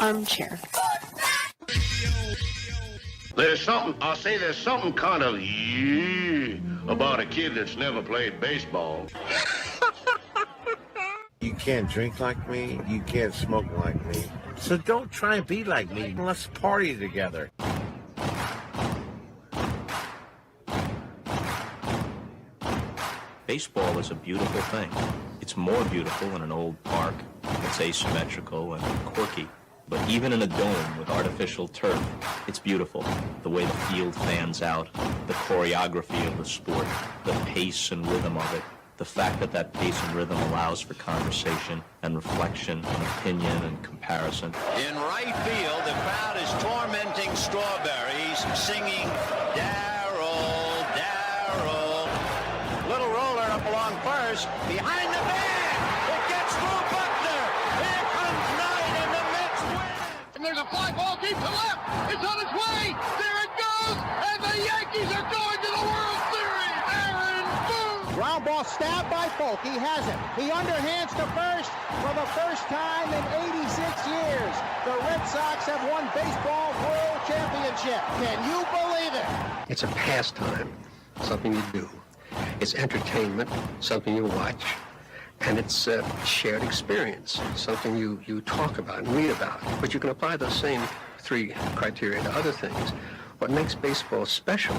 armchair. There's something kind of about a kid that's never played baseball. You can't drink like me, you can't smoke like me. So don't try and be like me. Let's party together. Baseball is a beautiful thing. It's more beautiful in an old park. It's asymmetrical and quirky. But even in a dome with artificial turf, it's beautiful. The way the field fans out, the choreography of the sport, the pace and rhythm of it, the fact that that pace and rhythm allows for conversation and reflection and opinion and comparison. In right field, the crowd is tormenting Strawberries, singing, Darryl, Darryl. Little roller up along first, behind the bag. It gets through Buckner. Here comes Knight, and the Mets win. And there's a fly ball deep to left. It's on its way. There it goes. And the Yankees are going to the World Series. Aaron Boone. Ground ball stabbed by Folk. He has it. He underhands to first for the first time in 86 years. The Red Sox have won baseball world championship. Can you believe it? It's a pastime, something you do. It's entertainment, something you watch. And it's a shared experience, something you talk about and read about. But you can apply those same three criteria to other things. What makes baseball special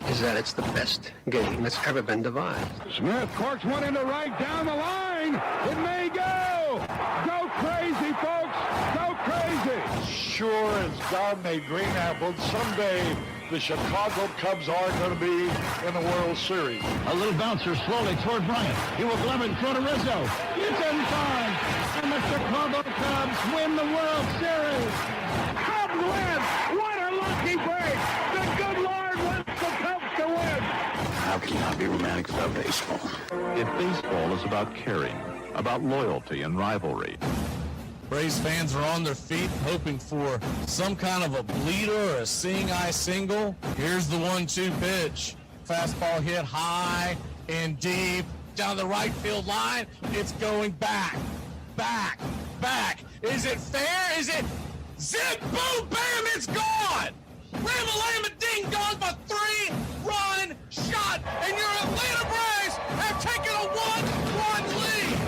is that it's the best game that's ever been devised. Smith corks one into right down the line. It may go. Go crazy, folks. Go crazy. Sure as God made green apples, someday the Chicago Cubs are going to be in the World Series. A little bouncer slowly toward Bryant. He will glove it in front of Rizzo. It's inside. And the Chicago Cubs win the World Series. Cubs win. What a lucky break. The good Lord wants the Cubs to win. How can you not be romantic about baseball? If baseball is about caring, about loyalty and rivalry. Braves fans are on their feet hoping for some kind of a bleeder or a seeing-eye single. Here's the 1-2 pitch. Fastball hit high and deep down the right field line. It's going back, back, back. Is it fair? Is it zip, boom, bam, it's gone. Ram-a-lam-a ding dong, a 3-run shot, and your Atlanta Braves have taken a 1-1 lead.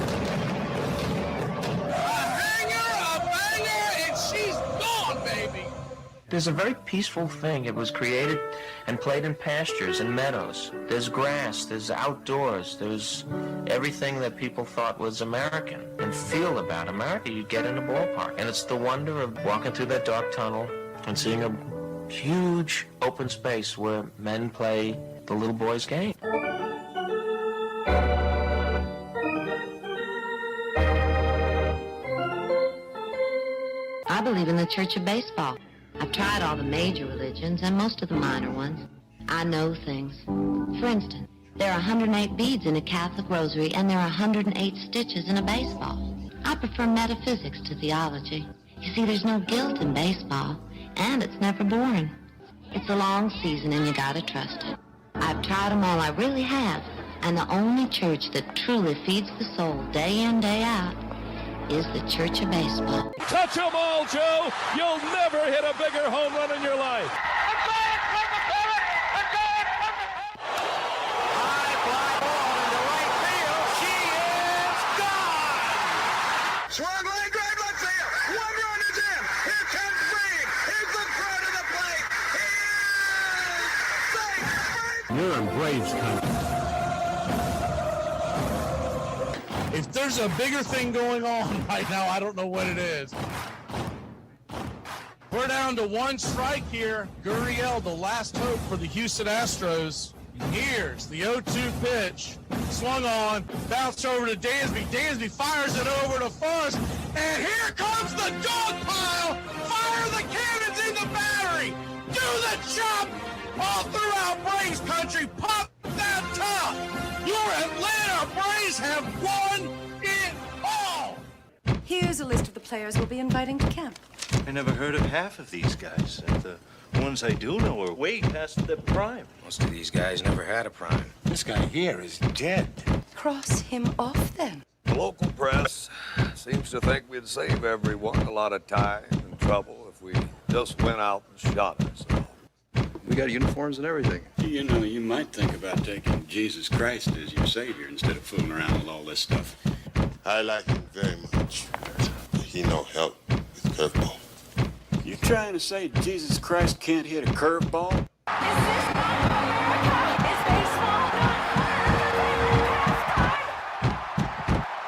She's gone, baby! There's a very peaceful thing. It was created and played in pastures and meadows. There's grass, there's outdoors, there's everything that people thought was American and feel about America. You get in a ballpark, and it's the wonder of walking through that dark tunnel and seeing a huge open space where men play the little boy's game. I believe in the Church of Baseball. I've tried all the major religions and most of the minor ones. I know things. For instance, there are 108 beads in a Catholic rosary and there are 108 stitches in a baseball. I prefer metaphysics to theology. You see, there's no guilt in baseball, and it's never boring. It's a long season and you gotta trust it. I've tried them all, I really have. And the only church that truly feeds the soul day in, day out is the Church of Baseball. Touch them all, Joe. You'll never hit a bigger home run in your life. High fly ball into right field. She is gone. Swung line drive left field. One run is in. Here comes Green. Here's the throw to the plate. He is safe. You're in Braves country. If there's a bigger thing going on right now, I don't know what it is. We're down to one strike here. Gurriel, the last hope for the Houston Astros. Here's the 0-2 pitch. Swung on, bounced over to Dansby. Dansby fires it over to Forrest. And here comes the dog pile. Fire the cannons in the battery. Do the chop all throughout Braves country. Pop that top. Your Atlanta Braves have won it all. Here's a list of the players we'll be inviting to camp. I never heard of half of these guys. And the ones I do know are way past their prime. Most of these guys never had a prime. This guy here is dead. Cross him off then. The local press seems to think we'd save everyone a lot of time and trouble if we just went out and shot ourselves. We got uniforms and everything. You know, you might think about taking Jesus Christ as your savior instead of fooling around with all this stuff. I like him very much. He no help with curveball. You trying to say Jesus Christ can't hit a curveball?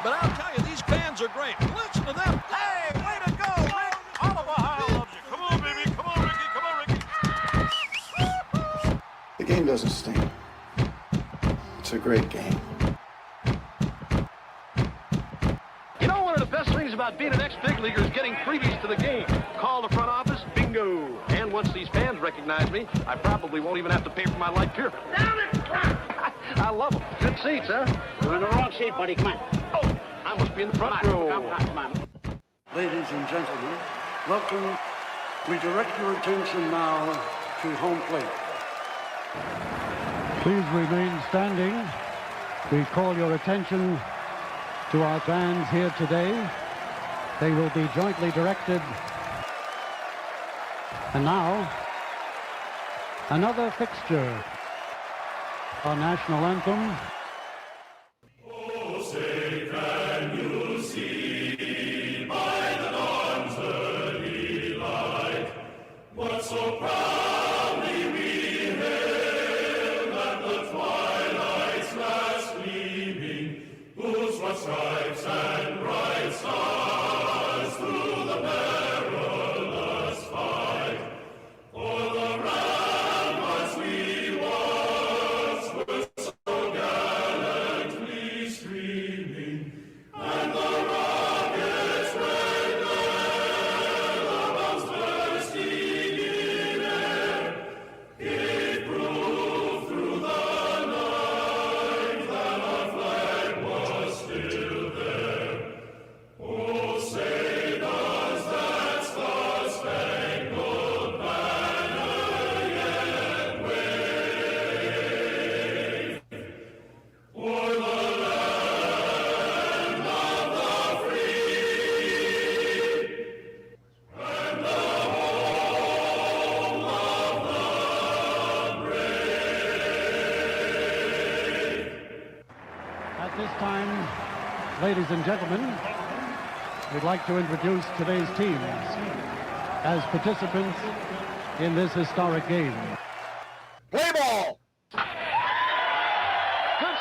But I'll tell you, these fans are great. Listen to them. Hey, way to go, Rick. All of Ohio loves you. Come on, baby. Come on, Ricky. Come on, Ricky. The game doesn't stink. It's a great game. You know, one of the best things about being an ex-big leaguer is getting freebies to the game. Call the front office, bingo. And once these fans recognize me, I probably won't even have to pay for my light pure. Down it! I love them. Good seats, huh? You're in the wrong seat, buddy. Come on. Oh, I must be in the front row. Come on. Ladies and gentlemen, welcome. We direct your attention now to home plate. Please remain standing. We call your attention to our fans here today. They will be jointly directed. And now, another fixture. Our national anthem. Oh, say, can you see by the dawn's early light what so proudly we hailed at the twilight's last gleaming, whose white stripes and bright stars through the perilous fight o'er the ramparts we watched were so gallantly streaming, and the rockets' red glare, the bombs bursting in air, gave proof through the night that our flag was still there. Oh, say does that star-spangled banner yet wave o'er the land of the free and the home of the brave? At this time, ladies and gentlemen, we'd like to introduce today's teams as participants in this historic game. Play ball! Good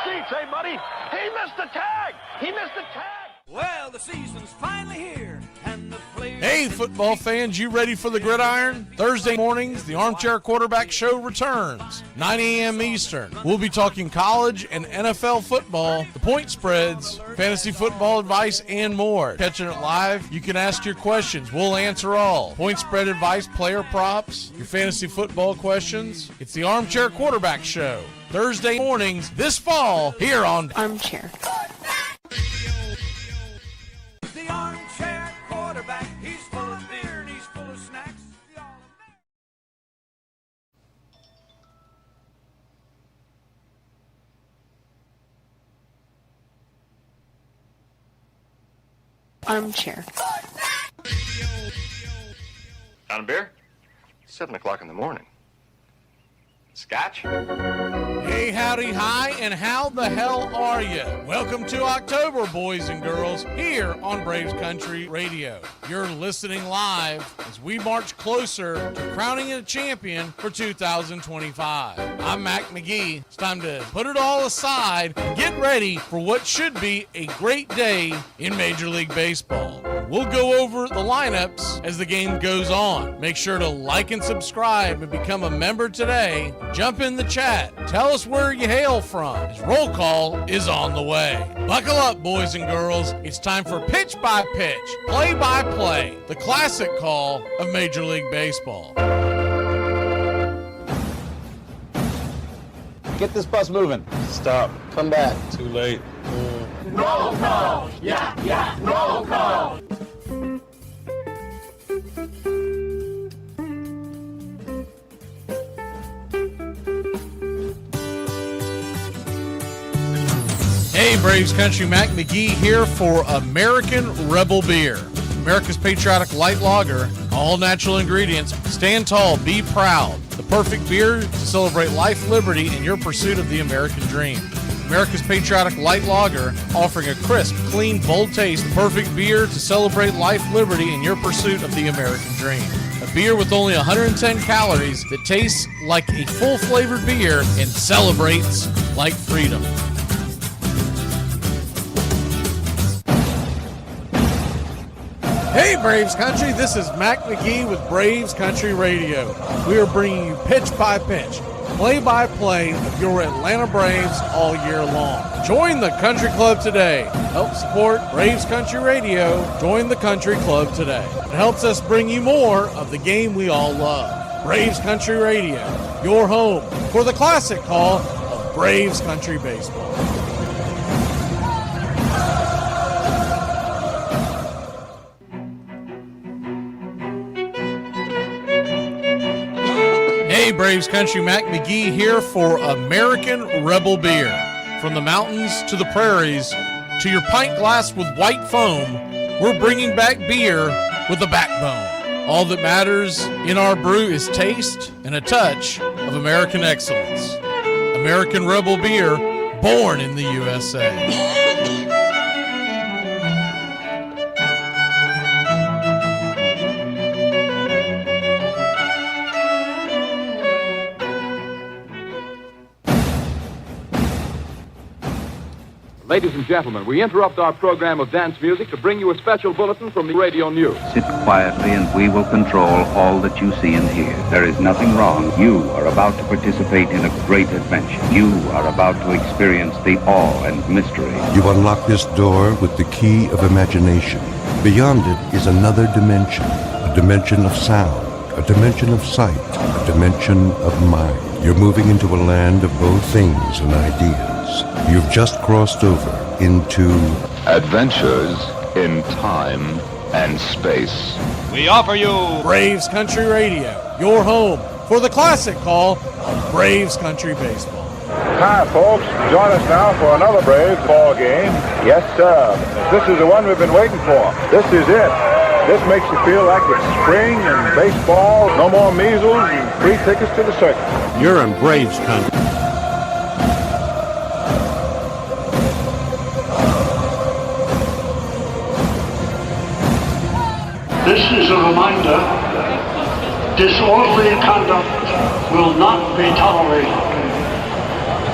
seats, hey, buddy? He missed the tag! He missed the tag! Well, the season's finally here, and the players... Hey, football fans, you ready for the gridiron? Thursday mornings, the Armchair Quarterback Show returns, 9 a.m. Eastern. We'll be talking college and NFL football, the point spreads, fantasy football advice, and more. Catching it live, you can ask your questions. We'll answer all. Point spread advice, player props, your fantasy football questions. It's the Armchair Quarterback Show, Thursday mornings this fall here on Armchair. The armchair quarterback, he's full of beer and he's full of snacks. Armchair. Down a beer? 7 o'clock in the morning. Scotch? Hey, howdy, hi, and how the hell are you? Welcome to October, boys and girls, here on Braves Country Radio. You're listening live as we march closer to crowning a champion for 2025. I'm Mac McGee. It's time to put it all aside and get ready for what should be a great day in Major League Baseball. We'll go over the lineups as the game goes on. Make sure to like and subscribe and become a member today. Jump in the chat. Tell us where you hail from, as roll call is on the way. Buckle up, boys and girls. It's time for pitch by pitch, play by play, the classic call of Major League Baseball. Get this bus moving. Stop. Come back. Too late. Roll call! Yeah, roll call! Hey, Braves Country, Mac McGee here for American Rebel Beer. America's Patriotic Light Lager, all natural ingredients. Stand tall, be proud. The perfect beer to celebrate life, liberty, and your pursuit of the American dream. America's Patriotic Light Lager, offering a crisp, clean, bold taste. Perfect beer to celebrate life, liberty, and your pursuit of the American dream. A beer with only 110 calories that tastes like a full-flavored beer and celebrates like freedom. Hey Braves Country, this is Mac McGee with Braves Country Radio. We are bringing you pitch by pitch, play-by-play of your Atlanta Braves all year long. Join the Country Club today. Help support Braves Country Radio. Join the Country Club today. It helps us bring you more of the game we all love. Braves Country Radio, your home for the classic call of Braves Country Baseball. Hey Braves Country, Mac McGee here for American Rebel Beer. From the mountains to the prairies to your pint glass with white foam, we're bringing back beer with a backbone. All that matters in our brew is taste and a touch of American excellence. American Rebel Beer, born in the USA. Ladies and gentlemen, we interrupt our program of dance music to bring you a special bulletin from the radio news. Sit quietly and we will control all that you see and hear. There is nothing wrong. You are about to participate in a great adventure. You are about to experience the awe and mystery. You unlock this door with the key of imagination. Beyond it is another dimension, a dimension of sound, a dimension of sight, a dimension of mind. You're moving into a land of both things and ideas. You've just crossed over into Adventures in Time and Space. We offer you Braves Country Radio, your home for the classic call of Braves Country Baseball. Hi, folks. Join us now for another Braves ball game. Yes, sir. This is the one we've been waiting for. This is it. This makes you feel like it's spring and baseball. No more measles and free tickets to the circus. You're in Braves Country. This is a reminder, disorderly conduct will not be tolerated.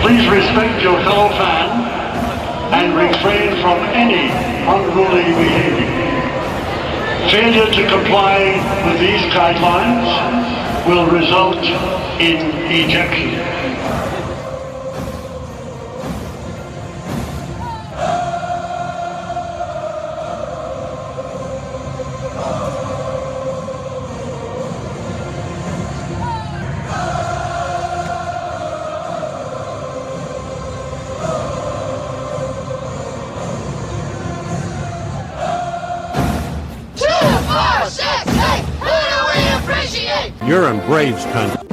Please respect your fellow fan and refrain from any unruly behavior. Failure to comply with these guidelines will result in ejection. You're in Braves Country.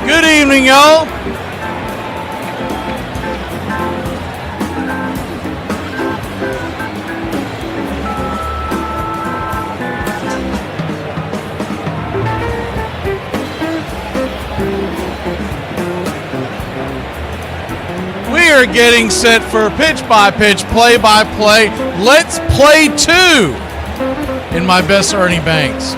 Good evening, y'all. We are getting set for pitch-by-pitch, play-by-play. Let's play two in my best Ernie Banks.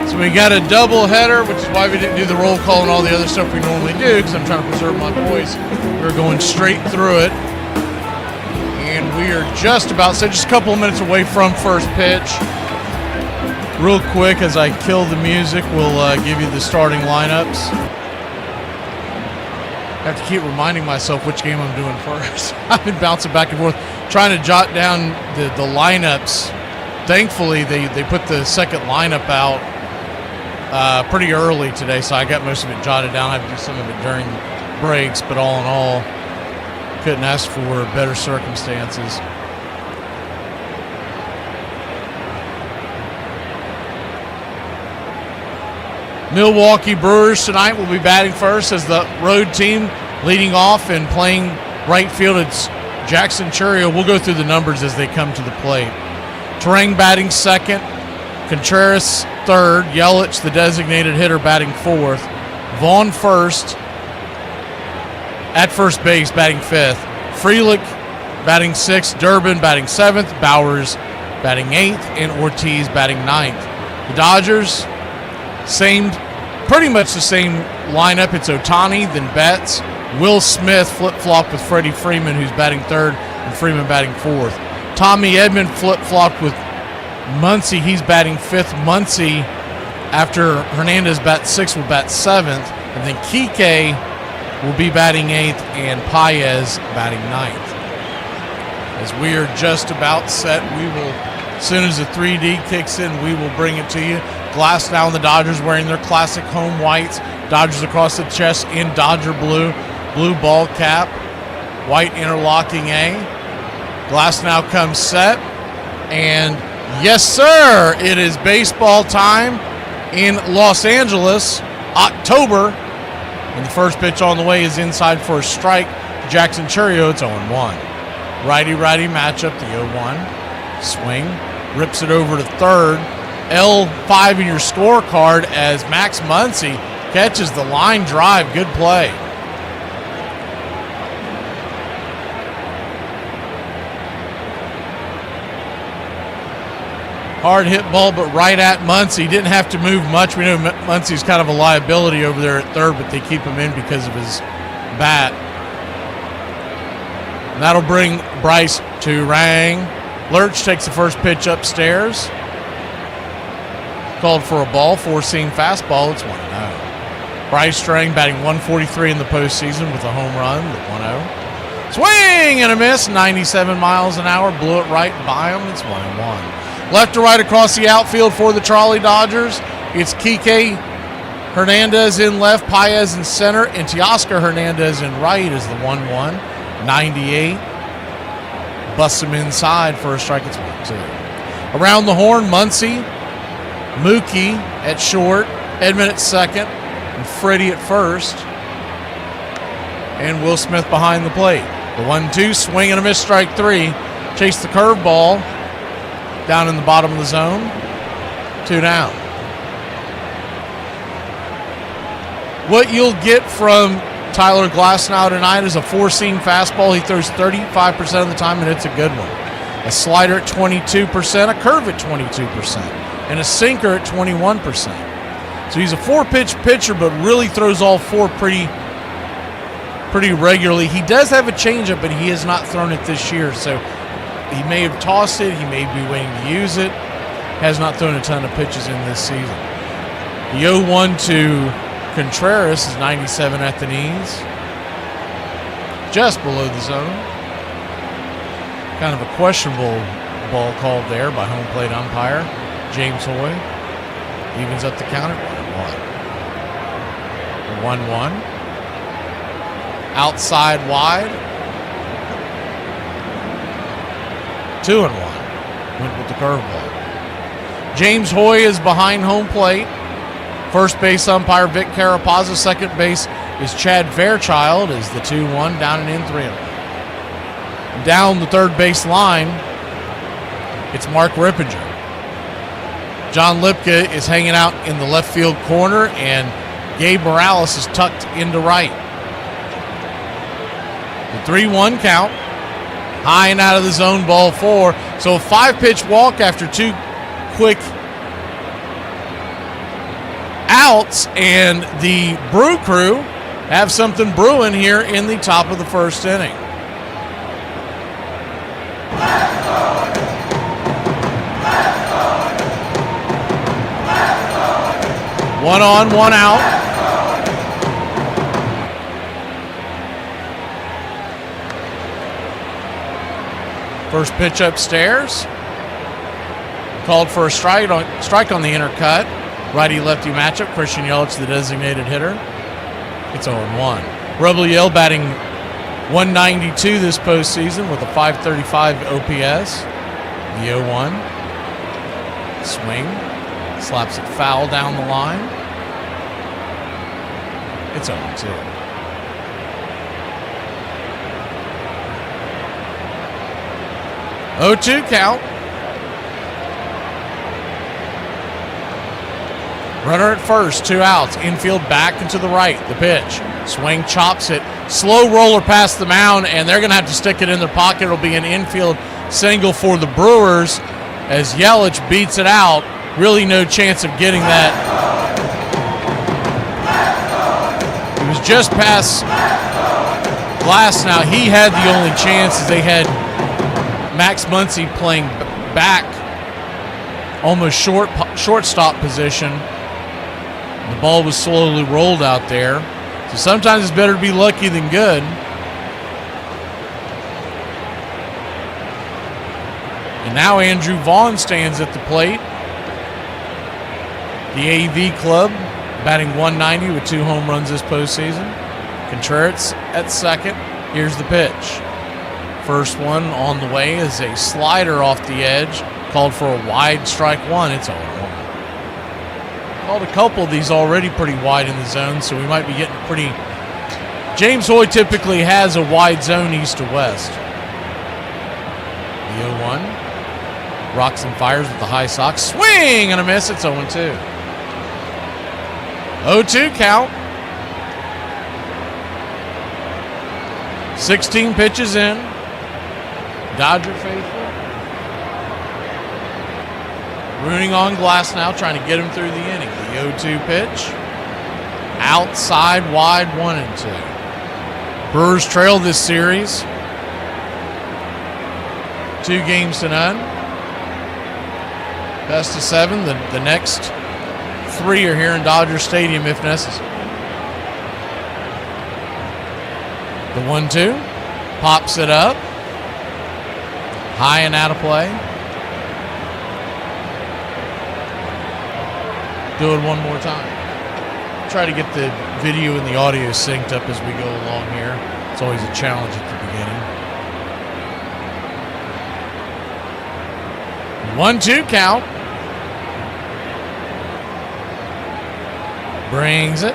So we got a doubleheader, which is why we didn't do the roll call and all the other stuff we normally do, because I'm trying to preserve my voice. We're going straight through it. And we are just a couple of minutes away from first pitch. Real quick, as I kill the music, we'll give you the starting lineups. I have to keep reminding myself which game I'm doing first. I've been bouncing back and forth, trying to jot down the lineups. Thankfully, they put the second lineup out pretty early today, so I got most of it jotted down. I have to do some of it during breaks, but all in all, couldn't ask for better circumstances. Milwaukee Brewers tonight will be batting first as the road team. Leading off and playing right field, it's Jackson Churio. We'll go through the numbers as they come to the plate. Terang batting second, Contreras third, Yelich, the designated hitter, batting fourth, Vaughn first, at first base, batting fifth, Frelick batting sixth, Durbin batting seventh, Bowers batting eighth, and Ortiz batting ninth. The Dodgers, pretty much the same lineup. It's Ohtani, then Betts, Will Smith flip-flopped with Freddie Freeman, who's batting third, and Freeman batting fourth. Tommy Edman flip-flopped with Muncy. He's batting fifth. Muncy, after Hernandez bats sixth, will bat seventh. And then Kike will be batting eighth, and Paez batting ninth. As we are just about set, we will, as soon as the 3D kicks in, we will bring it to you. Glass now, the Dodgers wearing their classic home whites. Dodgers across the chest in Dodger blue. Blue ball cap. White interlocking A. Glass now comes set. And yes, sir, it is baseball time in Los Angeles, October. And the first pitch on the way is inside for a strike. Jackson Churio, it's 0-1. Righty-righty matchup, the 0-1. Swing, rips it over to third. L5 in your scorecard as Max Muncy catches the line drive. Good play. Hard hit ball, but right at Muncy. Didn't have to move much. We know Muncy's kind of a liability over there at third, but they keep him in because of his bat. And that'll bring Bryce to Rang. Lurch takes the first pitch upstairs. Called for a ball, four-seam fastball. It's 1-0. Bryce Strang batting 143 in the postseason with a home run, the 1-0. Swing and a miss, 97 miles an hour. Blew it right by him. It's 1-1. Left to right across the outfield for the Trolley Dodgers. It's Kike Hernandez in left, Paez in center, and Teoscar Hernandez in right is the 1-1. 98. Busts him inside for a strike. It's 1-2. Around the horn, Muncy, Mookie at short, Edman at second, and Freddie at first. And Will Smith behind the plate. The 1-2, swing and a miss, strike three. Chase the curveball down in the bottom of the zone. 2 down. What you'll get from Tyler Glasnow tonight is a four-seam fastball. He throws 35% of the time, and it's a good one. A slider at 22%, a curve at 22%, and a sinker at 21%. So he's a four-pitch pitcher, but really throws all four pretty regularly. He does have a changeup, but he has not thrown it this year, so he may have tossed it. He may be waiting to use it. Has not thrown a ton of pitches in this season. The 0-1 to Contreras is 97 at the knees. Just below the zone. Kind of a questionable ball called there by home plate umpire James Hoy. Evens up the count at 1-1. 1-1. Outside wide. 2-1. Went with the curveball. James Hoy is behind home plate. First base umpire Vic Carapazza. Second base is Chad Fairchild as the 2-1 down and in 3-0. Down the third base line, it's Mark Rippinger. John Lipka is hanging out in the left field corner, and Gabe Morales is tucked into right. The 3-1 count. High and out of the zone, ball 4. So a 5-pitch walk after 2 quick outs, and the Brew Crew have something brewing here in the top of the first inning. One on, one out. First pitch upstairs. Called for a strike on the inner cut. Righty-lefty matchup. Christian Yelich, the designated hitter. It's 0-1. Rebel batting .192 this postseason with a .535 OPS. The 0-1. Swing. Slaps it foul down the line. It's 0-2. .0-2 count. Runner at first, 2 outs. Infield back and to the right. The pitch. Swing, chops it. Slow roller past the mound, and they're going to have to stick it in their pocket. It'll be an infield single for the Brewers as Yelich beats it out. Really no chance of getting that. It was just past Glass now. He had the only chance as they had Max Muncy playing back, almost shortstop position. The ball was slowly rolled out there. So sometimes it's better to be lucky than good. And now Andrew Vaughn stands at the plate. The AV club batting .190 with 2 home runs this postseason. Contreras at second. Here's the pitch. First one on the way is a slider off the edge. Called for a wide strike 1. It's 0-1. Called a couple of these already pretty wide in the zone, so we might be getting pretty. James Hoy typically has a wide zone east to west. The 0-1. Rocks and fires with the high sock. Swing and a miss. It's 0-2. 0-2 count. 16 pitches in. Dodger faithful. Rooning on Glass now, trying to get him through the inning. The 0-2 pitch. Outside wide, 1-2. Brewers trail this series 2-0. Best of 7. The next 3 are here in Dodger Stadium if necessary. The 1-2. Pops it up. High and out of play. Do it one more time. Try to get the video and the audio synced up as we go along here. It's always a challenge at the beginning. 1-2 count. Brings it.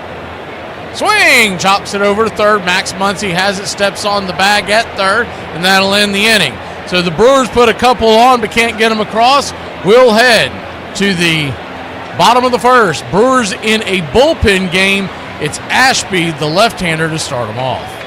Swing! Chops it over to third. Max Muncy has it, steps on the bag at third, and that'll end the inning. So the Brewers put a couple on but can't get them across. We'll head to the bottom of the first. Brewers in a bullpen game. It's Ashby, the left-hander, to start them off.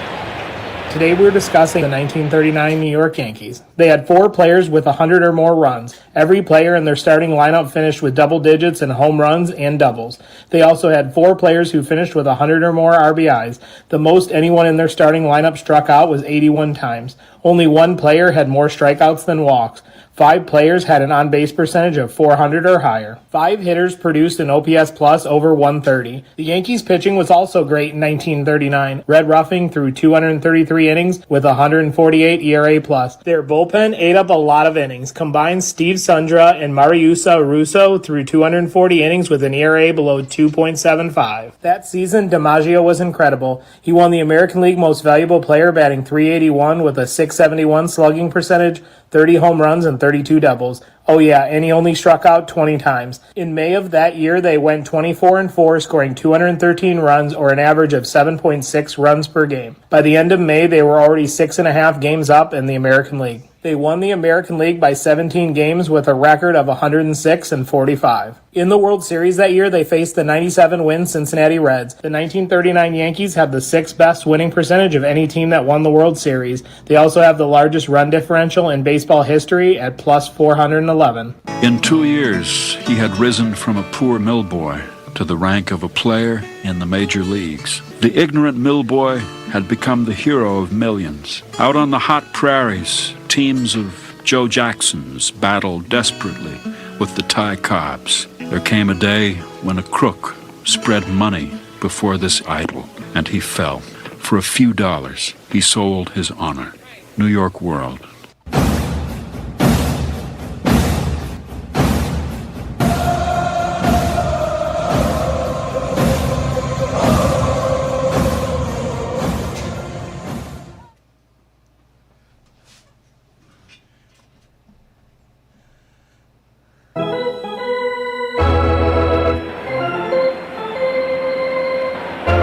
Today we're discussing the 1939 New York Yankees. They had 4 players with 100 or more runs. Every player in their starting lineup finished with double digits in home runs and doubles. They also had 4 players who finished with 100 or more RBIs. The most anyone in their starting lineup struck out was 81 times. Only 1 player had more strikeouts than walks. 5 players had an on-base percentage of 400 or higher. 5 hitters produced an OPS plus over 130. The Yankees' pitching was also great in 1939. Red Ruffing threw 233 innings with 148 ERA plus. Their bullpen ate up a lot of innings. Combined, Steve Sundra and Mariusa Russo threw 240 innings with an ERA below 2.75. That season, DiMaggio was incredible. He won the American League Most Valuable Player, batting .381 with a .671 slugging percentage, 30 home runs, and 32 doubles. Oh yeah, and he only struck out 20 times. In May of that year, they went 24-4, scoring 213 runs, or an average of 7.6 runs per game. By the end of May, they were already 6.5 games up in the American League. They won the American League by 17 games with a record of 106-45. In the World Series that year, they faced the 97-win Cincinnati Reds. The 1939 Yankees have the 6th best winning percentage of any team that won the World Series. They also have the largest run differential in baseball history at plus 411. In 2 years, he had risen from a poor mill boy to the rank of a player in the major leagues. The ignorant mill boy had become the hero of millions. Out on the hot prairies, teams of Joe Jacksons battled desperately with the Ty Cobbs. There came a day when a crook spread money before this idol, and he fell. For a few dollars, he sold his honor. New York World.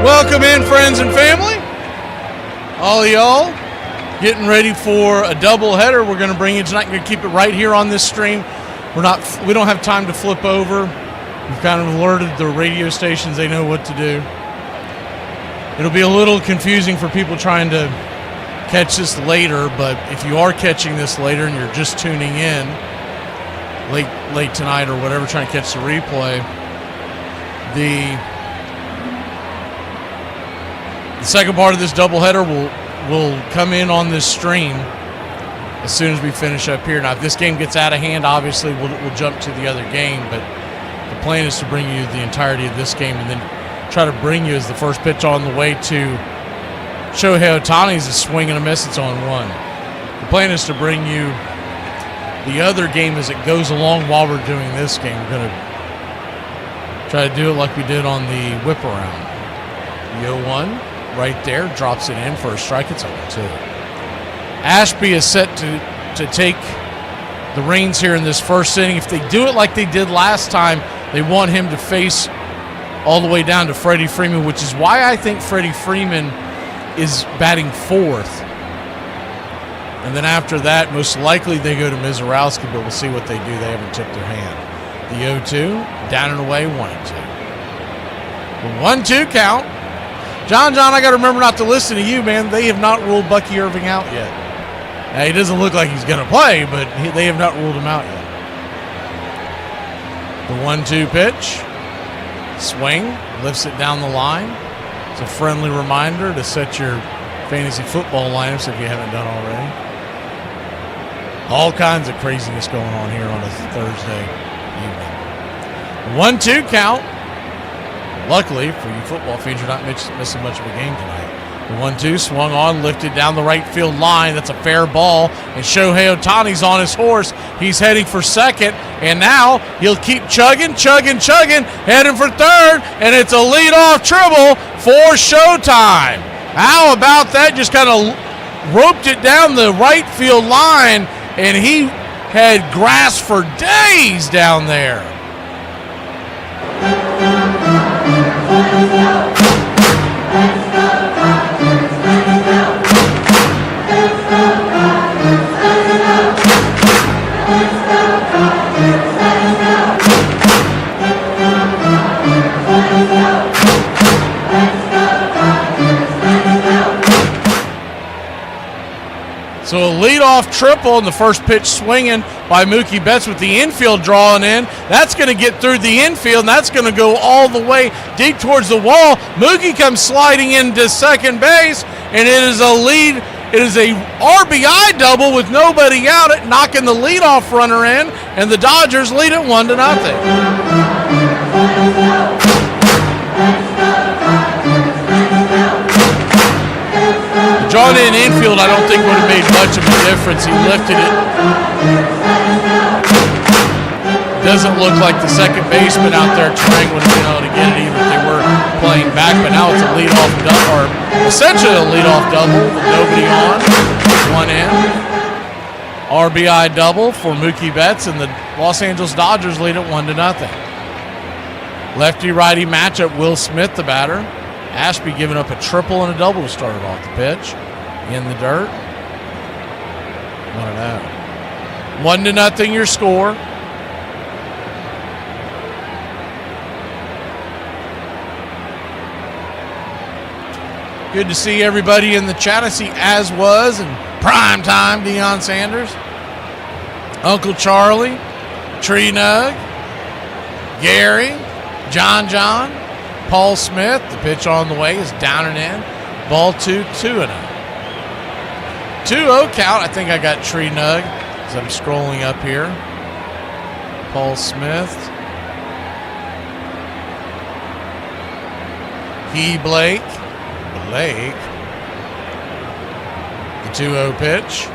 Welcome in, friends and family. All of y'all getting ready for a doubleheader we're going to bring you tonight. We're going to keep it right here on this stream. We don't have time to flip over. We've kind of alerted the radio stations. They know what to do. It'll be a little confusing for people trying to catch this later, but if you are catching this later and you're just tuning in late tonight or whatever, trying to catch the replay, the second part of this doubleheader will come in on this stream as soon as we finish up here. Now, if this game gets out of hand, obviously we'll jump to the other game, but the plan is to bring you the entirety of this game and then try to bring you as the first pitch on the way to Shohei Ohtani's a swing and a miss. It's on one. The plan is to bring you the other game as it goes along while we're doing this game. We're going to try to do it like we did on the whip around. The 0-1. Right there, drops it in for a strike. It's 0-2. Ashby is set to take the reins here in this first inning. If they do it like they did last time, they want him to face all the way down to Freddie Freeman, which is why I think Freddie Freeman is batting fourth. And then after that, most likely they go to Mizorowski, but we'll see what they do. They haven't tipped their hand. The 0-2, down and away, 1-2. The 1-2 count. John, I got to remember not to listen to you, man. They have not ruled Bucky Irving out yet. Now, he doesn't look like he's going to play, but they have not ruled him out yet. The 1-2 pitch. Swing. Lifts it down the line. It's a friendly reminder to set your fantasy football lineups if you haven't done already. All kinds of craziness going on here on a Thursday evening. 1-2 count. Luckily for you football fans, you're not missing much of a game tonight. The 1-2 swung on, lifted down the right field line. That's a fair ball. And Shohei Ohtani's on his horse. He's heading for second. And now he'll keep chugging, heading for third. And it's a leadoff triple for Showtime. How about that? Just kind of roped it down the right field line. And he had grass for days down there. So a leadoff triple in the first pitch swinging by Mookie Betts with the infield drawing in. That's going to get through the infield, and that's going to go all the way deep towards the wall. Mookie comes sliding into second base, and it is a lead. It is a RBI double with nobody out, knocking the leadoff runner in, and the Dodgers lead it 1-0. Drawn in infield, I don't think would have made much of a difference. He lifted it. Doesn't look like the second baseman out there trying would have been able to get it even if they were playing back, but now it's a leadoff double, or essentially a leadoff double with nobody on. One in. RBI double for Mookie Betts, and the Los Angeles Dodgers lead it 1-0. Lefty-righty matchup, Will Smith, the batter. Ashby giving up a triple and a double to start it off the pitch. In the dirt. 1-0. 1-0 your score. Good to see everybody in the chat. I see As Was and Prime Time Deion Sanders, Uncle Charlie, Tree Nug, Gary, John, Paul Smith. The pitch on the way is down and in. Ball 2-0. 2-0 count. I think I got Tree Nug as I'm scrolling up here. Paul Smith. Blake. The 2-0 pitch.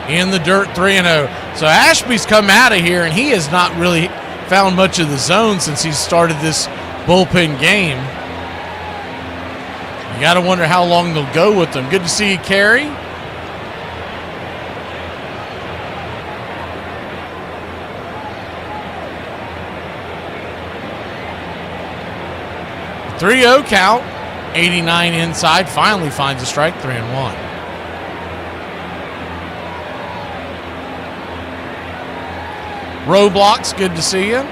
In the dirt, 3-0. So Ashby's come out of here, and he has not really found much of the zone since he started this bullpen game. You got to wonder how long they'll go with them. Good to see you, Carey. The 3-0 count, 89 inside, finally finds a strike, 3-1. Roblox, good to see you.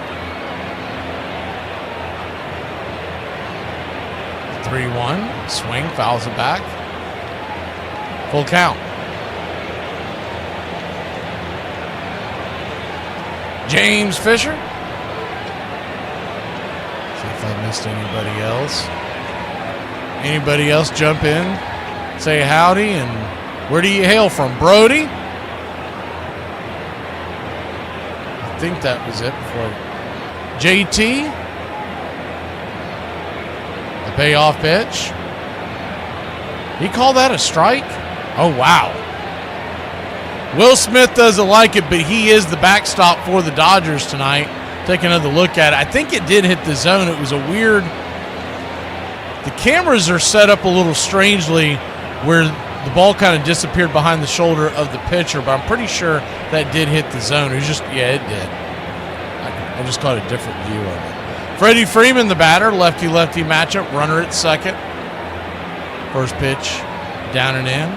3-1. Swing, fouls it back. Full count. James Fisher. See if I missed anybody else. Anybody else jump in? Say howdy, and where do you hail from? Brody? I think that was it before. JT. The payoff pitch. He called that a strike? Oh, wow. Will Smith doesn't like it, but he is the backstop for the Dodgers tonight. Take another look at it. I think it did hit the zone. It was a weird... The cameras are set up a little strangely where the ball kind of disappeared behind the shoulder of the pitcher, but I'm pretty sure that did hit the zone. It was just, yeah, it did. I just caught a different view of it. Freddie Freeman, the batter, lefty-lefty matchup, runner at second. First pitch, down and in.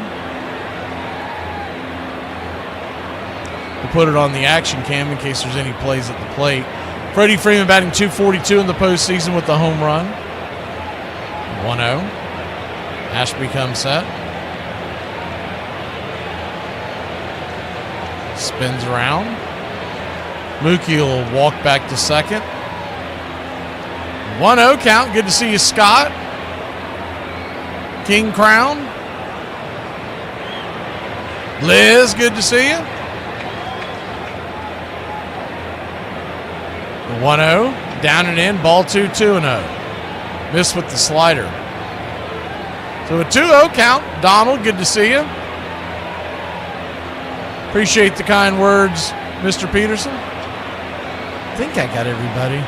We'll put it on the action cam in case there's any plays at the plate. Freddie Freeman batting .242 in the postseason with the home run. 1-0. Ashby comes set. Spins around. Mookie will walk back to second. 1-0 count. Good to see you, Scott. King Crown. Liz, good to see you. 1-0. Down and in. Ball 2-0. Missed with the slider. So a 2-0 count. Donald, good to see you. Appreciate the kind words, Mr. Peterson. I think I got everybody.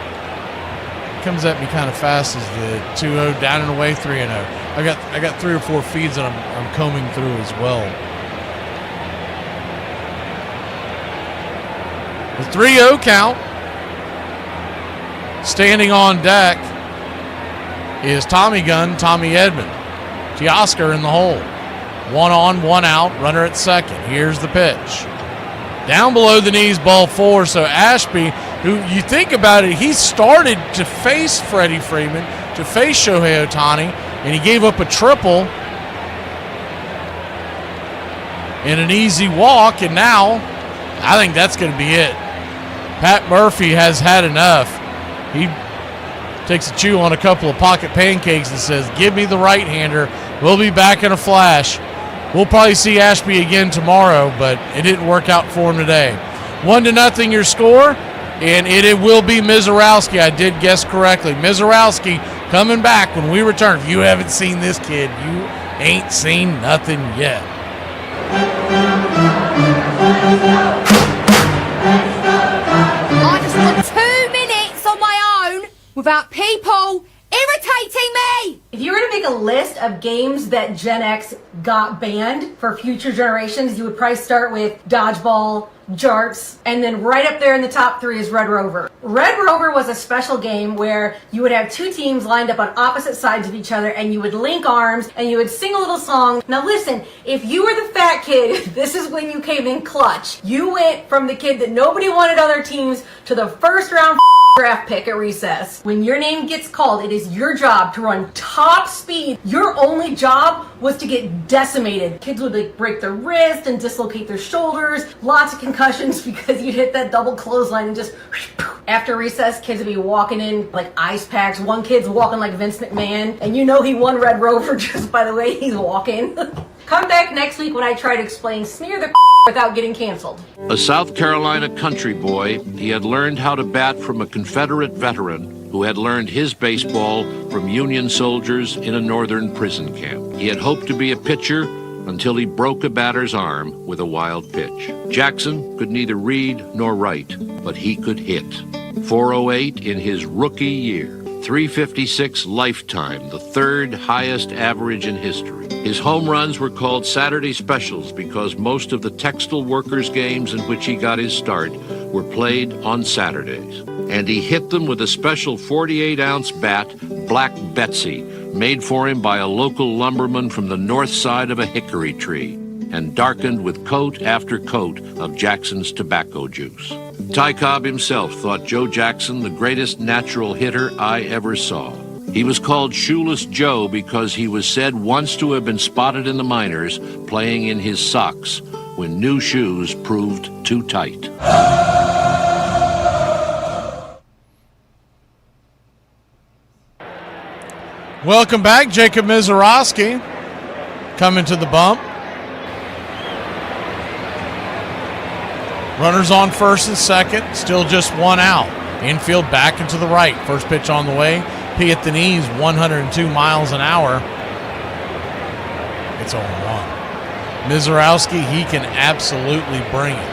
Comes at me kind of fast as the 2-0 down and away, 3-0. I got 3 or 4 feeds that I'm combing through as well. The 3-0 count. Standing on deck is Tommy Gunn, Tommy Edman. Teoscar in the hole. 1 on, 1 out, runner at second. Here's the pitch. Down below the knees, ball 4. So Ashby, who you think about it, he started to face Freddie Freeman, to face Shohei Ohtani, and he gave up a triple and an easy walk, and now I think that's going to be it. Pat Murphy has had enough. He takes a chew on a couple of pocket pancakes and says, give me the right-hander. We'll be back in a flash. We'll probably see Ashby again tomorrow, but it didn't work out for him today. 1-0 your score, and it will be Mizorowski. I did guess correctly. Mizorowski coming back when we return. If you haven't seen this kid, you ain't seen nothing yet. I just want 2 minutes on my own without people irritating me! If you were to make a list of games that Gen X got banned for future generations, you would probably start with Dodgeball, Jarts, and then right up there in the top 3 is Red Rover. Red Rover was a special game where you would have 2 teams lined up on opposite sides of each other and you would link arms and you would sing a little song. Now listen, if you were the fat kid, this is when you came in clutch. You went from the kid that nobody wanted other teams to the first round draft pick at recess. When your name gets called, it is your job to run top speed. Your only job was to get decimated. Kids would like break their wrist and dislocate their shoulders. Lots of concussions because you'd hit that double clothesline and just after recess, kids would be walking in like ice packs. One kid's walking like Vince McMahon, and you know he won Red Rover just by the way he's walking. Come back next week when I try to explain smear the without getting canceled. A South Carolina country boy, he had learned how to bat from a Confederate veteran who had learned his baseball from Union soldiers in a northern prison camp. He had hoped to be a pitcher until he broke a batter's arm with a wild pitch. Jackson could neither read nor write, but he could hit. 408 in his rookie year. 356 lifetime, the 3rd highest average in history. His home runs were called Saturday specials because most of the textile workers' games in which he got his start were played on Saturdays. And he hit them with a special 48-ounce bat, Black Betsy, made for him by a local lumberman from the north side of a hickory tree, and darkened with coat after coat of Jackson's tobacco juice. Ty Cobb himself thought Joe Jackson the greatest natural hitter I ever saw. He was called Shoeless Joe because he was said once to have been spotted in the minors playing in his socks when new shoes proved too tight. Welcome back, Jacob Mizorowski coming to the bump. Runners on first and second, still just 1 out. Infield back and to the right. First pitch on the way. P at the knees, 102 miles an hour. It's 0-1. Mizorowski, he can absolutely bring it.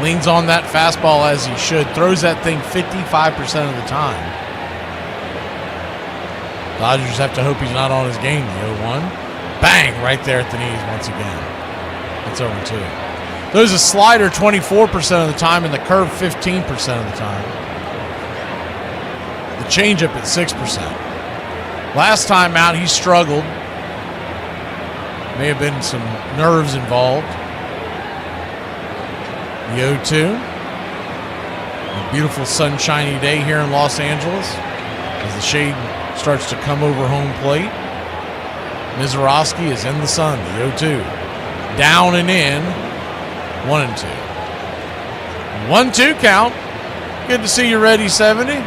Leans on that fastball as he should. Throws that thing 55% of the time. Dodgers have to hope he's not on his game. The 0-1. Bang! Right there at the knees once again. It's 0-2. There's a slider 24% of the time and the curve 15% of the time. The changeup at 6%. Last time out, he struggled. May have been some nerves involved. The 0-2. A beautiful sunshiny day here in Los Angeles as the shade starts to come over home plate. Mizorowski is in the sun. The 0-2. Down and in. 1-2. 1-2 count. Good to see you ready, 70.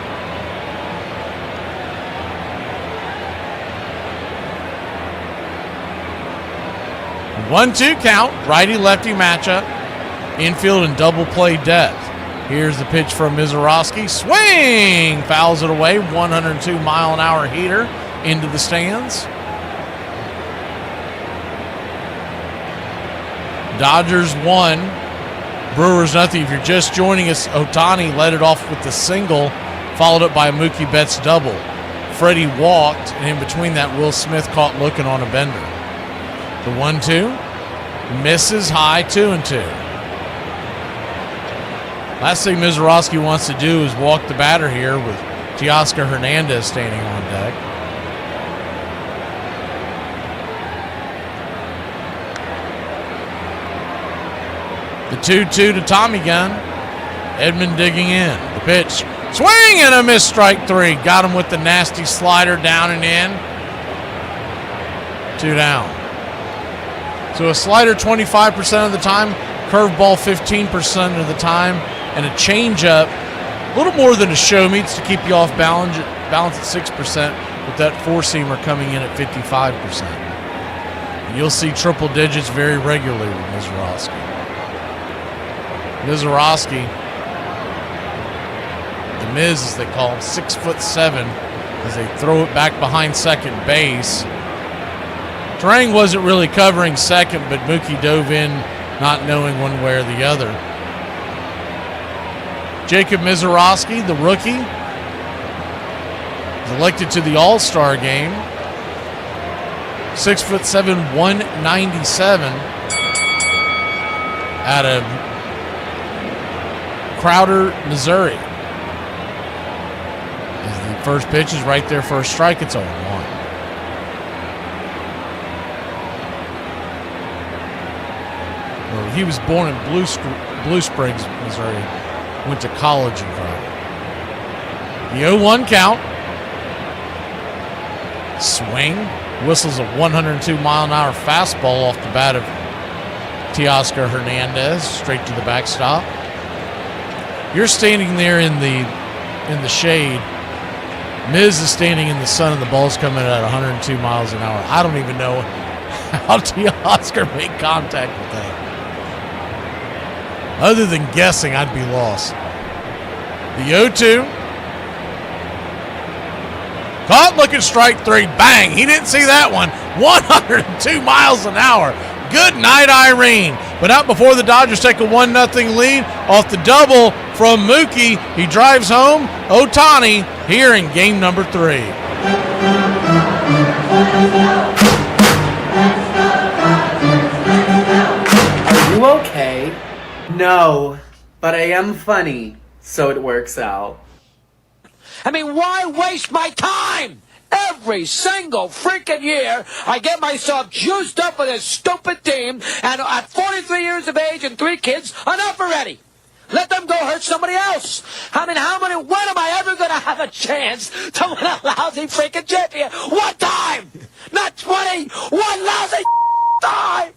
One-two count. Righty-lefty matchup. Infield and double play depth. Here's the pitch from Mizorowski. Swing! Fouls it away. 102-mile-an-hour heater into the stands. Dodgers 1, Brewers nothing. If you're just joining us, Ohtani led it off with the single, followed up by a Mookie Betts double. Freddie walked, and in between that, Will Smith caught looking on a bender. The 1-2 misses high, 2-2. Last thing Mizorowski wants to do is walk the batter here with Teoscar Hernandez standing on deck. The 2-2 to Tommy Gunn. Edman digging in. The pitch. Swing and a miss, strike 3. Got him with the nasty slider down and in. 2 down. So a slider 25% of the time, curveball 15% of the time, and a changeup, a little more than a show meets to keep you off balance at 6%, with that four-seamer coming in at 55%. You'll see triple digits very regularly with Mizorowski. Mizorowski, the Miz as they call him, 6'7", as they throw it back behind second base. Trang wasn't really covering second, but Mookie dove in not knowing one way or the other. Jacob Mizorowski, the rookie, He's elected to the All-Star game. 6'7", 197 out of Crowder, Missouri. As the first pitch is right there for a strike, it's 0-1. Well, he was born in Blue Springs, Missouri. Went to college in Crowder. The 0-1 count. Swing. Whistles a 102-mile-an-hour fastball off the bat of Teoscar Hernandez, straight to the backstop. You're standing there in the shade. Miz is standing in the sun, and the ball's coming at 102 miles an hour. I don't even know how Teoscar made contact with that. Other than guessing, I'd be lost. The 0-2. Caught looking strike three. Bang. He didn't see that one. 102 miles an hour. Good night, Irene. But out before the Dodgers take a 1-0 lead off the double from Mookie. He drives home. Ohtani here in game number 3. Are you okay? No, but I am funny, so it works out. I mean, why waste my time? Every single freaking year, I get myself juiced up with this stupid team, and at 43 years of age and 3 kids, enough already. Let them go hurt somebody else. I mean, when am I ever going to have a chance to win a lousy freaking champion? One time! Not 20! One lousy time!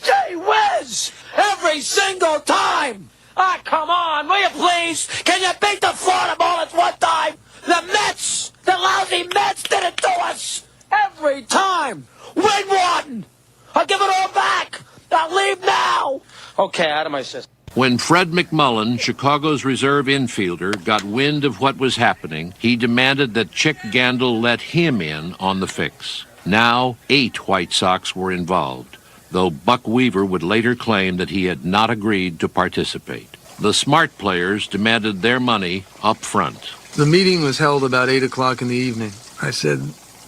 Gee whiz! Every single time! Ah, come on, will you please? Can you beat the Florida Marlins one time? The Mets, the lousy Mets did it to us. Every time. Win one. I'll give it all back. I'll leave now. Okay, out of my system. When Fred McMullen, Chicago's reserve infielder, got wind of what was happening, he demanded that Chick Gandil let him in on the fix. Now, 8 White Sox were involved, though Buck Weaver would later claim that he had not agreed to participate. The smart players demanded their money up front. The meeting was held about 8 o'clock in the evening. I said,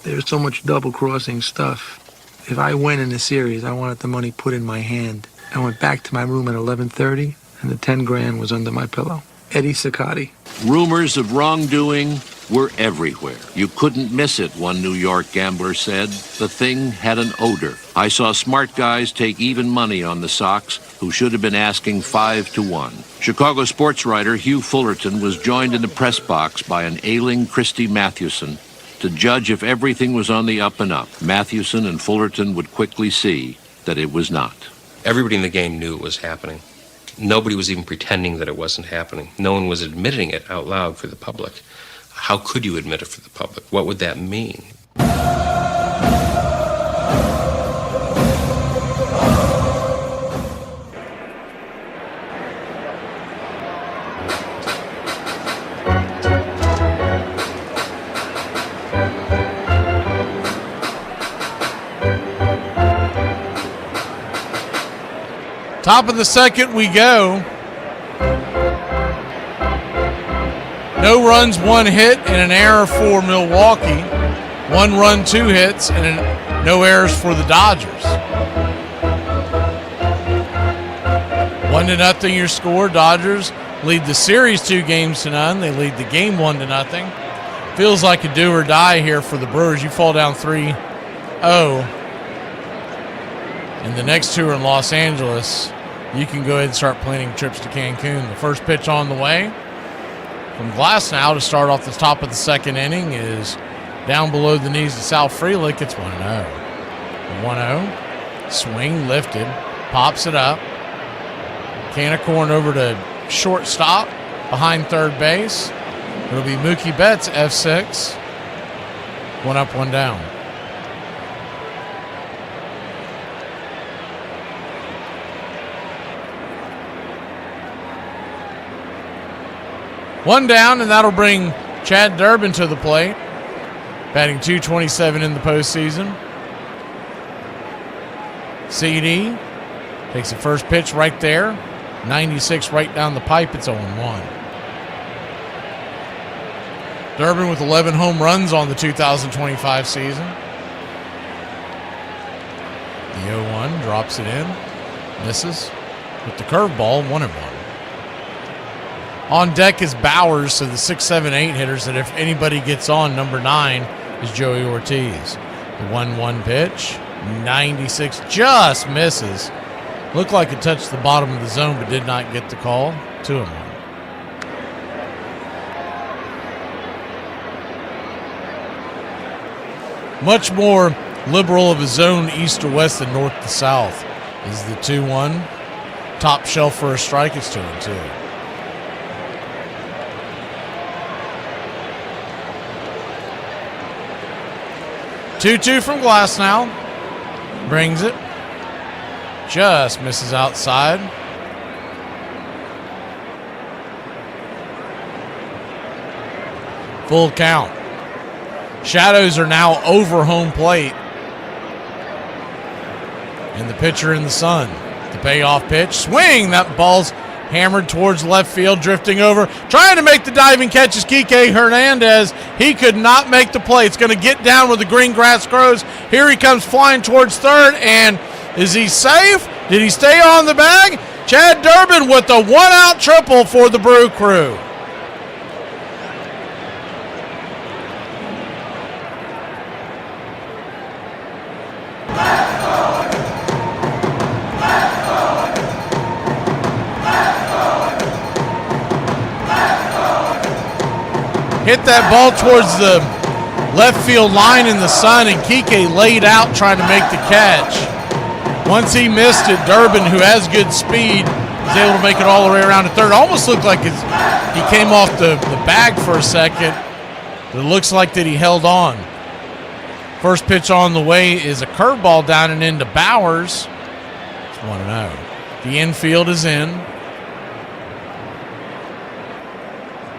there's so much double-crossing stuff. If I win in the series, I wanted the money put in my hand. I went back to my room at 11:30, and the 10 grand was under my pillow. Eddie Siccotti. Rumors of wrongdoing were everywhere. You couldn't miss it, one New York gambler said. The thing had an odor. I saw smart guys take even money on the Sox who should have been asking 5-1. Chicago sports writer Hugh Fullerton was joined in the press box by an ailing Christy Mathewson to judge if everything was on the up and up. Mathewson and Fullerton would quickly see that it was not. Everybody in the game knew it was happening. Nobody was even pretending that it wasn't happening. No one was admitting it out loud for the public. How could you admit it for the public? What would that mean? Top of the second we go. No runs, 1 hit, and an error for Milwaukee. 1 run, 2 hits, and no errors for the Dodgers. 1-0 your score. Dodgers lead the series 2-0. They lead the game 1-0. Feels like a do or die here for the Brewers. You fall down 3-0. And the next 2 are in Los Angeles. You can go ahead and start planning trips to Cancun. The first pitch on the way from Glasnow to start off the top of the second inning is down below the knees of Sal Frelick. It's 1-0. 1-0. Swing lifted. Pops it up. Can of corn over to shortstop behind third base. It'll be Mookie Betts, F6. 1 up, 1 down. One down, and that'll bring Chad Durbin to the plate. Batting .227 in the postseason. CD takes the first pitch right there. 96 right down the pipe. It's 0-1. Durbin with 11 home runs on the 2025 season. The 0-1 drops it in. Misses with the curveball, 1-1. On deck is Bowers, so the 6, 7, 8 hitters that if anybody gets on, number 9 is Joey Ortiz. The 1-1 pitch, 96, just misses. Looked like it touched the bottom of the zone, but did not get the call. 2-1. Much more liberal of a zone east to west than north to south is the 2-1. Top shelf for a strike. It's 2-2. Two from Glass now. Brings it. Just misses outside. Full count. Shadows are now over home plate. And the pitcher in the sun. The payoff pitch. Swing! That ball's hammered towards left field, drifting over. Trying to make the diving catch is Kike Hernandez. He could not make the play. It's going to get down where the green grass grows. Here he comes flying towards third. And is he safe? Did he stay on the bag? Chad Durbin with the one-out triple for the Brew Crew. Hit that ball towards the left field line in the sun, and Kike laid out trying to make the catch. Once he missed it, Durbin, who has good speed, was able to make it all the way around to third. Almost looked like he came off the bag for a second, but it looks like that he held on. First pitch on the way is a curveball down and into Bowers. It's 1-0. The infield is in.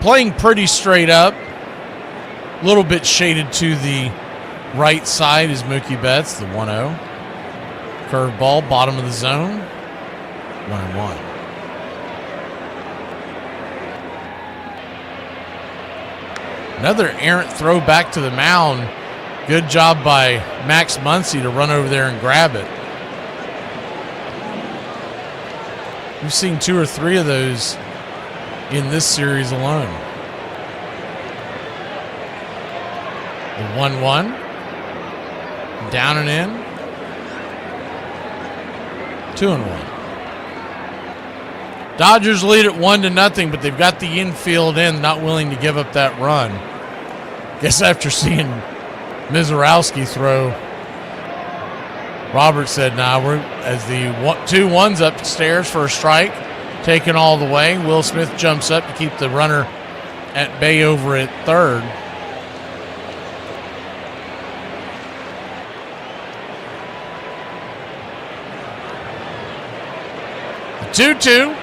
Playing pretty straight up. A little bit shaded to the right side is Mookie Betts, the 1-0. Curveball, bottom of the zone. 1-1. Another errant throw back to the mound. Good job by Max Muncy to run over there and grab it. We've seen 2 or 3 of those in this series alone. The 1-1. Down and in. 2-1. Dodgers lead at 1-0, but they've got the infield in, not willing to give up that run. Guess after seeing Mizorowski throw, Robert said, nah, we're as the 2-1's upstairs for a strike. Taken all the way. Will Smith jumps up to keep the runner at bay over at third. The 2-2.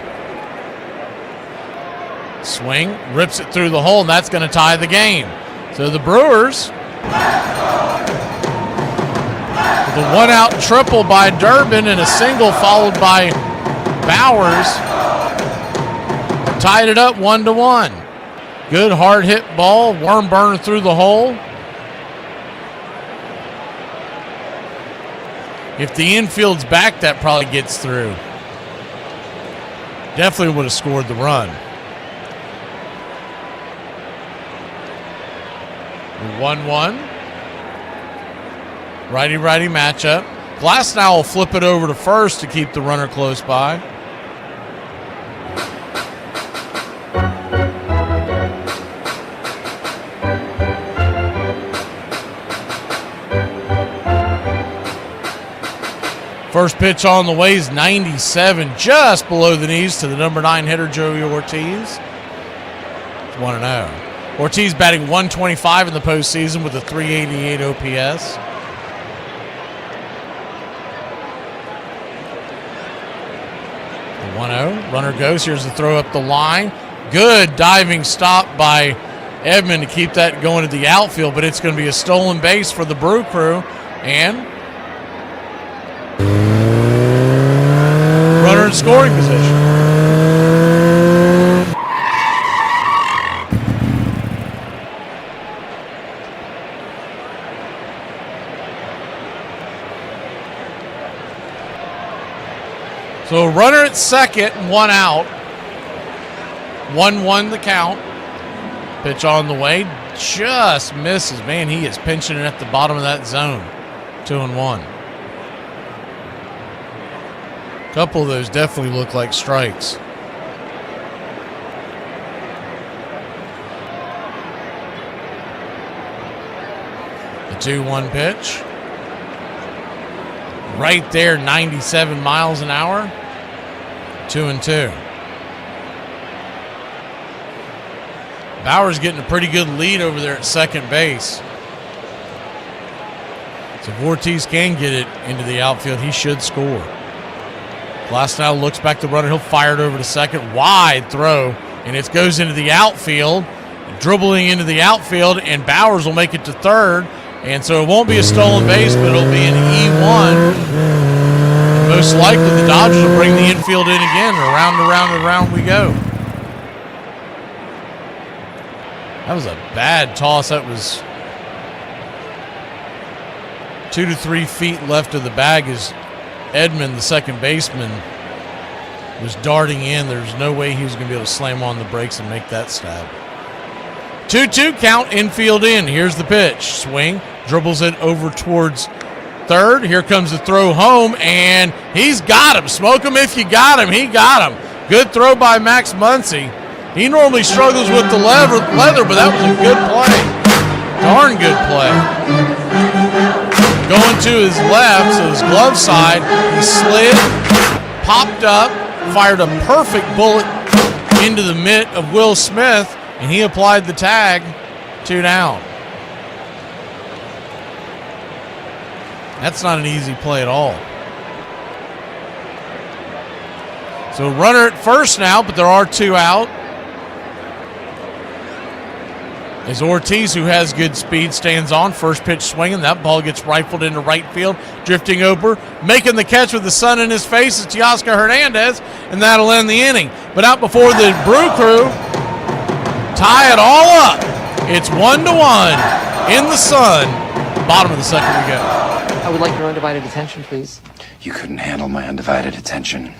Swing, rips it through the hole, and that's going to tie the game. So the Brewers, with a one-out triple by Durbin and a single followed by Bowers, tied it up 1-1. Good hard hit ball, worm burner through the hole. If the infield's back, that probably gets through. Definitely would have scored the run. 1-1. Righty-righty matchup. Glasnow will flip it over to first to keep the runner close by. First pitch on the way is 97, just below the knees to the number 9 hitter, Joey Ortiz. It's 1-0. Ortiz batting 125 in the postseason with a 388 OPS. The 1-0. Runner goes. Here's the throw up the line. Good diving stop by Edman to keep that going to the outfield, but it's going to be a stolen base for the Brew Crew. And runner in scoring position. So a runner at second, 1 out. 1-1 the count. Pitch on the way, just misses. Man, he is pinching it at the bottom of that zone. 2-1. A couple of those definitely look like strikes. The 2-1 pitch. Right there, 97 miles an hour. 2-2. Bauer's getting a pretty good lead over there at second base. So if Ortiz can get it into the outfield, he should score. Glasnow looks back to runner. He'll fire it over to second. Wide throw, and it goes into the outfield. Dribbling into the outfield, and Bowers will make it to third. And so it won't be a stolen base, but it'll be an E1. And most likely the Dodgers will bring the infield in again. Around and around and around we go. That was a bad toss. That was 2 to 3 feet left of the bag as Edman, the second baseman, was darting in. There's no way he was going to be able to slam on the brakes and make that stab. 2-2 count, infield in. Here's the pitch. Swing, dribbles it over towards third. Here comes the throw home, and he's got him. Smoke him if you got him. He got him. Good throw by Max Muncy. He normally struggles with the leather, but that was a good play. Darn good play. Going to his left, so his glove side, he slid, popped up, fired a perfect bullet into the mitt of Will Smith, and he applied the tag. 2 down. That's not an easy play at all. So runner at first now, but there are 2 out. As Ortiz, who has good speed, stands on. First pitch swinging. That ball gets rifled into right field. Drifting over. Making the catch with the sun in his face is Teoscar Hernandez, and that'll end the inning. But out before the Brew Crew tie it all up. It's 1-1 in the sun. Bottom of the second we go. I would like your undivided attention, please. You couldn't handle my undivided attention.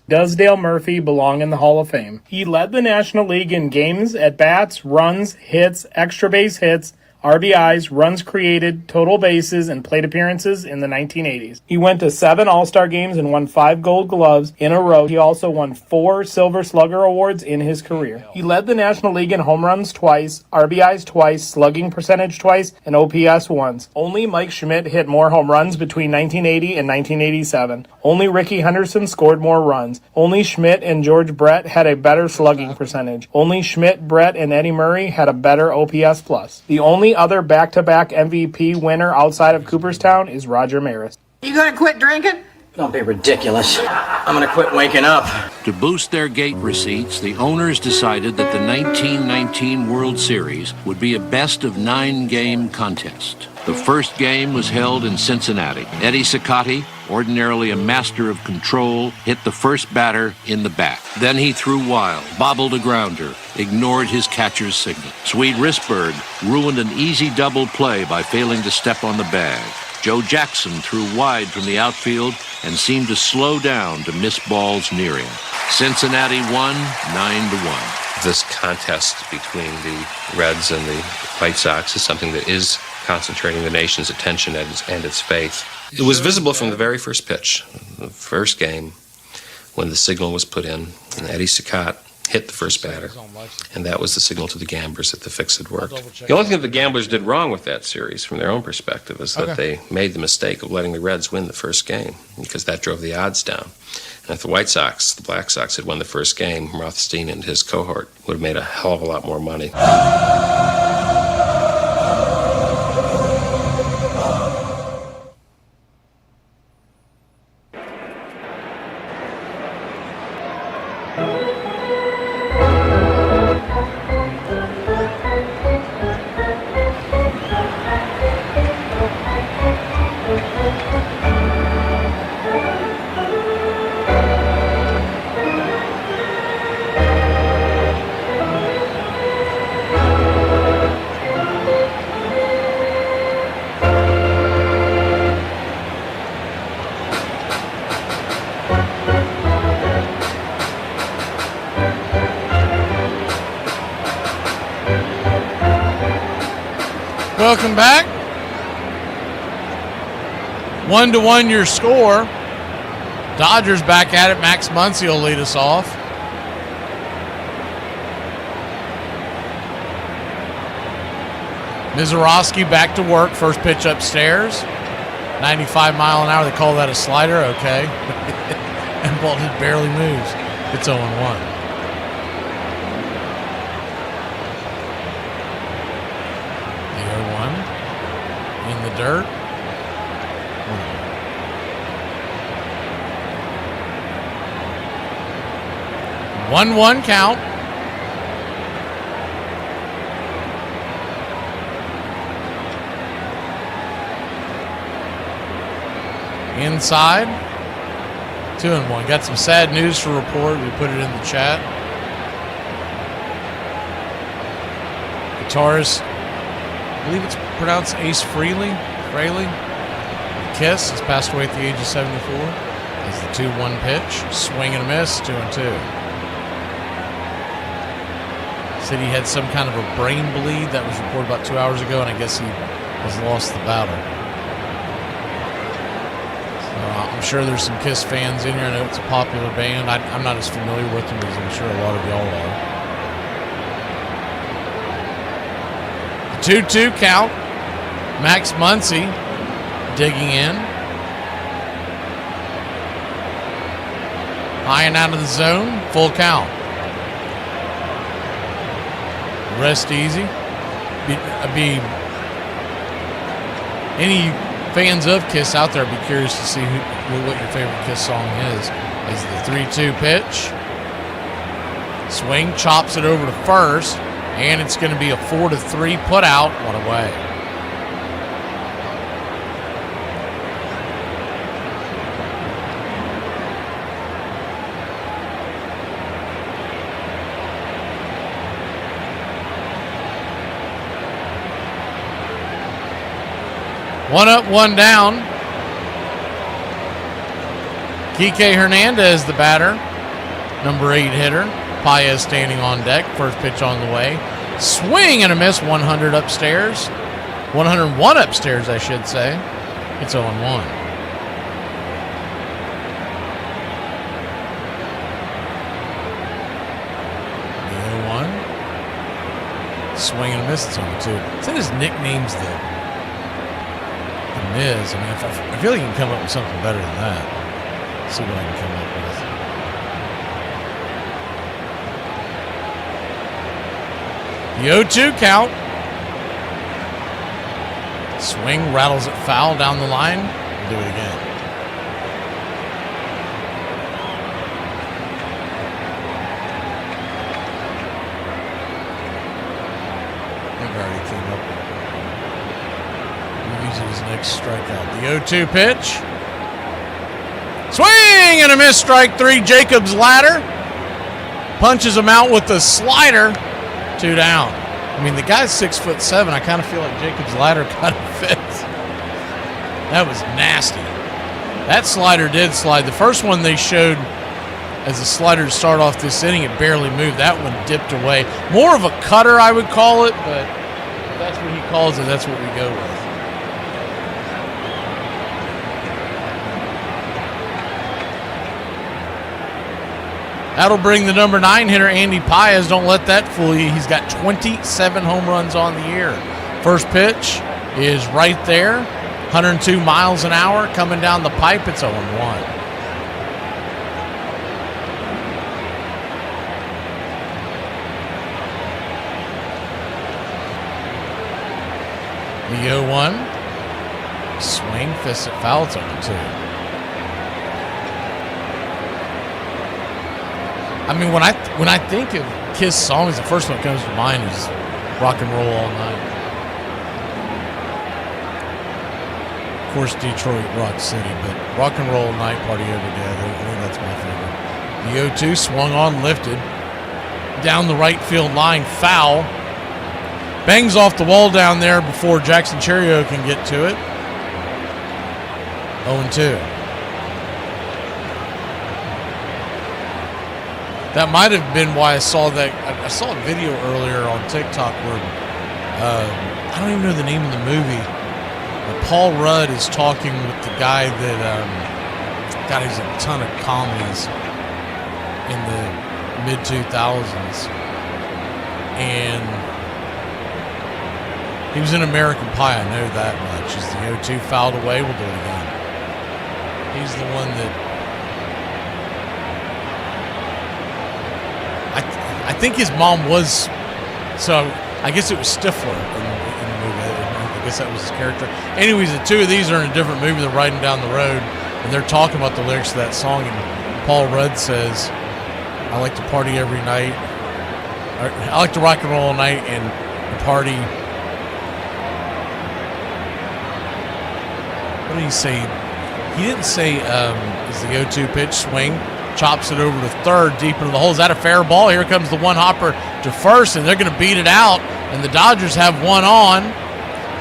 Does Dale Murphy belong in the Hall of Fame? He led the National League in games, at-bats, runs, hits, extra base hits, RBIs, runs created, total bases, and plate appearances in the 1980s. He went to 7 All-Star games and won 5 Gold Gloves in a row. He also won 4 Silver Slugger Awards in his career. He led the National League in home runs twice, RBIs twice, slugging percentage twice, and OPS once. Only Mike Schmidt hit more home runs between 1980 and 1987. Only Rickey Henderson scored more runs. Only Schmidt and George Brett had a better slugging percentage. Only Schmidt, Brett, and Eddie Murray had a better OPS plus. The only other back-to-back MVP winner outside of Cooperstown is Roger Maris. You gonna quit drinking? Don't be ridiculous. I'm gonna quit waking up. To boost their gate receipts, the owners decided that the 1919 World Series would be a best-of-9 game contest. The first game was held in Cincinnati. Eddie Cicotte, ordinarily a master of control, hit the first batter in the back. Then he threw wild, bobbled a grounder, ignored his catcher's signal. Swede Risberg ruined an easy double play by failing to step on the bag. Joe Jackson threw wide from the outfield and seemed to slow down to miss balls near him. Cincinnati won 9-1. This contest between the Reds and the White Sox is something that is concentrating the nation's attention and its faith. It was visible from the very first pitch, the first game, when the signal was put in, and Eddie Cicotte hit the first batter, and that was the signal to the gamblers that the fix had worked. The only thing that the gamblers did wrong with that series, from their own perspective, is that they made the mistake of letting the Reds win the first game, because that drove the odds down. And if the White Sox, the Black Sox, had won the first game, Rothstein and his cohort would have made a hell of a lot more money. Welcome back. 1-1 your score. Dodgers back at it. Max Muncy will lead us off. Mizorowski back to work. First pitch upstairs. 95 mile an hour. They call that a slider. Okay. And ball just barely moves. It's 0-1. In the dirt. 1-1 count. Inside. 2-1. Got some sad news to report. We put it in the chat. Guitarist, I believe it's pronounced Ace Frehley. Kiss has passed away at the age of 74. As the 2-1 pitch. Swing and a miss. 2-2. Said he had some kind of a brain bleed. That was reported about 2 hours ago, and I guess he has lost the battle. So I'm sure there's some Kiss fans in here. I know it's a popular band. I'm not as familiar with them as I'm sure a lot of y'all are. 2-2 count. Max Muncy digging in. High and out of the zone. Full count. Rest easy. Any fans of Kiss out there, I'd be curious to see what your favorite Kiss song is. Is the 3-2 pitch. Swing, chops it over to first, and it's going to be a 4-3 put out. One away. One up, one down. Kike Hernandez, the batter. Number 8 hitter. Paez standing on deck. First pitch on the way. Swing and a miss. 100 upstairs. 101 upstairs, I should say. It's 0-1. The 0-1. Swing and a miss. It's 0-2. It's in his nicknames, though. Is. I mean, I feel like you can come up with something better than that. Let's see what I can come up with. The 0-2 count. Swing, rattles it foul down the line. We'll do it again. I think I already came up with his next strikeout. The 0-2 pitch. Swing and a miss. Strike 3. Jacob's ladder. Punches him out with the slider. 2 down. I mean, the guy's 6'7". I kind of feel like Jacob's ladder kind of fits. That was nasty. That slider did slide. The first one they showed as a slider to start off this inning, it barely moved. That one dipped away. More of a cutter, I would call it, but if that's what he calls it, that's what we go with. That'll bring the number 9 hitter, Andy Paez. Don't let that fool you. He's got 27 home runs on the year. First pitch is right there. 102 miles an hour coming down the pipe. It's 0-1. The 0-1. Swing, fist it foul. It's 0-2. I mean, when I think of Kiss songs, the first one that comes to mind is Rock and Roll All Night. Of course, Detroit, Rock City, but Rock and Roll All Night, Party Every Day, I think that's my favorite. The 0-2 swung on, lifted. Down the right field line, foul. Bangs off the wall down there before Jackson Cherio can get to it. 0-2. That might have been why I saw that. I saw a video earlier on TikTok where I don't even know the name of the movie. But Paul Rudd is talking with the guy that got he's a ton of comedies in the mid-2000s. And he was in American Pie, I know that much. Is the 0-2 fouled away? We'll do it again. He's the one that I think his mom was, so I guess it was Stifler in the movie. I guess that was his character. Anyways, the two of these are in a different movie. They're riding down the road, and they're talking about the lyrics to that song, and Paul Rudd says, I like to party every night. I like to rock and roll all night and party. What did he say? He didn't say, is the 0-2 pitch swing, chops it over to third, deep into the hole. Is that a fair ball? Here comes the one hopper to first, and they're going to beat it out. And the Dodgers have one on,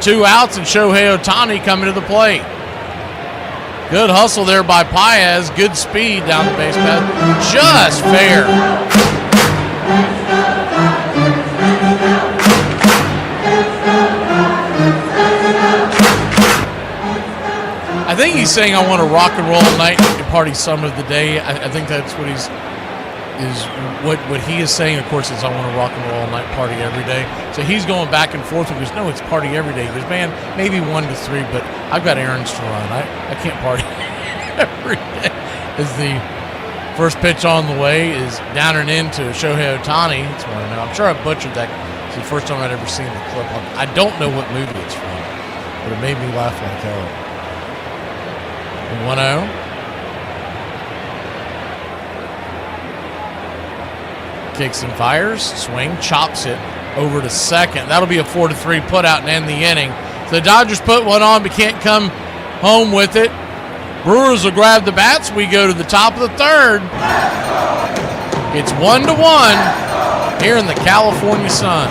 2 outs, and Shohei Ohtani coming to the plate. Good hustle there by Paez. Good speed down the base path. Just fair. I think he's saying I want to rock and roll all night and party some of the day. I think that's what what he is saying. Of course, is I want to rock and roll all night, party every day. So he's going back and forth. He goes, no, it's party every day. He goes, man, maybe 1 to 3, but I've got errands to run. I can't party every day. As the first pitch on the way is down and into Shohei Ohtani. It's 1-0. I'm sure I butchered that. It's the first time I'd ever seen the clip. I don't know what movie it's from, but it made me laugh like hell. 1-0. Kicks and fires. Swing. Chops it over to second. That'll be a 4-3 putout and end the inning. So the Dodgers put one on but can't come home with it. Brewers will grab the bats. We go to the top of the third. It's 1-1 here in the California sun.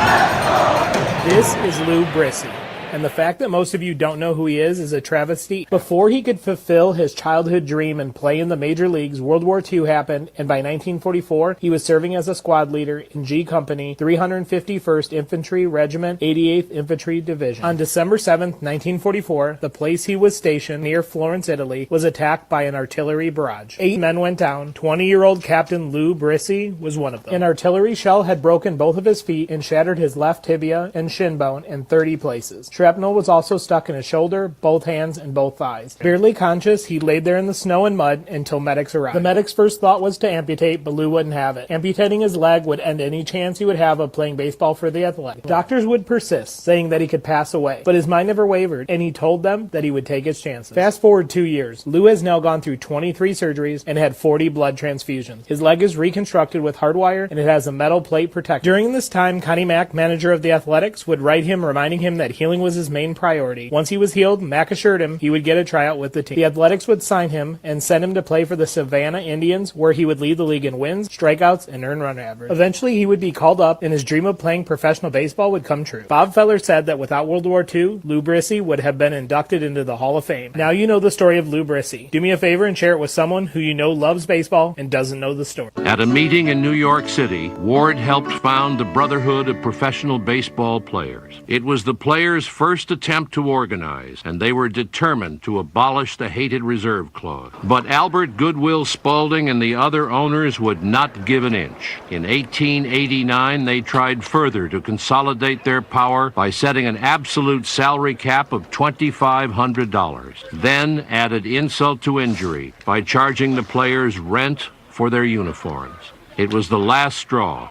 This is Lou Brissy. And the fact that most of you don't know who he is a travesty. Before he could fulfill his childhood dream and play in the major leagues, World War II happened, and by 1944, he was serving as a squad leader in G Company, 351st Infantry Regiment, 88th Infantry Division. On December 7th, 1944, the place he was stationed, near Florence, Italy, was attacked by an artillery barrage. 8 men went down. 20-year-old Captain Lou Brissy was one of them. An artillery shell had broken both of his feet and shattered his left tibia and shin bone in 30 places. Shrapnel was also stuck in his shoulder, both hands, and both thighs. Barely conscious, he laid there in the snow and mud until medics arrived. The medics' first thought was to amputate, but Lou wouldn't have it. Amputating his leg would end any chance he would have of playing baseball for the Athletics. Doctors would persist, saying that he could pass away, but his mind never wavered, and he told them that he would take his chances. Fast forward 2 years. Lou has now gone through 23 surgeries and had 40 blood transfusions. His leg is reconstructed with hardwire, and it has a metal plate protector. During this time, Connie Mack, manager of the Athletics, would write him reminding him that healing was his main priority. Once he was healed, Mack assured him he would get a tryout with the team. The Athletics would sign him and send him to play for the Savannah Indians, where he would lead the league in wins, strikeouts, and earned run average. Eventually, he would be called up, and his dream of playing professional baseball would come true. Bob Feller said that without World War II, Lou Brissy would have been inducted into the Hall of Fame. Now you know the story of Lou Brissy. Do me a favor and share it with someone who you know loves baseball and doesn't know the story. At a meeting in New York City, Ward helped found the Brotherhood of Professional Baseball Players. It was the players' first attempt to organize, and they were determined to abolish the hated reserve clause. But Albert Goodwill Spaulding and the other owners would not give an inch. In 1889, they tried further to consolidate their power by setting an absolute salary cap of $2,500. Then added insult to injury by charging the players rent for their uniforms. It was the last straw.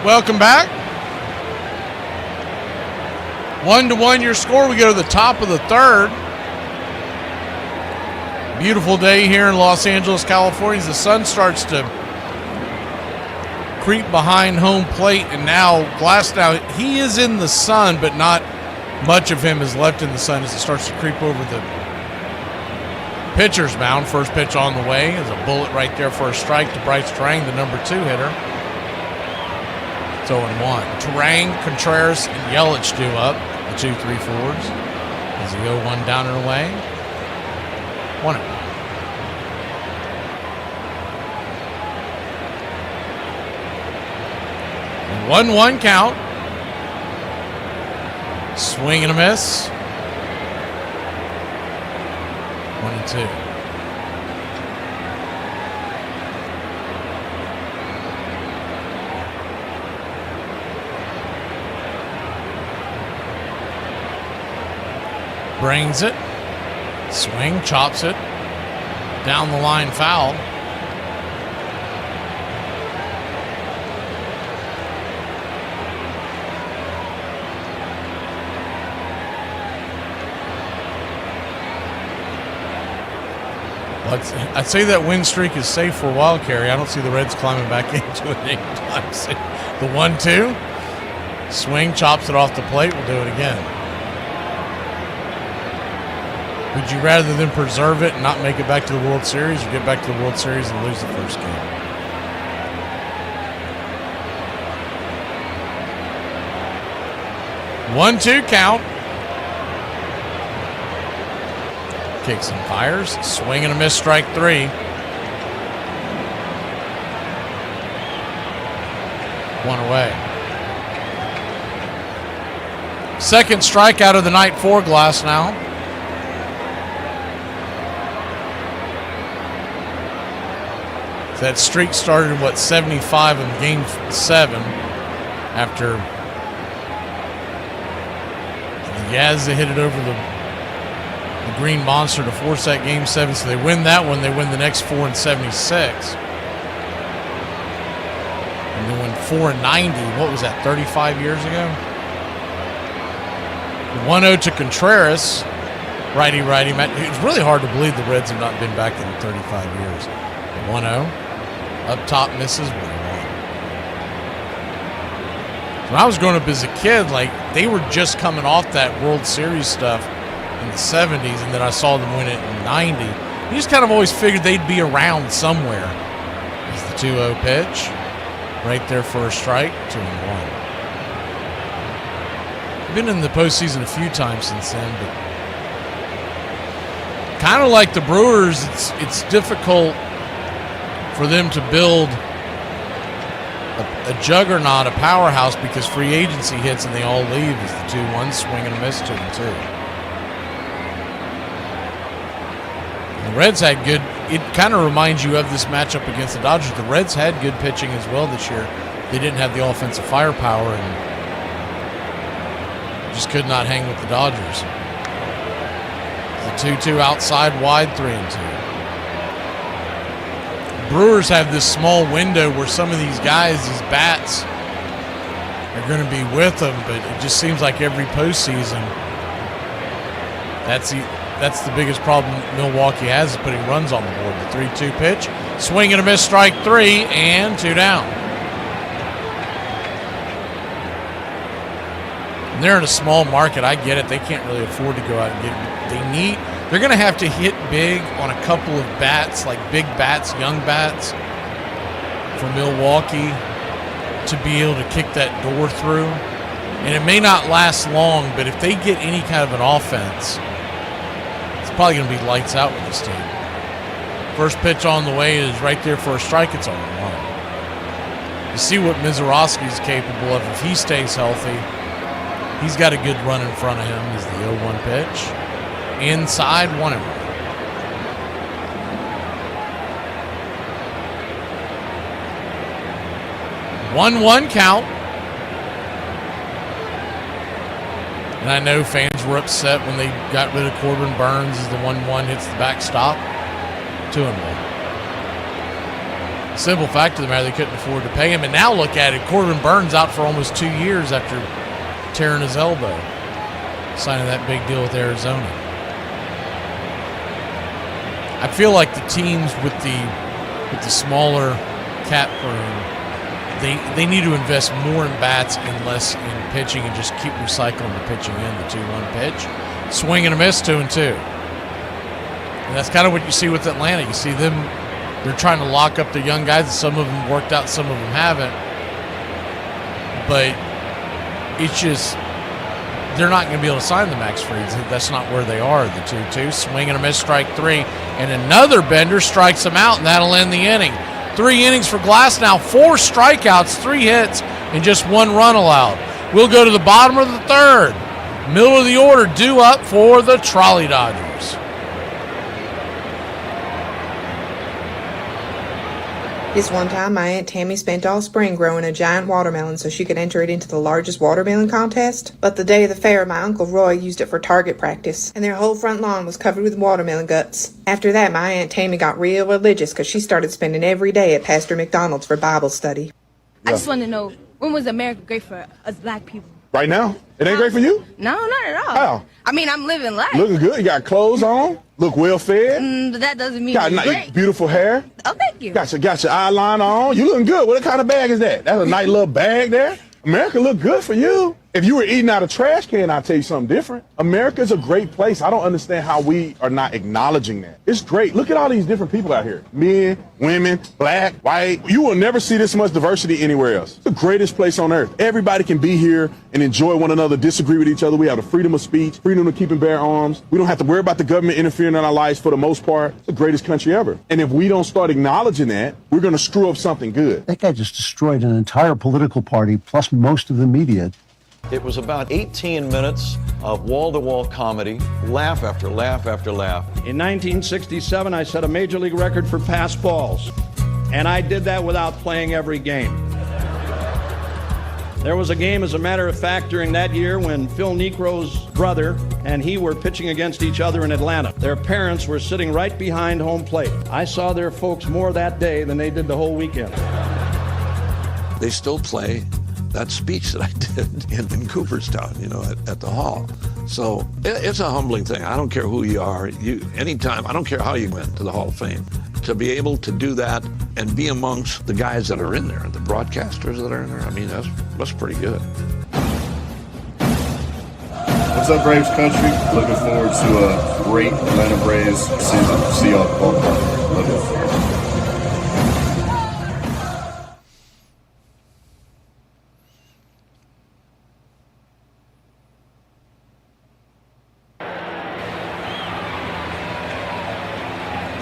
Welcome back. 1-1 your score. We go to the top of the third. Beautiful day here in Los Angeles, California. As the sun starts to creep behind home plate, and now Glasnow, he is in the sun, but not much of him is left in the sun as it starts to creep over the pitcher's mound. First pitch on the way is a bullet right there for a strike to Bryce Terang, the number 2 hitter. It's 0-1. Terang, Contreras, and Yelich due up, the 2-3-4s. As the 0-1 down and away. 1-0. And 1-1 count. Swing and a miss. 1-2. Brings it. Swing, chops it. Down the line, foul. I'd say that win streak is safe for a while, Carey. I don't see the Reds climbing back into it anytime soon. The 1-2. Swing, chops it off the plate. We'll do it again. Would you rather than preserve it and not make it back to the World Series, or get back to the World Series and lose the first game? One-two count. Kicks and fires. Swing and a miss, strike 3. 1 away. Second strikeout of the night for Glasnow. That streak started in 75 in game 7 after the Yazzie hit it over the Green Monster to force that game 7. So they win that one. They win the next 4 in 76. And they win 4 in 90. What was that, 35 years ago? 1-0 to Contreras. Righty. It's really hard to believe the Reds have not been back in 35 years. 1-0. Up top misses 1-1. When I was growing up as a kid, they were just coming off that World Series stuff in the 70s, and then I saw them win it in 90. You just kind of always figured they'd be around somewhere. It's the 2-0 pitch. Right there for a strike, 2-1. Been in the postseason a few times since then, but kind of like the Brewers, it's difficult for them to build a juggernaut, a powerhouse, because free agency hits and they all leave. As the 2-1 swing and a miss, 2-2. The Reds had good. It kind of reminds you of this matchup against the Dodgers. The Reds had good pitching as well this year. They didn't have the offensive firepower and just could not hang with the Dodgers. The 2-2 outside wide, 3-2. Brewers have this small window where some of these guys, these bats, are going to be with them, but it just seems like every postseason, that's the biggest problem Milwaukee has, is putting runs on the board. The 3-2 pitch, swing and a miss, strike 3, and 2 down. And they're in a small market. I get it. They can't really afford to go out and get it. They're going to have to hit big on a couple of bats, like big bats, young bats, for Milwaukee to be able to kick that door through. And it may not last long, but if they get any kind of an offense, it's probably going to be lights out with this team. First pitch on the way is right there for a strike. It's 0-1. You see what Mizorowski's capable of if he stays healthy. He's got a good run in front of him. Is the 0-1 pitch. Inside, 1-1. One count. And I know fans were upset when they got rid of Corbin Burns as the 1-1 hits the backstop. 2-1. Simple fact of the matter, they couldn't afford to pay him. And now look at it. Corbin Burns out for almost 2 years after tearing his elbow, signing that big deal with Arizona. I feel like the teams with the smaller cap room, they need to invest more in bats and less in pitching and just keep recycling the pitching in the 2-1 pitch. Swing and a miss, 2-2. And that's kind of what you see with Atlanta. You see them, they're trying to lock up the young guys, and some of them worked out, some of them haven't. But it's just, they're not going to be able to sign the Max Frieds. That's not where they are, the 2-2. Swing and a miss, strike 3. And another bender strikes him out, and that'll end the inning. 3 innings for Glasnow, 4 strikeouts, 3 hits, and just 1 run allowed. We'll go to the bottom of the 3rd. Middle of the order due up for the Trolley Dodgers. This one time, my Aunt Tammy spent all spring growing a giant watermelon so she could enter it into the largest watermelon contest. But the day of the fair, my Uncle Roy used it for target practice, and their whole front lawn was covered with watermelon guts. After that, my Aunt Tammy got real religious because she started spending every day at Pastor McDonald's for Bible study. I just want to know, when was America great for us black people? Right now? It ain't great for you? No, not at all. How? I mean, I'm living life. Looking good. You got clothes on. Look well fed. But that doesn't mean Got it's great. beautiful hair. Oh, thank you. Got your eyeliner on. You looking good. What kind of bag is that? That's a nice little bag there. America look good for you. If you were eating out of a trash can, I'll tell you something different. America's a great place. I don't understand how we are not acknowledging that. It's great. Look at all these different people out here. Men, women, black, white. You will never see this much diversity anywhere else. It's the greatest place on earth. Everybody can be here and enjoy one another, disagree with each other. We have the freedom of speech, freedom to keep and bear arms. We don't have to worry about the government interfering in our lives for the most part. It's the greatest country ever. And if we don't start acknowledging that, we're going to screw up something good. That guy just destroyed an entire political party, plus most of the media. It was about 18 minutes of wall-to-wall comedy, laugh after laugh after laugh. In 1967, I set a major league record for pass balls, and I did that without playing every game. There was a game, as a matter of fact, during that year when Phil Niekro's brother and he were pitching against each other in Atlanta. Their parents were sitting right behind home plate. I saw their folks more that day than they did the whole weekend. They still play that speech that I did in Cooperstown, at the hall. So it's a humbling thing. I don't care who you are. Anytime, I don't care how you went to the Hall of Fame. To be able to do that and be amongst the guys that are in there, the broadcasters that are in there, I mean, that's pretty good. What's up, Braves country? Looking forward to a great Atlanta Braves season. See y'all at the ballpark. Love you.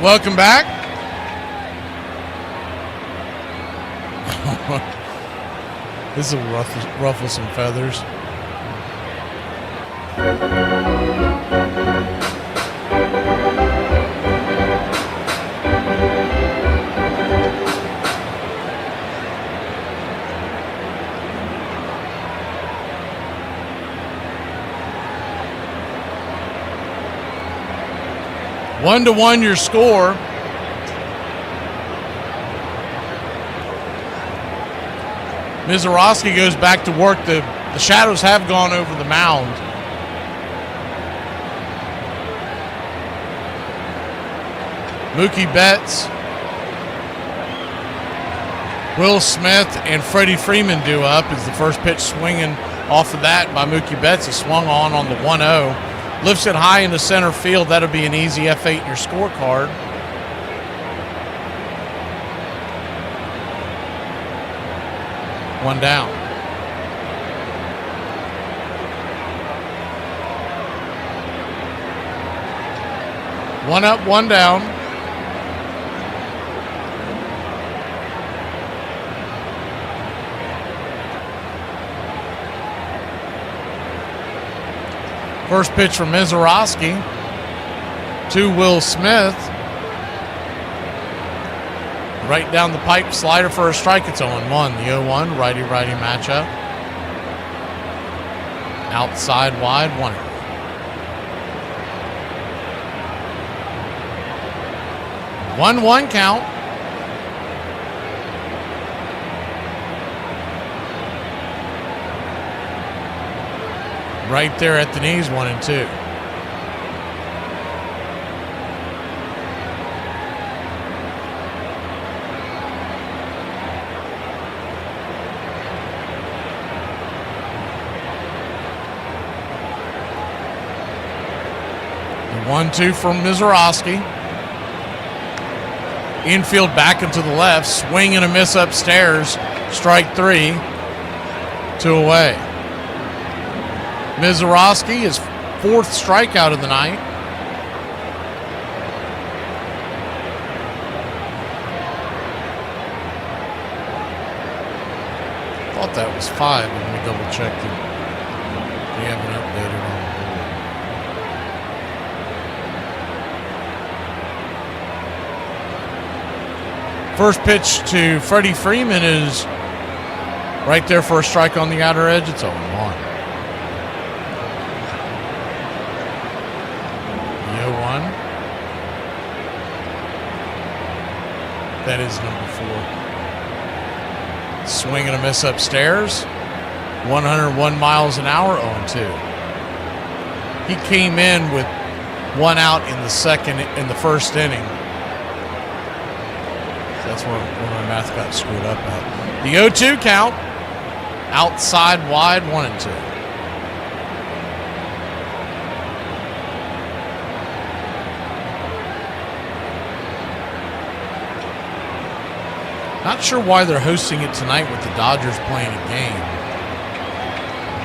Welcome back. This will ruffle some feathers. One to one your score. Mizorowski goes back to work. The shadows have gone over the mound. Mookie Betts, Will Smith, and Freddie Freeman due up as the first pitch swinging off of that by Mookie Betts. He swung on the 1-0. Lifts it high into center field. That'll be an easy F8 in your scorecard. One down. One up, one down. First pitch from Mizorowski to Will Smith. Right down the pipe, slider for a strike. It's 0-1. The 0-1 righty-righty matchup. Outside wide, 1. One count. Right there at the knees, 1-2. 1-2 from Mizorowski. Infield back and to the left. Swing and a miss upstairs. Strike 3. 2 away. Mizorowski, his 4th strikeout of the night. Thought that was 5, but let me double check that we haven't updated on the board. First pitch to Freddie Freeman is right there for a strike on the outer edge. It's 0-1. The 0-1. That is number 4. Swing and a miss upstairs. 101 miles an hour, 0-2. He came in with 1 out in the first inning. That's where my math got screwed up at. The 0-2 count. Outside wide, 1-2. Not sure why they're hosting it tonight with the Dodgers playing a game.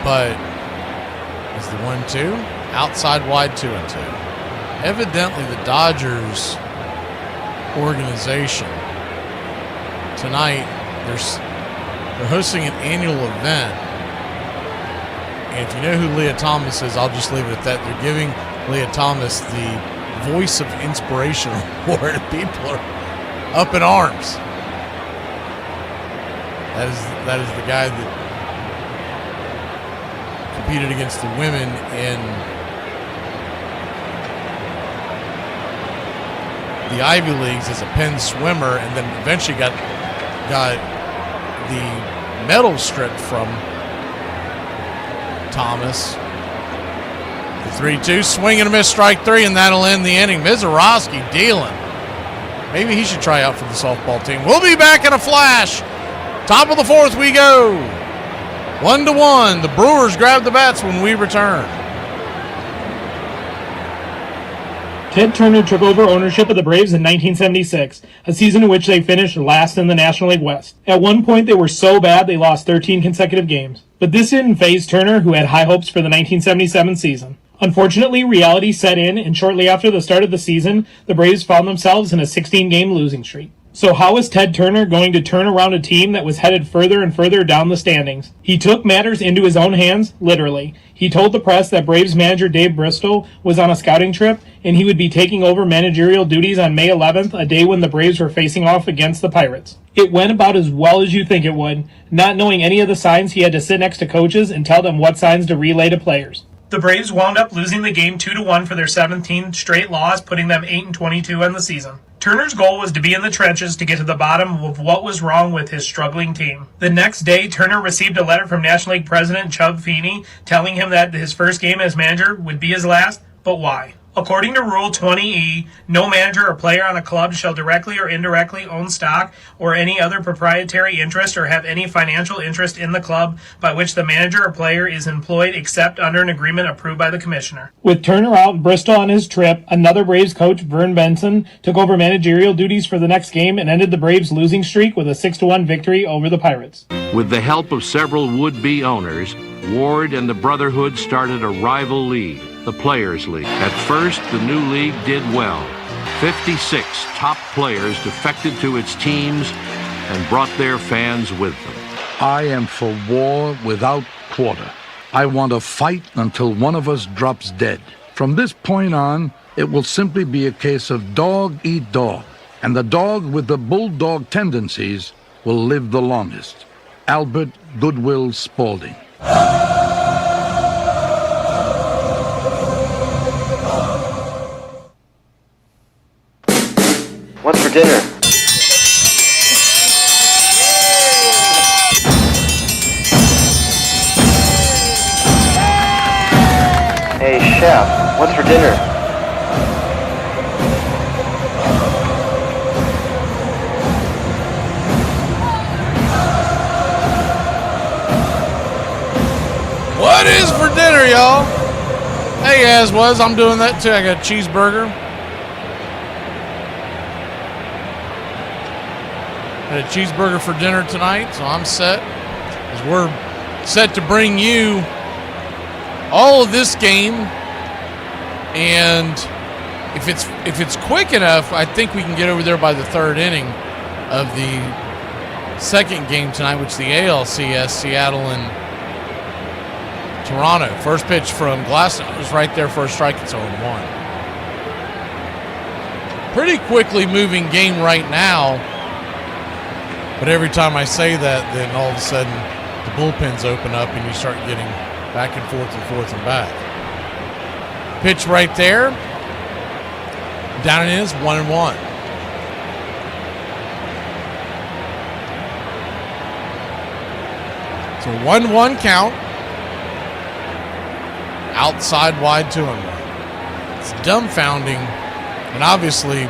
But is the 1-2? Outside wide, 2-2. Evidently the Dodgers organization tonight, they're hosting an annual event. And if you know who Leah Thomas is, I'll just leave it at that. They're giving Leah Thomas the Voice of Inspiration Award. People are up in arms. That is the guy that competed against the women in the Ivy Leagues as a Penn swimmer, and then eventually got the medal stripped from Thomas. The 3-2, swing and a miss, strike 3, and that'll end the inning. Mizorowski dealing. Maybe he should try out for the softball team. We'll be back in a flash. Top of the 4th we go. 1-1. The Brewers grab the bats when we return. Ted Turner took over ownership of the Braves in 1976, a season in which they finished last in the National League West. At one point, they were so bad they lost 13 consecutive games. But this didn't faze Turner, who had high hopes for the 1977 season. Unfortunately, reality set in, and shortly after the start of the season, the Braves found themselves in a 16-game losing streak. So how is Ted Turner going to turn around a team that was headed further and further down the standings? He took matters into his own hands, literally. He told the press that Braves manager Dave Bristol was on a scouting trip, and he would be taking over managerial duties on May 11th, a day when the Braves were facing off against the Pirates. It went about as well as you think it would. Not knowing any of the signs, he had to sit next to coaches and tell them what signs to relay to players. The Braves wound up losing the game 2-1 for their 17th straight loss, putting them 8-22 on the season. Turner's goal was to be in the trenches to get to the bottom of what was wrong with his struggling team. The next day, Turner received a letter from National League President Chub Feeney telling him that his first game as manager would be his last, but why? According to Rule 20E, no manager or player on a club shall directly or indirectly own stock or any other proprietary interest or have any financial interest in the club by which the manager or player is employed except under an agreement approved by the commissioner. With Turner out in Bristol on his trip, another Braves coach, Vern Benson, took over managerial duties for the next game and ended the Braves' losing streak with a 6-1 victory over the Pirates. With the help of several would-be owners, Ward and the Brotherhood started a rival league, the Players League. At first, the new league did well. 56 top players defected to its teams and brought their fans with them. I am for war without quarter. I want to fight until one of us drops dead. From this point on, it will simply be a case of dog eat dog, and the dog with the bulldog tendencies will live the longest. Albert Goodwill Spaulding. What's for dinner? Hey, chef, what's for dinner? What is for dinner, y'all? Hey, as was. I'm doing that too. I got a cheeseburger. Had a cheeseburger for dinner tonight, so I'm set. As we're set to bring you all of this game. And if it's quick enough, I think we can get over there by the third inning of the second game tonight, which is the ALCS, Seattle and Toronto. First pitch from Glasnow is right there for a strike. It's 0-1. Pretty quickly moving game right now. But every time I say that, then all of a sudden the bullpens open up and you start getting back and forth and back. Pitch right there. Down it is 1-1. So 1-1 count. Outside wide 2-1. It's dumbfounding. And obviously,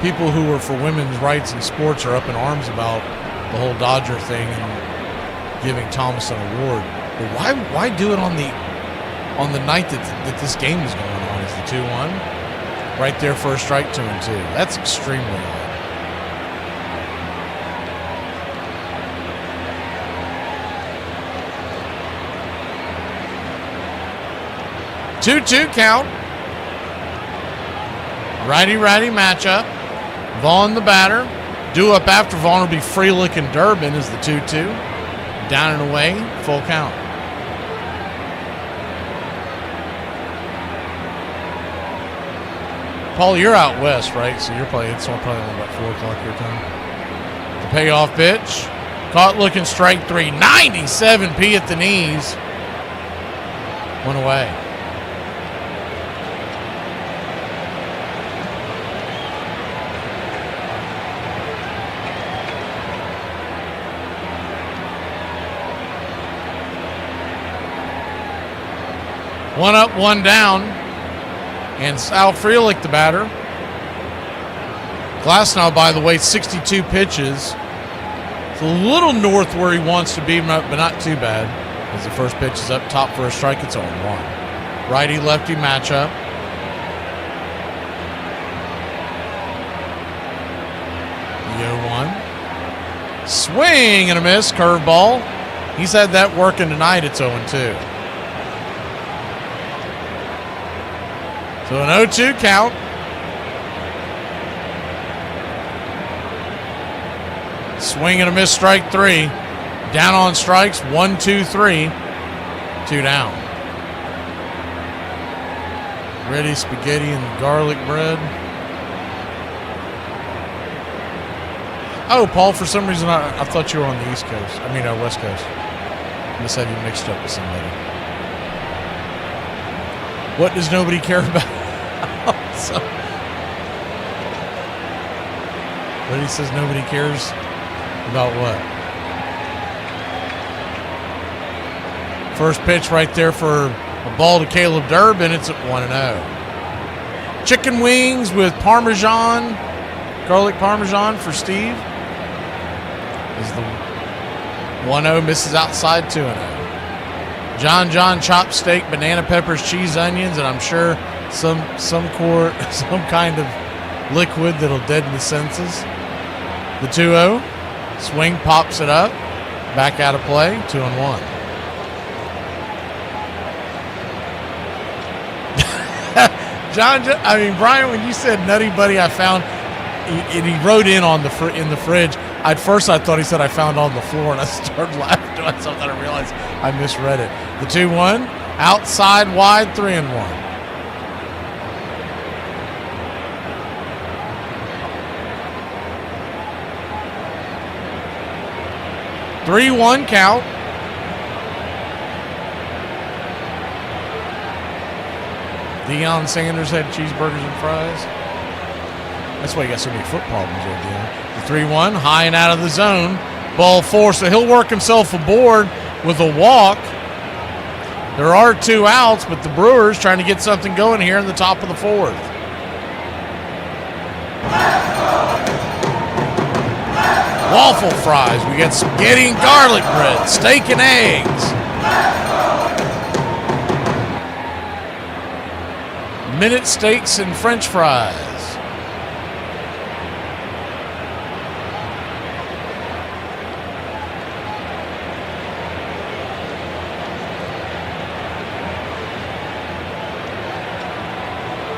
people who are for women's rights in sports are up in arms about the whole Dodger thing and giving Thomas an award. But why do it on the night that this game is going on? Is the 2-1 right there for a strike, 2-2? That's extremely odd. Two count. Righty-righty matchup. Vaughn the batter. Due up after Vaughn will be Frelick and Durbin is the 2-2. Down and away, full count. Paul, you're out west, right? So you're probably only about 4 o'clock your time. The payoff pitch. Caught looking strike 3. 97 at the knees. One away. One up, one down. And Sal Frelick, the batter. Glasnow, by the way, 62 pitches. It's a little north where he wants to be, but not too bad. As the first pitch is up top for a strike, it's 0-1. Righty-lefty matchup. The 0-1. Swing and a miss, curveball. He's had that working tonight, it's 0-2. So an 0-2 count. Swing and a miss, strike 3. Down on strikes, 1, 2, 3. 2 down. Ready spaghetti and garlic bread. Oh, Paul, for some reason I thought you were on the East Coast. West Coast. I must have you mixed up with somebody. What does nobody care about? So, but he says nobody cares about what? First pitch right there for a ball to Caleb Durbin. It's at 1-0. Chicken wings with Parmesan, garlic Parmesan for Steve. Is the 1-0, misses outside, 2-0. John chop steak, banana peppers, cheese, onions, and I'm sure some kind of liquid that'll deaden the senses. The 2-0. Swing, pops it up. Back out of play, 2-1. Brian, when you said Nutty Buddy, I found, and he wrote in the fridge. At first, I thought he said I found on the floor, and I started laughing to myself. Then I realized I misread it. The 2-1, outside wide, 3-1. 3-1 count. Deion Sanders had cheeseburgers and fries. That's why you got so many foot problems there, Deion. The 3-1, high and out of the zone. Ball 4, so he'll work himself aboard with a walk. There are 2 outs, but the Brewers trying to get something going here in the top of the 4th. Waffle fries. We got spaghetti and garlic bread, steak and eggs. minute steaks and French fries.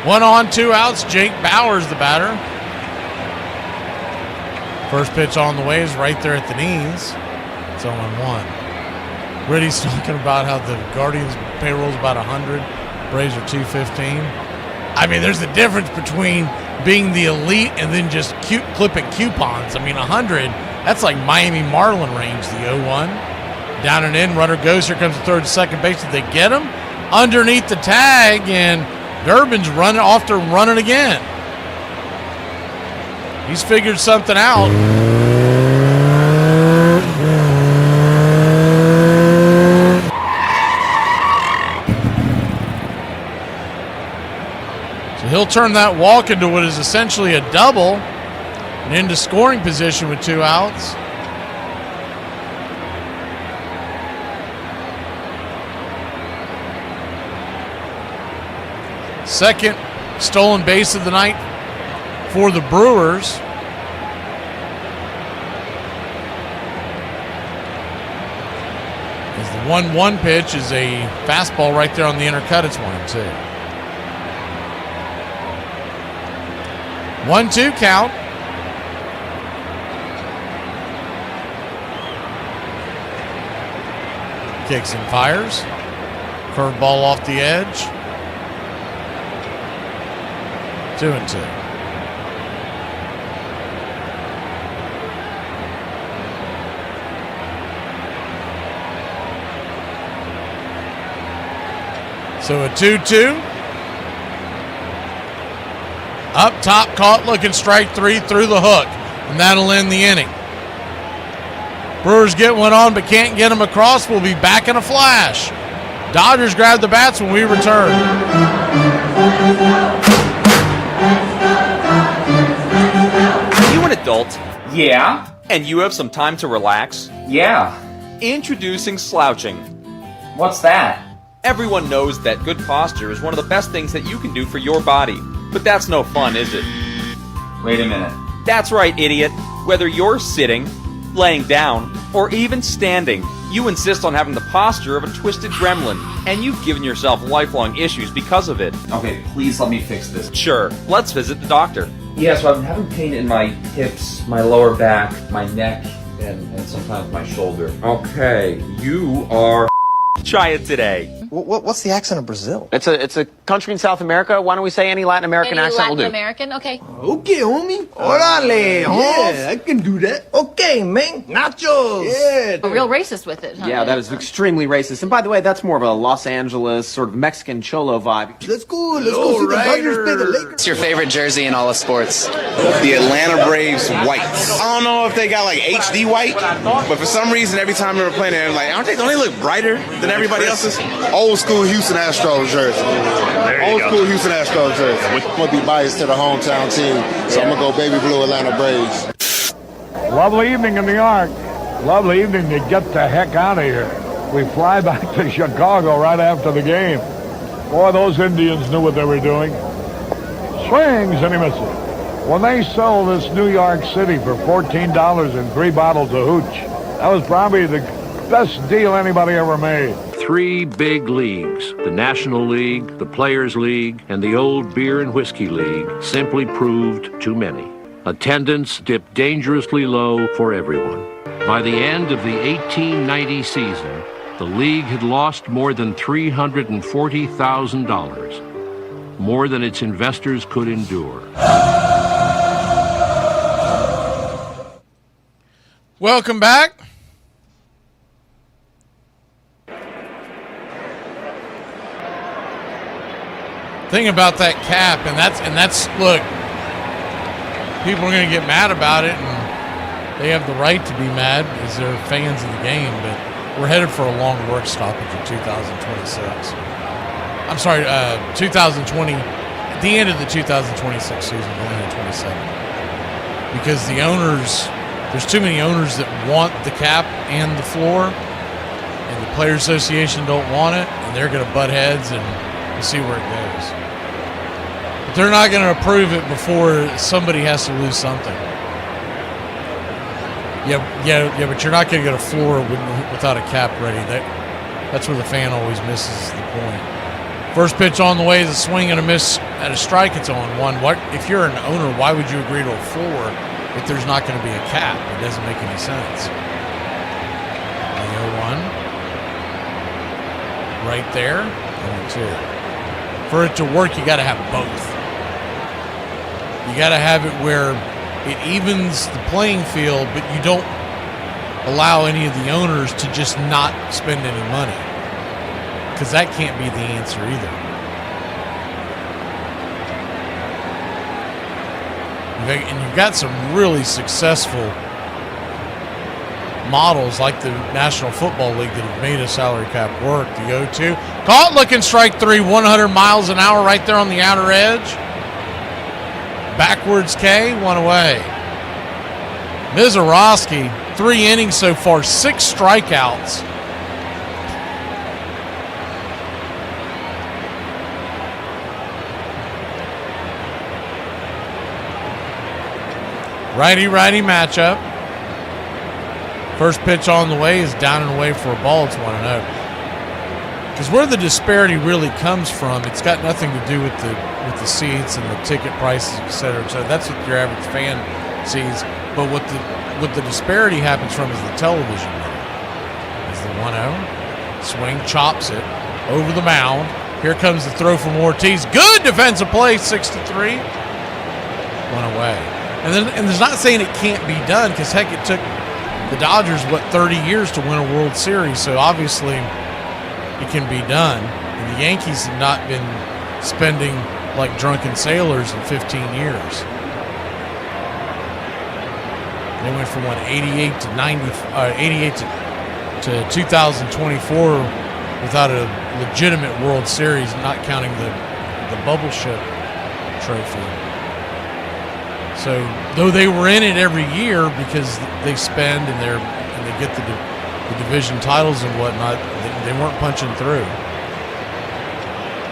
One on, 2 outs. Jake Bauers, the batter. First pitch on the way is right there at the knees. It's 0-1. Riddy's talking about how the Guardians' payroll is about 100. Braves are 215. I mean, there's a difference between being the elite and then just clipping coupons. I mean, 100, that's like Miami Marlin range, the 0-1. Down and in, runner goes. Here comes the third and second base. Did they get him? Underneath the tag, and Durbin's running off to running again. He's figured something out. So he'll turn that walk into what is essentially a double and into scoring position with 2 outs. Second stolen base of the night for the Brewers. As the 1-1 pitch is a fastball right there on the inner cut. It's 1-2. 1-2 count. Kicks and fires. Curveball off the edge. 2-2. So a 2-2. Up top, caught looking, strike 3 through the hook. And that'll end the inning. Brewers get one on but can't get them across. We'll be back in a flash. Dodgers grab the bats when we return. Are you an adult? Yeah. And you have some time to relax? Yeah. Introducing slouching. What's that? Everyone knows that good posture is one of the best things that you can do for your body. But that's no fun, is it? Wait a minute. That's right, idiot. Whether you're sitting, laying down, or even standing, you insist on having the posture of a twisted gremlin, and you've given yourself lifelong issues because of it. Okay, please let me fix this. Sure, let's visit the doctor. Yeah, so I'm having pain in my hips, my lower back, my neck, and sometimes my shoulder. Okay, you are... Try it today. What's the accent of Brazil? It's a country in South America. Why don't we say any Latin American accent will do? American, okay. Okay, homie. Orale, yeah, I can do that. Okay, man. Nachos. Yeah. A real racist with it, huh? Yeah, that is extremely racist. And by the way, that's more of a Los Angeles sort of Mexican cholo vibe. Let's go. Let's go see the Dodgers play the Lakers. What's your favorite jersey in all of sports? The Atlanta Braves whites. I don't know if they got like HD white, but for some reason every time they were playing, they're like, don't they look brighter than everybody else's? Old school Houston Astros jersey. Old school Houston Astros jersey. I'm going to be biased to the hometown team, so I'm going to go baby blue Atlanta Braves. Lovely evening in New York. Lovely evening to get the heck out of here. We fly back to Chicago right after the game. Boy, those Indians knew what they were doing. Swings and he misses. When they sell this New York City for $14 and 3 bottles of hooch, that was probably the best deal anybody ever made. 3 big leagues, the National League, the Players League, and the old Beer and Whiskey League, simply proved too many. Attendance dipped dangerously low for everyone. By the end of the 1890 season, the league had lost more than $340,000, more than its investors could endure. Welcome back. Thing about that cap, and that's look, people are going to get mad about it, and they have the right to be mad because they're fans of the game, but we're headed for a long work stoppage in 2026. I'm sorry, 2020, at the end of the 2026 season, going into 27. Because the owners, there's too many owners that want the cap and the floor, and the Players Association don't want it, and they're going to butt heads, and we'll see where it goes. But they're not going to approve it before somebody has to lose something. Yeah, but you're not going to get a floor without a cap ready. That's where the fan always misses the point. First pitch on the way is a swing and a miss at a strike. It's on one. If you're an owner, why would you agree to a floor if there's not going to be a cap? It doesn't make any sense. The 0-1. Right there. 0-2. For it to work, you got to have both. You got to have it where it evens the playing field, but you don't allow any of the owners to just not spend any money, because that can't be the answer either. And you've got some really successful models like the National Football League that have made a salary cap work. The 0-2. Caught looking strike three, 100 miles an hour right there on the outer edge. Backwards K, one away. Mizorowski, 3 innings so far, 6 strikeouts. Righty-righty matchup. First pitch on the way is down and away for a ball. It's 1-0. Because where the disparity really comes from, it's got nothing to do with the seats and the ticket prices, et cetera. So that's what your average fan sees. But what the disparity happens from is the television. Is the 1-0. Swing, chops it over the mound. Here comes the throw from Ortiz. Good defensive play, 6-3. One away. And there's not saying it can't be done, because heck, it took the Dodgers 30 years to win a World Series. So obviously it can be done. And the Yankees have not been spending like drunken sailors in 15 years. They went from 88 to 88 to 2024 without a legitimate World Series, not counting the bubble ship trophy. So though they were in it every year because they spend and they get the division titles and whatnot, they weren't punching through.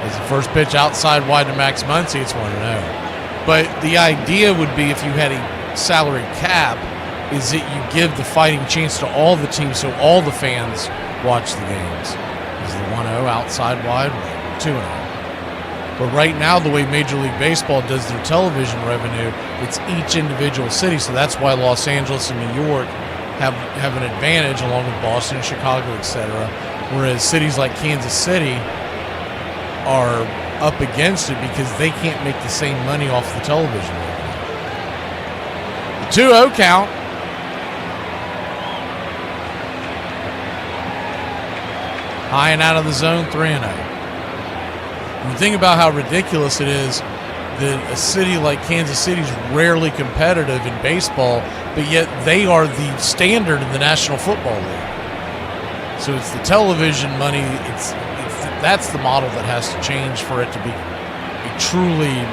As the first pitch outside wide to Max Muncy, it's 1-0. But the idea would be, if you had a salary cap, is that you give the fighting chance to all the teams so all the fans watch the games. Is the 1-0 outside wide, 2-0. But right now, the way Major League Baseball does their television revenue, it's each individual city. So that's why Los Angeles and New York have an advantage, along with Boston, Chicago, etc. Whereas cities like Kansas City are up against it because they can't make the same money off the television revenue. The 2-0 count. High and out of the zone, 3-0. When you think about how ridiculous it is that a city like Kansas City is rarely competitive in baseball, but yet they are the standard in the National Football League. So it's the television money. That's the model that has to change for it to be a truly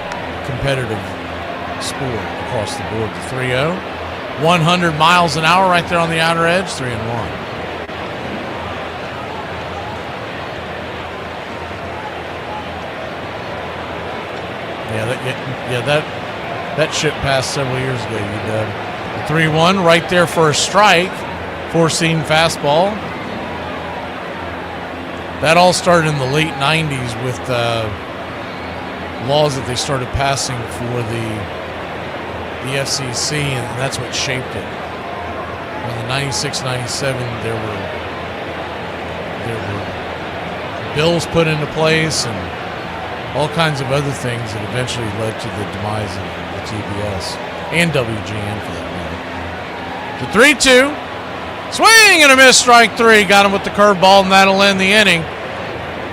competitive sport across the board. The 3-0, 100 miles an hour right there on the outer edge, 3-1. That ship passed several years ago. The 3-1 right there for a strike, 4-seam fastball. That all started in the late 90s with laws that they started passing for the FCC, and that's what shaped it. In the 96-97, there were bills put into place and all kinds of other things that eventually led to the demise of the TBS and WGN for that matter. The 3-2, swing and a miss, strike 3. Got him with the curveball, and that'll end the inning.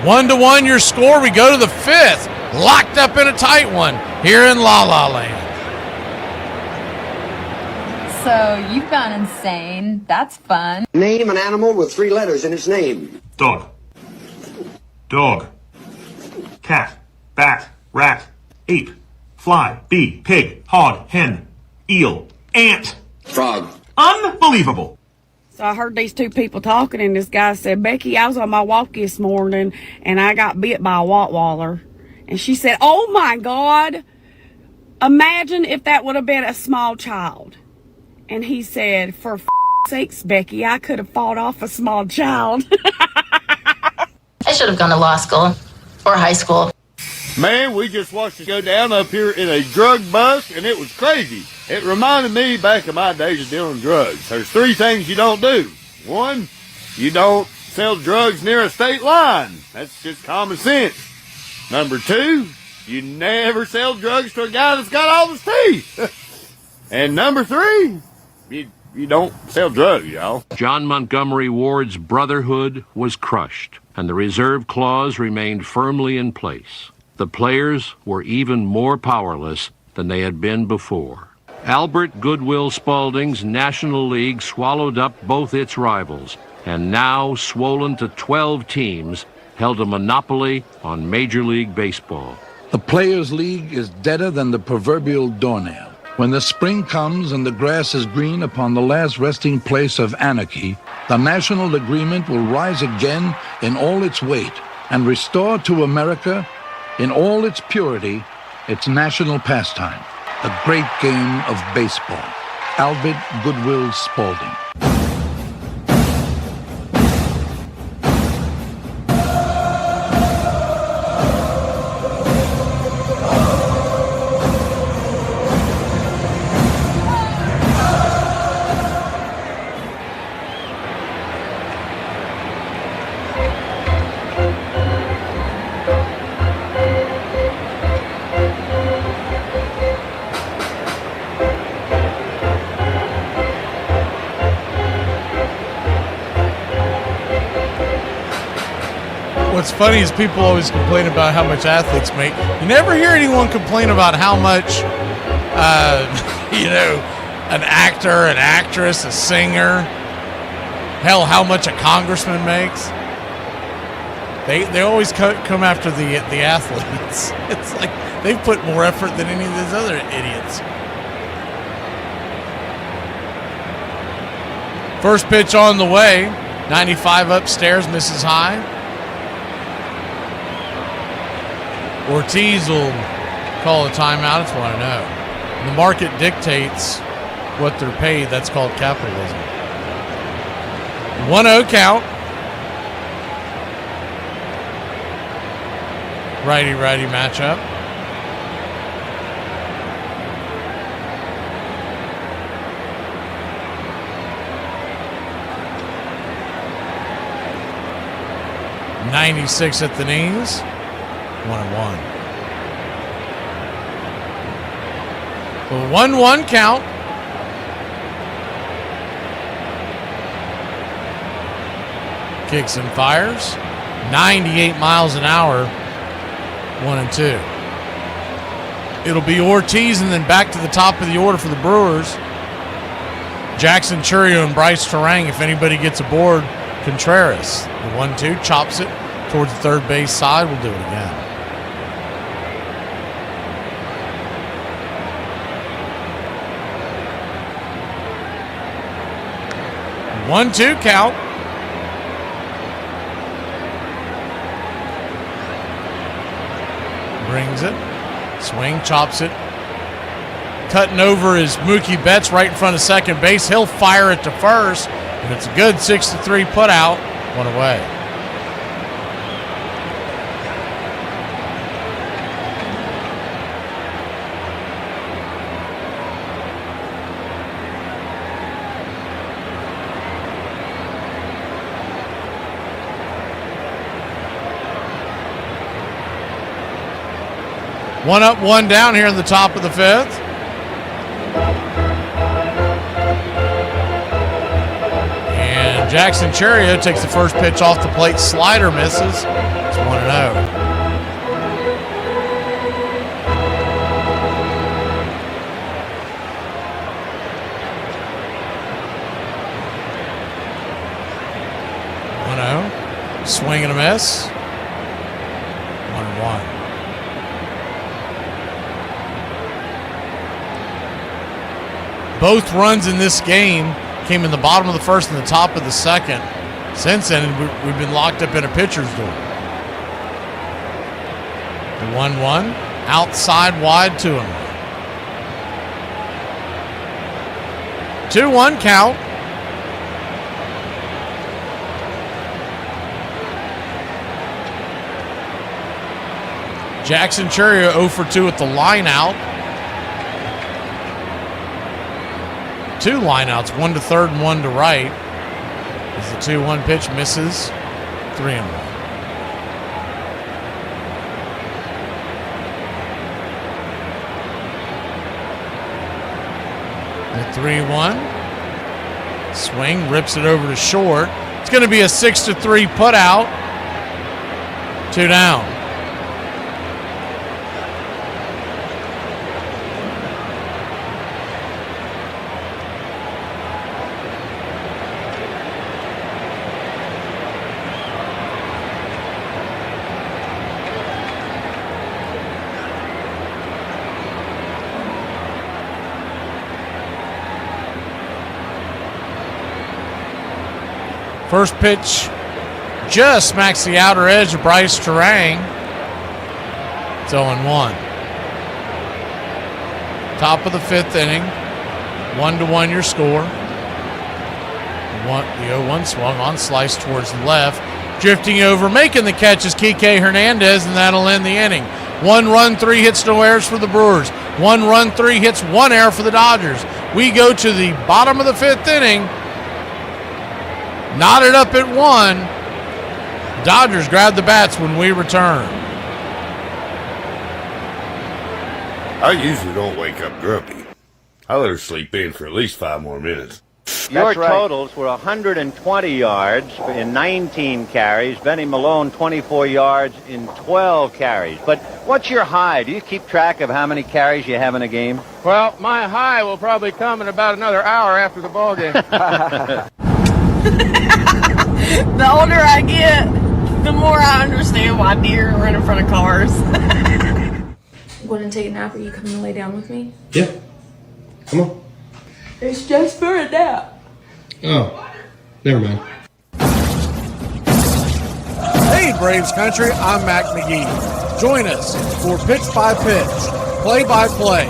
1-1 your score. We go to the 5th, locked up in a tight one here in La La Land. So you've gone insane. That's fun. Name an animal with 3 letters in its name. Dog. Dog. Cat. Bat. Rat. Ape. Fly. Bee. Pig. Hog. Hen. Eel. Ant. Frog. Unbelievable. So I heard these 2 people talking, and this guy said, Becky, I was on my walk this morning, and I got bit by a rottweiler. And she said, "Oh my God, imagine if that would have been a small child." And he said, "For sakes, Becky, I could have fought off a small child." I should have gone to law school or high school. Man, we just watched it go down up here in a drug bust, and it was crazy. It reminded me back in my days of dealing drugs. There's 3 things you don't do. 1, you don't sell drugs near a state line. That's just common sense. Number 2, you never sell drugs to a guy that's got all his teeth. And number 3, you don't sell drugs, y'all. John Montgomery Ward's brotherhood was crushed, and the reserve clause remained firmly in place. The players were even more powerless than they had been before. Albert Goodwill Spaulding's National League swallowed up both its rivals, and now, swollen to 12 teams, held a monopoly on Major League Baseball. The Players' League is deader than the proverbial doornail. When the spring comes and the grass is green upon the last resting place of anarchy, the national agreement will rise again in all its weight and restore to America, in all its purity, its national pastime, the great game of baseball. Albert Goodwill Spaulding. What's funny is people always complain about how much athletes make. You never hear anyone complain about how much, an actor, an actress, a singer, hell, how much a congressman makes. They always come after the athletes. It's like they've put more effort than any of these other idiots. First pitch on the way. 95 upstairs, misses high. Ortiz will call a timeout. It's 1-0. The market dictates what they're paid. That's called capitalism. 1-0 count. Righty-righty matchup. .96 at the knees. 1-1. The 1-1 count. Kicks and fires. 98 miles an hour. 1-2. It'll be Ortiz and then back to the top of the order for the Brewers. Jackson Churio and Bryce Terang. If anybody gets aboard, Contreras. The 1-2 chops it towards the third base side. We'll do it again. 1-2 count. Brings it. Swing, chops it. Cutting over is Mookie Betts right in front of second base. He'll fire it to first, and it's a good 6-3 put out. 1 away. One up, one down here in the top of the fifth. And Jackson Churio takes the first pitch off the plate. Slider misses. It's 1-0. Swing and a miss. 1-1. Both runs in this game came in the bottom of the first and the top of the second. Since then, we've been locked up in a pitcher's duel. The 1-1. Outside wide to him. 2-1 count. Jackson Churio 0 for 2 at the line out. 2 lineouts, 1 to third and 1 to right. As the 2-1 pitch misses, 3-1. The 3-1. Swing, rips it over to short. It's going to be a 6-3 put out. 2 down. First pitch just smacks the outer edge of Bryce Terang. It's 0-1. Top of the 5th inning. 1-1 your score. The 0-1 swung on, slice towards the left. Drifting over, making the catch is Kike Hernandez, and that'll end the inning. 1 run, 3 hits, no errors for the Brewers. 1 run, 3 hits, 1 error for the Dodgers. We go to the bottom of the 5th inning. Knotted up at 1. Dodgers grab the bats when we return. I usually don't wake up grumpy. I let her sleep in for at least 5 more minutes. Your totals were 120 yards in 19 carries. Benny Malone, 24 yards in 12 carries. But what's your high? Do you keep track of how many carries you have in a game? Well, my high will probably come in about another hour after the ball game. The older I get, the more I understand why deer run in front of cars. Want to take a nap? Are you coming to lay down with me? Yeah. Come on. It's just for a nap. Oh, never mind. Hey, Braves Country, I'm Mac McGee. Join us for Pitch by Pitch, Play by Play,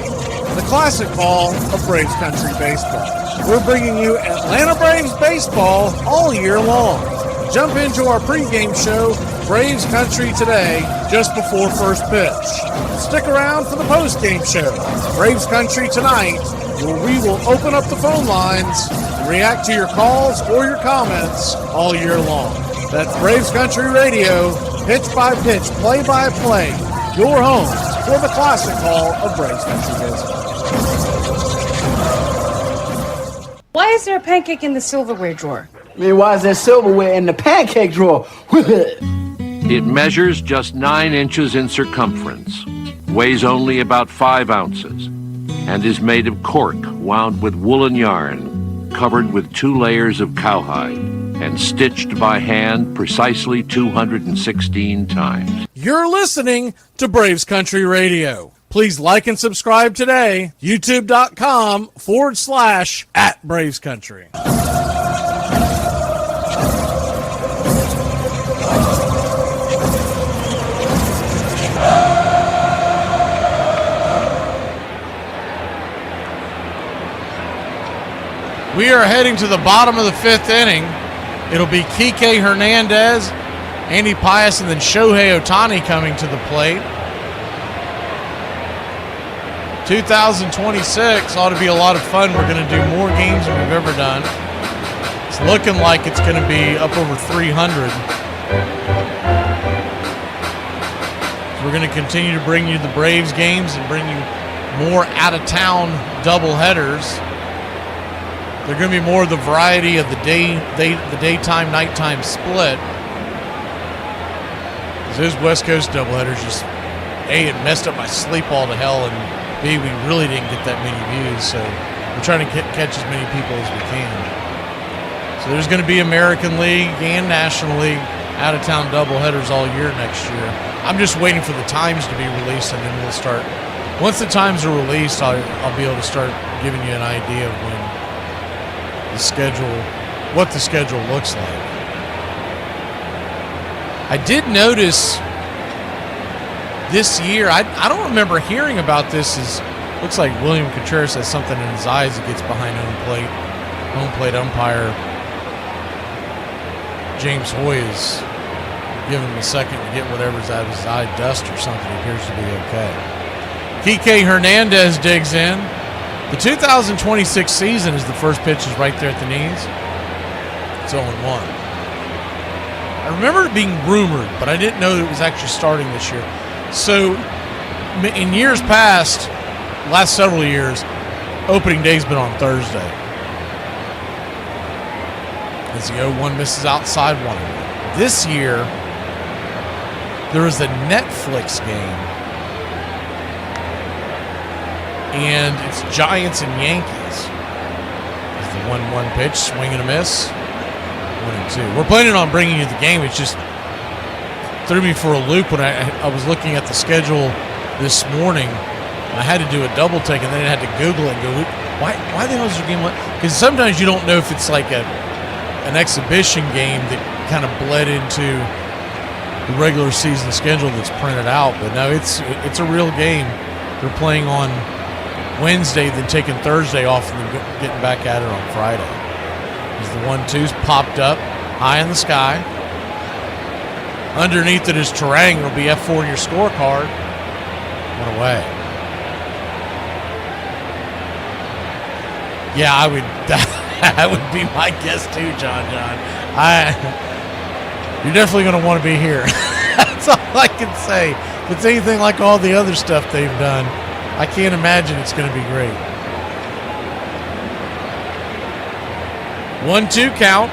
the classic ball of Braves Country baseball. We're bringing you Atlanta Braves baseball all year long. Jump into our pregame show, Braves Country Today, just before first pitch. Stick around for the postgame show, Braves Country Tonight, where we will open up the phone lines and react to your calls or your comments all year long. That's Braves Country Radio, pitch by pitch, play by play, your home for the classic hall of Braves Country baseball. Why is there a pancake in the silverware drawer? I mean, why is there silverware in the pancake drawer? It measures just 9 inches in circumference, weighs only about 5 ounces, and is made of cork wound with woolen yarn, covered with 2 layers of cowhide, and stitched by hand precisely 216 times. You're listening to Braves Country Radio. Please like and subscribe today. YouTube.com/@BravesCountry. We are heading to the bottom of the 5th inning. It'll be Kike Hernandez, Andy Pius, and then Shohei Ohtani coming to the plate. 2026 ought to be a lot of fun. We're going to do more games than we've ever done. It's looking like it's going to be up over 300. So we're going to continue to bring you the Braves games and bring you more out-of-town doubleheaders. They're going to be more of the variety of the daytime, nighttime split. Those West Coast doubleheaders just, A, it messed up my sleep all to hell, and B, we really didn't get that many views, so we're trying to catch as many people as we can. So there's going to be American League and National League out-of-town doubleheaders all year next year. I'm just waiting for the times to be released, and then we'll start. Once the times are released, I'll be able to start giving you an idea of when what the schedule looks like. I did notice this year, I don't remember hearing about this. Looks like William Contreras has something in his eyes that gets behind home plate umpire James Hoy is giving him a second to get whatever's out of his eye, dust or something. It appears to be okay. Kike Hernandez digs in. The 2026 season is the first pitch is right there at the knees. It's 0-1. I remember it being rumored, but I didn't know that it was actually starting this year. So in years past, last several years, opening day's been on Thursday. As the 0-1 misses outside one. This year, there was a Netflix game, and it's Giants and Yankees. It's the 1-1 pitch, swing and a miss, 1-2. We're planning on bringing you the game. It just threw me for a loop when I was looking at the schedule this morning. I had to do a double take, and then I had to Google it and go, why the hell is your game like? Because sometimes you don't know if it's like an exhibition game that kind of bled into the regular season schedule that's printed out. But no, it's a real game. They're playing on Wednesday, then taking Thursday off, and then getting back at it on Friday. As the 1-2's popped up high in the sky. Underneath it is Terang. It'll be F4 in your scorecard. Went away. Yeah, I would. That would be my guess too, John. You're definitely going to want to be here. That's all I can say. If it's anything like all the other stuff they've done, I can't imagine it's going to be great. 1-2 count.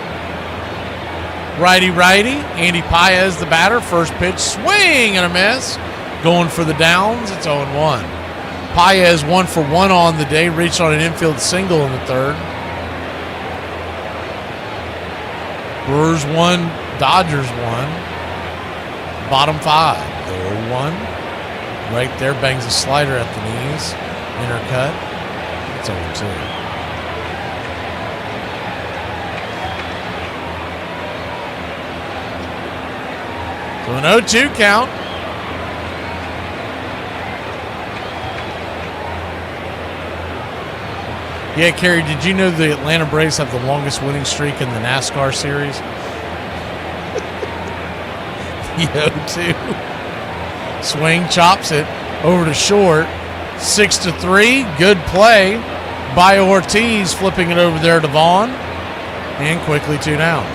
Righty. Andy Paez, the batter. First pitch, swing and a miss. Going for the downs. It's 0-1. Paez 1 for 1 on the day. Reached on an infield single in the third. Brewers 1, Dodgers 1. Bottom 5. 0-1. Right there, bangs a slider at the knees. Intercut. It's 0-2. So an 0-2 count. Yeah, Kerry, did you know the Atlanta Braves have the longest winning streak in the NASCAR series? The 0-2. Swing, chops it over to short. 6-3. Good play by Ortiz, flipping it over there to Vaughn. And quickly 2 down.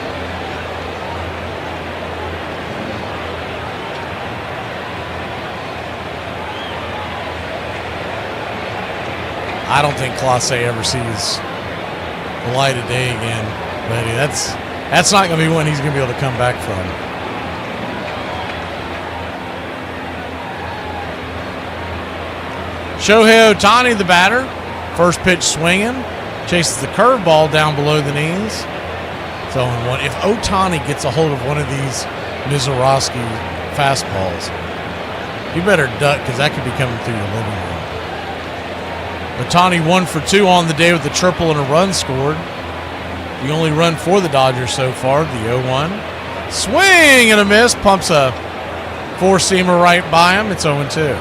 I don't think Clase ever sees the light of day again, Betty. That's not going to be one he's going to be able to come back from. Shohei Ohtani, the batter. First pitch swinging. Chases the curveball down below the knees. It's 0-1. If Ohtani gets a hold of one of these Mizorowski fastballs, you better duck because that could be coming through your living room. Ohtani 1 for 2 on the day with a triple and a run scored. The only run for the Dodgers so far, the 0-1. Swing and a miss. Pumps a 4-seamer right by him. It's 0-2.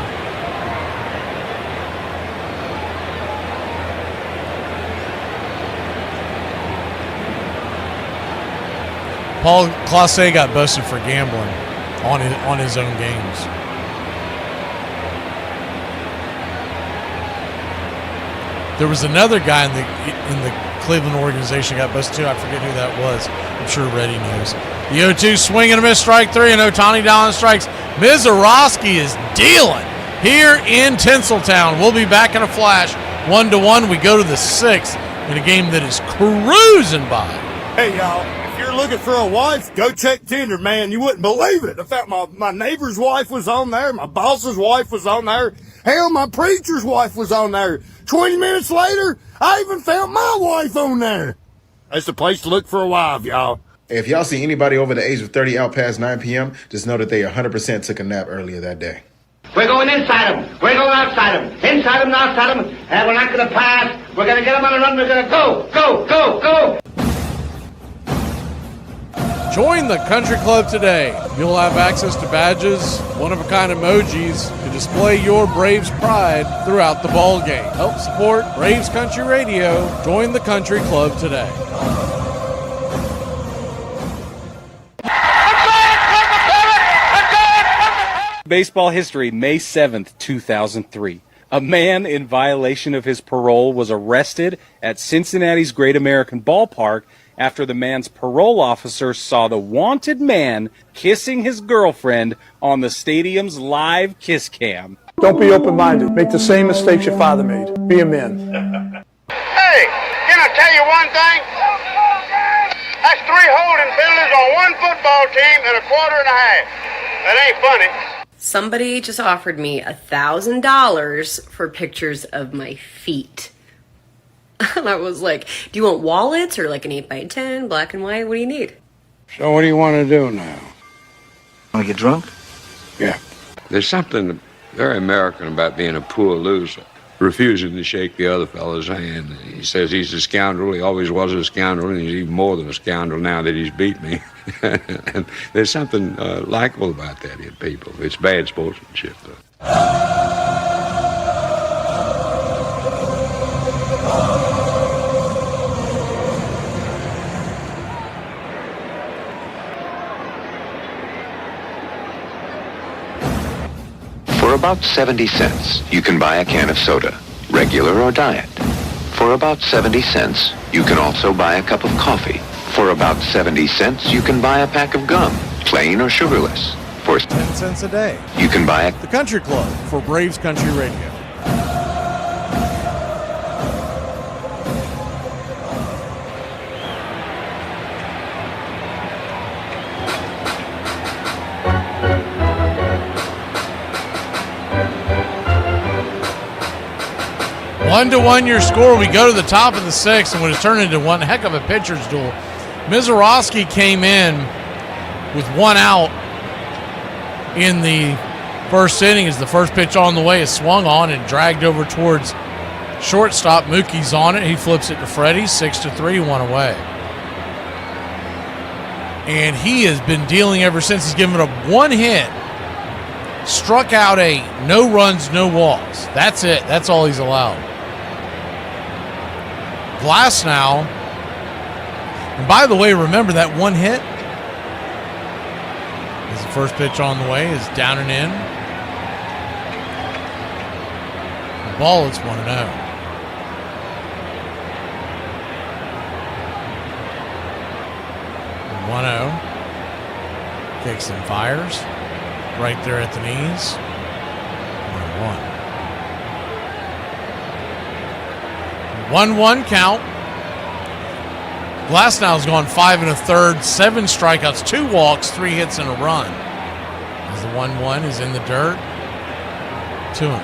Paul Clase got busted for gambling on his own games. There was another guy in the Cleveland organization got busted too. I forget who that was. I'm sure Reddy knows. The 0-2 swing and a miss, strike 3, and Ohtani down on strikes. Mizorowski is dealing here in Tinseltown. We'll be back in a flash. 1-1. We go to the 6th in a game that is cruising by. Hey, y'all. If you're looking for a wife, go check Tinder, man. You wouldn't believe it. In fact, my neighbor's wife was on there. My boss's wife was on there. Hell, my preacher's wife was on there. 20 minutes later, I even found my wife on there. That's the place to look for a wife, y'all. If y'all see anybody over the age of 30 out past 9 p.m., just know that they 100% took a nap earlier that day. We're going inside them. We're going outside them. Inside them and outside them. And we're not going to pass. We're going to get them on a run. We're going to go, go, go, go. Join the country club today. You'll have access to badges, one-of-a-kind emojis to display your Braves pride throughout the ball game. Help support Braves Country Radio. Join the country club today. Baseball history, May 7th, 2003. A man in violation of his parole was arrested at Cincinnati's Great American Ballpark after the man's parole officer saw the wanted man kissing his girlfriend on the stadium's live kiss cam. Don't be open-minded. Make the same mistakes your father made. Be a man. Hey, can I tell you one thing? That's 3 holding penalties on one football team in a quarter and a half. That ain't funny. Somebody just offered me $1,000 for pictures of my feet. And I was like, do you want wallets or like an 8x10, black and white? What do you need? So what do you want to do now? Want to get drunk? Yeah. There's something very American about being a poor loser, refusing to shake the other fellow's hand. He says he's a scoundrel. He always was a scoundrel, and he's even more than a scoundrel now that he's beat me. And there's something likable about that in people. It's bad sportsmanship, though. For about 70 cents, you can buy a can of soda, regular or diet. For about 70 cents, you can also buy a cup of coffee. For about 70 cents, you can buy a pack of gum, plain or sugarless. For 10 cents a day. You can buy The Country Club for Braves Country Radio. One to one your score. We go to the top of the 6th, and when it turned into one heck of a pitcher's duel. Mizorowski came in with 1 out in the first inning as the first pitch on the way is swung on and dragged over towards shortstop. Mookie's on it. He flips it to Freddie. 6-3, 1 away. And he has been dealing ever since. He's given up 1 hit, struck out 8, no runs, no walks. That's it. That's all he's allowed. Glass now. And by the way, remember that 1 hit? As the first pitch on the way is down and in. The ball, it's 1-0. Kicks and fires. Right there at the knees. 1-1. 1-1 count. Glasnow's gone 5 1/3, 7 strikeouts, 2 walks, 3 hits, and a run. As the 1-1 is in the dirt. 2-1.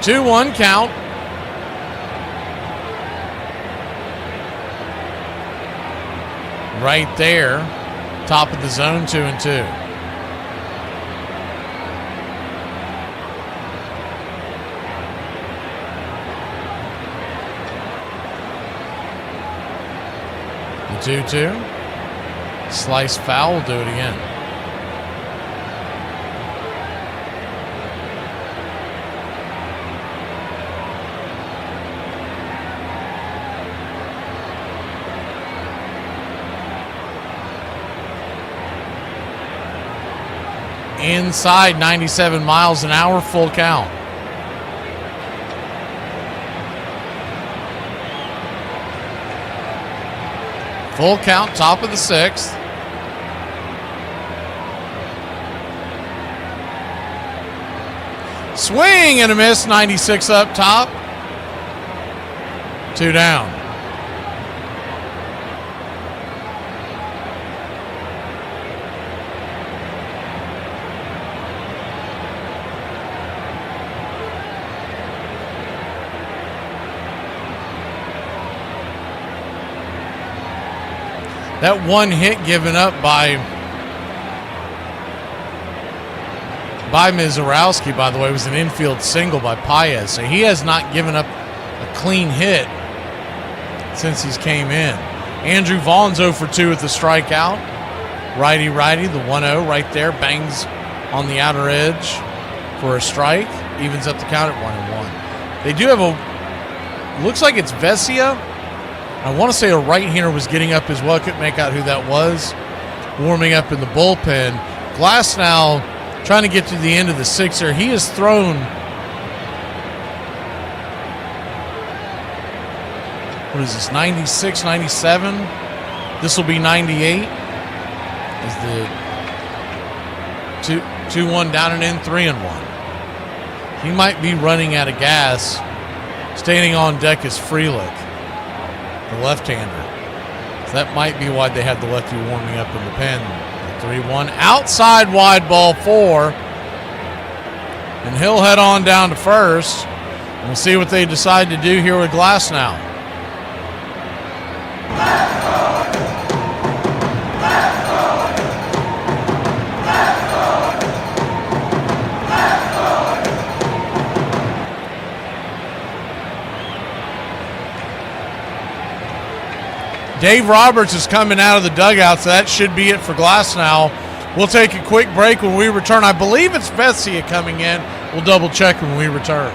Two-1 count. Right there, top of the zone, 2-2. The 2-2. Slice foul, will do it again. Inside 97 miles an hour, full count. Full count, top of the 6th. Swing and a miss, 96 up top. 2 down. That 1 hit given up by Mizorowski, by the way, was an infield single by Paez. So he has not given up a clean hit since he's came in. Andrew Vaughn's 0 for 2 with the strikeout. Righty, the 1-0 right there. Bangs on the outer edge for a strike. Evens up the count at 1-1. They do have a, looks like it's Vesia. I want to say a right-hander was getting up as well. Couldn't make out who that was. Warming up in the bullpen. Glass now trying to get to the end of the sixer. He has thrown, what is this, 96, 97? This will be 98. Is the 2-1 down and in, 3-1. He might be running out of gas. Standing on deck is Frelick, the left-hander. So that might be why they had the lefty warming up in the pen. 3-1, outside wide ball 4. And he'll head on down to first. And we'll see what they decide to do here with Glass now. Dave Roberts is coming out of the dugout, so that should be it for Glass now. We'll take a quick break when we return. I believe it's Vesia coming in. We'll double check when we return.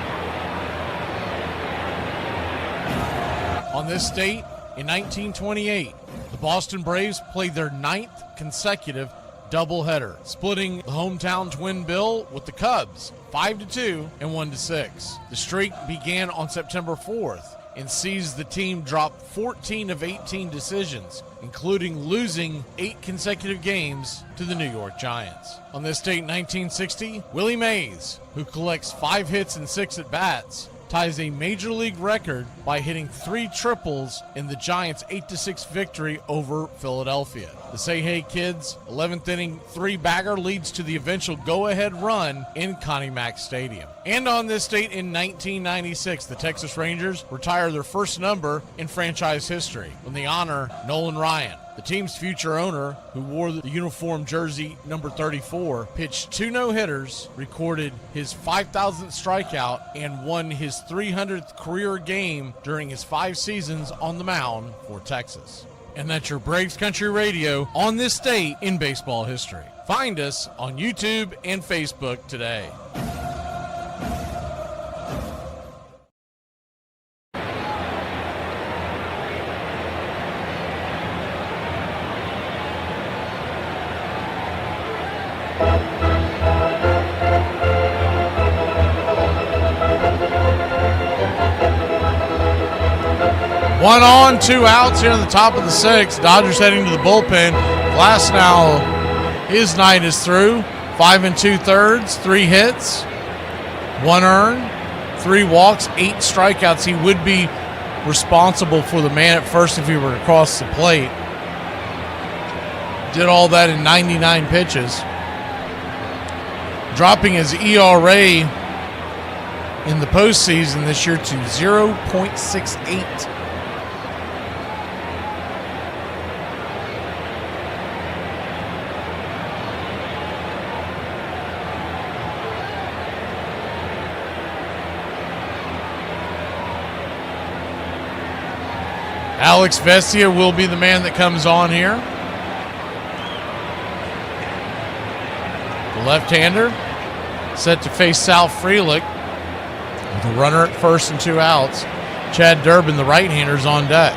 On this date, in 1928, the Boston Braves played their 9th consecutive doubleheader, splitting the hometown twin bill with the Cubs, 5-2 and 1-6. The streak began on September 4th and sees the team drop 14 of 18 decisions, including losing 8 consecutive games to the New York Giants. On this date in 1960, Willie Mays, who collects 5 hits and 6 at-bats, ties a major league record by hitting 3 triples in the Giants' 8-6 victory over Philadelphia. The Say Hey Kids 11th inning 3-bagger leads to the eventual go-ahead run in Connie Mack Stadium. And on this date in 1996, the Texas Rangers retire their first number in franchise history when they honor Nolan Ryan. The team's future owner, who wore the uniform jersey number 34, pitched 2 no-hitters, recorded his 5,000th strikeout, and won his 300th career game during his 5 seasons on the mound for Texas. And that's your Braves Country Radio on this date in baseball history. Find us on YouTube and Facebook today. One on, 2 outs here in the top of the 6th. Dodgers heading to the bullpen. Glass now, his night is through. 5 2/3, 3 hits, 1 earned, 3 walks, 8 strikeouts. He would be responsible for the man at first if he were to cross the plate. Did all that in 99 pitches. Dropping his ERA in the postseason this year to 0.68. Alex Vesia will be the man that comes on here. The left-hander set to face Sal Frelick with a runner at first and 2 outs. Chad Durbin, the right-hander, is on deck.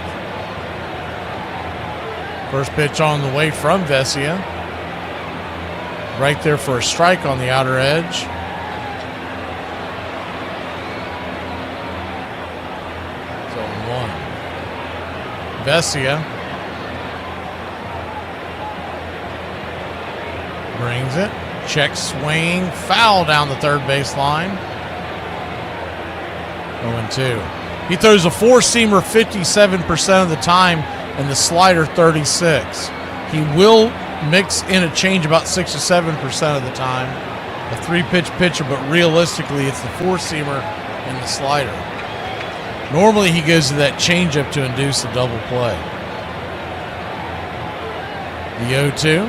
First pitch on the way from Vesia. Right there for a strike on the outer edge. Vesia brings it. Check swing. Foul down the third base line. 0-2. He throws a 4-seamer 57% of the time and the slider 36%. He will mix in a change about 6 or 7% of the time. A 3-pitch pitcher, but realistically it's the 4-seamer and the slider. Normally he goes to that changeup to induce a double play. The 0-2.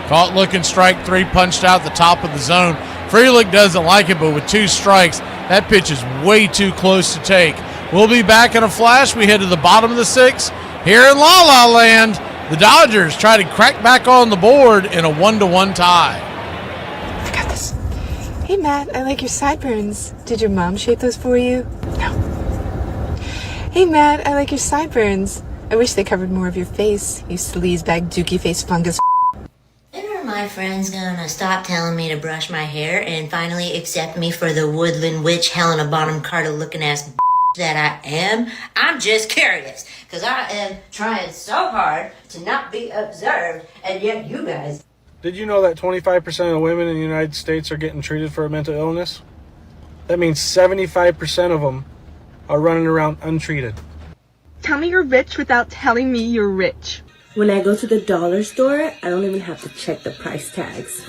Caught looking, strike 3, punched out the top of the zone. Frelick doesn't like it, but with 2 strikes, That pitch is way too close to take. We'll be back in a flash. We head to the bottom of the 6th here in La La Land. The Dodgers try to crack back on the board in a 1-1 tie. I got this. Hey, Matt, I like your sideburns. Did your mom shape those for you? No. Hey, Matt, I like your sideburns. I wish they covered more of your face, you sleazebag dookie face fungus. When are my friends gonna stop telling me to brush my hair and finally accept me for the woodland witch Helena Bonham Carter looking ass that I am? I'm just curious, because I am trying so hard to not be observed, and yet you guys... Did you know that 25% of women in the United States are getting treated for a mental illness? That means 75% of them are running around untreated. Tell me you're rich without telling me you're rich. When I go to the dollar store, I don't even have to check the price tags.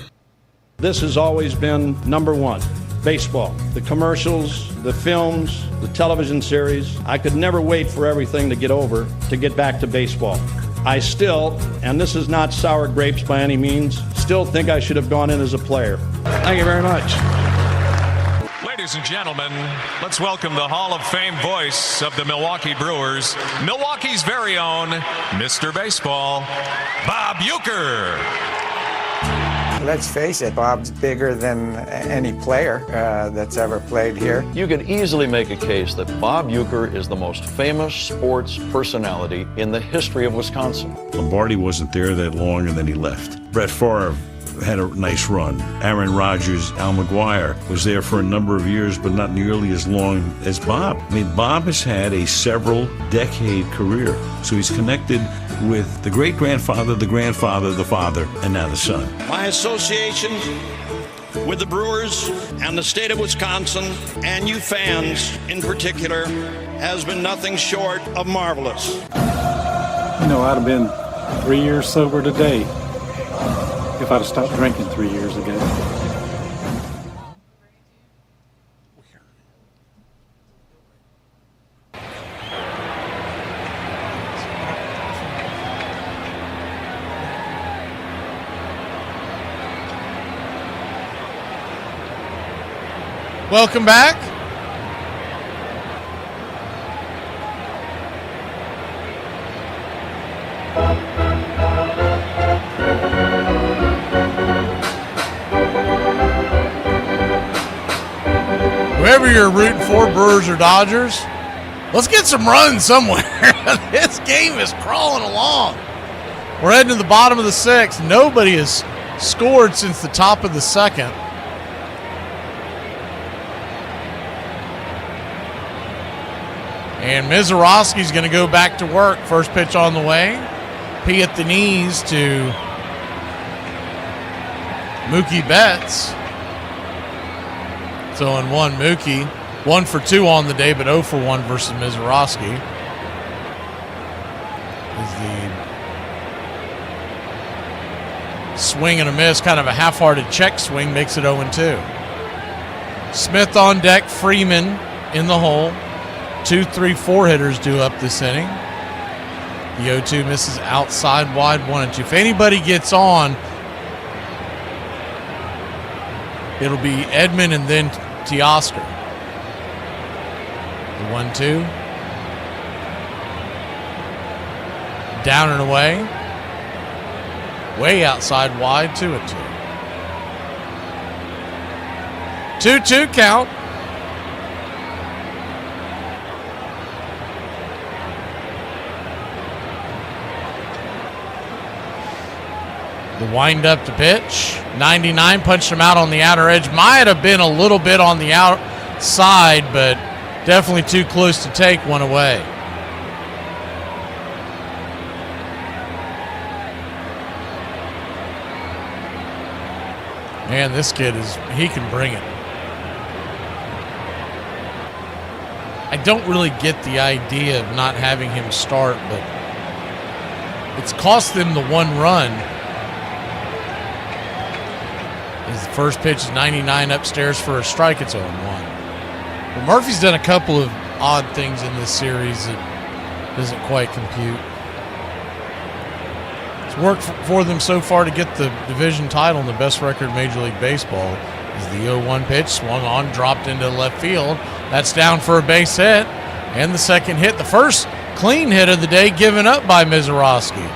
This has always been number one, baseball. The commercials, the films, the television series. I could never wait for everything to get over to get back to baseball. I still, and this is not sour grapes by any means, still think I should have gone in as a player. Thank you very much. Ladies and gentlemen, let's welcome the Hall of Fame voice of the Milwaukee Brewers, Milwaukee's very own Mr. Baseball, Bob Uecker. Let's face it, Bob's bigger than any player that's ever played here. You could easily make a case that Bob Uecker is the most famous sports personality in the history of Wisconsin. Lombardi wasn't there that long and then he left. Brett Favre had a nice run. Aaron Rodgers, Al McGuire was there for a number of years, but not nearly as long as Bob. I mean, Bob has had a several decade career. So he's connected with the great-grandfather, the grandfather, the father, and now the son. My association with the Brewers and the state of Wisconsin, and you fans in particular, has been nothing short of marvelous. You know, I'd have been 3 years sober today if I'd have stopped drinking 3 years ago. Welcome back. Whoever you're rooting for, Brewers or Dodgers, let's get some runs somewhere. This game is crawling along. We're heading to the bottom of the 6th. Nobody has scored since the top of the 2nd. And Mizorowski's going to go back to work. First pitch on the way. P at the knees to Mookie Betts. So on 1, Mookie. 1 for 2 on the day, but 0 for 1 versus Mizorowski. Is the swing and a miss, kind of a half-hearted check swing, makes it 0-2. Smith on deck, Freeman in the hole. 2, 3, 4 hitters due up this inning. The 0-2 misses outside wide, 1-2. If anybody gets on, it'll be Edman and then Teoscar. The 1-2. Down and away. Way outside wide, 2-2. 2-2 count. The wind up to pitch. 99 punched him out on the outer edge. Might have been a little bit on the outside, but definitely too close to take one away. Man, this kid he can bring it. I don't really get the idea of not having him start, but it's cost them the 1 run. His first pitch is 99 upstairs for a strike. It's 0-1. Well, Murphy's done a couple of odd things in this series that doesn't quite compute. It's worked for them so far to get the division title and the best record in Major League Baseball. As the 0-1 pitch swung on, dropped into left field. That's down for a base hit. And the second hit, the first clean hit of the day, given up by Mizorowski.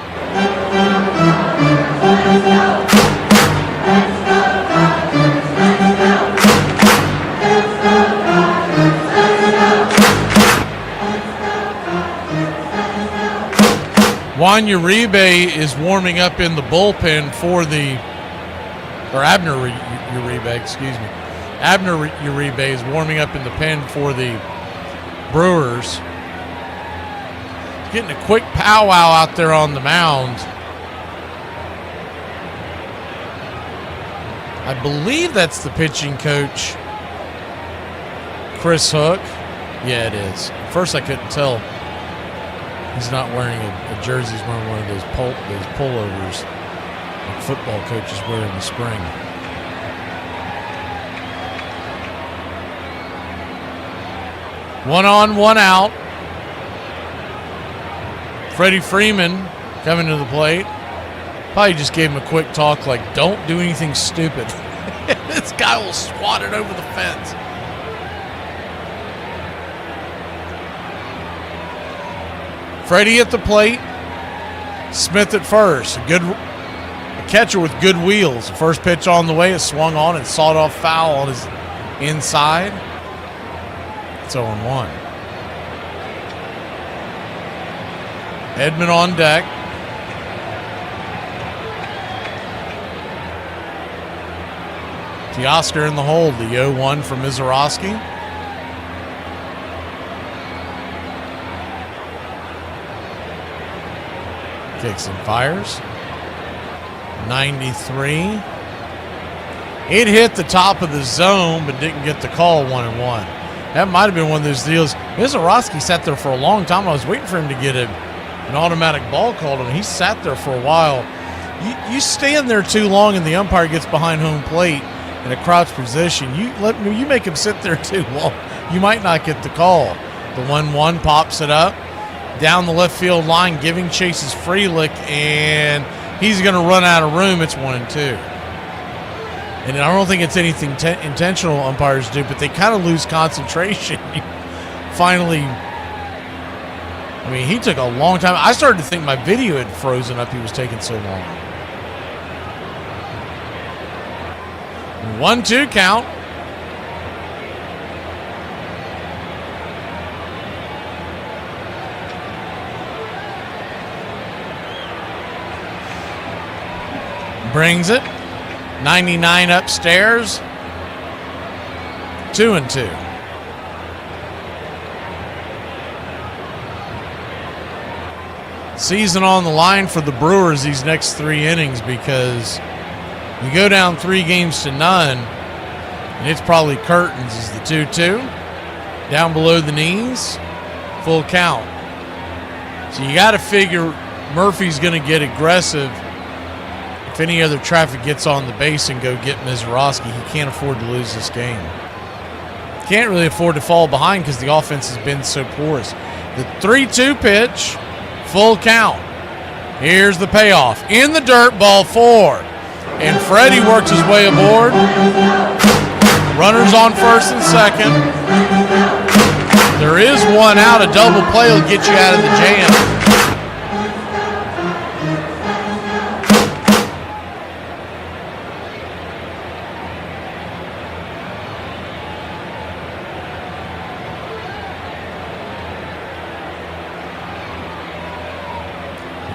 Juan Uribe is warming up in the bullpen for Abner Uribe, excuse me. Abner Uribe is warming up in the pen for the Brewers. Getting a quick powwow out there on the mound. I believe that's the pitching coach, Chris Hook. Yeah, it is. At first I couldn't tell. He's not wearing a jersey. He's wearing one of those pullovers like football coaches wear in the spring. One on, one out. Freddie Freeman coming to the plate. Probably just gave him a quick talk like, don't do anything stupid. This guy will swat it over the fence. Freddie at the plate. Smith at first. A catcher with good wheels. First pitch on the way is swung on and sawed off foul on his inside. It's 0-1. Edman on deck. Teoscar in the hold. The 0-1 from Mizorowski. Kicks and fires. 93. It hit the top of the zone, but didn't get the call. 1-1. That might have been one of those deals. Mizorowski sat there for a long time. I was waiting for him to get an automatic ball called on him. He sat there for a while. You stand there too long and the umpire gets behind home plate in a crouch position. You make him sit there too long, you might not get the call. The 1-1 pops it up down the left field line, giving Chase's Freelick, and he's going to run out of room. It's 1-2. And I don't think it's anything intentional umpires do, but they kind of lose concentration. Finally, I mean, he took a long time. I started to think my video had frozen up. He was taking so long. 1-2 count. Brings it. 99 upstairs. 2-2. Season on the line for the Brewers these next 3 innings, because you go down 3-0 and it's probably curtains as the 2-2. Down below the knees. Full count. So you got to figure Murphy's going to get aggressive. If any other traffic gets on the base and go get Mizorowski, he can't afford to lose this game. Can't really afford to fall behind because the offense has been so porous. The 3-2 pitch, full count. Here's the payoff. In the dirt, ball 4. And Freddie works his way aboard. Runners on first and second. There is one out. A double play will get you out of the jam.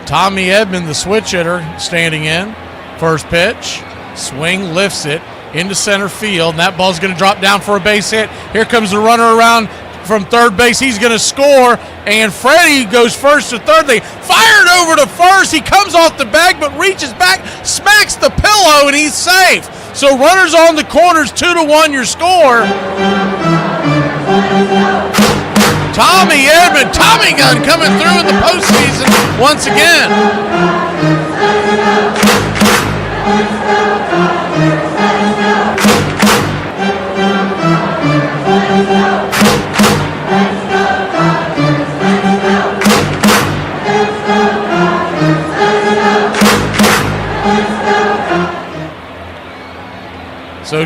Tommy Edman, the switch hitter, standing in. First pitch, swing, lifts it into center field, and that ball's going to drop down for a base hit. Here comes the runner around from third base. He's going to score, and Freddie goes first to third. They fired over to first. He comes off the bag, but reaches back, smacks the pillow, and he's safe. So runners on the corners, 2-1 your score. Tommy Edman, Tommy gun coming through in the postseason once again. So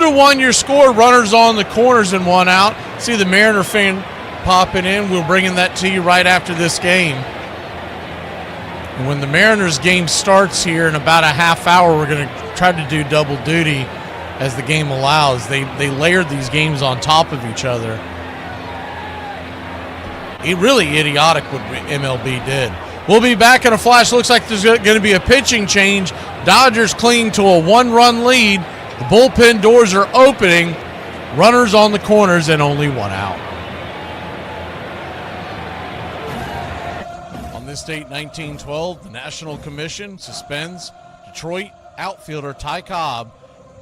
2-1 your score. Runners on the corners and 1 out. See the Mariner fan popping in. We're bringing that to you right after this game. And when the Mariners game starts here in about a half hour, we're going to try to do double duty as the game allows. They layered these games on top of each other. Really idiotic what MLB did. We'll be back in a flash. Looks like there's going to be a pitching change. Dodgers clinging to a 1-run lead. The bullpen doors are opening. Runners on the corners and only 1 out. On this date, 1912, the National Commission suspends Detroit outfielder Ty Cobb,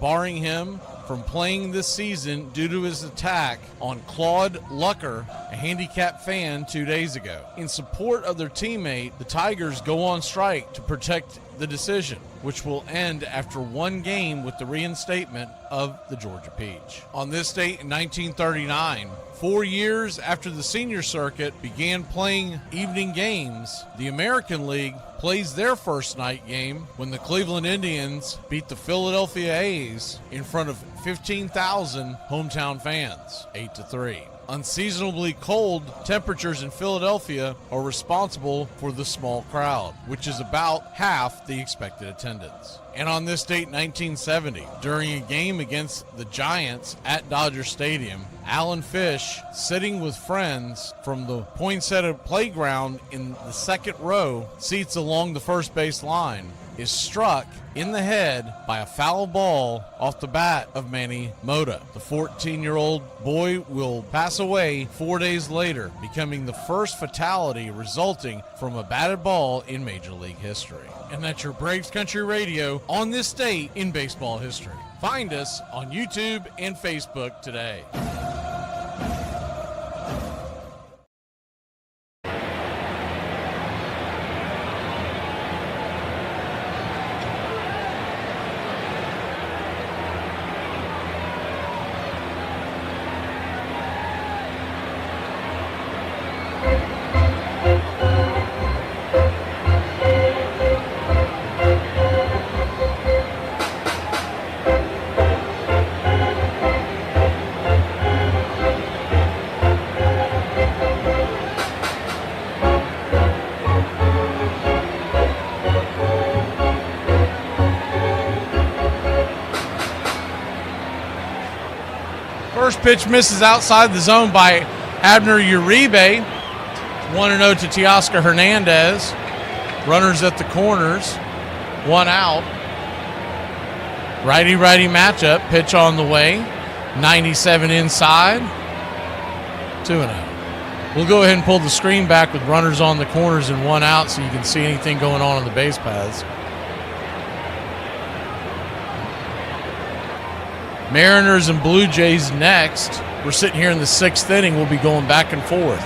barring him from playing this season due to his attack on Claude Lucker, a handicapped fan, 2 days ago. In support of their teammate, the Tigers go on strike to protect the decision, which will end after 1 game with the reinstatement of the Georgia Peach. On this date in 1939, 4 years after the senior circuit began playing evening games, the American League plays their first night game when the Cleveland Indians beat the Philadelphia A's in front of 15,000 hometown fans, 8-3. Unseasonably cold temperatures in Philadelphia are responsible for the small crowd, which is about half the expected attendance. And on this date, 1970, during a game against the Giants at Dodger Stadium, Alan Fish, sitting with friends from the Poinsettia Playground in the second row, seats along the first base line, is struck in the head by a foul ball off the bat of Manny Mota. The 14-year-old boy will pass away 4 days later, becoming the first fatality resulting from a batted ball in Major League history. And that's your Braves Country Radio on this date in baseball history. Find us on YouTube and Facebook today. First pitch misses outside the zone by Abner Uribe. 1-0 to Teoscar Hernandez. Runners at the corners. 1 out. Righty-righty matchup. Pitch on the way. 97 inside. 2-0. We'll go ahead and pull the screen back with runners on the corners and 1 out so you can see anything going on the base paths. Mariners and Blue Jays next. We're sitting here in the 6th inning. We'll be going back and forth.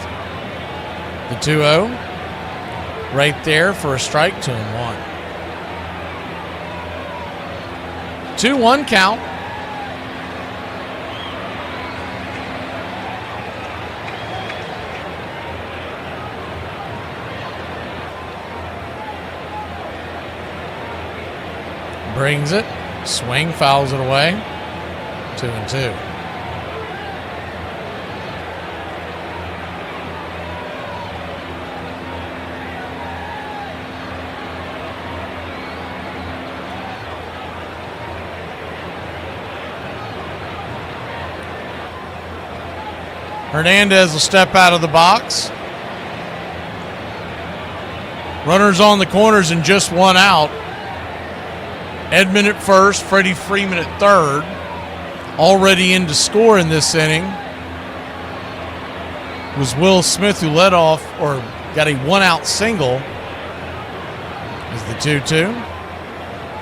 The 2-0 right there for a strike, 2-1. 2-1 count. Brings it. Swing, fouls it away. 2-2. Hernandez will step out of the box. Runners on the corners and just 1 out. Edmund at first, Freddie Freeman at third. Already in to score in this inning was Will Smith, who led off or got a 1-out single. Is the 2-2.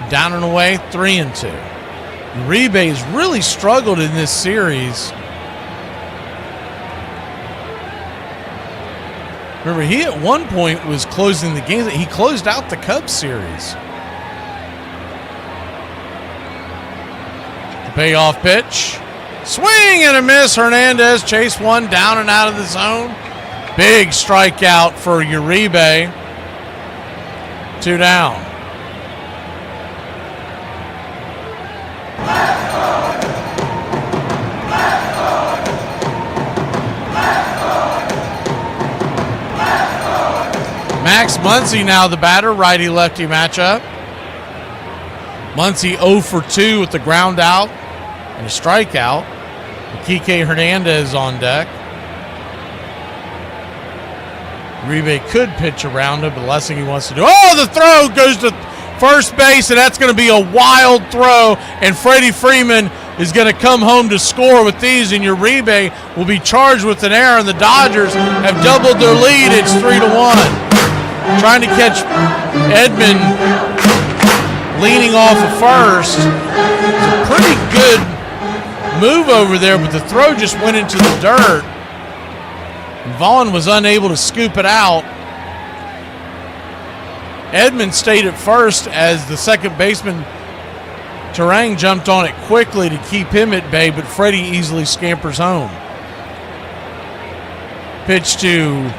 Down and away, 3-2. Uribe has really struggled in this series. Remember, he at one point was closing the game. He closed out the Cubs series. Payoff pitch. Swing and a miss. Hernandez chased one down and out of the zone. Big strikeout for Uribe. 2 down. Max Muncy now the batter, righty-lefty matchup. Muncy 0 for 2 with the ground out and a strikeout. Kike Hernandez on deck. Uribe could pitch around him, but the last thing he wants to do. Oh, the throw goes to first base, and that's going to be a wild throw, and Freddie Freeman is going to come home to score with these, and Uribe will be charged with an error, and the Dodgers have doubled their lead. It's 3-1. Trying to catch Edman leaning off of first. It's a pretty good move over there, but the throw just went into the dirt. Vaughn was unable to scoop it out. Edman stayed at first as the second baseman Terang jumped on it quickly to keep him at bay, but Freddie easily scampers home. Pitch to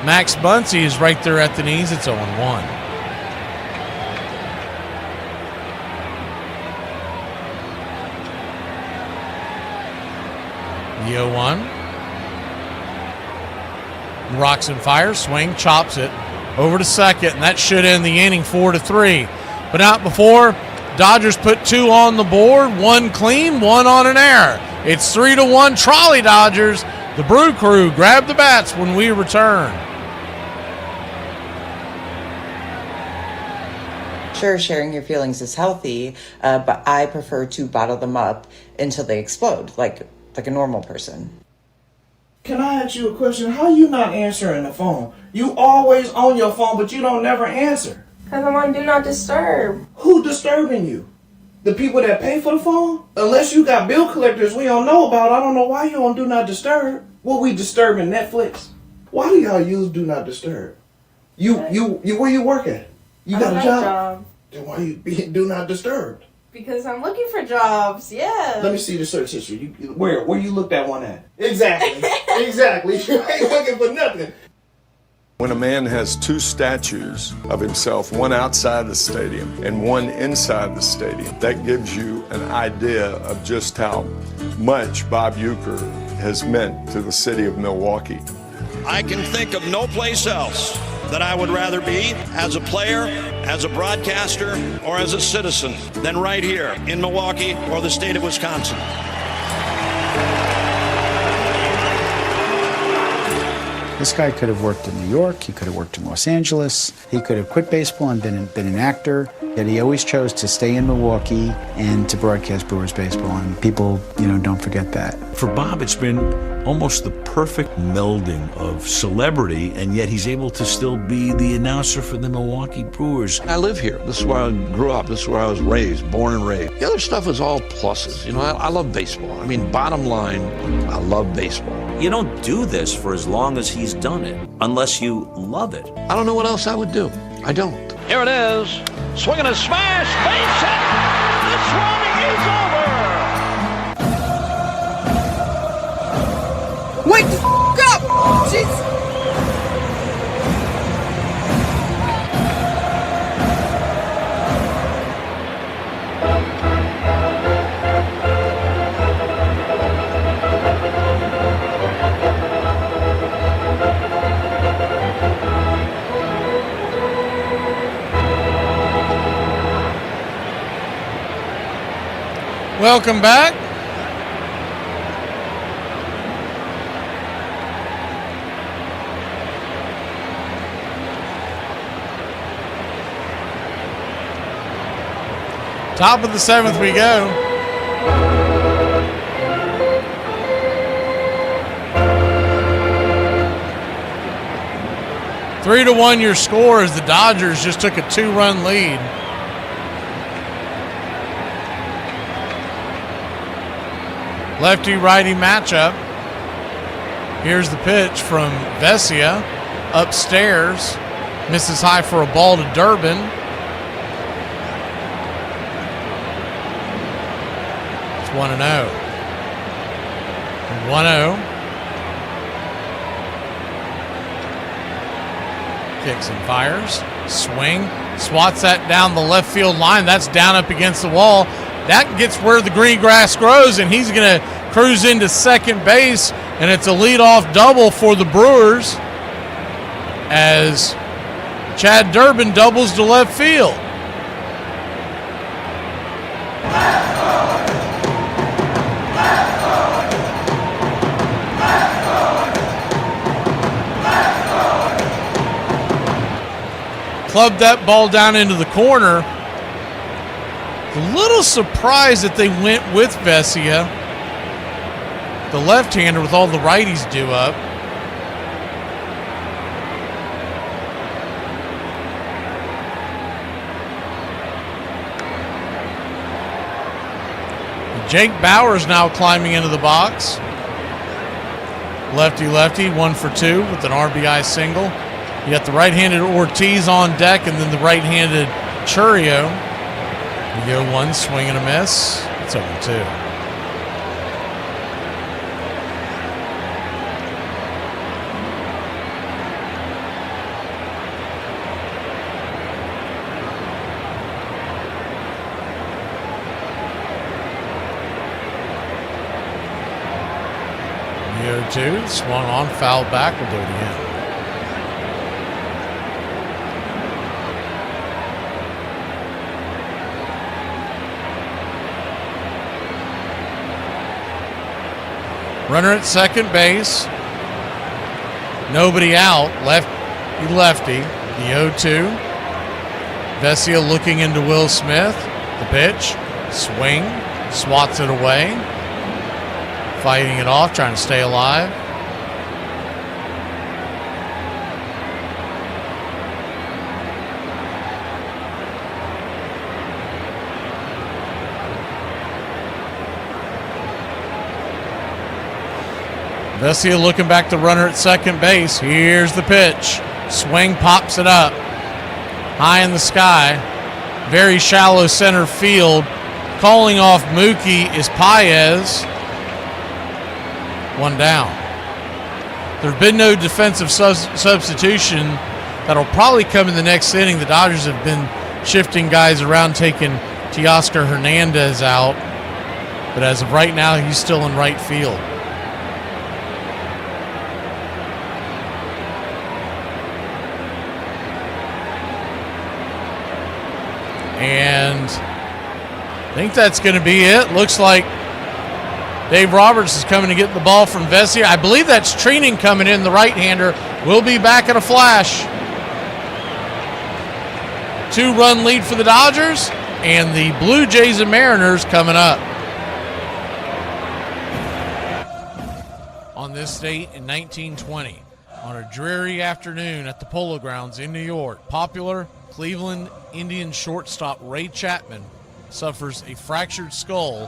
Max Muncy is right there at the knees. It's 0-1. The 0-1. Rocks and fires, swing, chops it over to second, and that should end the inning 4-3. But not before. Dodgers put 2 on the board, 1 clean, 1 on an error. It's 3-1 Trolley Dodgers. The Brew Crew grab the bats when we return. Sure, sharing your feelings is healthy, but I prefer to bottle them up until they explode, like a normal person. Can I ask you a question? How you not answering the phone? You always on your phone, but you don't never answer. Because I'm on Do Not Disturb. Who disturbing you? The people that pay for the phone? Unless you got bill collectors we don't know about, I don't know why you on Do Not Disturb. What, we disturbing Netflix? Why do y'all use Do Not Disturb? You where you work at? You got a job? Then why you be Do Not Disturbed? Because I'm looking for jobs, yeah. Let me see the search history. Where you looked at one at? Exactly. Exactly. You ain't looking for nothing. When a man has 2 statues of himself, one outside the stadium and one inside the stadium, that gives you an idea of just how much Bob Uecker has meant to the city of Milwaukee. I can think of no place else that I would rather be as a player, as a broadcaster, or as a citizen than right here in Milwaukee or the state of Wisconsin. This guy could have worked in New York, he could have worked in Los Angeles, he could have quit baseball and been an actor, yet he always chose to stay in Milwaukee and to broadcast Brewers baseball, and people, don't forget that. For Bob, it's been almost the perfect melding of celebrity, and yet he's able to still be the announcer for the Milwaukee Brewers. I live here. This is where I grew up. This is where I was raised, born and raised. The other stuff is all pluses. I love baseball. I mean, bottom line, I love baseball. You don't do this for as long as he's done it, unless you love it. I don't know what else I would do. I don't. Here it is. Swinging a smash. Base hit. This one is over. Wake the up! Jeez. Welcome back. Top of the 7th we go. Three to 1 your score as the Dodgers just took a 2-run lead. Lefty-righty matchup. Here's the pitch from Vesia. Upstairs. Misses high for a ball to Durbin. It's 1-0. 1-0. Kicks and fires. Swing. Swats that down the left field line. That's down up against the wall. That gets where the green grass grows, and he's going to cruise into second base, and it's a leadoff double for the Brewers as Chad Durbin doubles to left field. Clubbed that ball down into the corner. A little surprised that they went with Vesia, the left-hander, with all the righties due up. Jake Bauer's now climbing into the box. Lefty, 1 for 2 with an RBI single. You got the right-handed Ortiz on deck, and then the right-handed Churio. You go 1, swing and a miss. It's 0-2. The 0-2, swung on, fouled back. We'll do it again. Runner at second base. Nobody out. Lefty. The 0-2. Vesia looking into Will Smith. The pitch. Swing. Swats it away. Fighting it off, trying to stay alive. Vesia looking back to runner at second base. Here's the pitch. Swing, pops it up. High in the sky. Very shallow center field. Calling off Mookie is Paez. 1 down. There have been no defensive substitution. That'll probably come in the next inning. The Dodgers have been shifting guys around, taking Teoscar Hernandez out. But as of right now, he's still in right field. And I think that's going to be it. Looks like Dave Roberts is coming to get the ball from Vesia. I believe that's Training coming in, the right-hander. We'll be back in a flash. 2-run lead for the Dodgers, and the Blue Jays and Mariners coming up. On this date in 1920, on a dreary afternoon at the Polo Grounds in New York, popular Cleveland Indians shortstop Ray Chapman suffers a fractured skull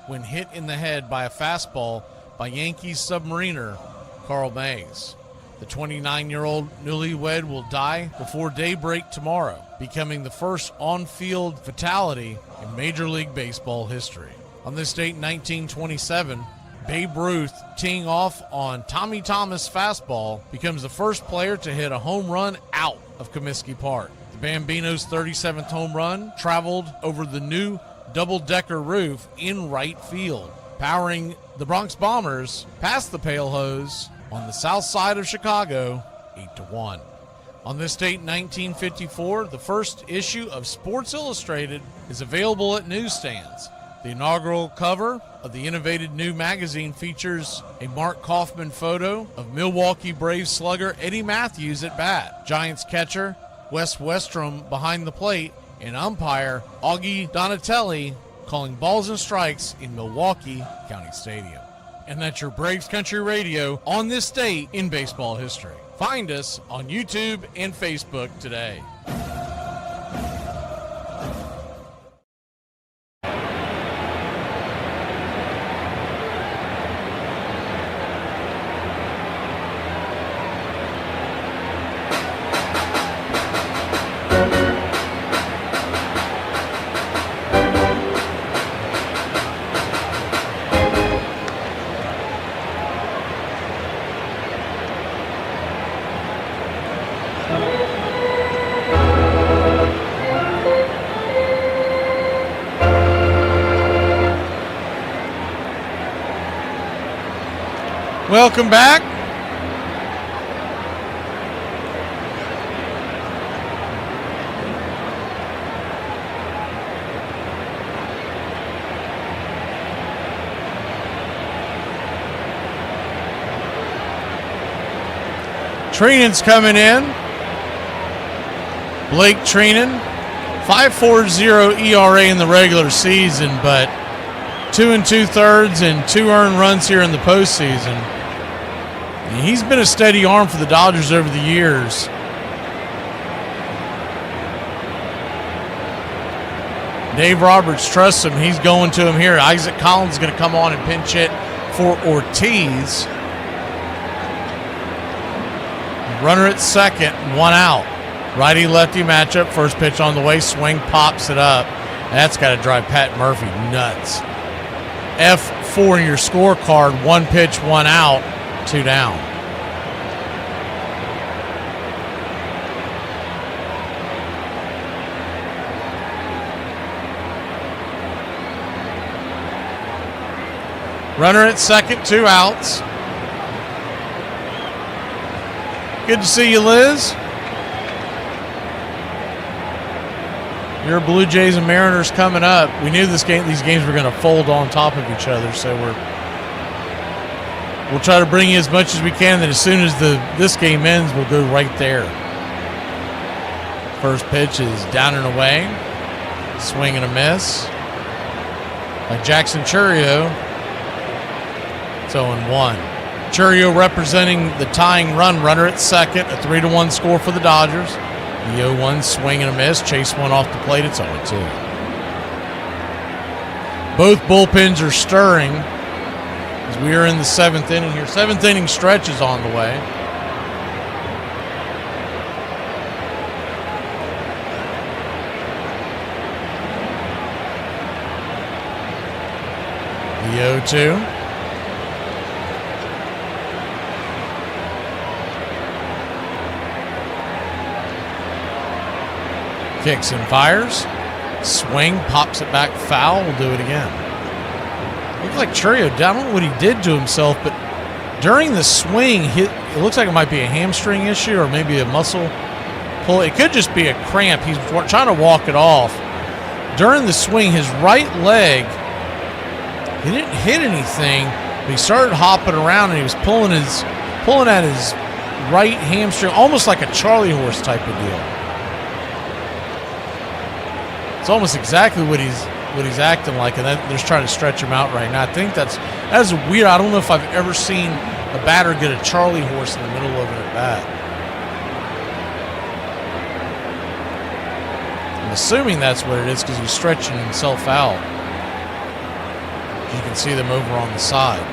when hit in the head by a fastball by Yankees submariner Carl Mays. The 29-year-old newlywed will die before daybreak tomorrow, becoming the first on-field fatality in Major League Baseball history. On this date in 1927, Babe Ruth, teeing off on Tommy Thomas' fastball, becomes the first player to hit a home run out of Comiskey Park. The Bambino's 37th home run traveled over the new double-decker roof in right field, powering the Bronx Bombers past the Pale Hose on the south side of Chicago, 8-1. On this date in 1954, the first issue of Sports Illustrated is available at newsstands. The inaugural cover of the innovative new magazine features a Mark Kaufman photo of Milwaukee Braves slugger Eddie Matthews at bat, Giants catcher Wes Westrom behind the plate, and umpire Augie Donatelli calling balls and strikes in Milwaukee County Stadium. And that's your Braves Country Radio on this date in baseball history. Find us on YouTube and Facebook today. Welcome back. Treenan's coming in. Blake Treenan, 5.40 ERA in the regular season, but 2 2/3 and 2 earned runs here in the postseason. And he's been a steady arm for the Dodgers over the years. Dave Roberts trusts him. He's going to him here. Isaac Collins is going to come on and pinch hit for Ortiz. Runner at second, 1 out. Righty-lefty matchup. First pitch on the way. Swing, pops it up. That's got to drive Pat Murphy nuts. F4 in your scorecard. 1 pitch, 1 out, 2 down. Runner at second, 2 outs. Good to see you, Liz. Your Blue Jays and Mariners coming up. We knew these games were going to fold on top of each other, so we'll try to bring you as much as we can. Then as soon as this game ends, we'll go right there. First pitch is down and away. Swing and a miss by Jackson Churio. It's 0-1. Churio representing the tying run. Runner at second. A 3-1 score for the Dodgers. The 0-1 swing and a miss. Chase one off the plate. It's 0-2. Both bullpens are stirring as we are in the 7th inning here. 7th inning stretch is on the way. The 0-2. Kicks and fires. Swing, pops it back foul. We'll do it again. Looks like Churio, I don't know what he did to himself, but during the swing, it looks like it might be a hamstring issue or maybe a muscle pull. It could just be a cramp. He's trying to walk it off. During the swing, his right leg, he didn't hit anything, but he started hopping around and he was pulling at his right hamstring, almost like a Charlie horse type of deal. It's almost exactly what he's acting like, and they're just trying to stretch him out right now. I think that's weird. I don't know if I've ever seen a batter get a Charlie horse in the middle of an at bat. I'm assuming that's what it is because he's stretching himself out. You can see them over on the side.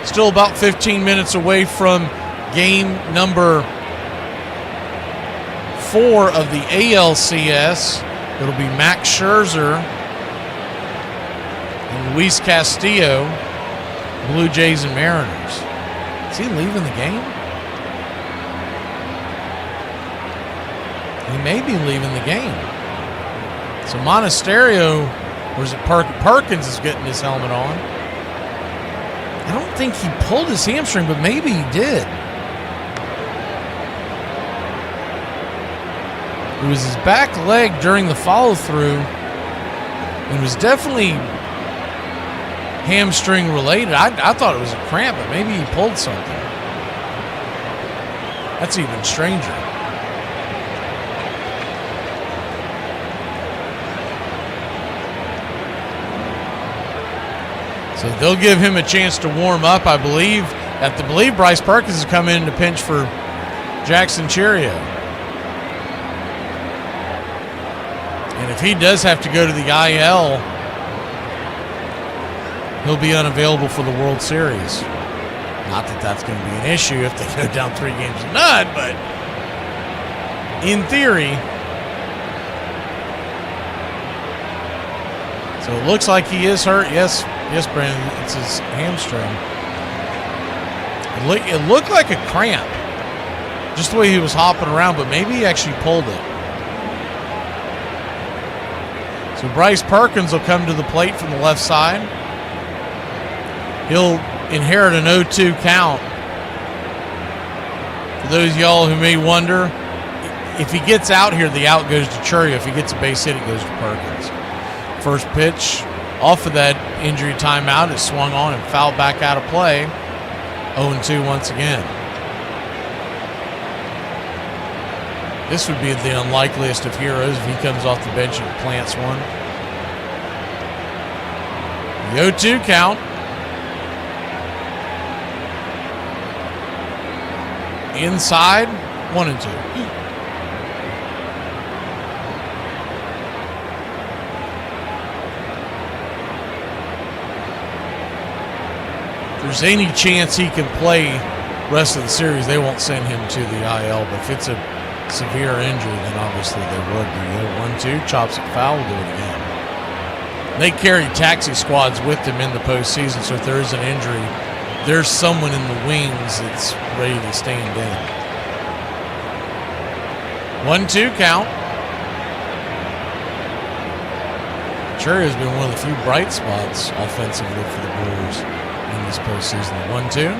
Still about 15 minutes away from game number 4 of the ALCS. It'll be Max Scherzer and Luis Castillo, Blue Jays and Mariners. Is he leaving the game? He may be leaving the game. So Monasterio, or is it Perkins is getting his helmet on. I don't think he pulled his hamstring, but maybe he did. It was his back leg during the follow-through. It was definitely hamstring related. I thought it was a cramp, but maybe he pulled something. That's even stranger. So they'll give him a chance to warm up, I believe. Bryce Perkins is coming in to pinch for Jackson Churio. And if he does have to go to the IL, he'll be unavailable for the World Series. Not that that's going to be an issue if they go down 3 games to none, but in theory. So it looks like he is hurt. Yes, Brandon, it's his hamstring. It looked like a cramp, just the way he was hopping around, but maybe he actually pulled it. So Bryce Perkins will come to the plate from the left side. He'll inherit an 0-2 count. For those of y'all who may wonder, if he gets out here, the out goes to Churio. If he gets a base hit, it goes to Perkins. First pitch off of that injury timeout is swung on and fouled back out of play. 0-2 once again. This would be the unlikeliest of heroes if he comes off the bench and plants one. The 0-2 count. Inside, 1-2. If there's any chance he can play rest of the series, they won't send him to the IL. But if it's a severe injury, then obviously they would. The 1-2, chops it foul, will do it again. They carry taxi squads with them in the postseason, so if there is an injury, there's someone in the wings that's ready to stand in. 1-2 count. Sure has been one of the few bright spots offensively for the Brewers in this postseason. The 1-2.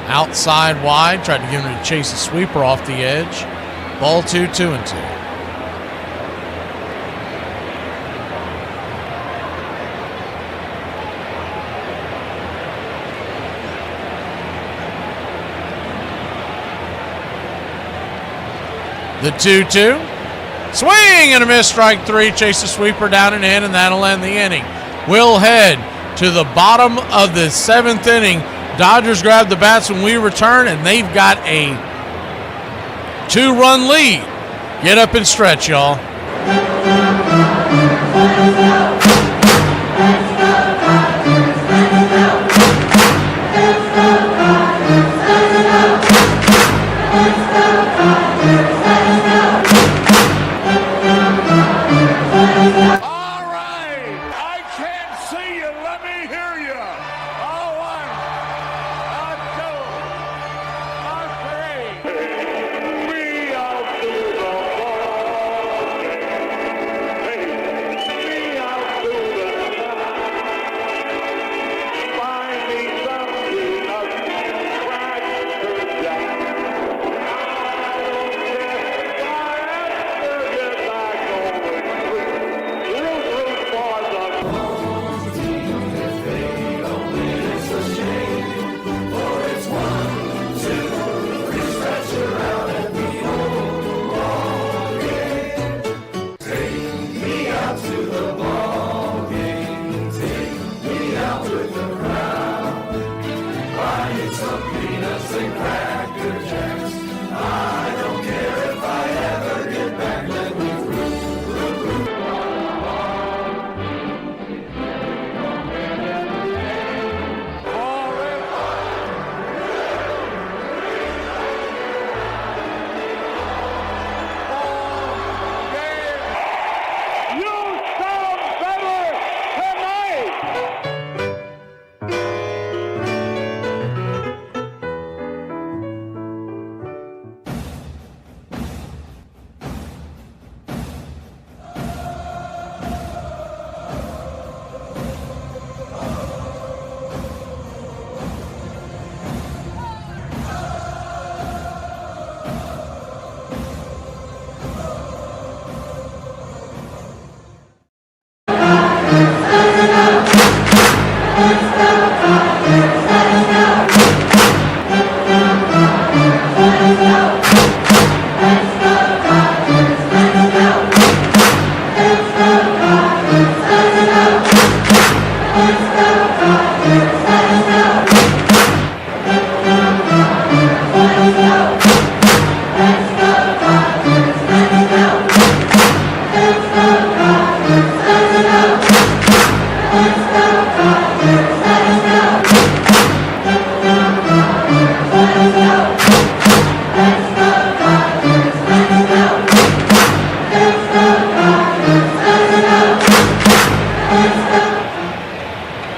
Outside wide, tried to get him to chase a sweeper off the edge. Ball 2, 2-2. The 2-2. Swing and a miss, strike 3. Chase the sweeper down and in, and that'll end the inning. We'll head to the bottom of the 7th inning. Dodgers grab the bats when we return, and they've got a 2-run lead. Get up and stretch, y'all.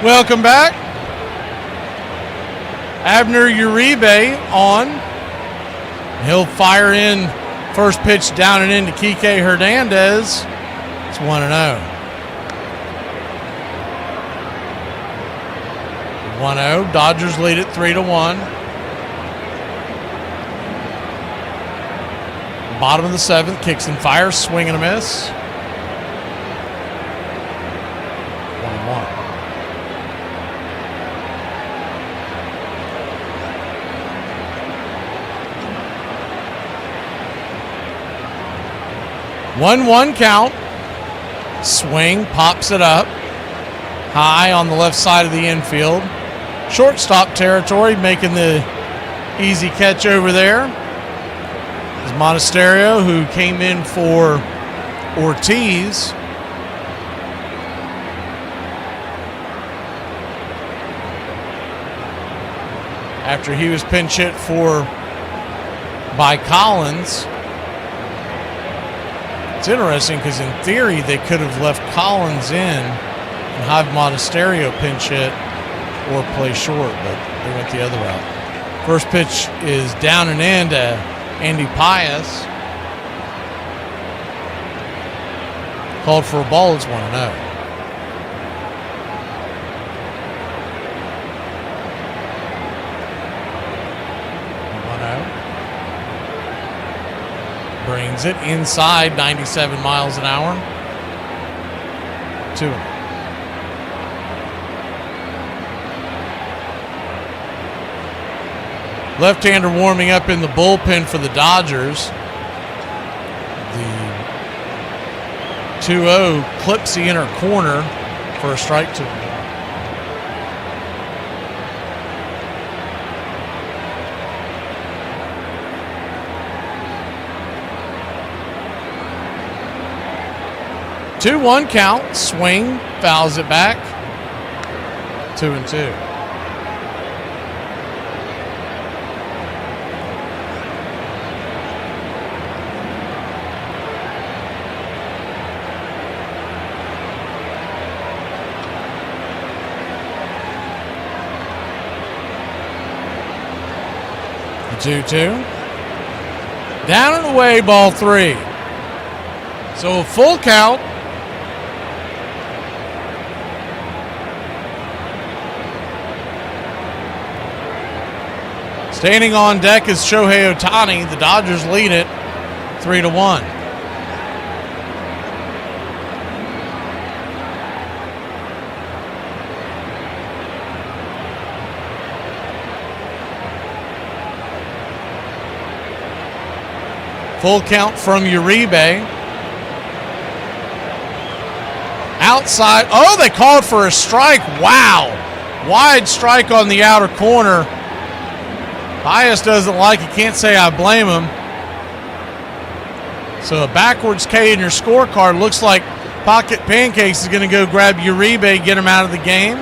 Welcome back. Abner Uribe on. He'll fire in first pitch down and into Kike Hernandez. It's 1-0. 1-0. Dodgers lead it 3-1. Bottom of the 7th. Kicks and fires. Swing and a miss. 1-1. 1-1 count. Swing, pops it up. High on the left side of the infield. Shortstop territory, making the easy catch over there. Is Monasterio, who came in for Ortiz. After he was pinch hit for by Collins. It's interesting because in theory they could have left Collins in and have Monasterio pinch hit or play short, but they went the other route. First pitch is down and in to Andy Pius. Called for a ball. It's 1-0. Brings it inside 97 miles an hour. 2. Left-hander warming up in the bullpen for the Dodgers. The 2-0 clips the inner corner for a strike 2. Two-1 count, swing, fouls it back. 2-2. The 2-2. Down and away, ball 3. So a full count. Standing on deck is Shohei Ohtani. The Dodgers lead it 3-1. Full count from Uribe. Outside. Oh, they called for a strike. Wow. Wide strike on the outer corner. Pius doesn't like it. Can't say I blame him. So a backwards K in your scorecard. Looks like Pocket Pancakes is going to go grab Uribe, get him out of the game.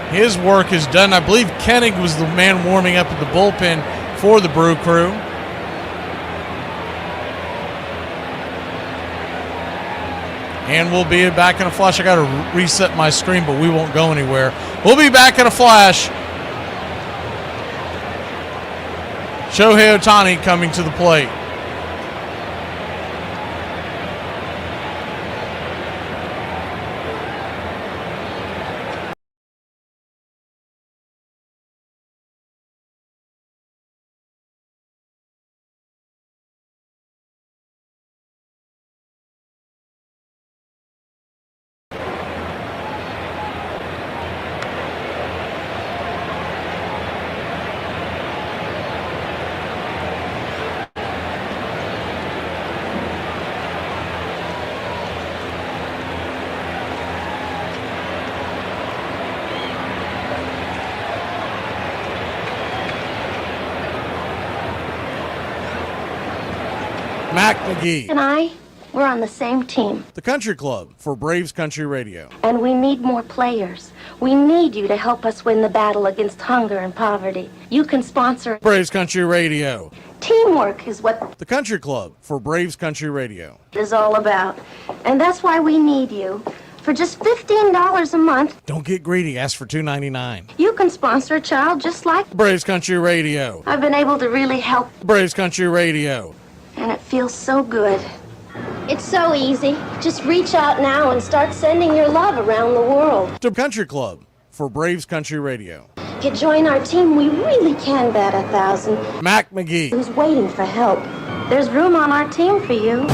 His work is done. I believe Koenig was the man warming up at the bullpen for the Brew Crew. And we'll be back in a flash. I got to reset my screen, but we won't go anywhere. We'll be back in a flash. Shohei Ohtani coming to the plate. Mac McGee. And I, we're on the same team. The Country Club for Braves Country Radio. And we need more players. We need you to help us win the battle against hunger and poverty. You can sponsor Braves Country Radio. Teamwork is what The Country Club for Braves Country Radio. it is all about. And that's why we need you. For just $15 a month, Don't get greedy. Ask for $2.99. you can sponsor a child just like Braves Country Radio. I've been able to really help, Braves Country Radio. and it feels so good. It's so easy. Just reach out now and start sending your love around the world. The Country Club for Braves Country Radio. If you join our team, we really can bat 1,000. Mac McGee. Who's waiting for help? There's room on our team for you.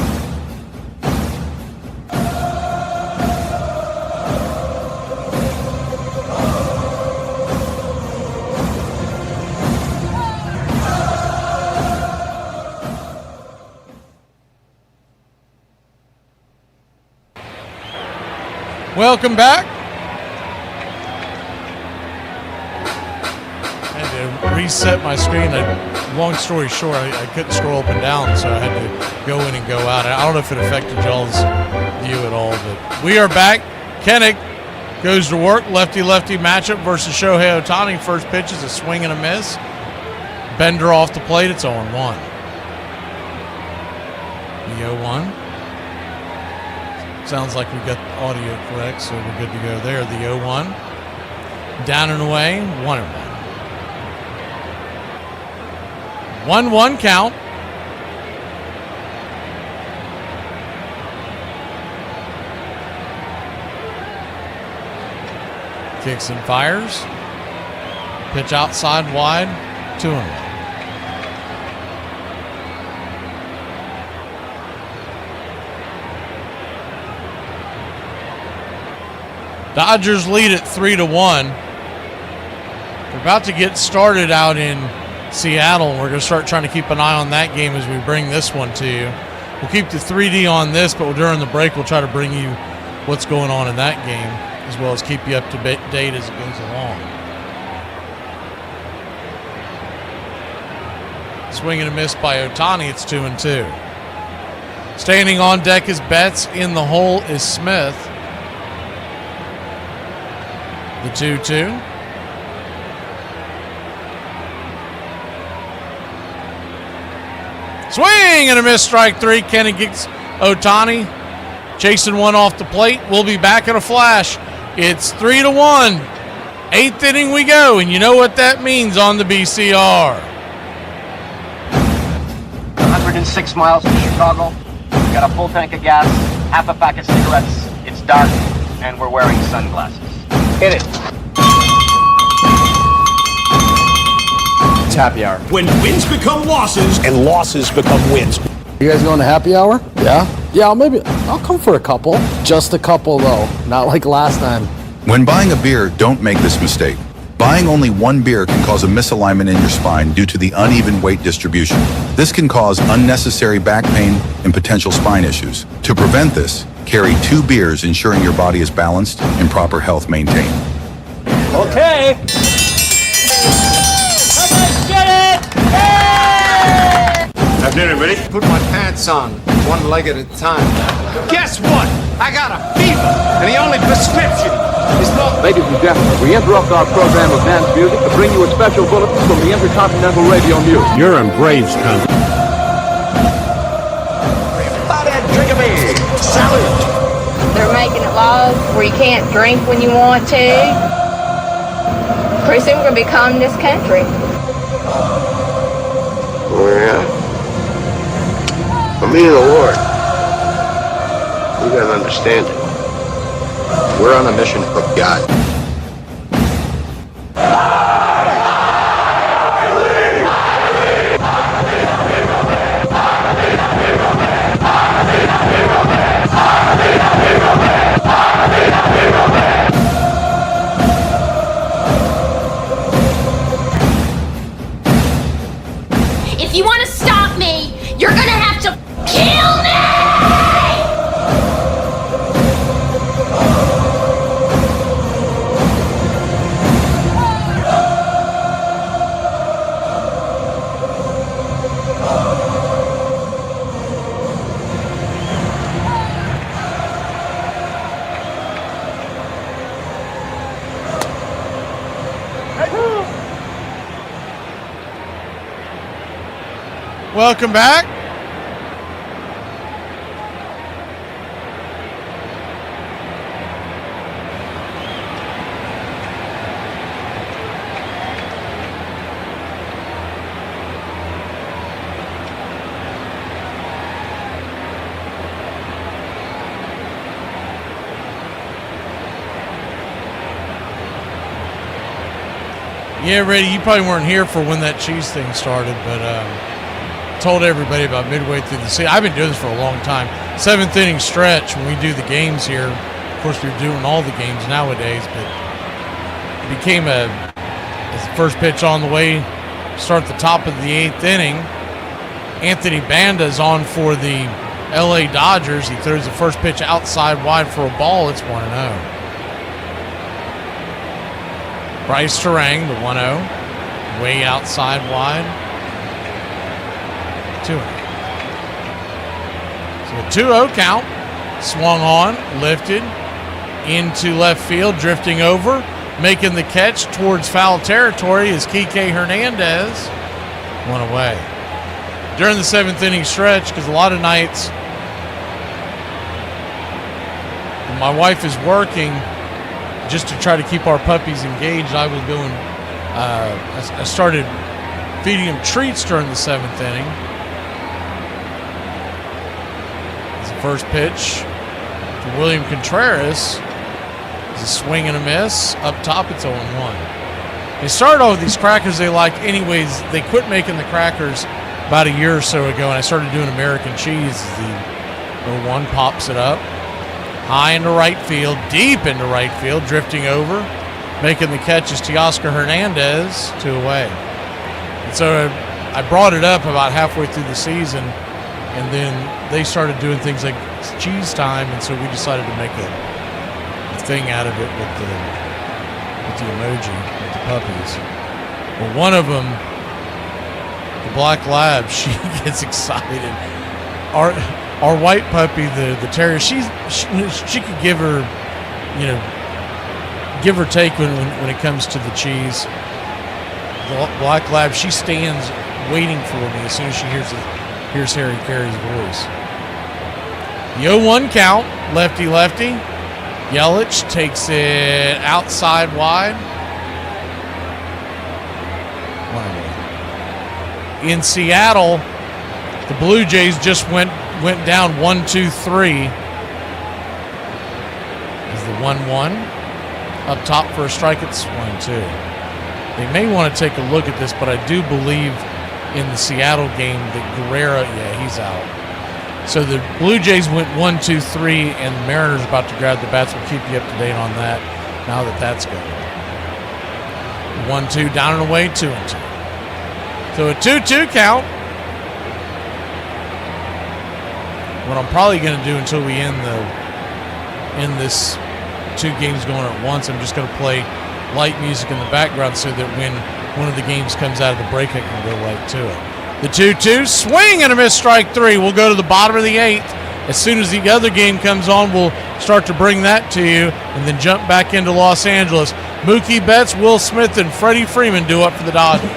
Welcome back. I had to reset my screen. Long story short, I couldn't scroll up and down, so I had to go in and go out. I don't know if it affected y'all's view at all, but we are back. Kennick goes to work. Lefty-lefty matchup versus Shohei Ohtani. First pitch is a swing and a miss. Bender off the plate. It's 0-1. The 0-1. Sounds like we've got the audio correct, so we're good to go there. The 0-1. Down and away. 1-1. 1-1 count. Kicks and fires. Pitch outside wide. 2-1. Dodgers lead at 3-1. We're about to get started out in Seattle. We're going to start trying to keep an eye on that game as we bring this one to you. We'll keep the 3D on this, but during the break, we'll try to bring you what's going on in that game, as well as keep you up to date as it goes along. Swing and a miss by Ohtani. It's 2-2. Standing on deck is Betts. In the hole is Smith. The 2-2. Swing and a miss, strike three. Kenny gets Ohtani. Chasing one off the plate. We'll be back in a flash. It's 3-1. 8th inning we go, and you know what that means on the BCR. 106 miles to Chicago. We've got a full tank of gas, half a pack of cigarettes. It's dark, and we're wearing sunglasses. Hit it. It's happy hour. When wins become losses And losses become wins. You guys going to happy hour? Yeah? Yeah, I'll come for a couple. Just a couple, though. Not like last time. When buying a beer, don't make this mistake. Buying only one beer can cause a misalignment in your spine due to the uneven weight distribution. This can cause unnecessary back pain and potential spine issues. To prevent this, carry 2 beers, ensuring your body is balanced and proper health maintained. Okay. Have dinner, ready? Put my pants on, one leg at a time. Guess what? I got a fever, and the only prescription is not... Ladies and gentlemen, we interrupt our program of dance music to bring you a special bulletin from the Intercontinental Radio News. You're in Braves country. Pregame. Salute. They're making it laws where you can't drink when you want to. Pretty soon we're going to be communist country. Oh, yeah. For me and the Lord, we gotta understand it. We're on a mission from God. If you want to stop me, you're gonna have to kill me! Welcome back. Yeah, Reddy, you probably weren't here for when that cheese thing started, but told everybody about midway through the season. I've been doing this for a long time. 7th inning stretch when we do the games here. Of course, we're doing all the games nowadays, but it became as the first pitch on the way, start the top of the 8th inning. Anthony Banda's on for the LA Dodgers. He throws the first pitch outside wide for a ball. It's 1-0. Bryce Terang, the 1-0. Way outside wide. 2-0. So a 2-0 count. Swung on, lifted into left field, drifting over, making the catch towards foul territory is Kike Hernandez. One away. During the 7th inning stretch, because a lot of nights when my wife is working, just to try to keep our puppies engaged, I was doing, I started feeding them treats during the 7th inning. It's the first pitch to William Contreras. It's a swing and a miss. Up top, it's 0-1. They started off with these crackers they like anyways. They quit making the crackers about a year or so ago, and I started doing American cheese. The 0-1 pops it up. High into right field, deep into right field, drifting over. Making the catch is Teoscar Hernandez, 2 away. And so I brought it up about halfway through the season, and then they started doing things like cheese time, and so we decided to make a thing out of it with the emoji, with the puppies. Well, one of them, the black lab, she gets excited. Our white puppy, the terrier, she could give her, give or take when it comes to the cheese. The black lab, she stands waiting for me as soon as she hears Harry Carey's voice. The 0-1 count, lefty. Yelich takes it outside wide. 1 away. In Seattle, the Blue Jays just went down 1-2-3. Is the 1-1 up top for a strike? It's 1-2. They may want to take a look at this, but I do believe in the Seattle game that Guerrero, he's out. So the Blue Jays went 1-2-3, and the Mariners about to grab the bats. We'll keep you up to date on that now that that's going. 1-2 down and away, 2-2. So a 2-2 count. What I'm probably going to do until we end this 2 games going at once, I'm just going to play light music in the background so that when one of the games comes out of the break, I can go right to it. The 2-2, swing and a miss, strike 3. We'll go to the bottom of the 8th. As soon as the other game comes on, we'll start to bring that to you and then jump back into Los Angeles. Mookie Betts, Will Smith, and Freddie Freeman do up for the Dodgers.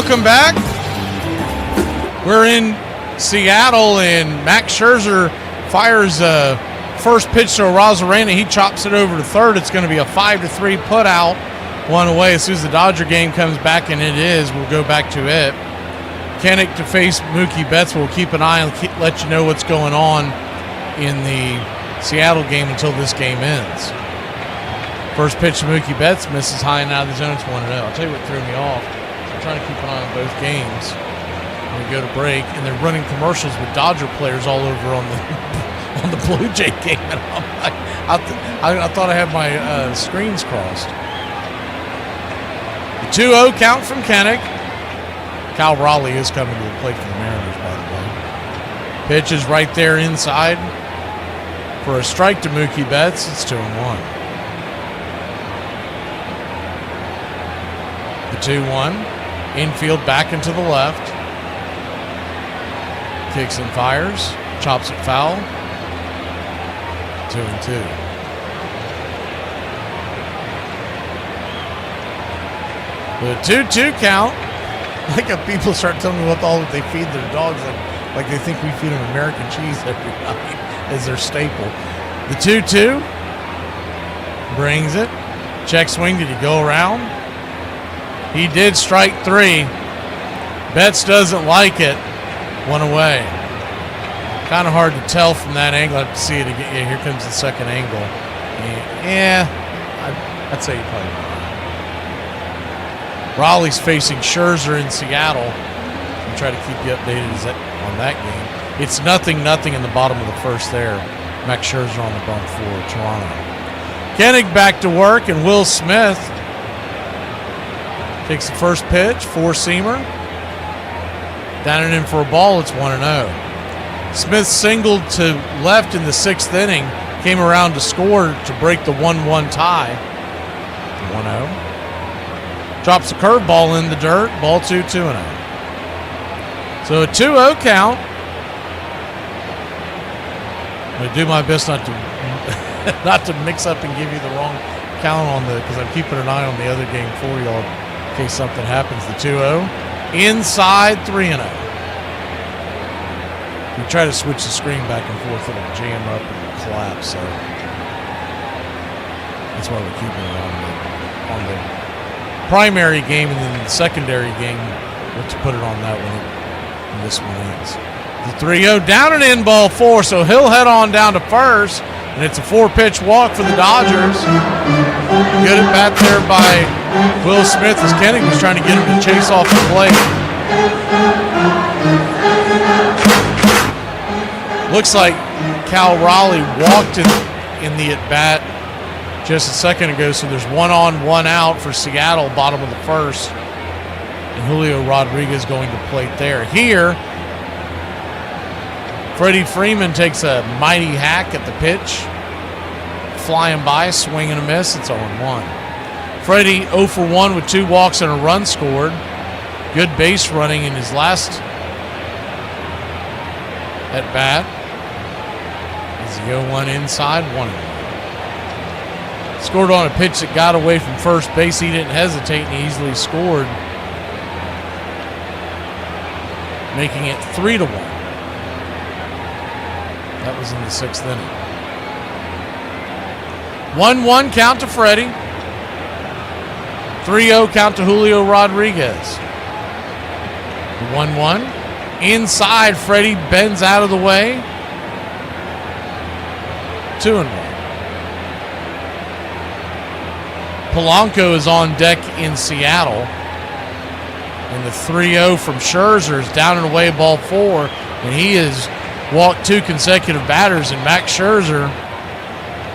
welcome back. We're in Seattle, and Max Scherzer fires first pitch to Arozarena. He chops it over to third. It's going to be a 5-3 put out, one away. As soon as the Dodger game comes back, and it is, we'll go back to it. Kennick to face Mookie Betts. We'll keep an eye and let you know what's going on in the Seattle game until this game ends. First pitch to Mookie Betts, misses high and out of the zone. It's 1-0. I'll tell you what threw me off. I'm trying to keep an eye on both games. We go to break, and they're running commercials with Dodger players all over on the Blue Jay game. And I thought I had my screens crossed. The 2-0 count from Kennick. Cal Raleigh is coming to the plate for the Mariners, by the way. Pitch is right there inside for a strike to Mookie Betts. It's 2-1. The 2-1. Infield back into the left. Kicks and fires. Chops it foul. 2-2. The 2-2 count. Like if people start telling me what all they feed their dogs, like they think we feed them American cheese every night as their staple. The 2-2 brings it. Check swing. Did he go around? He did, strike three. Betts doesn't like it. One away. Kind of hard to tell from that angle. I have to see it again. Yeah, here comes the second angle. Yeah, I'd say he probably won. Raleigh's facing Scherzer in Seattle. I'll try to keep you updated on that game. It's 0-0 in the bottom of the first there. Max Scherzer on the bump for Toronto. Kennick back to work, and Will Smith takes the first pitch, four-seamer. Down and in for a ball, it's 1-0. Smith singled to left in the sixth inning, came around to score to break the 1-1 tie. 1-0. Drops a curveball in the dirt, ball 2-0. So a 2-0 count. I'm going to do my best not to mix up and give you the wrong count on because I'm keeping an eye on the other game for y'all in case something happens. The 2-0. Inside 3-0. If you try to switch the screen back and forth, it'll jam up and collapse. So that's why we're keeping it on the primary game, and then the secondary game, let's put it on that one when this one ends. The 3-0 down and in, ball 4, so he'll head on down to first, and it's a 4-pitch walk for the Dodgers. Good at bat there by Will Smith as Kennick was trying to get him to chase off the plate. Looks like Cal Raleigh walked in the at-bat just a second ago, so there's 1 on, 1 out for Seattle, bottom of the first. And Julio Rodriguez going to plate there. Here, Freddie Freeman takes a mighty hack at the pitch. Flying by, swing and a miss. It's 0-1. Freddie 0 for 1 with 2 walks and a run scored. Good base running in his last at bat. As he 0-1 inside, 1-1. Scored on a pitch that got away from first base. He didn't hesitate and he easily scored, making it 3-1. That was in the 6th inning. 1-1 count to Freddie. 3-0 count to Julio Rodriguez. 1-1. Inside, Freddie bends out of the way. 2-1. Polanco is on deck in Seattle. And the 3-0 from Scherzer is down and away, ball 4. And he has walked 2 consecutive batters. And Max Scherzer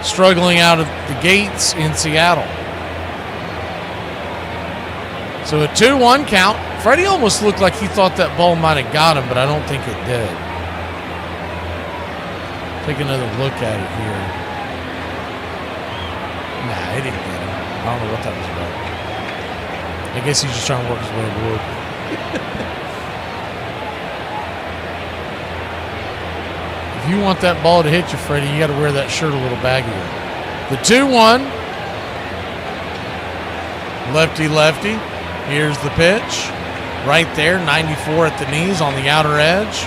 struggling out of the gates in Seattle. So a 2-1 count. Freddie almost looked like he thought that ball might have got him, but I don't think it did. Take another look at it here. Nah, it didn't get him. I don't know what that was about. I guess he's just trying to work his way aboard. If you want that ball to hit you, Freddie, you got to wear that shirt a little baggier. The 2-1. Lefty-lefty. Here's the pitch. right there, 94 at the knees on the outer edge.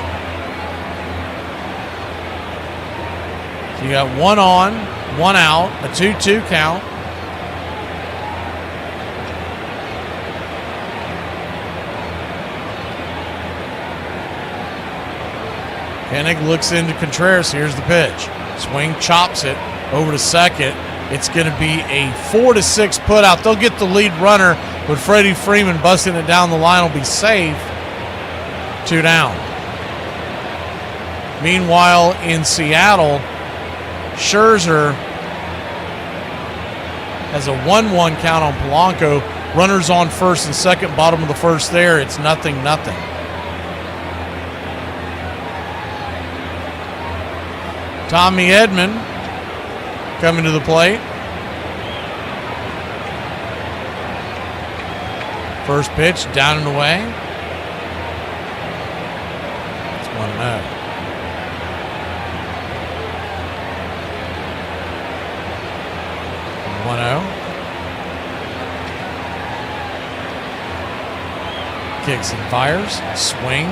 So you got 1 on, 1 out, a 2-2 count. Koenig looks into Contreras. Here's the pitch. Swing, chops it over to second. It's going to be a 4-6 put out. They'll get the lead runner, but Freddie Freeman busting it down the line will be safe. 2 down. Meanwhile, in Seattle, Scherzer has a 1-1 count on Polanco. Runners on first and second, bottom of the first there. It's 0-0. Tommy Edman coming to the plate. First pitch down and away. It's 1-0. Kicks and fires. Swing.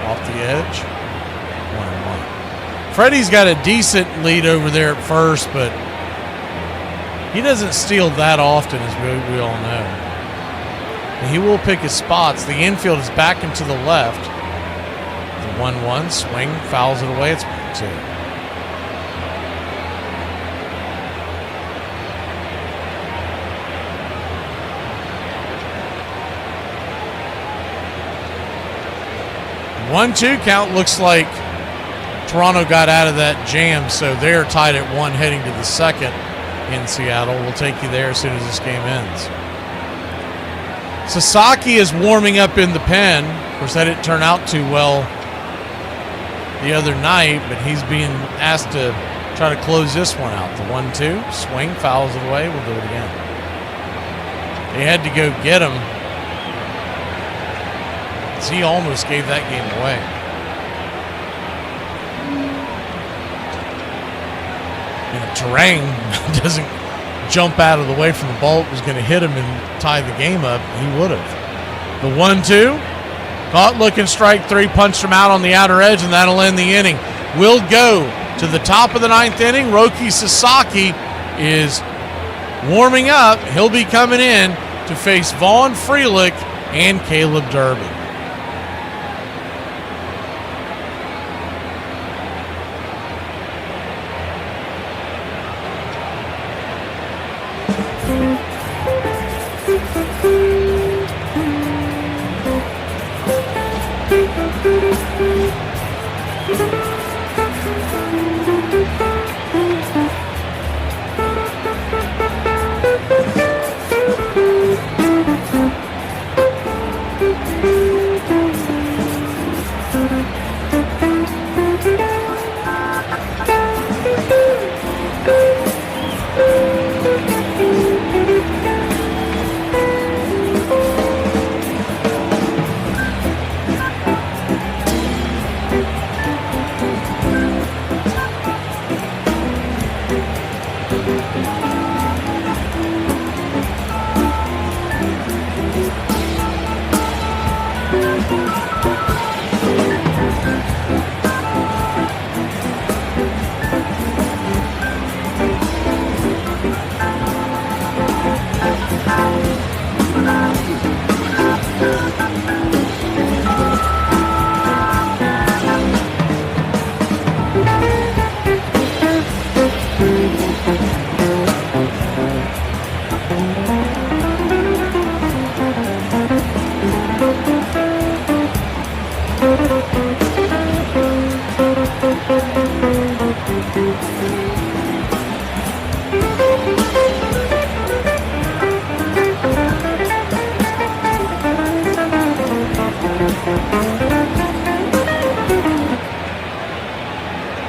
Off the edge. 1-1. Freddie's got a decent lead over there at first, but he doesn't steal that often, as we all know. And he will pick his spots. The infield is back and to the left. The 1-1 swing, fouls it away. It's 1-2. One-two count. Looks like Toronto got out of that jam, so they're tied at 1 heading to the second in Seattle. We'll take you there as soon as this game ends. Sasaki is warming up in the pen. Of course, that didn't turn out too well the other night, but he's being asked to try to close this one out. The 1-2, swing, fouls it away. We'll do it again. They had to go get him. He almost gave that game away. And if Terang doesn't jump out of the way from the ball, it was going to hit him and tie the game up, he would have. The 1-2, caught looking strike 3, punched him out on the outer edge, and that'll end the inning. We'll go to the top of the 9th inning. Roki Sasaki is warming up. He'll be coming in to face Vaughn Frelick and Caleb Durbin.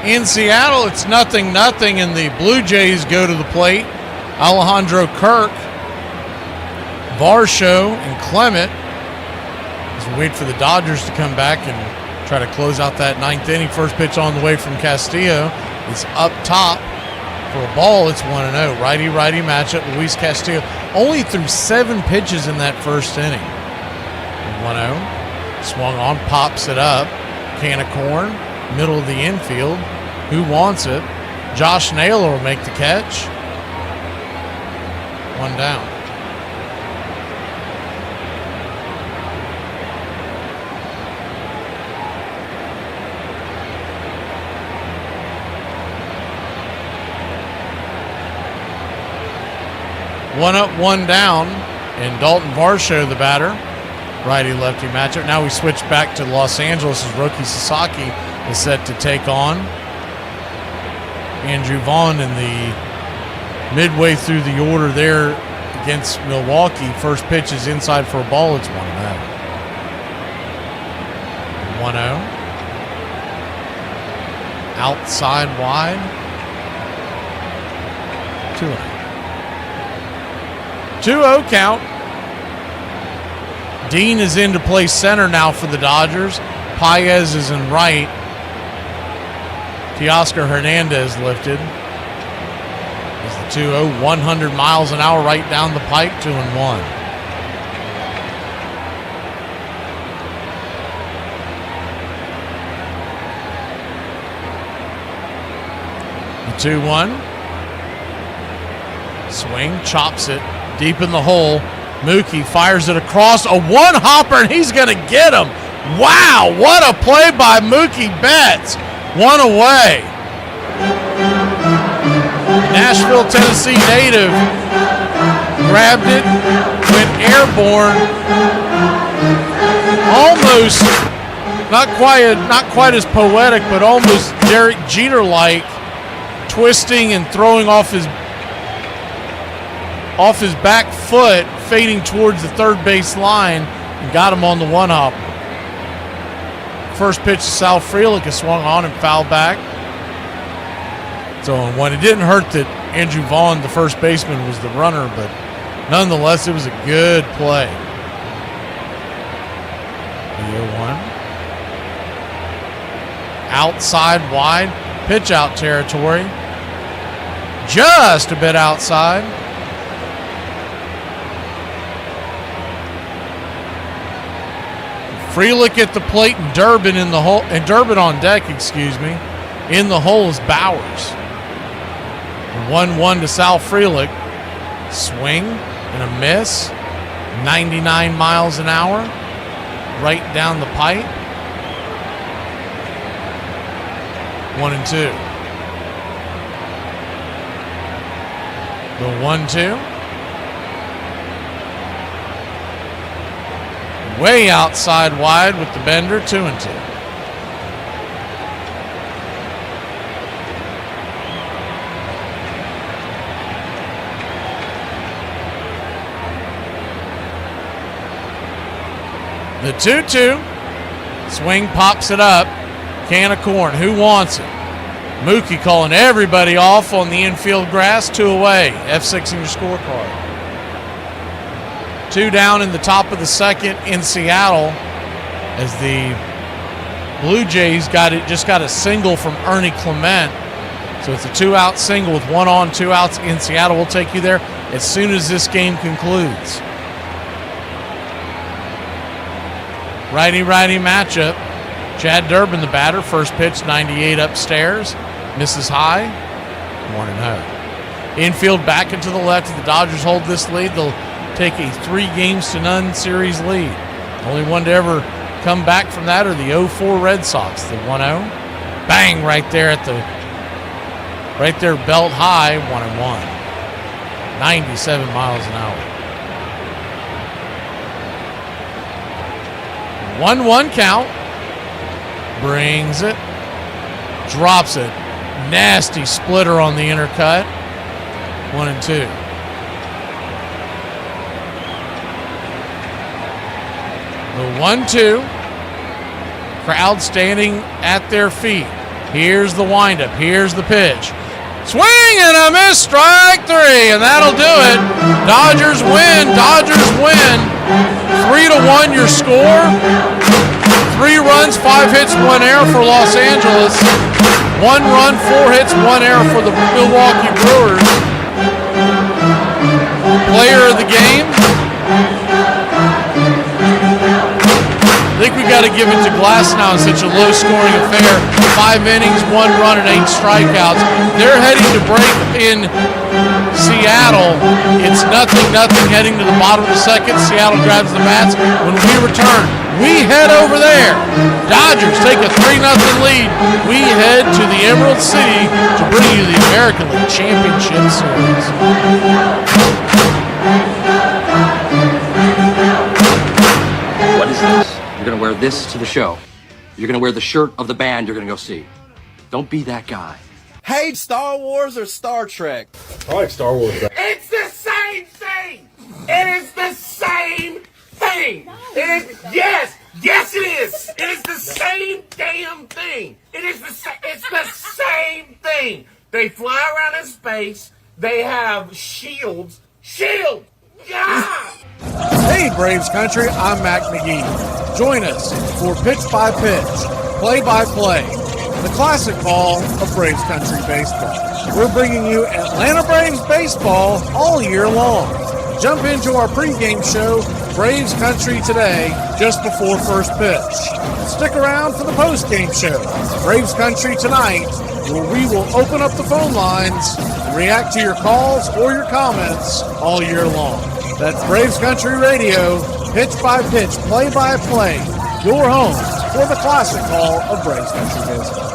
In Seattle, it's 0-0, and the Blue Jays go to the plate. Alejandro Kirk, Varsho, and Clement as we wait for the Dodgers to come back and try to close out that 9th inning. First pitch on the way from Castillo is up top For a ball, it's 1-0. Righty-righty matchup. Luis Castillo only threw 7 pitches in that first inning. 1-0. Swung on, pops it up. Can of corn, middle of the infield. Who wants it? Josh Naylor will make the catch. 1 down. One up, 1 down, and Dalton Varsho, the batter. Righty-lefty matchup. Now we switch back to Los Angeles as Roki Sasaki is set to take on Andrew Vaughn in the midway through the order there against Milwaukee. First pitch is inside for a ball. It's 1-0. 1-0. Outside wide. 2-0. 2-0 count. Dean is in to play center now for the Dodgers. Paez is in right. Teoscar Hernandez lifted. Is the 2-0, 100 miles an hour right down the pike, 2-1. The 2-1. Swing, chops it deep in the hole. Mookie fires it across, a one-hopper, and he's going to get him. Wow, what a play by Mookie Betts. 1 away. Nashville, Tennessee native grabbed it, went airborne. Almost, not quite as poetic, but almost Derek Jeter-like, twisting and throwing off his back foot, fading towards the third base line, and got him on the one-hopper. First pitch to Sal Frelick is swung on and fouled back. So when it didn't hurt that Andrew Vaughn, the first baseman, was the runner, but nonetheless, it was a good play. The 0-1. Outside wide, pitch out territory. Just a bit outside. Frelick at the plate and Durbin in the hole, and Durbin on deck, excuse me. In the hole is Bowers. 1-1 to Sal Frelick. Swing and a miss. 99 miles an hour. Right down the pipe. 1-2. The 1-2. Way outside wide with the bender, 2-2. The 2-2. Swing, pops it up. Can of corn. Who wants it? Mookie calling everybody off on the infield grass. 2 away. F6 in your scorecard. 2 down in the top of the second in Seattle as the Blue Jays just got a single from Ernie Clement. So it's a 2-out single with 1 on, 2 outs in Seattle. We'll take you there as soon as this game concludes. Righty-righty matchup. Chad Durbin, the batter. First pitch, 98 upstairs. Misses high. 1-0. Infield back into the left. If the Dodgers hold this lead, they'll take a 3-0 series lead. Only one to ever come back from that are the 0-4 Red Sox. The 1-0. Bang right there belt high, 1-1. 97 miles an hour. 1-1 count. Brings it. Drops it. Nasty splitter on the inner cut. 1-2. The 1-2. Crowd standing at their feet. Here's the windup. Here's the pitch. Swing and a miss. Strike 3. And that'll do it. Dodgers win. Dodgers win. 3-1 your score. 3 runs, 5 hits, 1 error for Los Angeles. 1 run, 4 hits, 1 error for the Milwaukee Brewers. Player of the game. I think we got to give it to Glasnow in such a low-scoring affair. 5 innings, 1 run, and 8 strikeouts. They're heading to break in Seattle. It's 0-0 heading to the bottom of the second. Seattle grabs the bats. When we return, we head over there. Dodgers take a 3-0 lead. We head to the Emerald City to bring you the American League Championship Series. What is this? You're going to wear this to the show. You're going to wear the shirt of the band you're going to go see. Don't be that guy. Hey, Star Wars or Star Trek? I like Star Wars. It's the same thing. It is the same thing. It is, yes, it is. It is the same damn thing. It's the same thing. They fly around in space. They have shields. Shield. Yeah. Hey, Braves Country, I'm Mac McGee. Join us for Pitch by Pitch, Play-by-Play, the classic ball of Braves Country baseball. We're bringing you Atlanta Braves baseball all year long. Jump into our pregame show, Braves Country Today, just before first pitch. Stick around for the postgame show, Braves Country Tonight, where we will open up the phone lines and react to your calls or your comments all year long. That's Braves Country Radio, Pitch by Pitch, Play-by-Play, your home for the classic call of Braves Country baseball.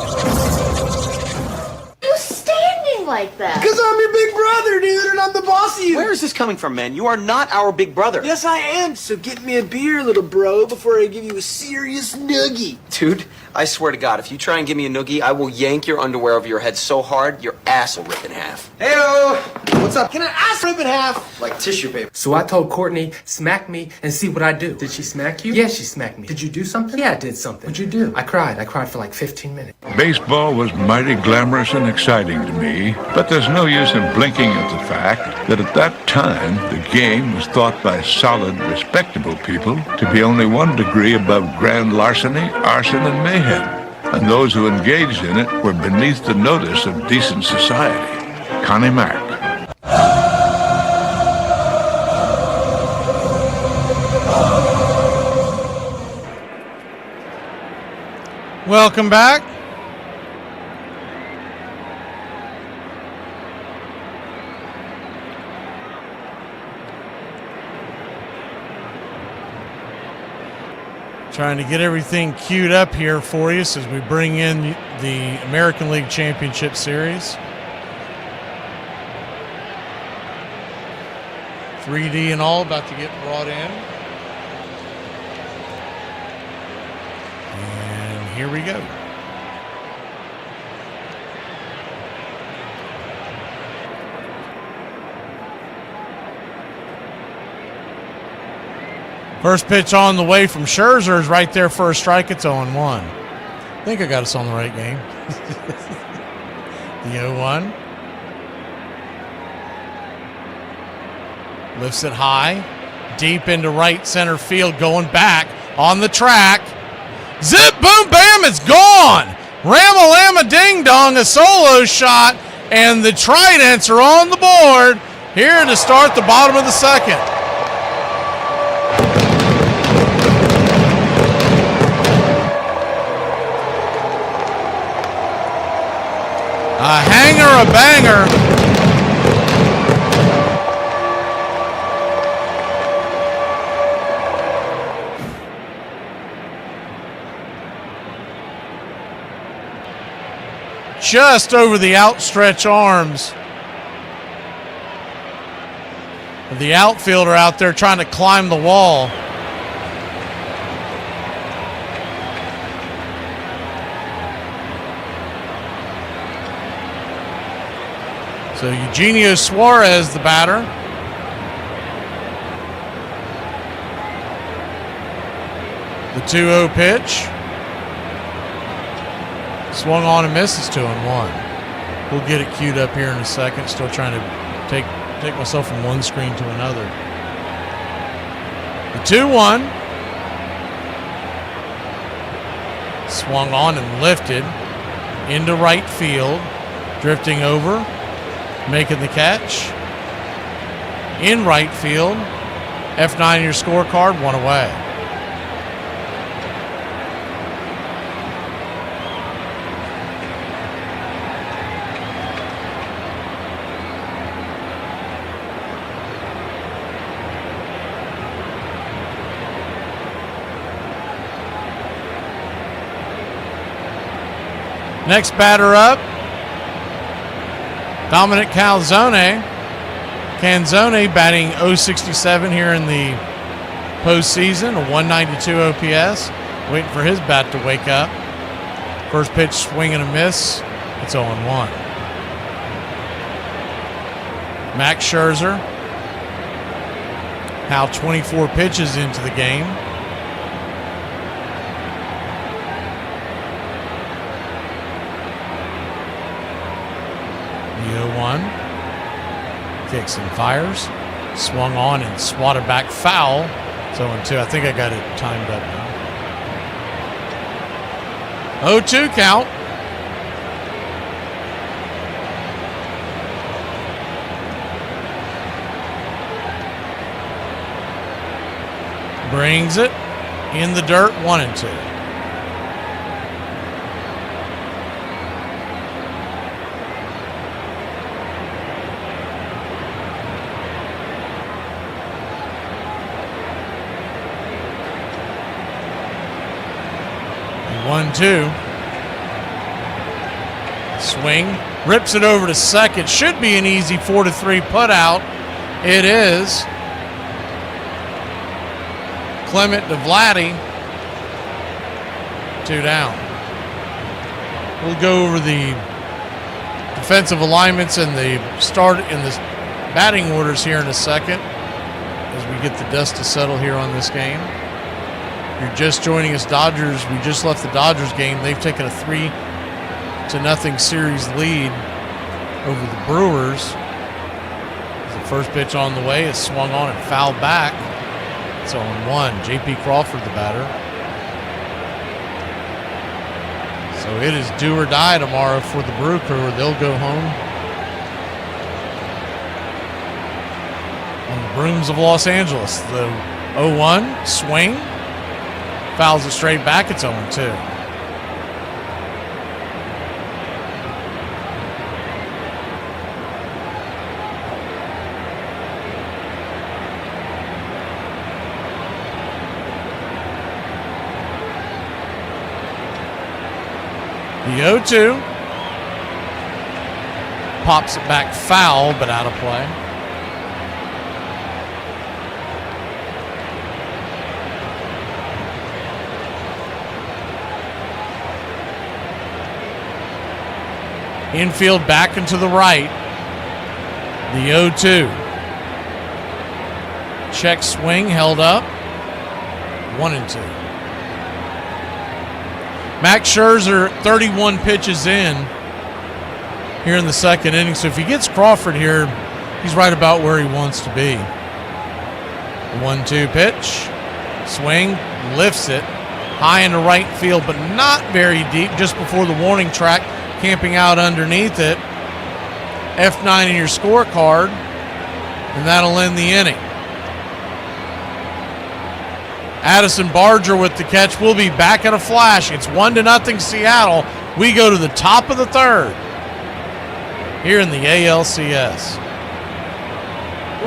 You standing like that? Because I'm your big brother, dude, and I'm the boss of you. Where is this coming from, man? You are not our big brother. Yes, I am. So get me a beer, little bro, before I give you a serious noogie. Dude, I swear to God, if you try and give me a noogie, I will yank your underwear over your head so hard, your ass will rip in half. Heyo! What's up? Can I ass rip in half? Like tissue paper. So I told Courtney, smack me and see what I do. Did she smack you? Yeah, she smacked me. Did you do something? Yeah, I did something. What'd you do? I cried. I cried for like 15 minutes. Baseball was mighty glamorous and exciting to me, but there's no use in blinking at the fact that at that time, the game was thought by solid, respectable people to be only 1 degree above grand larceny, arson, and mayhem. And those who engaged in it were beneath the notice of decent society. Connie Mack. Welcome back. Trying to get everything queued up here for you as we bring in the American League Championship Series. 3D and all about to get brought in. And here we go. First pitch on the way from Scherzer is right there for a strike. It's 0-1. I think I got us on the right game. The 0-1. Lifts it high. Deep into right center field. Going back on the track. Zip, boom, bam, it's gone. Ram-a-lamma, ding-dong, a solo shot. And the Tridents are on the board here to start the bottom of the second. A hanger, a banger. Just over the outstretched arms of the outfielder out there trying to climb the wall. So Eugenio Suarez, the batter. The 2-0 pitch. Swung on and misses, 2-1. We'll get it queued up here in a second. Still trying to take myself from one screen to another. The 2-1. Swung on and lifted. into right field, drifting over, making the catch. In right field, F9 your scorecard, 1 away. Next batter up, Dominic Canzone. Canzone batting .067 here in the postseason, a 192 OPS. Waiting for his bat to wake up. First pitch, swing and a miss. It's 0-1. Max Scherzer, now 24 pitches into the game. The 0-1. Kicks and fires. Swung on and swatted back foul. It's 0-2. I think I got it timed up now. 0-2 count. Brings it in the dirt, 1-2. One-two. Swing. Rips it over to second. Should be an easy 4-3 put out. It is. Clement to Vladdy. 2 down. We'll go over the defensive alignments and the start in the batting orders here in a second as we get the dust to settle here on this game. You're just joining us, Dodgers. We just left the Dodgers game. They've taken a 3-0 series lead over the Brewers. The first pitch on the way is swung on and fouled back. It's 0-1. J.P. Crawford, the batter. So it is do or die tomorrow for the Brew Crew, or they'll go home on the brooms of Los Angeles. The 0-1 swing. Fouls it straight back. It's 0-2. The 0-2. Pops it back foul, but out of play. Infield back and to the right. The 0-2. Check swing held up. 1-2. Max Scherzer, 31 pitches in here in the second inning. So if he gets Crawford here, he's right about where he wants to be. The 1-2 pitch. Swing, lifts it. High into right field, but not very deep, just before the warning track. Camping out underneath it. F9 in your scorecard, and that'll end the inning. Addison Barger with the catch. We'll be back in a flash. It's 1-0 Seattle. We go to the top of the third here in the ALCS.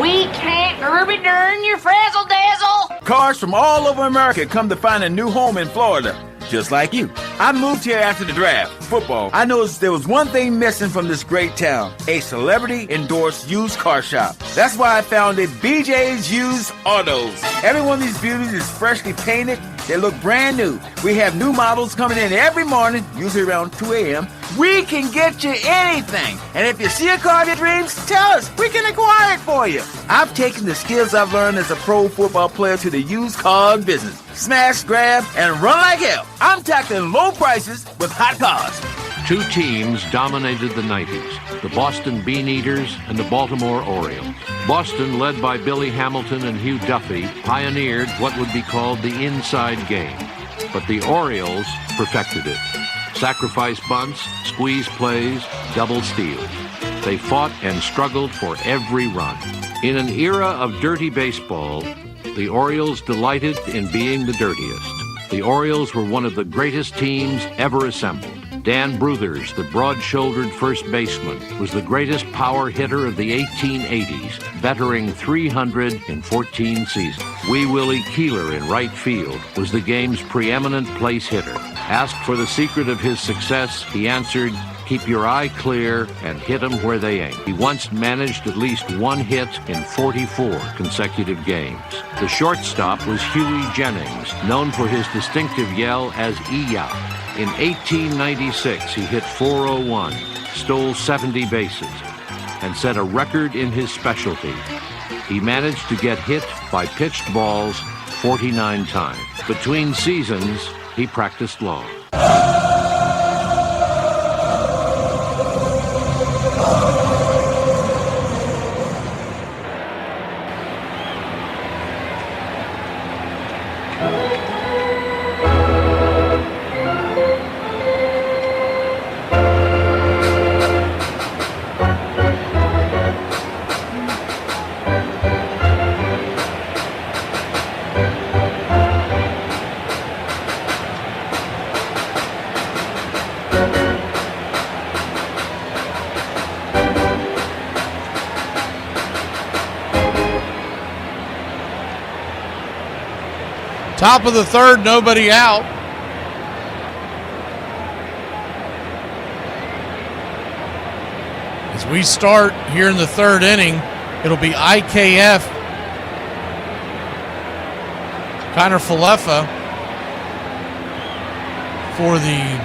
We can't Ruby Dern your frazzle dazzle. Cars from all over America come to find a new home in Florida, just like you. I moved here after the draft, football. I noticed there was one thing missing from this great town, a celebrity-endorsed used car shop. That's why I founded BJ's Used Autos. Every one of these beauties is freshly painted. They look brand new. We have new models coming in every morning, usually around 2 a.m. We can get you anything. And if you see a car of your dreams, tell us. We can acquire it for you. I've taken the skills I've learned as a pro football player to the used car business. Smash, grab, and run like hell. I'm tackling low prices with hot cars. Two teams dominated the 90s, the Boston Bean Eaters and the Baltimore Orioles. Boston, led by Billy Hamilton and Hugh Duffy, pioneered what would be called the inside game, but the Orioles perfected it. Sacrifice bunts, squeeze plays, double steals. They fought and struggled for every run. In an era of dirty baseball, the Orioles delighted in being the dirtiest. The Orioles were one of the greatest teams ever assembled. Dan Bruthers, the broad-shouldered first baseman, was the greatest power hitter of the 1880s, bettering 314 seasons. Wee Willie Keeler in right field was the game's preeminent place hitter. Asked for the secret of his success, he answered, "Keep your eye clear and hit them where they ain't." He once managed at least one hit in 44 consecutive games. The shortstop was Huey Jennings, known for his distinctive yell as "E-Yah." In 1896, he hit .401, stole 70 bases, and set a record in his specialty. He managed to get hit by pitched balls 49 times. Between seasons, he practiced law. Top of the third, nobody out. As we start here in the third inning, it'll be IKF Kiner Falefa for the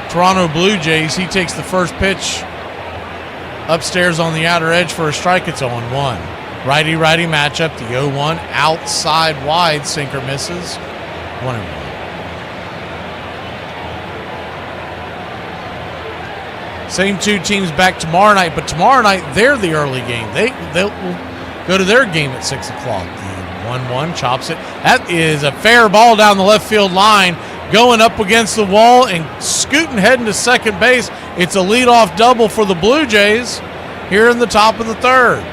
Toronto Blue Jays. He takes the first pitch upstairs on the outer edge for a strike. It's 0-1. Righty-righty matchup, the 0-1 outside wide, sinker misses, 1-1. Same two teams back tomorrow night, but tomorrow night they're the early game. They'll go to their game at 6 o'clock. The 1-1 chops it. That is a fair ball down the left field line, going up against the wall and scooting heading to second base. It's a leadoff double for the Blue Jays here in the top of the third.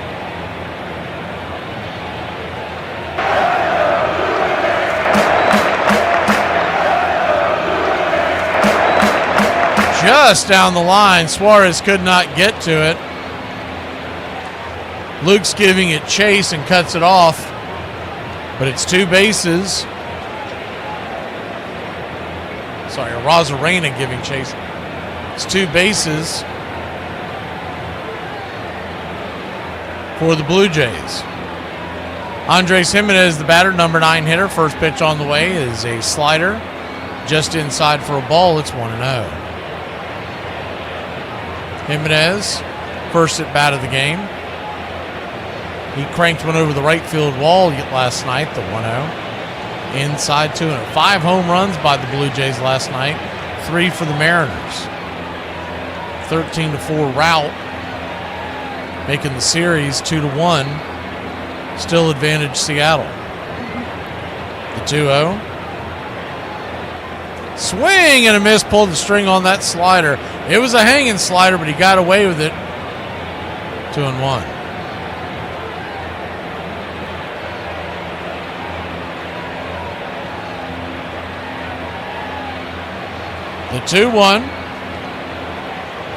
Just down the line, Suarez could not get to it. Luke's giving it chase and cuts it off, but it's two bases. Sorry, Rosarena giving chase. It's two bases for the Blue Jays. Andres Jimenez, the batter, number 9 hitter. First pitch on the way is a slider. Just inside for a ball. It's 1-0. Jimenez, first at bat of the game. He cranked one over the right field wall last night, the 1-0. Inside 2-0. 5 home runs by the Blue Jays last night, 3 for the Mariners. 13-4 rout, making the series 2-1. Still advantage Seattle. The 2-0. Swing and a miss, pulled the string on that slider. It was a hanging slider, but he got away with it. 2-1. The 2-1.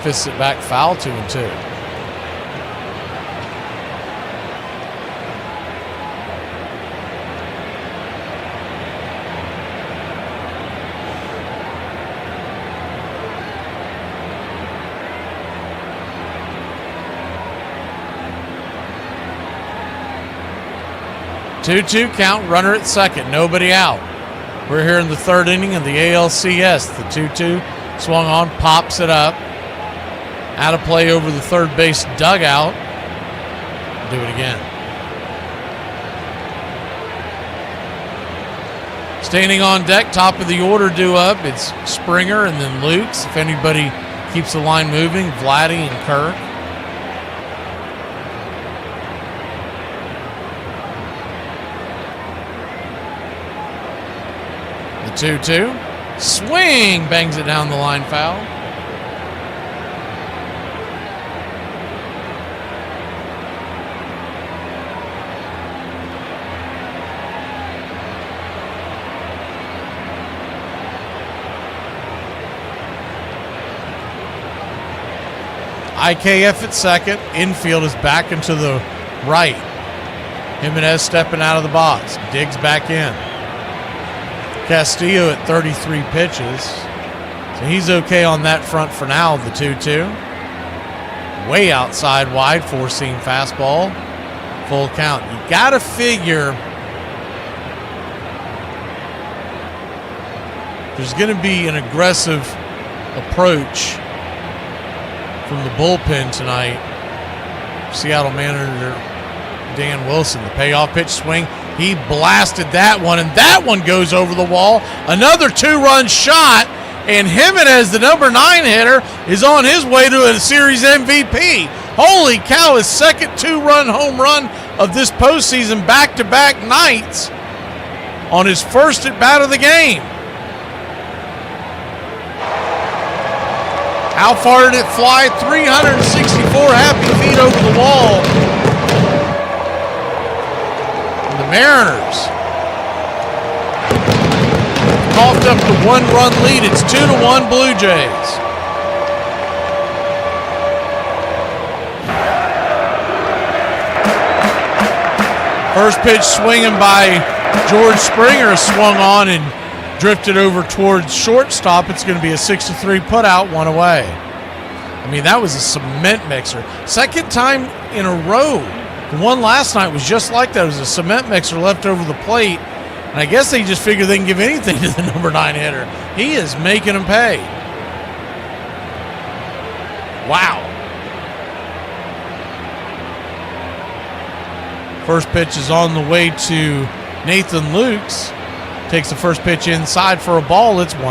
Fists it back foul, 2-2. Two count, runner at second, nobody out. We're here in the third inning of the ALCS. The 2-2 swung on, pops it up. Out of play over the third base dugout. Do it again. Standing on deck, top of the order due up. It's Springer and then Lukes. If anybody keeps the line moving, Vladdy and Kirk. The 2-2. Swing, bangs it down the line, foul. IKF at second. Infield is back into the right. Jimenez stepping out of the box. Digs back in. Castillo at 33 pitches. So he's okay on that front for now, the 2-2. Way outside wide, four-seam fastball. Full count. You got to figure there's going to be an aggressive approach from the bullpen tonight. Seattle manager Dan Wilson. The payoff pitch swing. He blasted that one, and that one goes over the wall. Another two-run shot, and Jimenez, the number 9 hitter, is on his way to a series MVP. Holy cow, his second two-run home run of this postseason, back-to-back nights on his first at-bat of the game. How far did it fly? 364 happy feet over the wall. And the Mariners coughed up the one-run lead. It's 2-1 Blue Jays. First pitch swinging by George Springer, swung on and drifted over towards shortstop. It's going to be a 6-3 putout, one away. I mean, that was a cement mixer. Second time in a row. The one last night was just like that. It was a cement mixer left over the plate. And I guess they just figure they can give anything to the number 9 hitter. He is making them pay. Wow. First pitch is on the way to Nathan Lukes. Takes the first pitch inside for a ball. It's 1-0.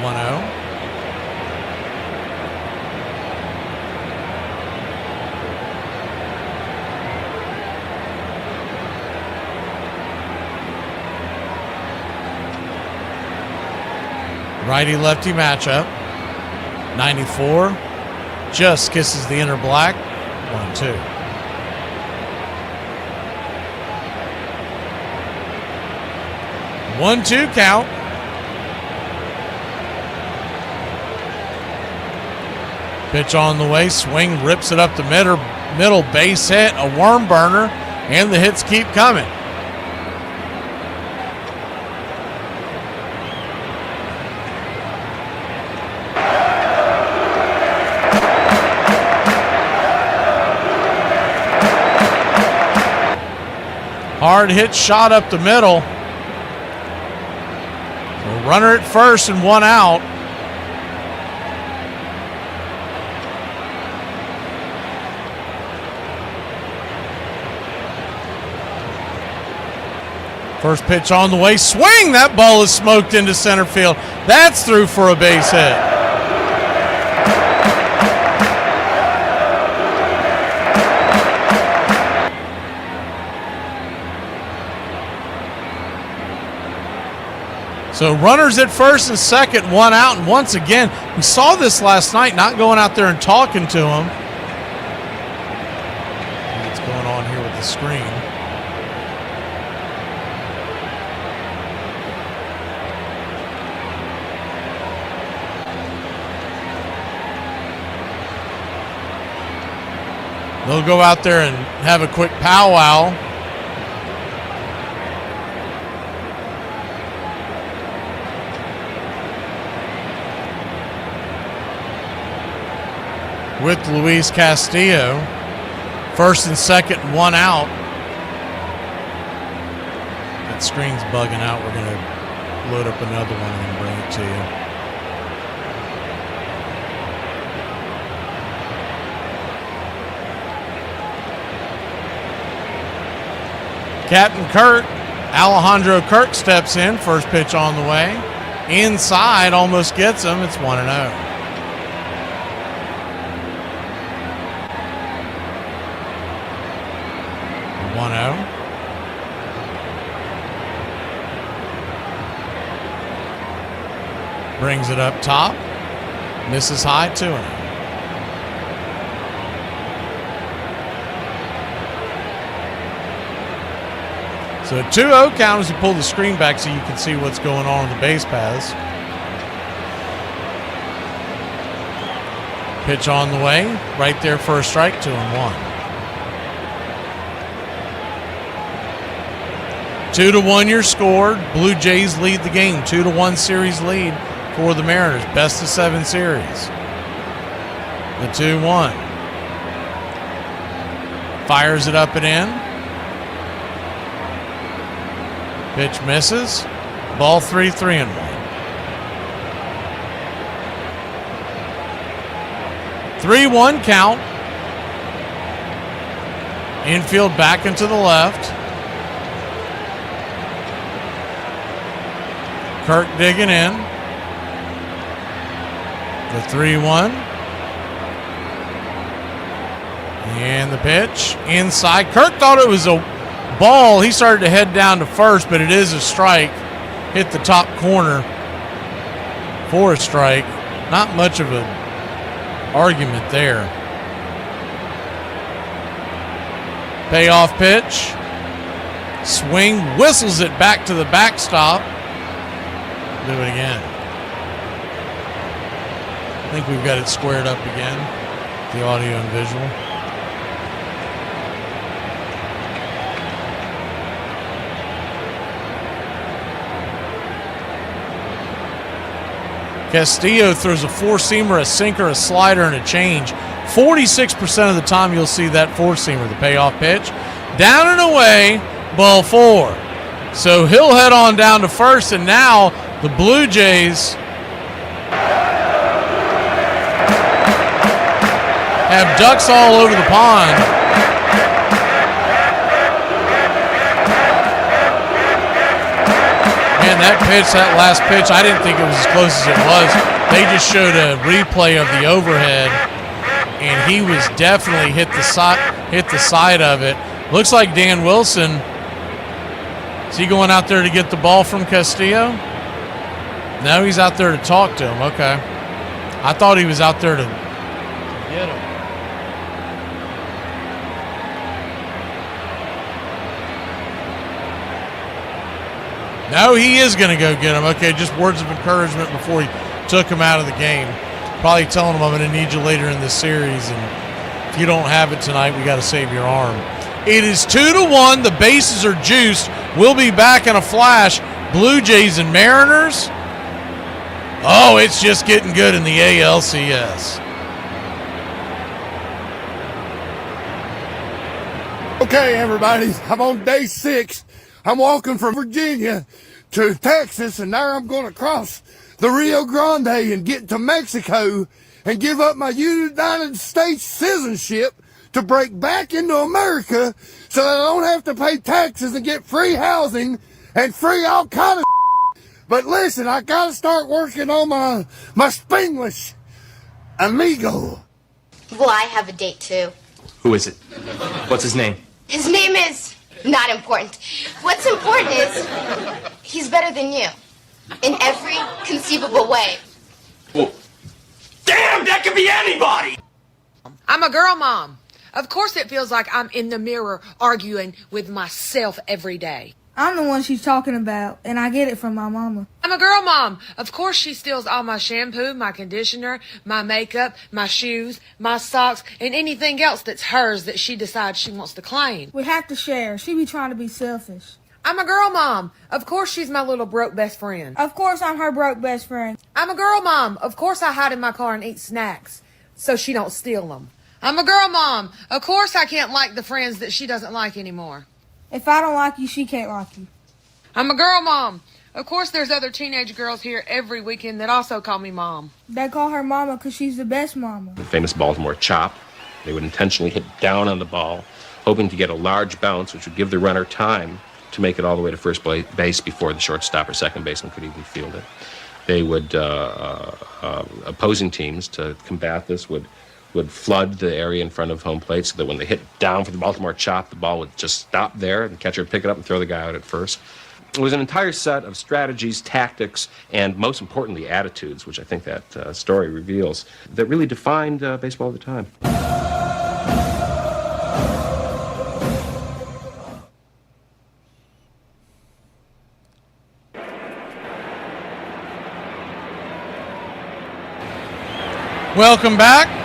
1-0. Righty-lefty matchup. 94. Just kisses the inner black. 1-2. 1-2 count. Pitch on the way. Swing, rips it up the middle. Base hit, a worm burner, and the hits keep coming. Hard hit shot up the middle. Runner at first and one out. First pitch on the way. Swing! That ball is smoked into center field. That's through for a base hit. So runners at first and second, one out, and once again, we saw this last night, not going out there and talking to him. What's going on here with the screen? They'll go out there and have a quick powwow. With Luis Castillo. First and second, one out. That screen's bugging out. We're going to load up another one and bring it to you. Captain Kirk, Alejandro Kirk steps in. First pitch on the way. Inside, almost gets him. It's 1-0. 1-0. Brings it up top. Misses high, 2-0. So a 2-0 count as you pull the screen back so you can see what's going on the base paths. Pitch on the way. Right there for a strike, 2-1. 2-1 your score. Blue Jays lead the game. 2-1 series lead for the Mariners. Best of 7 series. The 2-1. Fires it up and in. Pitch misses. Ball 3, 3-1. 3-1 count. Infield back and to the left. Kirk digging in. The 3-1. And the pitch inside. Kirk thought it was a ball. He started to head down to first, but it is a strike. Hit the top corner for a strike. Not much of an argument there. Payoff pitch. Swing. Whistles it back to the backstop. Do it again. I think we've got it squared up again. The audio and visual. Castillo throws a four-seamer, a sinker, a slider, and a change. 46% of the time you'll see that four-seamer. The payoff pitch. Down and away, ball 4. So he'll head on down to first, and now the Blue Jays have ducks all over the pond. Man, that pitch, that last pitch, I didn't think it was as close as it was. They just showed a replay of the overhead, and he was definitely hit the side of it. Looks like Dan Wilson. Is he going out there to get the ball from Castillo? No, he's out there to talk to him. Okay. I thought he was out there to get him. No, he is going to go get him. Okay, just words of encouragement before he took him out of the game. Probably telling him, I'm going to need you later in this series, and if you don't have it tonight, we got to save your arm. It is 2-1. The bases are juiced. We'll be back in a flash. Blue Jays and Mariners. Oh, it's just getting good in the ALCS. Okay, everybody, I'm on day 6. I'm walking from Virginia to Texas, and now I'm going to cross the Rio Grande and get to Mexico and give up my United States citizenship to break back into America so that I don't have to pay taxes and get free housing and free all kind of But listen, I got to start working on my Spanglish. Amigo. Well, I have a date too. Who is it? What's his name? His name is not important. What's important is he's better than you in every conceivable way. Well, damn, that could be anybody! I'm a girl mom. Of course it feels like I'm in the mirror arguing with myself every day. I'm the one she's talking about, and I get it from my mama. I'm a girl mom. Of course she steals all my shampoo, my conditioner, my makeup, my shoes, my socks, and anything else that's hers that she decides she wants to claim. We have to share. She be trying to be selfish. I'm a girl mom. Of course she's my little broke best friend. Of course I'm her broke best friend. I'm a girl mom. Of course I hide in my car and eat snacks so she don't steal them. I'm a girl mom. Of course I can't like the friends that she doesn't like anymore. If I don't like you, she can't like you. I'm a girl mom. Of course there's other teenage girls here every weekend that also call me mom. They call her mama because she's the best mama. The famous Baltimore chop. They would intentionally hit down on the ball, hoping to get a large bounce, which would give the runner time to make it all the way to first base before the shortstop or second baseman could even field it. They would, opposing teams to combat this would flood the area in front of home plate so that when they hit down for the Baltimore chop, the ball would just stop there and the catcher would pick it up and throw the guy out at first. It was an entire set of strategies, tactics, and most importantly, attitudes, which I think that story reveals, that really defined baseball at the time. Welcome back.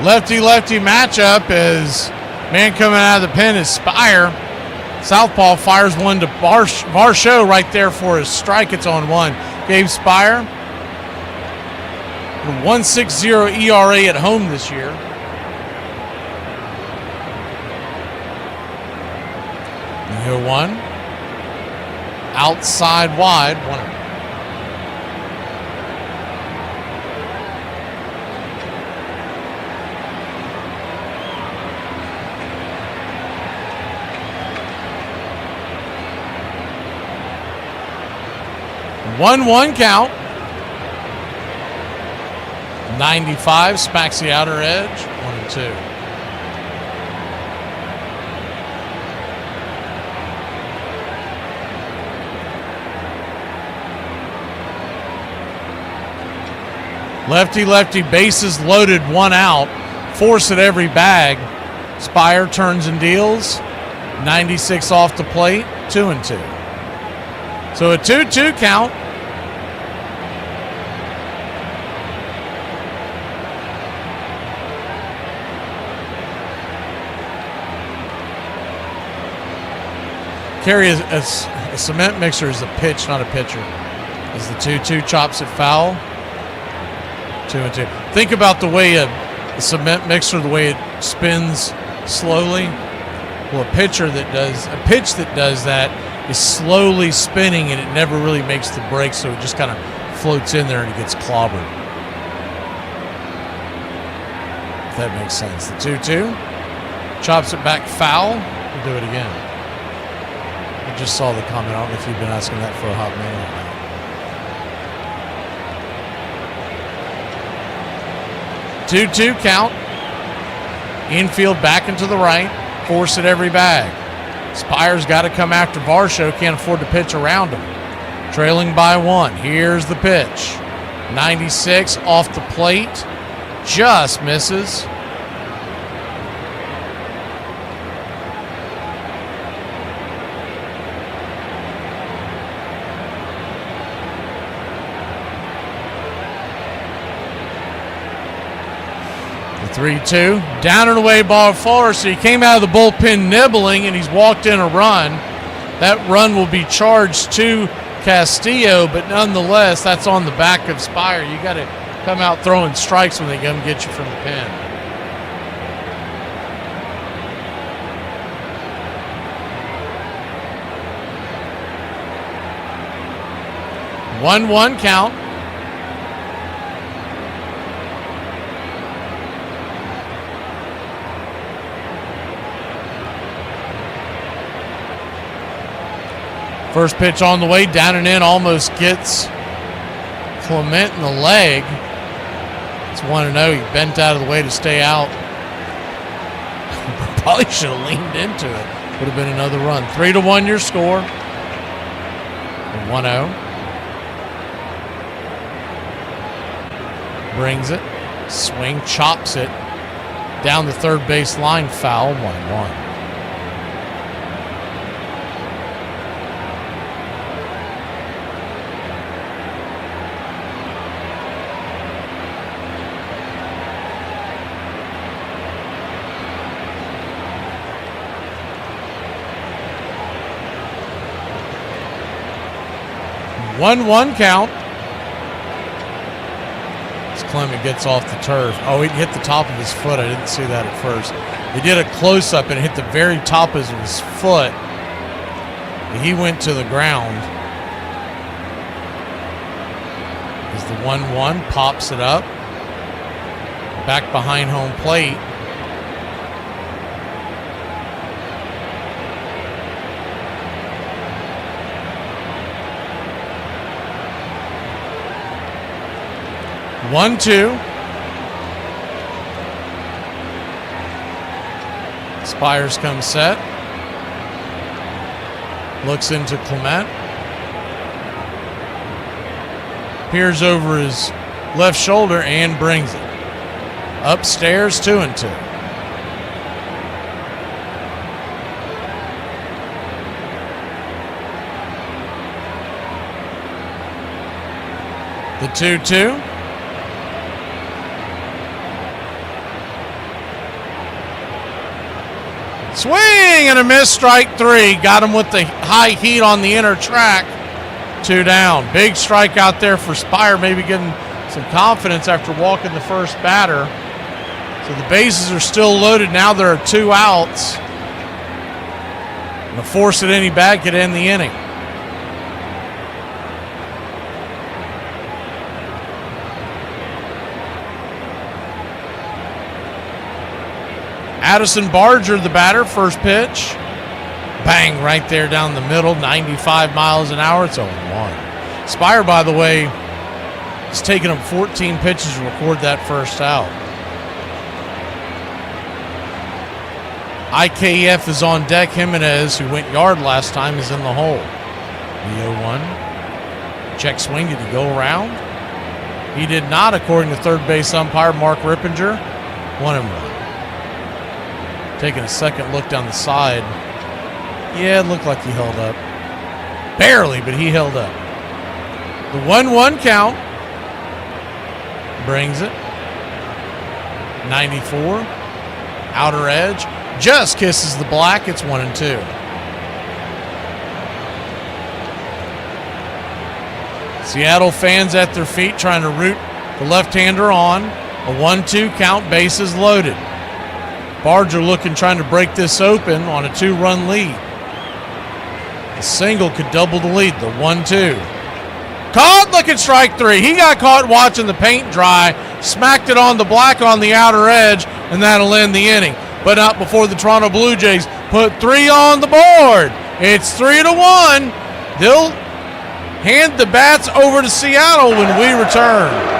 Lefty-lefty matchup is man coming out of the pen is Spire. Southpaw fires one to Varsho right there for his strike. It's on one. Gabe Spire. 1.60 ERA at home this year. Here one. Outside wide. 1-1 count. 95 smacks the outer edge. 1-2. Lefty-lefty, bases loaded, one out. Force at every bag. Spire turns and deals. 96 off the plate. 2-2. So a 2-2 count. Carry a cement mixer is a pitch, not a pitcher. As the 2-2 chops it foul. 2-2. Think about the way a cement mixer, the way it spins slowly. Well, a pitch that does that is slowly spinning and it never really makes the break, so it just kind of floats in there and it gets clobbered. If that makes sense. The 2-2 chops it back foul. We'll do it again. I just saw the comment. I don't know if you've been asking that for a hot minute. 2-2 count. Infield back into the right. Force at every bag. Spire's got to come after Varsho. Can't afford to pitch around him. Trailing by one. Here's the pitch. 96 off the plate. Just misses. The 3-2. Down and away ball four. So he came out of the bullpen nibbling and he's walked in a run. That run will be charged to Castillo, but nonetheless, that's on the back of Spire. You got to come out throwing strikes when they come get you from the pen. One count. First pitch on the way, down and in, almost gets Clement in the leg. It's 1-0. He bent out of the way to stay out. Probably should have leaned into it. Would have been another run. 3-1 your score. 1-0. Brings it. Swing, chops it. Down the third base line, foul, 1-1. One count. As Clement gets off the turf. Oh, he hit the top of his foot. I didn't see that at first. He did a close-up and hit the very top of his foot. He went to the ground. As the 1-1 pops it up. Back behind home plate. 1-2. Spires comes set. Looks into Clement. Peers over his left shoulder and brings it. Upstairs, 2-2. The 2-2. Swing and a miss, strike 3. Got him with the high heat on the inner track. 2 down. Big strike out there for Spire, maybe getting some confidence after walking the first batter. So the bases are still loaded. Now there are 2 outs. And a force at any bat could end the inning. Addison Barger, the batter, first pitch. Bang, right there down the middle, 95 miles an hour. It's 0-1. Spire, by the way, it's taken him 14 pitches to record that first out. IKF is on deck. Jimenez, who went yard last time, is in the hole. The 0-1. Check swing. Did he go around? He did not, according to third base umpire Mark Rippinger. 1-1. Taking a second look down the side. Yeah, it looked like he held up. Barely, but he held up. The 1-1 count. Brings it. 94. Outer edge. Just kisses the black. It's 1-2. Seattle fans at their feet trying to root the left-hander on. A 1-2 count. Bases loaded. Barger looking, trying to break this open on a 2-run lead. A single could double the lead. The 1-2. Caught, looking, strike 3. He got caught watching the paint dry. Smacked it on the black on the outer edge, and that'll end the inning. But not before the Toronto Blue Jays put 3 on the board. It's 3-1. They'll hand the bats over to Seattle when we return.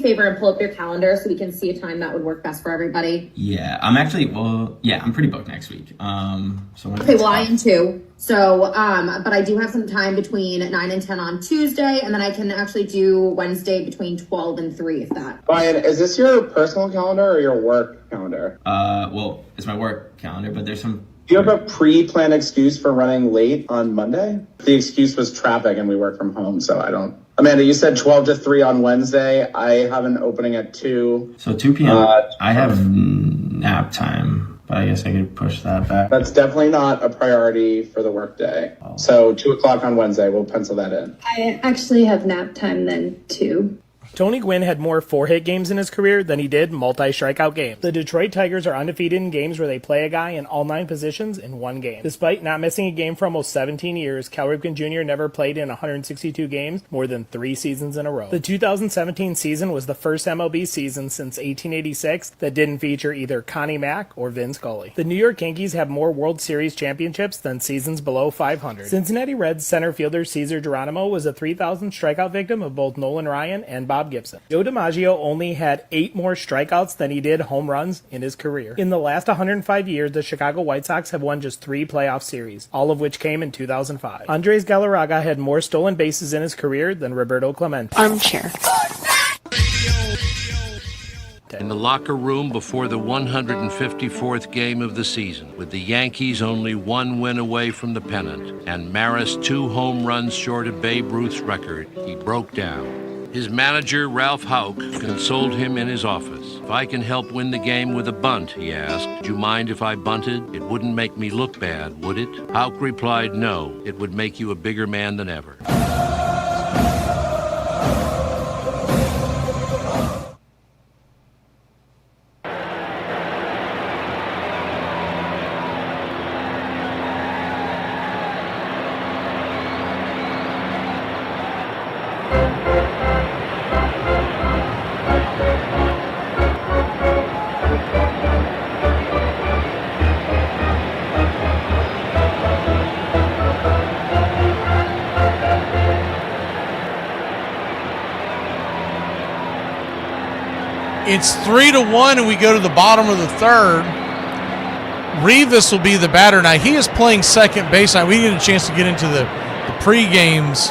Favor and pull up your calendar so we can see a time that would work best for everybody. Yeah, I'm pretty booked next week. Okay, well, I am too. So, but I do have some time between 9 and 10 on Tuesday, and then I can actually do Wednesday between 12 and 3 if that. Brian, is this your personal calendar or your work calendar? Well, it's my work calendar, but there's some... Do you have a pre-planned excuse for running late on Monday? The excuse was traffic and we work from home, so I don't... Amanda, you said 12 to 3 on Wednesday. I have an opening at 2. So 2 p.m. I have nap time, but I guess I could push that back. That's definitely not a priority for the workday. Oh. So 2 o'clock on Wednesday, we'll pencil that in. I actually have nap time then too. Tony Gwynn had more 4-hit games in his career than he did multi-strikeout games. The Detroit Tigers are undefeated in games where they play a guy in all 9 positions in one game. Despite not missing a game for almost 17 years, Cal Ripken Jr. never played in 162 games more than 3 seasons in a row. The 2017 season was the first MLB season since 1886 that didn't feature either Connie Mack or Vin Scully. The New York Yankees have more World Series championships than seasons below 500. Cincinnati Reds center fielder Cesar Geronimo was a 3,000 strikeout victim of both Nolan Ryan and Bob Gibson. Joe DiMaggio only had 8 more strikeouts than he did home runs in his career. In the last 105 years, the Chicago White Sox have won just 3 playoff series, all of which came in 2005. Andres Galarraga had more stolen bases in his career than Roberto Clemente. Armchair. In the locker room before the 154th game of the season, with the Yankees only 1 win away from the pennant, and Maris 2 home runs short of Babe Ruth's record, he broke down. His manager, Ralph Houck, consoled him in his office. If I can help win the game with a bunt, he asked, would you mind if I bunted? It wouldn't make me look bad, would it? Houck replied, no, it would make you a bigger man than ever. It's 3-1, and we go to the bottom of the third. Rivas will be the batter. Now, he is playing second base. Now, we didn't get a chance to get into the pre-games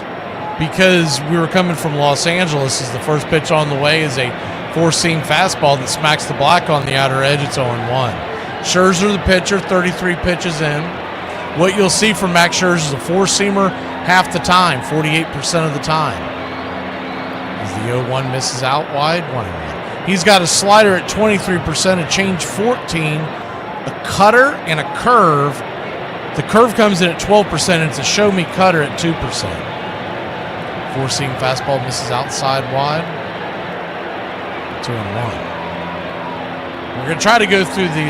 because we were coming from Los Angeles. As the first pitch on the way is a four-seam fastball that smacks the black on the outer edge. It's 0-1. Scherzer, the pitcher, 33 pitches in. What you'll see from Max Scherzer is a four-seamer half the time, 48% of the time. As the 0-1 misses out wide, 1-1. He's got a slider at 23%, a change 14, a cutter, and a curve. The curve comes in at 12%, and it's a show-me cutter at 2%. Four-seam fastball misses outside wide, 2-1. We're going to try to go through the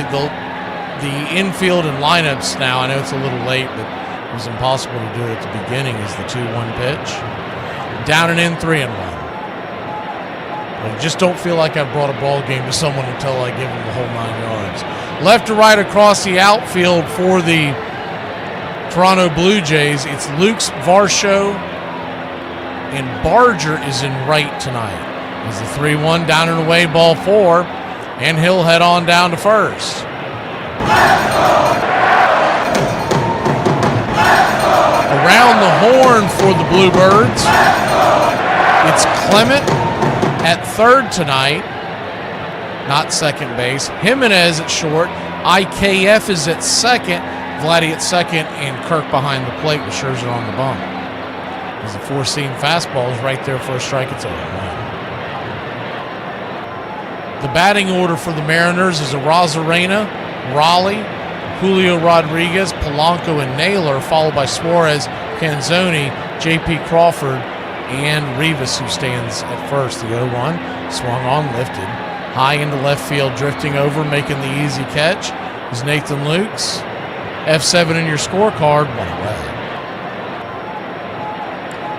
infield and lineups now. I know it's a little late, but it was impossible to do it at the beginning as the 2-1 pitch. Down and in, 3-1. I just don't feel like I've brought a ball game to someone until I give them the whole 9 yards. Left to right across the outfield for the Toronto Blue Jays, it's Luke's Varsho, and Barger is in right tonight. As the 3-1 down and away, ball 4, and he'll head on down to first. Around the horn for the Bluebirds, it's Clement at third tonight, not second base. Jimenez at short. IKF is at second. Vladdy at second, and Kirk behind the plate with Scherzer on the bump. As the four-seam fastball is right there for a strike, it's 0-1. The batting order for the Mariners is Arozarena, Raleigh, Julio Rodriguez, Polanco, and Naylor, followed by Suarez, Canzoni, J.P. Crawford, and Rivas, who stands at first. The 0-1 swung on, lifted. High into left field, drifting over, making the easy catch is Nathan Lukes. F7 in your scorecard, 1 away.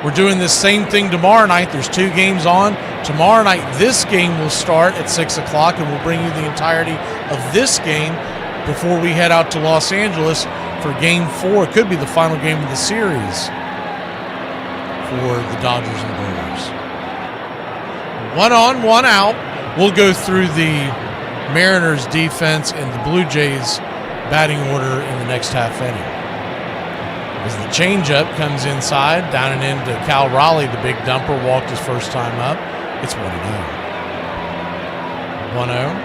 We're doing this same thing tomorrow night. There's 2 games on. Tomorrow night, this game will start at 6 o'clock, and we'll bring you the entirety of this game before we head out to Los Angeles for Game 4. It could be the final game of the series for the Dodgers and Brewers. 1 on, 1 out. We'll go through the Mariners defense and the Blue Jays batting order in the next half inning. As the changeup comes inside, down and into Cal Raleigh, the big dumper, walked his first time up. It's 1-0. 1-0.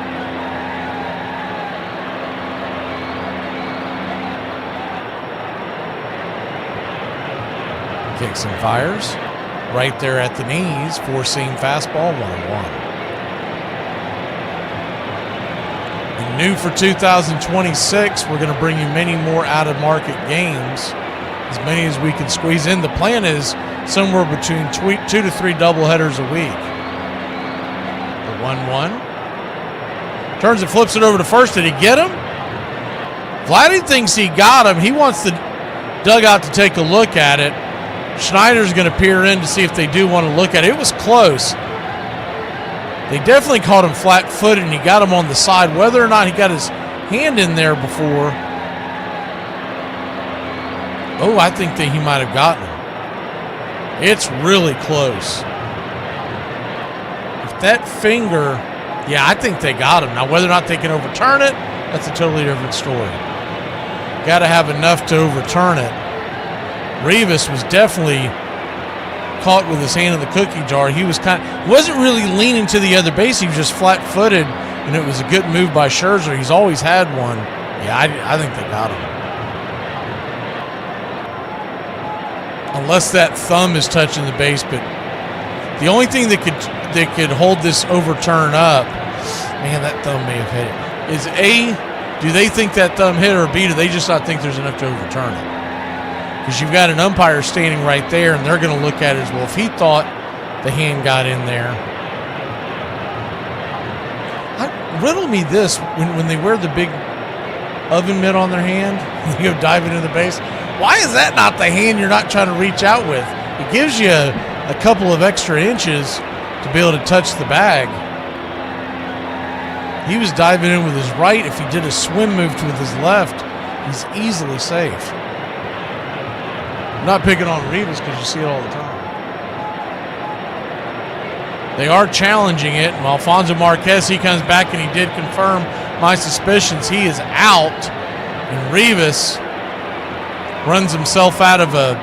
Kicks and fires. Right there at the knees, four-seam fastball, 1-1. And new for 2026, we're going to bring you many more out-of-market games, as many as we can squeeze in. The plan is somewhere between 2 to 3 doubleheaders a week. The 1-1. Turns and flips it over to first. Did he get him? Vladdy thinks he got him. He wants the dugout to take a look at it. Schneider's going to peer in to see if they do want to look at it. It was close. They definitely caught him flat-footed, and he got him on the side. Whether or not he got his hand in there before, oh, I think that he might have gotten him. It's really close. If that finger, yeah, I think they got him. Now, whether or not they can overturn it, that's a totally different story. Got to have enough to overturn it. Rivas was definitely caught with his hand in the cookie jar. He wasn't really leaning to the other base. He was just flat-footed, and it was a good move by Scherzer. He's always had one. Yeah, I think they got him. Unless that thumb is touching the base, but the only thing that could hold this overturn up, man, that thumb may have hit it, is A, do they think that thumb hit, or B, do they just not think there's enough to overturn it? Because you've got an umpire standing right there, and they're going to look at it as well. If he thought the hand got in there. Riddle me this, when they wear the big oven mitt on their hand, they go diving into the base, why is that not the hand you're not trying to reach out with? It gives you a couple of extra inches to be able to touch the bag. He was diving in with his right. If he did a swim move with his left, he's easily safe. I'm not picking on Rivas because you see it all the time. They are challenging it. And Alfonso Marquez, he comes back and he did confirm my suspicions. He is out. And Rivas runs himself out of a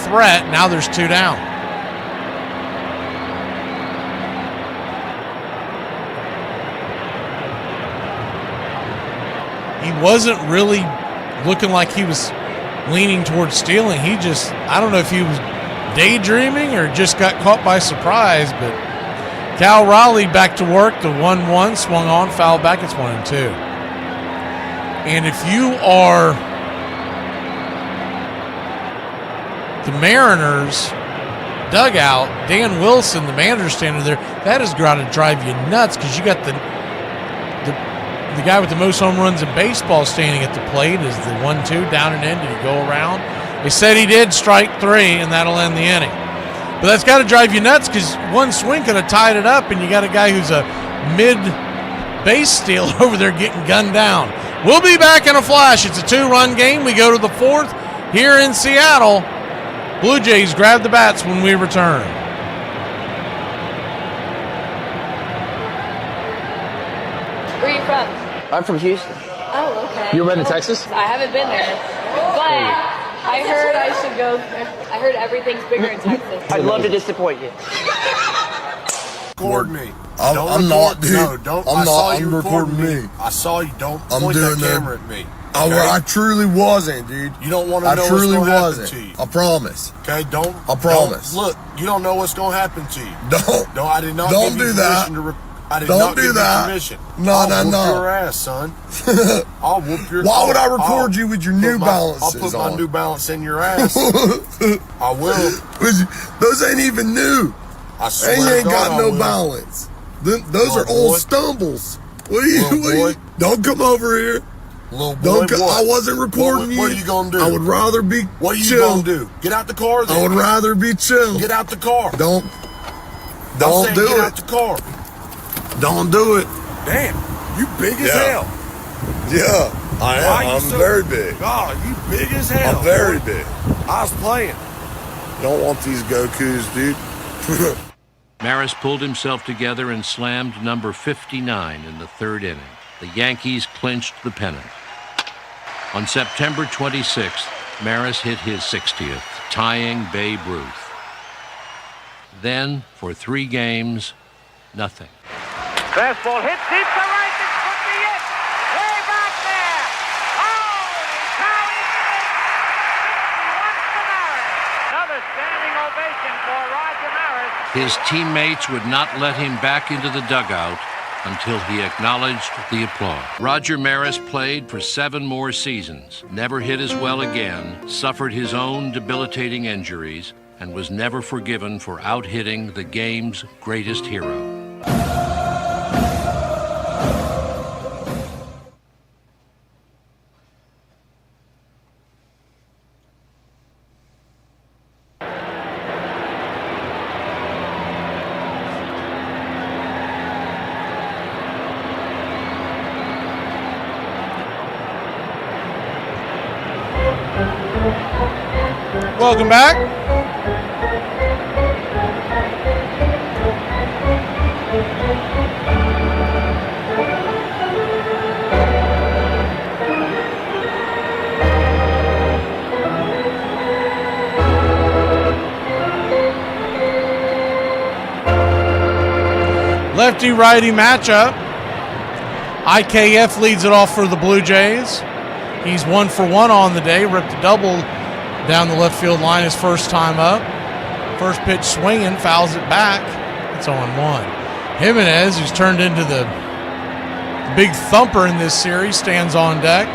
threat. Now there's 2 down. He wasn't really looking like he was leaning towards stealing. He just, I don't know if he was daydreaming or just got caught by surprise, but Cal Raleigh back to work. The 1-1 swung on, foul back. It's 1-2. And if you are the Mariners dugout, Dan Wilson, the manager standing there, that has got to drive you nuts because you got the guy with the most home runs in baseball standing at the plate. Is the 1-2 down and in? Did he go around? They said he did, strike 3, and that'll end the inning. But that's got to drive you nuts because one swing could have tied it up, and you got a guy who's a mid-base steal over there getting gunned down. We'll be back in a flash. It's a 2-run game. We go to the 4th here in Seattle. Blue Jays grab the bats when we return. Where are you from? I'm from Houston. Oh, okay. You ever been to Texas? I haven't been there, but I heard I should go. I heard everything's bigger in Texas. I'd love to disappoint you. Record me. I'm not, dude. No, don't. I'm I saw not. you I'm recording me. I saw you. Don't I'm point doing that that. camera at me. I truly wasn't, dude. You don't want to know I truly what's gonna wasn't. happen to you. I promise. Okay, don't. I promise. Look, you don't know what's gonna happen to you. Don't. No, I did not. Don't give you do that. permission to I did Don't not do give that. you permission. No, I'll no, whoop no. your ass, son. I'll whoop your. Why would I record you with your New Balances I'll put my on? New Balance in your ass. I will. Those ain't even new. I swear They to ain't God, got I no will. balance. Those Little are old boy. stumbles. What are you? Little What are you boy. don't come over here. Little boy, Don't. what? I wasn't recording you. What are you gonna do? I would rather be What are you chill. gonna do? Get out the car. Then. I would rather be chill. Get out the car. Don't I'm saying do get it. out the car. Don't do it. Damn, you big as Yeah. hell. Yeah, I Why am. you I'm so- very big. God, you big as hell. I'm very boy. big. I was playing. Don't want these Gokus, dude. Maris pulled himself together and slammed number 59 in the 3rd inning. The Yankees clinched the pennant. On September 26th, Maris hit his 60th, tying Babe Ruth. Then, for 3 games, nothing. Fastball hit deep to right. This could be it. Way back there. Holy cow, he did it. 61 to Maris. Another standing ovation for Roger Maris. His teammates would not let him back into the dugout until he acknowledged the applause. Roger Maris played for 7 more seasons, never hit as well again, suffered his own debilitating injuries, and was never forgiven for out-hitting the game's greatest hero. Welcome back. Lefty-righty matchup. IKF leads it off for the Blue Jays. He's 1 for 1 on the day. Ripped a double down the left field line his first time up. First pitch swinging, fouls it back. It's 0-1. Jimenez, who's turned into the big thumper in this series, stands on deck.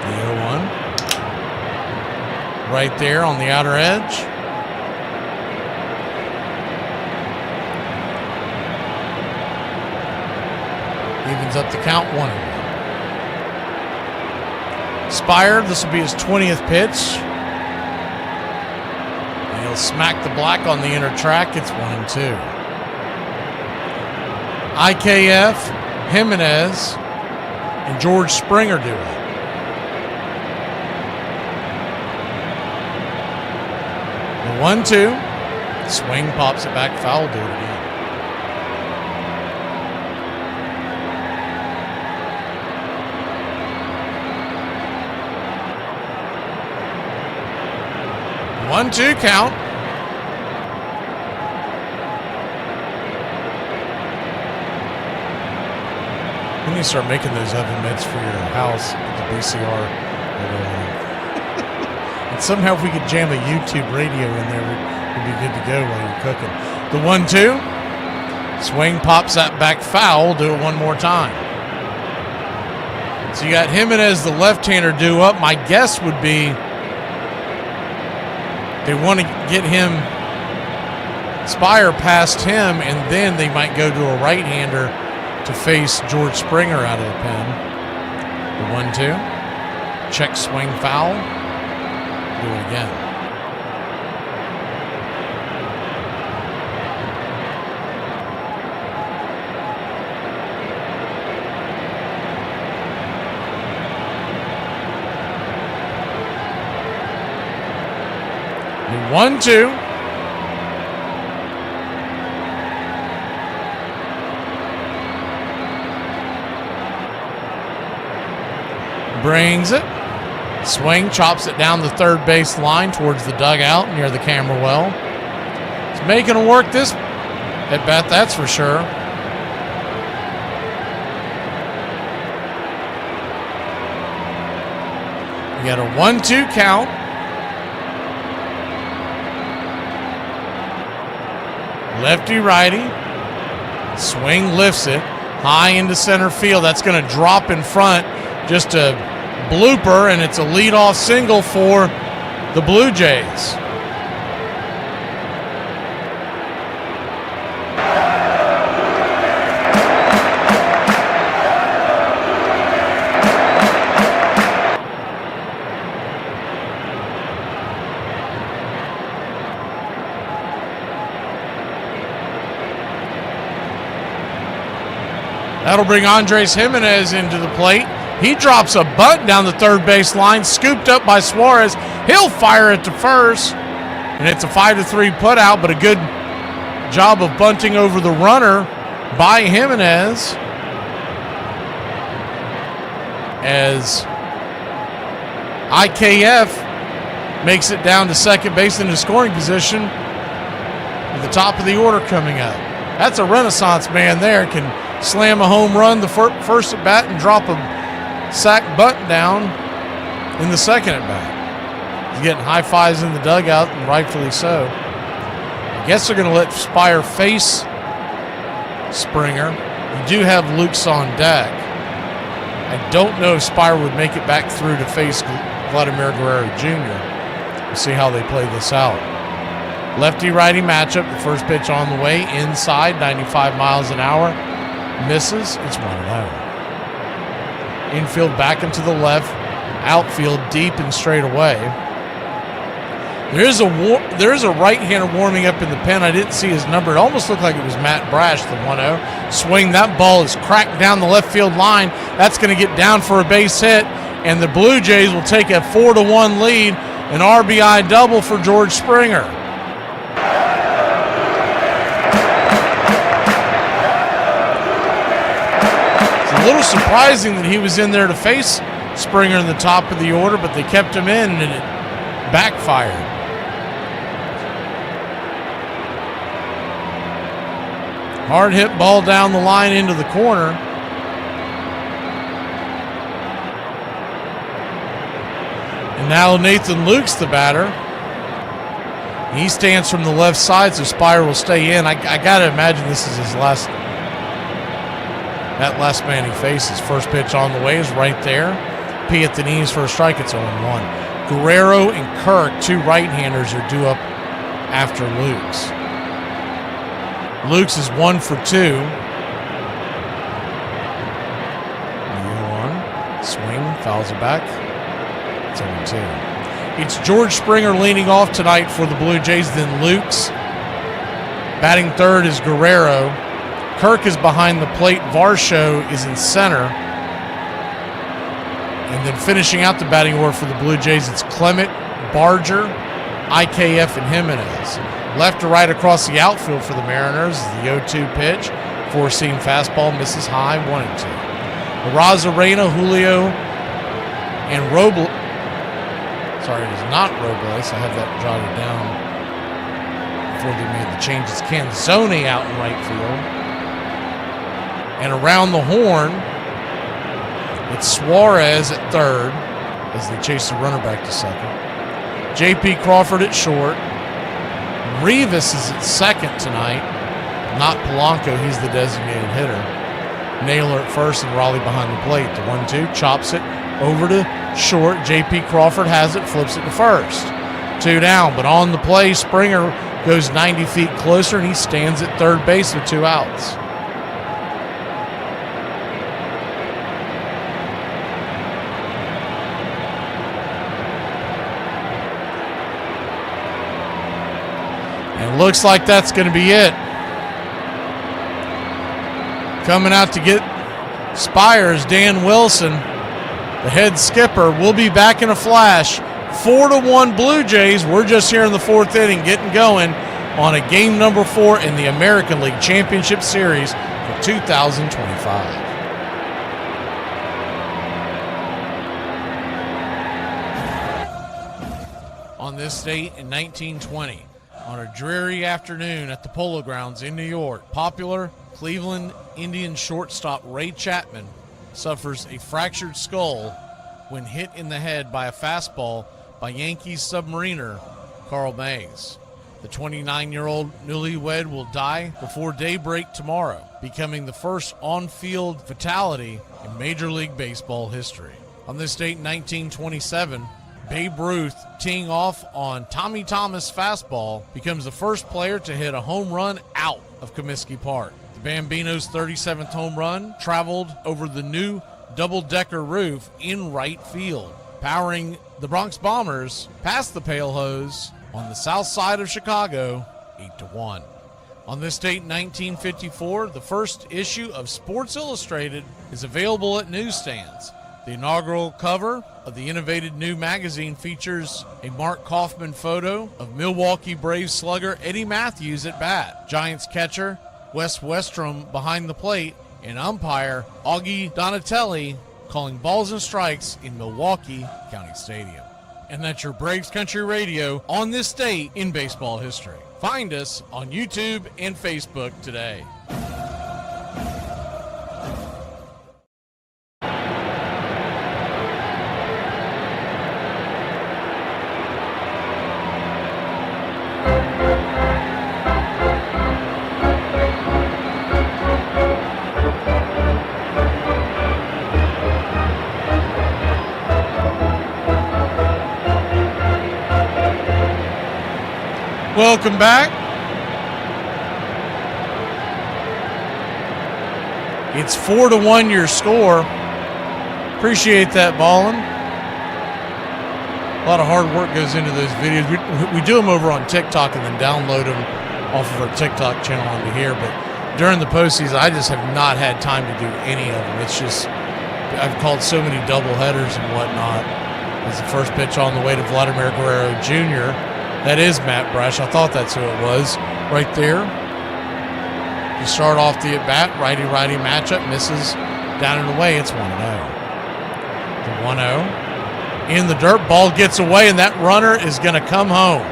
The 0-1. Right there on the outer edge. Evens up the count 1-1. Spire, this will be his 20th pitch. And he'll smack the black on the inner track. It's 1-2. IKF, Jimenez, and George Springer do it. The 1-2. Swing, pops it back, foul, do it again. One-two count. We need to start making those oven mitts for your house at the BCR. And somehow if we could jam a YouTube radio in there, we'd be good to go while you're cooking. The 1-2. Swing, pops that back, foul. Do it one more time. So you got Jimenez, the left-hander, due up. My guess would be they want to get him, Spire past him, and then they might go to a right-hander to face George Springer out of the pen. The 1-2. Check, swing, foul. Do it again. The 1-2. Brings it. Swing, chops it down the third base line towards the dugout near the camera well. It's making him work this at bat, that's for sure. You got a 1-2 count. Lefty righty. Swing, lifts it high into center field. That's going to drop in front. Just a blooper, and it's a leadoff single for the Blue Jays. That'll bring Andres Jimenez into the plate. He drops a bunt down the third base line, scooped up by Suarez. He'll fire it to first, and it's a 5-3 putout, but a good job of bunting over the runner by Jimenez as IKF makes it down to second base into scoring position with the top of the order coming up. That's a renaissance man there. Can slam a home run the first at bat and drop a sack bunt down in the second at bat. He's getting high fives in the dugout, and rightfully so. I guess they're going to let Spire face Springer. You do have Lukes on deck. I don't know if Spire would make it back through to face Vladimir Guerrero Jr. We'll see how they play this out. Lefty-righty matchup. The first pitch on the way, inside, 95 miles an hour. Misses. It's 1-0. Infield back into the left. Outfield deep and straight away. There is a right-hander warming up in the pen. I didn't see his number. It almost looked like it was Matt Brash, the 1-0. Swing. That ball is cracked down the left field line. That's going to get down for a base hit, and the Blue Jays will take a 4-1 lead. An RBI double for George Springer. A little surprising that he was in there to face Springer in the top of the order, but they kept him in and it backfired. Hard hit ball down the line into the corner. And now Nathan Lukes, the batter. He stands from the left side, so Spire will stay in. I got to imagine this is his last man he faces. First pitch on the way is right there. P at the knees for a strike. It's 0-1. Guerrero and Kirk, two right-handers, are due up after Lukes. Lukes is 1 for 2. 0-1. Swing, fouls it back. It's 0-2. It's George Springer leading off tonight for the Blue Jays, then Lukes. Batting third is Guerrero. Kirk is behind the plate. Varsho is in center. And then finishing out the batting order for the Blue Jays, it's Clement, Barger, IKF, and Jimenez. Left to right across the outfield for the Mariners is the 0-2 pitch. Four-seam fastball misses high, 1-2. Arozarena, Julio, and Robles. Sorry, it is not Robles. I have that jotted down before they made the changes. Canzone out in right field. And around the horn, it's Suarez at third as they chase the runner back to second. J.P. Crawford at short. Rivas is at second tonight. Not Polanco, he's the designated hitter. Naylor at first and Raleigh behind the plate. The 1-2 chops it over to short. J.P. Crawford has it, flips it to first. 2 down, but on the play, Springer goes 90 feet closer and he stands at third base with 2 outs. And it looks like that's going to be it. Coming out to get Spires, Dan Wilson, the head skipper. We'll be back in a flash. 4-1 Blue Jays. We're just here in the 4th inning getting going on a game number 4 in the American League Championship Series for 2025. On this date in 1920, on a dreary afternoon at the Polo Grounds in New York, popular Cleveland Indian shortstop Ray Chapman suffers a fractured skull when hit in the head by a fastball by Yankees submariner Carl Mays. The 29-year-old newlywed will die before daybreak tomorrow, becoming the first on-field fatality in Major League Baseball history. On this date in 1927, Babe Ruth, teeing off on Tommy Thomas' fastball, becomes the first player to hit a home run out of Comiskey Park. The Bambino's 37th home run traveled over the new double-decker roof in right field, powering the Bronx Bombers past the Pale Hose on the south side of Chicago 8-1. On this date in 1954, the first issue of Sports Illustrated is available at newsstands. The inaugural cover of the innovative new magazine features a Mark Kaufman photo of Milwaukee Braves slugger Eddie Matthews at bat, Giants catcher Wes Westrom behind the plate, and umpire Augie Donatelli calling balls and strikes in Milwaukee County Stadium. And that's your Braves Country Radio on this date in baseball history. Find us on YouTube and Facebook today. Welcome back. It's 4-1 your score. Appreciate that, Ballin. A lot of hard work goes into those videos. We do them over on TikTok and then download them off of our TikTok channel onto here. But during the postseason, I just have not had time to do any of them. It's just, I've called so many doubleheaders and whatnot. It's the first pitch on the way to Vladimir Guerrero Jr. That is Matt Brash. I thought that's who it was right there. You start off the at-bat, righty-righty matchup, misses down and away. It's 1-0. The 1-0. In the dirt, ball gets away, and that runner is going to come home.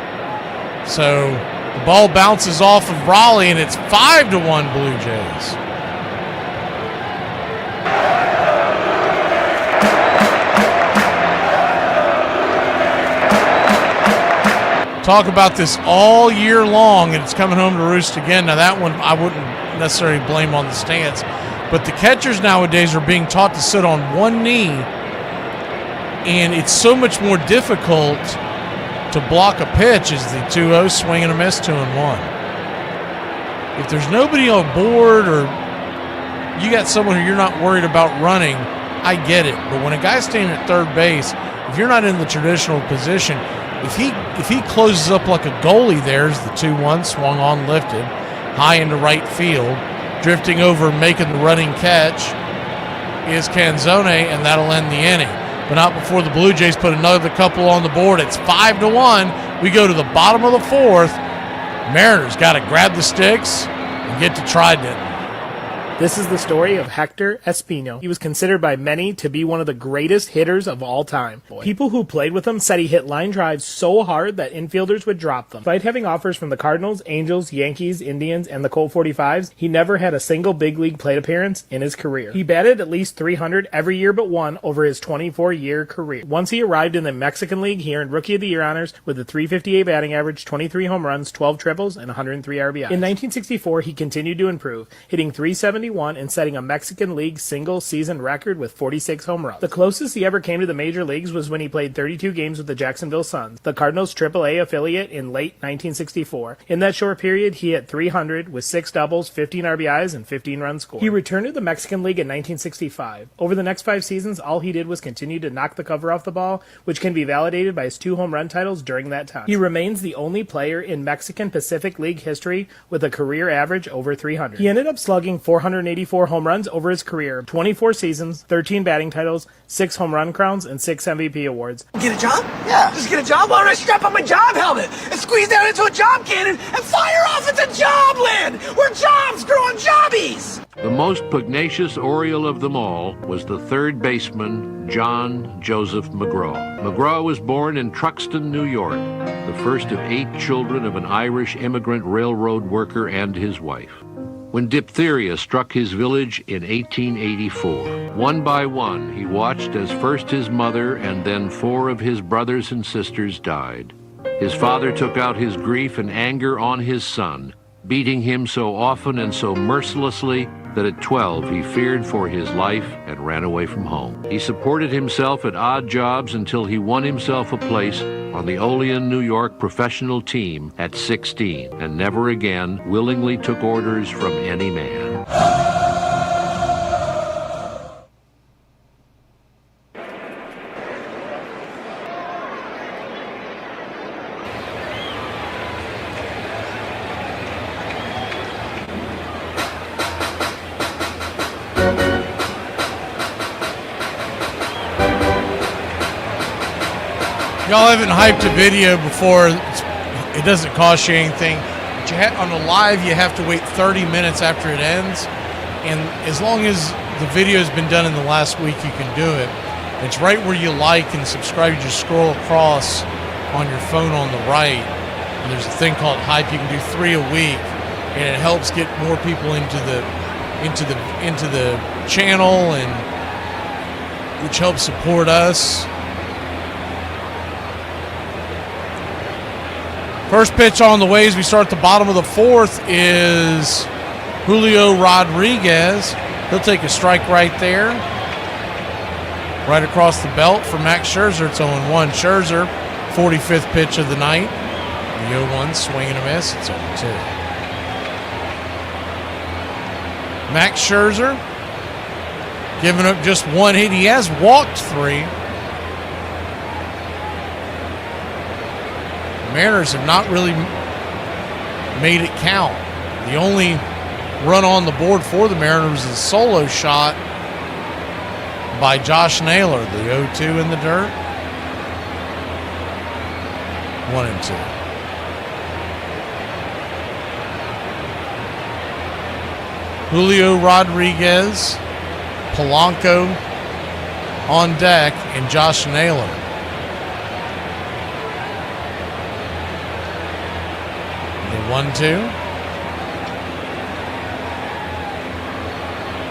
So the ball bounces off of Raleigh, and it's 5-1 Blue Jays. Talk about this all year long, and it's coming home to roost again. Now, that one I wouldn't necessarily blame on the stance, but the catchers nowadays are being taught to sit on one knee, and it's so much more difficult to block a pitch as the 2-0 swing and a miss, 2-1. If there's nobody on board or you got someone who you're not worried about running, I get it. But when a guy's standing at third base, if you're not in the traditional position, if he closes up like a goalie, there's the 2-1 swung on, lifted, high into right field, drifting over, making the running catch is Canzone, and that'll end the inning. But not before the Blue Jays put another couple on the board. It's 5-1. We go to the bottom of the 4th. Mariners got to grab the sticks and get to Trident. This is the story of Hector Espino. He was considered by many to be one of the greatest hitters of all time. People who played with him said he hit line drives so hard that infielders would drop them. Despite having offers from the Cardinals, Angels, Yankees, Indians, and the Colt 45s, he never had a single big league plate appearance in his career. He batted at least 300 every year but one over his 24-year career. Once he arrived in the Mexican League, he earned Rookie of the Year honors with a .358 batting average, 23 home runs, 12 triples, and 103 RBIs. In 1964, he continued to improve, hitting .370 and setting a Mexican League single-season record with 46 home runs. The closest he ever came to the major leagues was when he played 32 games with the Jacksonville Suns, the Cardinals' AAA affiliate, in late 1964. In that short period, he hit .300 with 6 doubles, 15 RBIs, and 15 runs scored. He returned to the Mexican League in 1965. Over the next 5 seasons, all he did was continue to knock the cover off the ball, which can be validated by his 2 home run titles during that time. He remains the only player in Mexican Pacific League history with a career average over 300. He ended up slugging 484 home runs over his career, 24 seasons, 13 batting titles, 6 home run crowns, and 6 MVP awards. Get a job? Yeah. Just get a job? Why don't I strap on my job helmet and squeeze down into a job cannon and fire off into job land where jobs grow on jobbies? The most pugnacious Oriole of them all was the third baseman, John Joseph McGraw. McGraw was born in Truxton, New York, the first of 8 children of an Irish immigrant railroad worker and his wife. When diphtheria struck his village in 1884, one by one he watched as first his mother and then 4 of his brothers and sisters died. His father took out his grief and anger on his son, beating him so often and so mercilessly that at 12 he feared for his life and ran away from home. He supported himself at odd jobs until he won himself a place on the Olean, New York professional team at 16, and never again willingly took orders from any man. Y'all haven't hyped a video before. It doesn't cost you anything. But on the live, you have to wait 30 minutes after it ends. And as long as the video's been done in the last week, you can do it. It's right where you like and subscribe. You just scroll across on your phone on the right. And there's a thing called hype. You can do 3 a week. And it helps get more people into the channel, and which helps support us. First pitch on the way as we start the bottom of the 4th is Julio Rodriguez. He'll take a strike right there. Right across the belt for Max Scherzer. It's 0-1. Scherzer, 45th pitch of the night. The 0-1, swing and a miss. It's 0-2. Max Scherzer giving up just 1 hit. He has walked 3. Mariners have not really made it count. The only run on the board for the Mariners is a solo shot by Josh Naylor. The 0-2 in the dirt. 1-2. Julio Rodriguez, Polanco on deck, and Josh Naylor. The 1-2.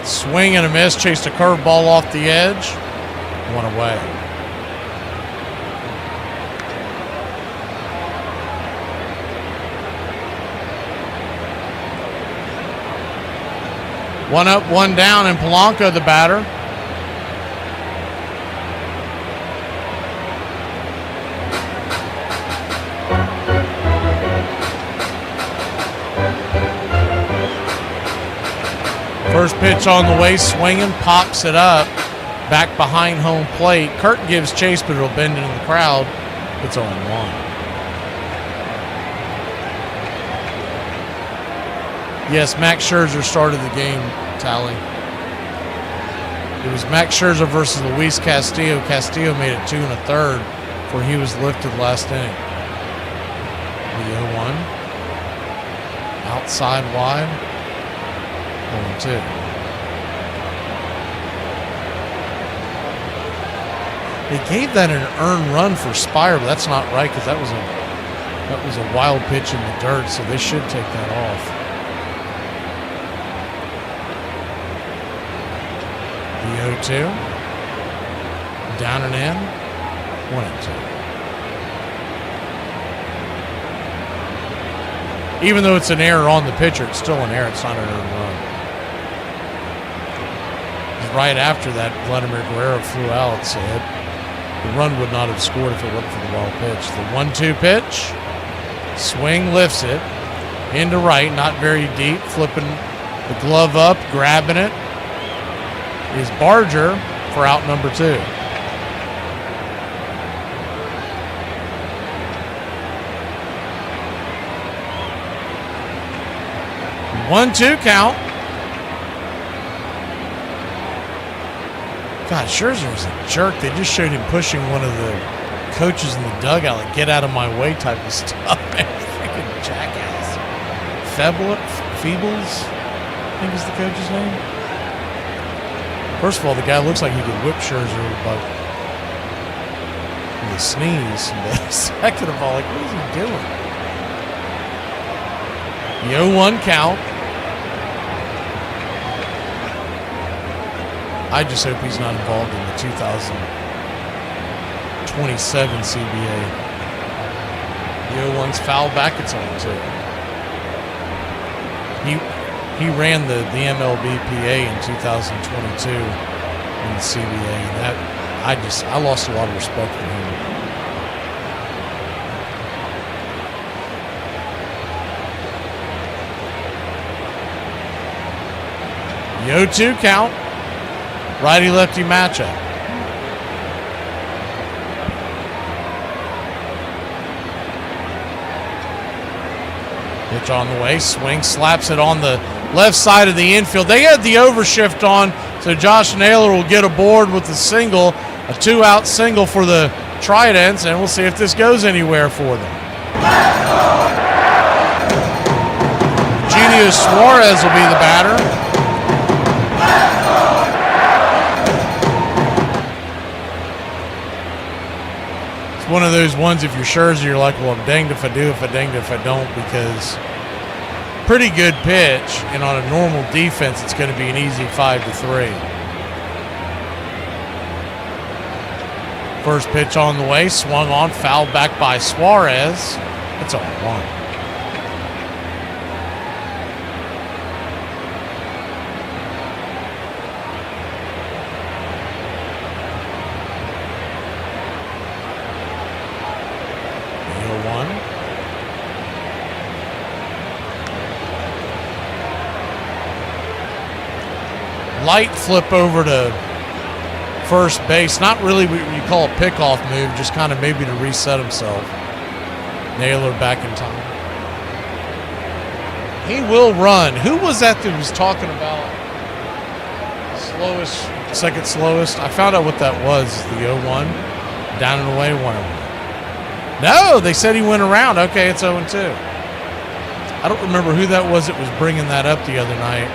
Swing and a miss. Chased a curveball off the edge. 1 away. One up, one down, and Polanco the batter. First pitch on the way, swinging, pops it up, back behind home plate. Curtin gives chase, but it'll bend into the crowd. It's 0-1. Yes, Max Scherzer started the game, Tally. It was Max Scherzer versus Luis Castillo. Castillo made it 2 1/3 before he was lifted last inning. The 0-1. Outside wide. 0-2. They gave that an earned run for Spire, but that's not right because that was a wild pitch in the dirt, so they should take that off. The 0-2. Down and in. 1-2. Even though it's an error on the pitcher, it's still an error. It's not an earned run. Right after that, Vladimir Guerrero flew out, so the run would not have scored if it wasn't for the wild pitch. The 1-2 pitch. Swing, lifts it. Into right, not very deep. Flipping the glove up, grabbing it. Is Barger for out number 2. One-two count. God, Scherzer's a jerk. They just showed him pushing one of the coaches in the dugout, like get out of my way type of stuff. Man, freaking jackass. Feebles, I think is the coach's name. First of all, the guy looks like he could whip Scherzer with a sneeze. But second of all, like, what is he doing? The 0-1 count. I just hope he's not involved in the 2027 CBA. The 0-1's foul back. It's 0-2. He ran the MLB PA in 2022 in the CBA, and that I lost a lot of respect for him. The 0-2 count. Righty-lefty matchup. Pitch on the way. Swing, slaps it on the left side of the infield. They had the overshift on, so Josh Naylor will get aboard with a single, a 2-out single for the Tridents, and we'll see if this goes anywhere for them. Eugenio Suarez will be the batter. One of those ones, if you're Scherzer, you're like, well, I'm danged if I do, if I danged if I don't, because pretty good pitch, and on a normal defense, it's going to be an easy 5-3. First pitch on the way, swung on, fouled back by Suarez. It's a 1. Light flip over to first base. Not really what you call a pickoff move, just kind of maybe to reset himself. Naylor back in time. He will run. Who was that was talking about slowest, second slowest? I found out what that was. The 0-1. Down and away, 1-1. No, they said he went around. Okay, it's 0-2. I don't remember who that was that was bringing that up the other night.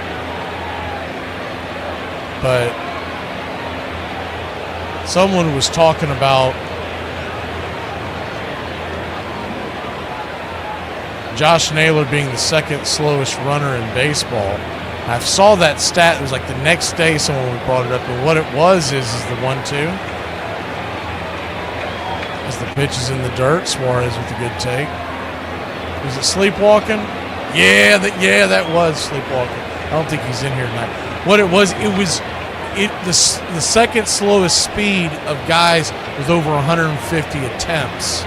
But someone was talking about Josh Naylor being the second slowest runner in baseball. I saw that stat. It was like the next day someone brought it up. And what it was is the 1-2. As the pitch is in the dirt, Suarez with a good take. Was it sleepwalking? Yeah, that was sleepwalking. I don't think he's in here tonight. What it was the second slowest speed of guys with over 150 attempts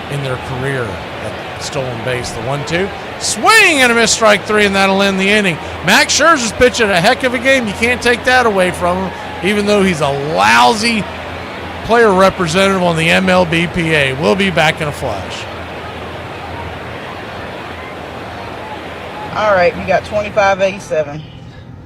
in their career at stolen base. The 1-2. Swing and a miss, strike 3, and that'll end the inning. Max Scherzer's pitching a heck of a game. You can't take that away from him, even though he's a lousy player representative on the MLB PA. We'll be back in a flash. All right, we got 2587.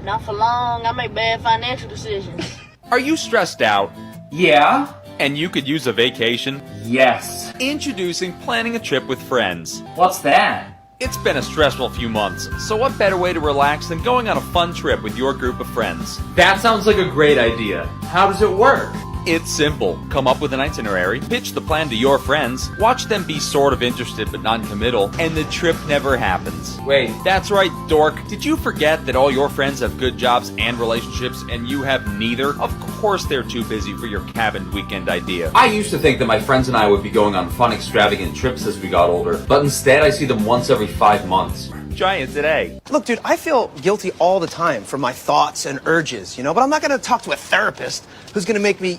Not for long. I make bad financial decisions. Are you stressed out? Yeah. And you could use a vacation? Yes. Introducing planning a trip with friends. What's that? It's been a stressful few months, so what better way to relax than going on a fun trip with your group of friends? That sounds like a great idea. How does it work? It's simple. Come up with an itinerary, pitch the plan to your friends, watch them be sort of interested but non-committal, and the trip never happens. Wait. That's right, dork. Did you forget that all your friends have good jobs and relationships and you have neither? Of course they're too busy for your cabin weekend idea. I used to think that my friends and I would be going on fun, extravagant trips as we got older, but instead I see them once every 5 months. Try it today. Look, dude, I feel guilty all the time for my thoughts and urges, but I'm not going to talk to a therapist who's going to make me,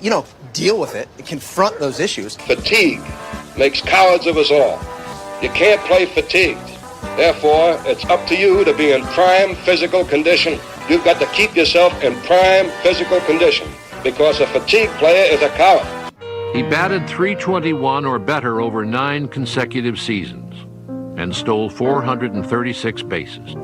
deal with it and confront those issues. Fatigue makes cowards of us all. You can't play fatigued. Therefore, it's up to you to be in prime physical condition. You've got to keep yourself in prime physical condition because a fatigued player is a coward. He batted .321 or better over 9 consecutive seasons and stole 436 bases.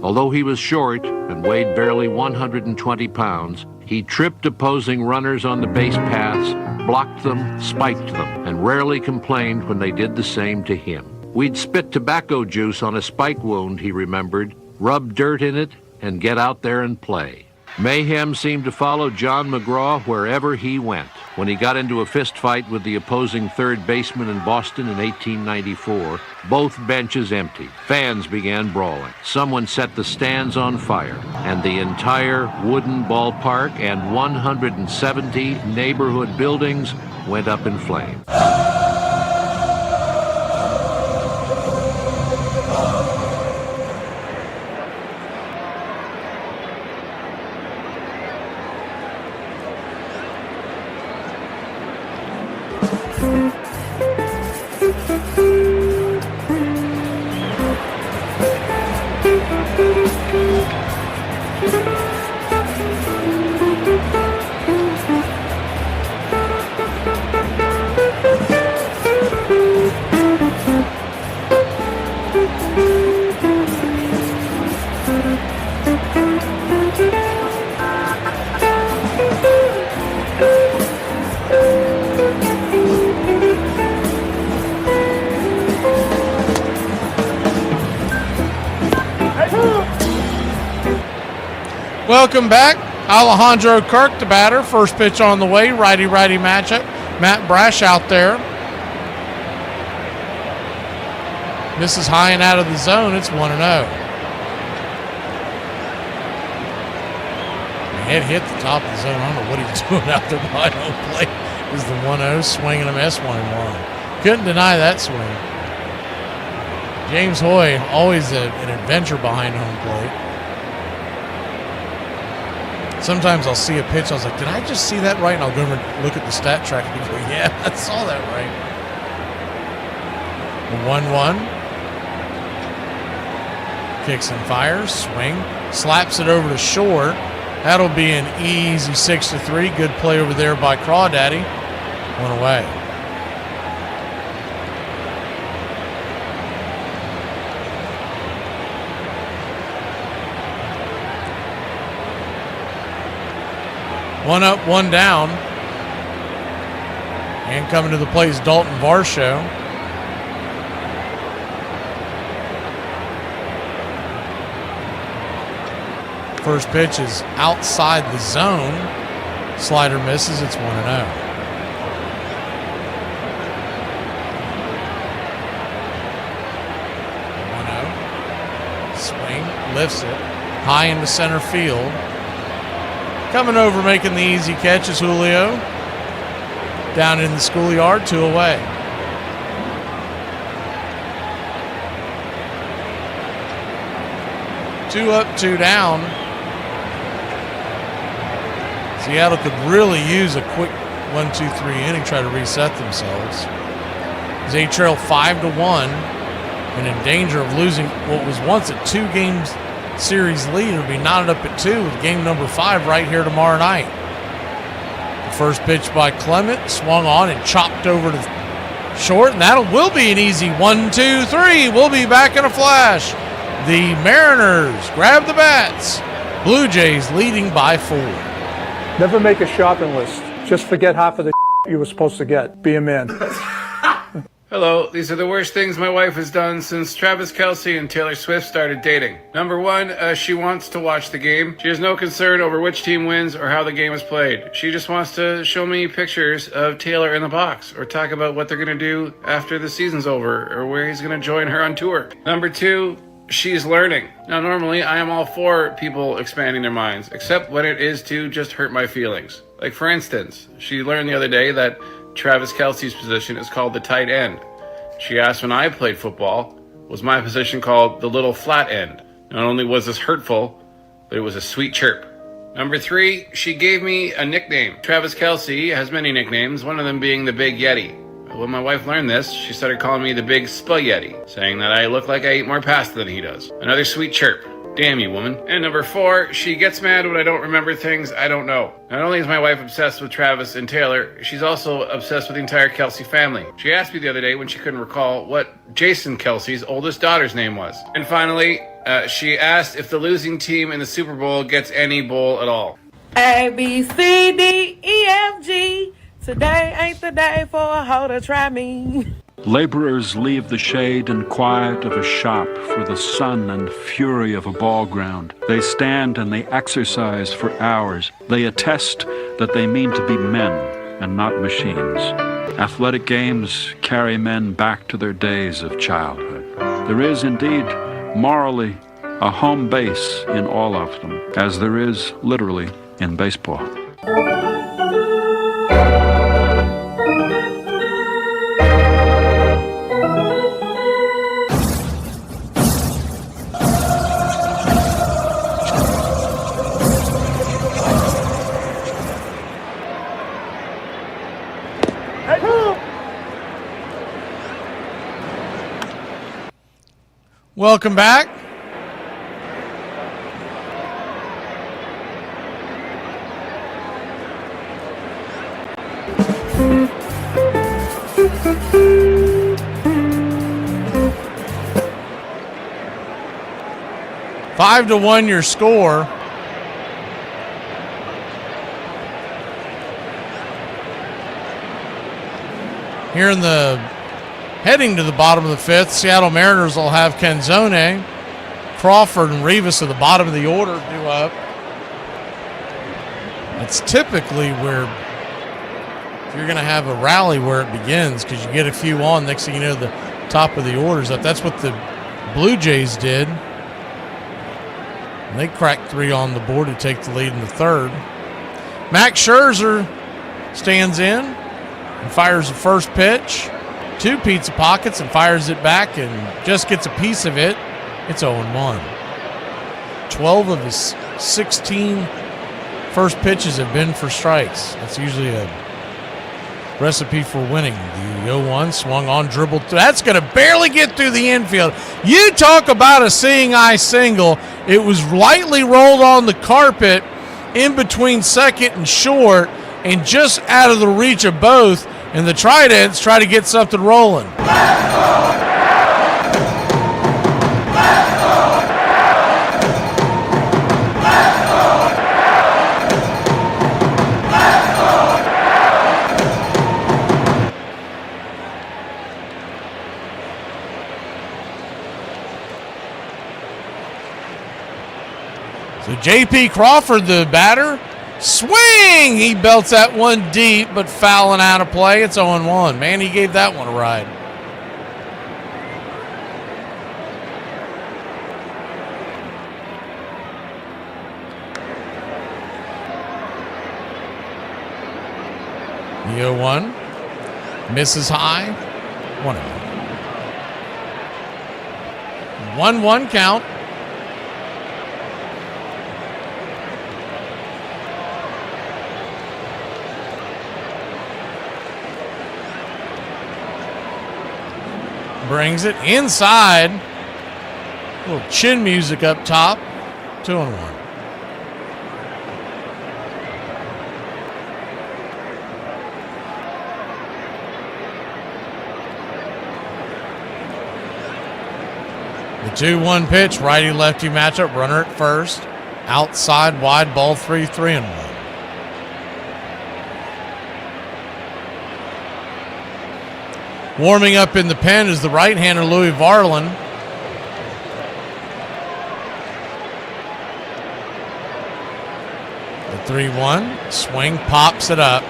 Although he was short and weighed barely 120 pounds, he tripped opposing runners on the base paths, blocked them, spiked them, and rarely complained when they did the same to him. We'd spit tobacco juice on a spike wound, he remembered, rub dirt in it, and get out there and play. Mayhem seemed to follow John McGraw wherever he went. When he got into a fist fight with the opposing third baseman in Boston in 1894, both benches emptied. Fans began brawling. Someone set the stands on fire, and the entire wooden ballpark and 170 neighborhood buildings went up in flames. Welcome back. Alejandro Kirk, the batter. First pitch on the way. Righty-righty matchup. Matt Brash out there. Misses high and out of the zone. It's 1-0. It hit the top of the zone. I don't know what he's doing out there behind home plate. Is the 1-0 swinging him S1-1. Couldn't deny that swing. James Hoy, always an adventure behind home plate. Sometimes I'll see a pitch, I was like, did I just see that right? And I'll go over and look at the stat track and go, yeah, I saw that right. The 1-1. Kicks and fires, swing, slaps it over to short. That'll be an easy 6-3. Good play over there by Crawdaddy. One away. One up, one down. And coming to the plate is Dalton Varsho. First pitch is outside the zone. Slider misses. It's 1-0. 1-0. Swing, lifts it. High into center field. Coming over, making the easy catch is Julio. Down in the schoolyard, 2 away. Two up, 2 down. Seattle could really use a quick 1-2-3 inning, try to reset themselves. They trail 5-1 and in danger of losing what was once a 2-game series lead. It'll be knotted up at 2 with game number 5 right here tomorrow night. The first pitch by Clement, swung on and chopped over to short, and that will be an easy 1-2-3. We'll be back in a flash. The Mariners grab the bats. Blue Jays leading by 4. Never make a shopping list. Just forget half of the you were supposed to get. Be a man. Hello, these are the worst things my wife has done since Travis Kelce and Taylor Swift started dating. Number one, she wants to watch the game. She has no concern over which team wins or how the game is played. She just wants to show me pictures of Taylor in the box or talk about what they're going to do after the season's over or where he's going to join her on tour. Number two, she's learning. Now, normally, I am all for people expanding their minds, except when it is to just hurt my feelings. Like, for instance, she learned the other day that Travis Kelce's position is called the tight end. She asked when I played football, was my position called the little flat end? Not only was this hurtful, but it was a sweet chirp. Number three, she gave me a nickname. Travis Kelce has many nicknames, one of them being the Big Yeti. When my wife learned this, she started calling me the Big Spaghetti, saying that I look like I eat more pasta than he does. Another sweet chirp. Damn you, woman. And number four, she gets mad when I don't remember things I don't know. Not only is my wife obsessed with Travis and Taylor, she's also obsessed with the entire Kelce family. She asked me the other day when she couldn't recall what Jason Kelce's oldest daughter's name was. And finally, she asked if the losing team in the Super Bowl gets any bowl at all. A, B, C, D, E, F, G. Today ain't the day for a hoe to try me. Laborers leave the shade and quiet of a shop for the sun and fury of a ball ground. They stand and they exercise for hours. They attest that they mean to be men and not machines. Athletic games carry men back to their days of childhood. There is indeed, morally, a home base in all of them, as there is literally in baseball. 2. Welcome back. Five to 1 your score. Here in the heading to the bottom of the fifth, Seattle Mariners will have Canzone, Crawford, and Rivas at the bottom of the order due up. That's typically where you're going to have a rally where it begins because you get a few on. Next thing you know, the top of the order's up. That's what the Blue Jays did. And they cracked 3 on the board to take the lead in the third. Max Scherzer stands in and fires the first pitch. 2 pizza pockets and fires it back and just gets a piece of it. It's 0-1. 12 of his 16 first pitches have been for strikes. That's usually a recipe for winning. The 0-1 swung on, dribbled through. That's going to barely get through the infield. You talk about a seeing eye single. It was lightly rolled on the carpet in between second and short and just out of the reach of both. And the Tridents try to get something rolling. So J.P. Crawford, the batter, swing! He belts that one deep, but fouling out of play. It's 0-1. Man, he gave that one a ride. The 0-1 misses high. 1-1 count. Brings it inside. A little chin music up top. 2-1. The 2-1 pitch, righty-lefty matchup. Runner at first. Outside, wide, ball 3-1. Warming up in the pen is the right-hander Louis Varlin. The 3-1. Swing, pops it up.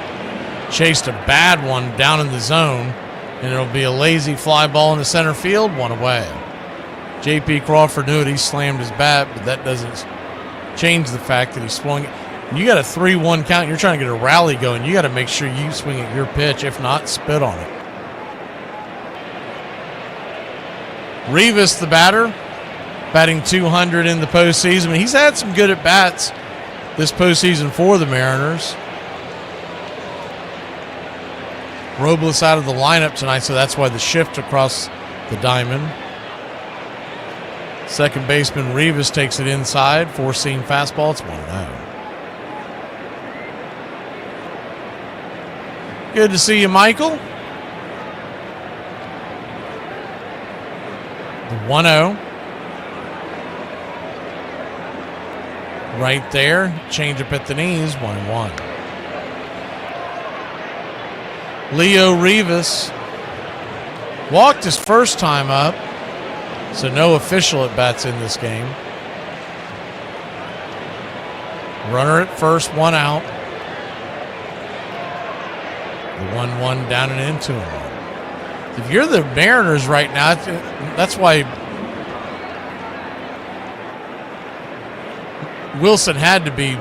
Chased a bad one down in the zone, and it'll be a lazy fly ball in the center field, one away. J.P. Crawford knew it. He slammed his bat, but that doesn't change the fact that he swung it. You got a 3-1 count. You're trying to get a rally going. You got to make sure you swing at your pitch. If not, spit on it. Rivas, the batter, batting 200 in the postseason. I mean, he's had some good at-bats this postseason for the Mariners. Robles out of the lineup tonight, so that's why the shift across the diamond. Second baseman Rivas takes it inside. Four-seam fastball. It's 1-0. Good to see you, Michael. The 1-0. Right there. Change up at the knees. 1-1. Leo Rivas walked his first time up, so no official at-bats in this game. Runner at first, one out. The 1-1 down and into him. If you're the Mariners right now, that's why Wilson had to be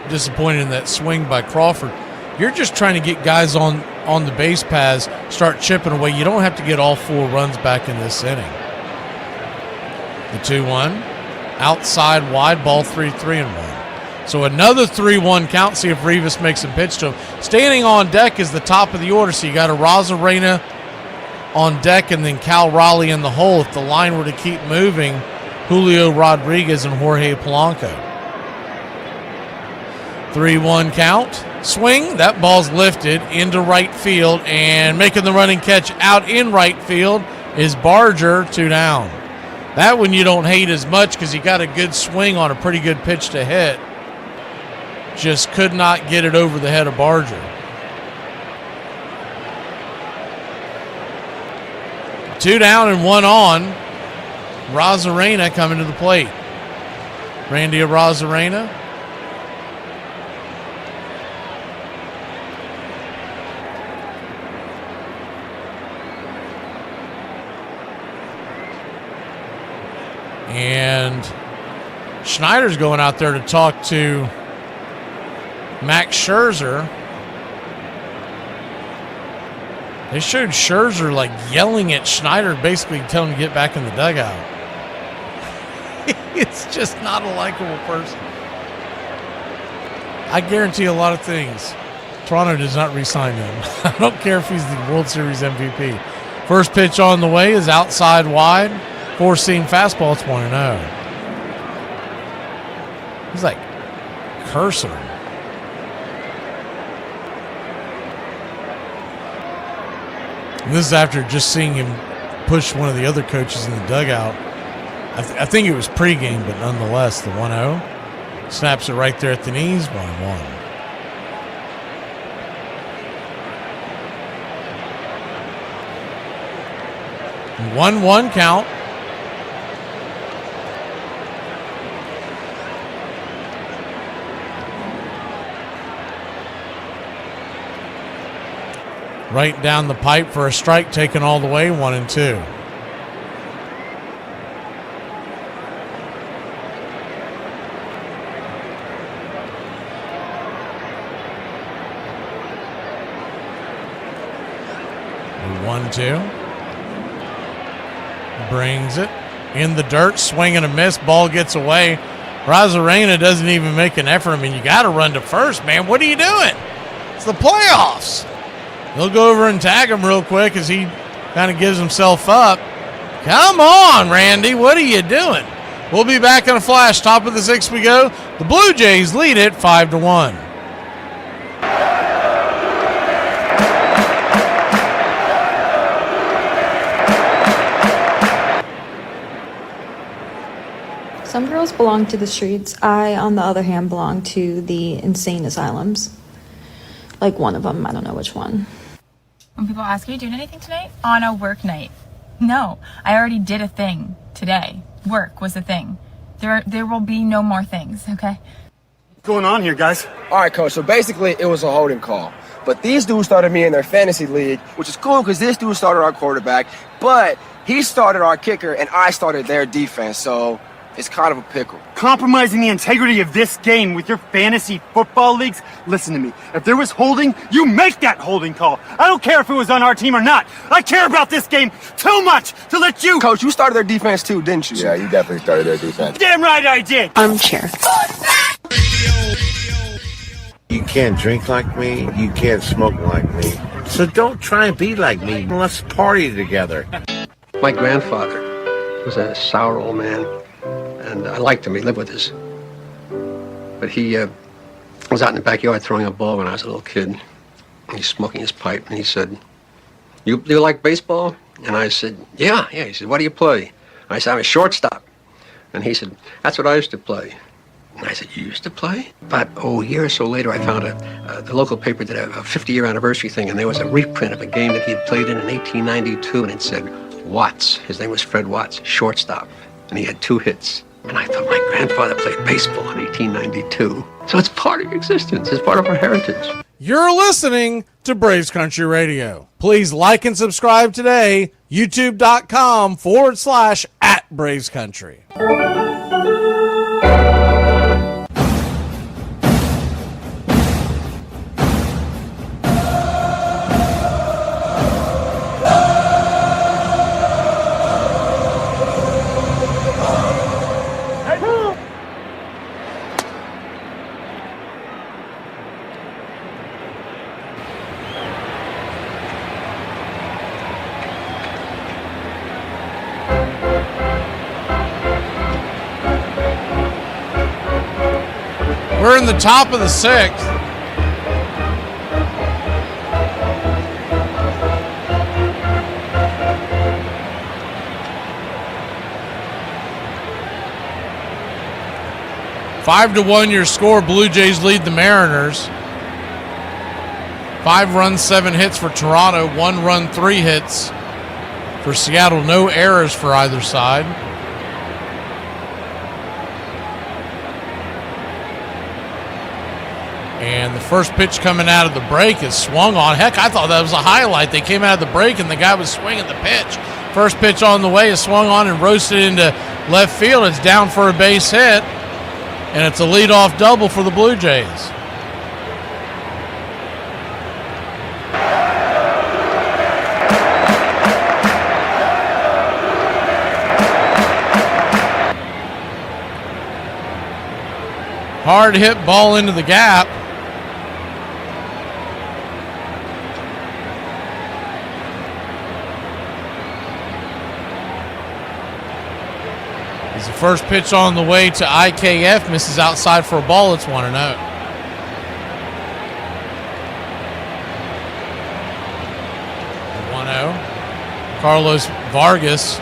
disappointed in that swing by Crawford. You're just trying to get guys on the base paths, start chipping away. You don't have to get all 4 runs back in this inning. The 2-1. Outside wide, ball 3-1. So another 3-1 count. See if Rivas makes some pitch to him. Standing on deck is the top of the order. So you got a Rosarena on deck and then Cal Raleigh in the hole. If the line were to keep moving, Julio Rodriguez and Jorge Polanco. 3-1 count. Swing. That ball's lifted into right field, and making the running catch out in right field is Barger. 2 down. That one you don't hate as much because he got a good swing on a pretty good pitch to hit. Just could not get it over the head of Barger. 2 down and 1 on. Rosarena coming to the plate. Randy Rosarena. And Schneider's going out there to talk to Max Scherzer. They showed Scherzer like yelling at Schneider, basically telling him to get back in the dugout. It's just not a likable person. I guarantee a lot of things. Toronto does not re-sign him. I don't care if he's the World Series MVP. First pitch on the way is outside wide. 4-seam fastball. It's 1-0. He's like cursing him. And this is after just seeing him push one of the other coaches in the dugout. I think it was pregame, but nonetheless, the 1-0. Snaps it right there at the knees, 1-1. And 1-1 count. Right down the pipe for a strike, taken all the way, 1-2. The 1-2. Brings it in the dirt, swing and a miss, ball gets away. Rosarena doesn't even make an effort. I mean, you got to run to first, man. What are you doing? It's the playoffs. He'll go over and tag him real quick as he kind of gives himself up. Come on, Randy. What are you doing? We'll be back in a flash. Top of the 6th we go. The Blue Jays lead it 5-1. Some girls belong to the streets. I, on the other hand, belong to the insane asylums. Like one of them. I don't know which one. When people ask, are you doing anything tonight? On a work night. No, I already did a thing today. Work was a thing. There will be no more things, okay? What's going on here, guys? All right, Coach, so basically it was a holding call. But these dudes started me in their fantasy league, which is cool because this dude started our quarterback, but he started our kicker and I started their defense, so it's kind of a pickle. Compromising the integrity of this game with your fantasy football leagues? Listen to me. If there was holding, you make that holding call. I don't care if it was on our team or not. I care about this game too much to let you... Coach, you started their defense too, didn't you? Yeah, you definitely started their defense. Damn right I did. Armchair. You can't drink like me. You can't smoke like me. So don't try and be like me. Let's party together. My grandfather was a sour old man, and I liked him. He lived with us. But he was out in the backyard throwing a ball when I was a little kid. He's smoking his pipe, and he said, you like baseball? And I said, yeah. He said, what do you play? I said, I'm a shortstop. And he said, that's what I used to play. And I said, you used to play? But, a year or so later, I found the local paper did a 50-year anniversary thing, and there was a reprint of a game that he had played in 1892, and it said, Watts. His name was Fred Watts, shortstop. And he had 2 hits. And I thought my grandfather played baseball in 1892. So it's part of your existence. It's part of our heritage. You're listening to Braves Country Radio. Please like and subscribe today. YouTube.com/@BravesCountry. We're in the top of the 6th. Five to 1 your score. Blue Jays lead the Mariners. 5 runs, 7 hits for Toronto. 1 run, 3 hits for Seattle. No errors for either side. And the first pitch coming out of the break is swung on. Heck, I thought that was a highlight. They came out of the break and the guy was swinging the pitch. First pitch on the way is swung on and roasted into left field. It's down for a base hit. And it's a leadoff double for the Blue Jays. Hard hit ball into the gap. As the first pitch on the way to IKF misses outside for a ball. It's 1-0. 1-0. Carlos Vargas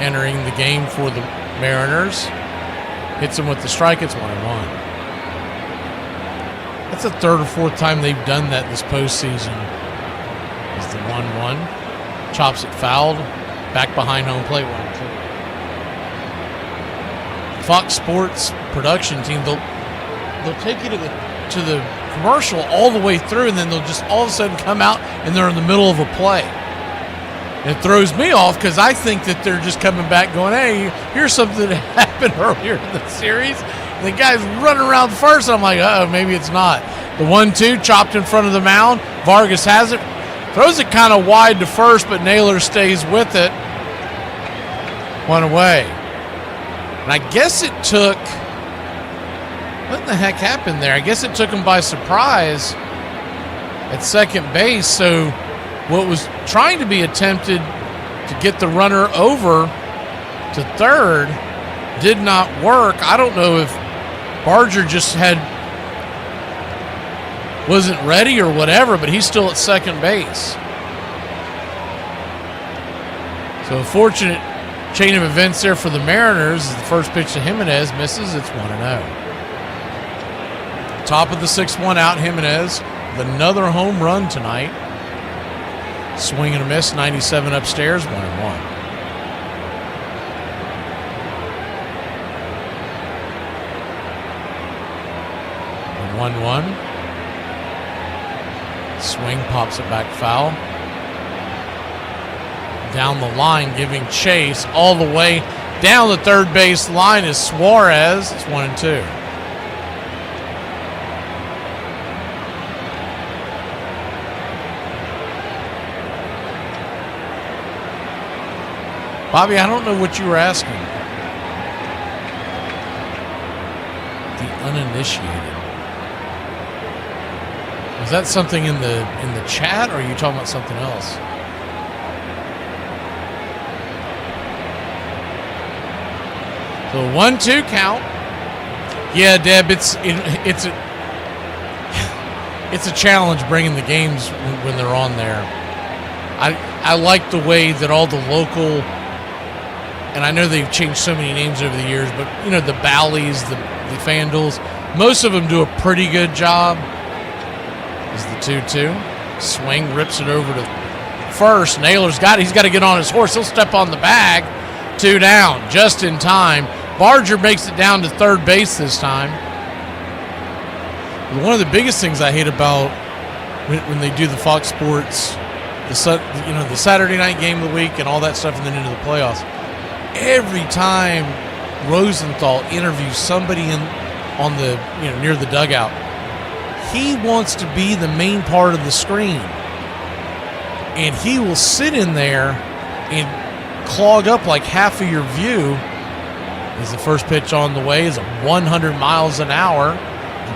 entering the game for the Mariners. Hits him with the strike. It's 1-1. That's the 3rd or 4th time they've done that this postseason. Is the 1-1. Chops it fouled. Back behind home plate, 1-2. Fox Sports production team, they'll take you to the commercial all the way through, and then they'll just all of a sudden come out and they're in the middle of a play. And it throws me off because I think that they're just coming back going, hey, here's something that happened earlier in the series. And the guy's running around first, and I'm like, uh-oh, maybe it's not. The 1-2 chopped in front of the mound. Vargas has it. Throws it kind of wide to first, but Naylor stays with it. 1 away. And I guess it took... What the heck happened there? I guess it took him by surprise at second base. So what was trying to be attempted to get the runner over to third did not work. I don't know if Barger just wasn't ready or whatever, but he's still at second base. So a fortunate chain of events there for the Mariners. The first pitch to Jimenez misses. It's 1-0. Top of the 6th, 1 out. Jimenez with another home run tonight. Swing and a miss, 97 upstairs, 1-1. 1-1. Swing, pops it back foul. Down the line, giving chase all the way down the third base line is Suarez. It's 1-2. Bobby, I don't know what you were asking. The uninitiated. Is that something in the chat, or are you talking about something else? So 1-2 count. Yeah, Deb, it's a challenge bringing the games when they're on there. I like the way that all the local, and I know they've changed so many names over the years, but you know, the Bally's, the FanDuels, most of them do a pretty good job. Is the 2-2. Swing, rips it over to first. Naylor's he's got to get on his horse. He'll step on the bag. 2 down, just in time. Barger makes it down to third base this time. One of the biggest things I hate about when they do the Fox Sports, the Saturday night game of the week and all that stuff, and then into the playoffs, every time Rosenthal interviews somebody on the near the dugout, he wants to be the main part of the screen, and he will sit in there and clog up like half of your view. As the first pitch on the way is 100 miles an hour.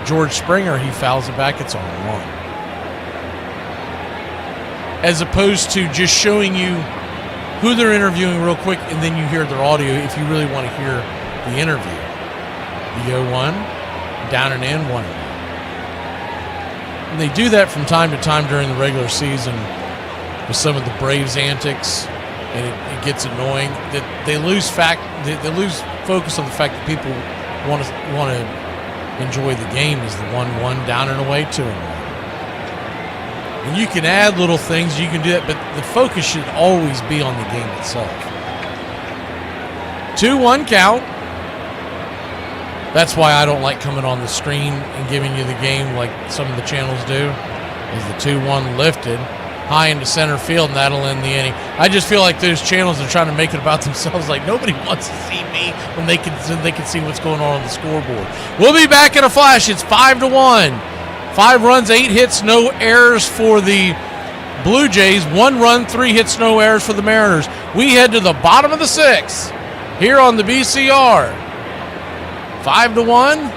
George Springer, he fouls it back. It's on 1. As opposed to just showing you who they're interviewing real quick, and then you hear their audio if you really want to hear the interview. The 0-1, down and in, 1-1. And they do that from time to time during the regular season with some of the Braves' antics, and it gets annoying. That they lose focus on the fact that people want to enjoy the game. Is the 1-1, down and away, 2-1. And you can add little things, you can do that, but the focus should always be on the game itself. 2-1 count. That's why I don't like coming on the screen and giving you the game like some of the channels do. Is the 2-1 lifted high into center field, and that'll end the inning. I just feel like those channels are trying to make it about themselves. Like nobody wants to see me when they can see what's going on the scoreboard. We'll be back in a flash. It's 5-1. 5 runs, 8 hits, no errors for the Blue Jays. 1 run, 3 hits, no errors for the Mariners. We head to the bottom of the 6th here on the BCR. 5-1.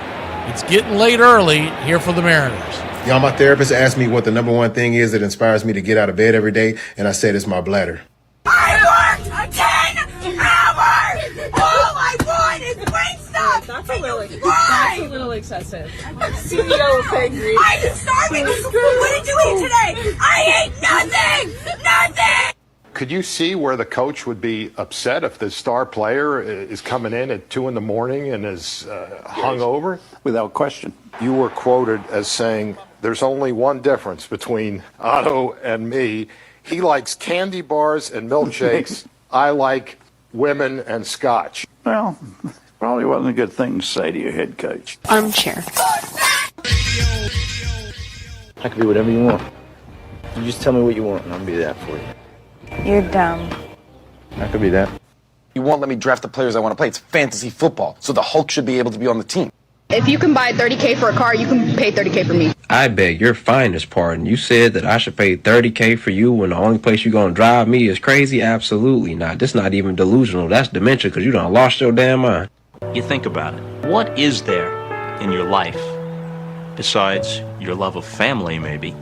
It's getting late early here for the Mariners. Y'all, my therapist asked me what the number one thing is that inspires me to get out of bed every day, and I said it's my bladder. I worked 10 hours! All I want is great stuff! That's a little excessive. CEO of Peggy. I'm starving! What did you eat today? I ate nothing! Nothing! Could you see where the coach would be upset if the star player is coming in at 2 a.m. and is hungover? Without question. You were quoted as saying, "There's only one difference between Otto and me. He likes candy bars and milkshakes. I like women and scotch." Well, probably wasn't a good thing to say to your head coach. Armchair. I can be whatever you want. You just tell me what you want and I'll be that for you. You're dumb. I could be that. You won't let me draft the players I want to play. It's fantasy football, so the Hulk should be able to be on the team. If you can buy $30K for a car, you can pay $30K for me. I beg your finest pardon. You said that I should pay $30K for you when the only place you're going to drive me is crazy? Absolutely not. That's not even delusional. That's dementia because you done lost your damn mind. You think about it. What is there in your life, besides your love of family maybe,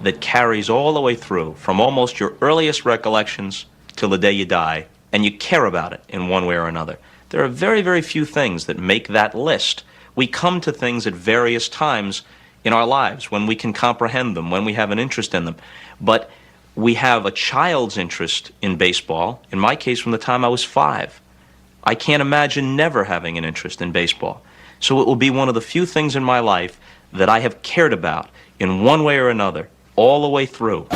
that carries all the way through from almost your earliest recollections till the day you die, and you care about it in one way or another? There are very, very few things that make that list. We come to things at various times in our lives when we can comprehend them, when we have an interest in them. But we have a child's interest in baseball, in my case from the time I was 5. I can't imagine never having an interest in baseball. So it will be one of the few things in my life that I have cared about in one way or another, all the way through.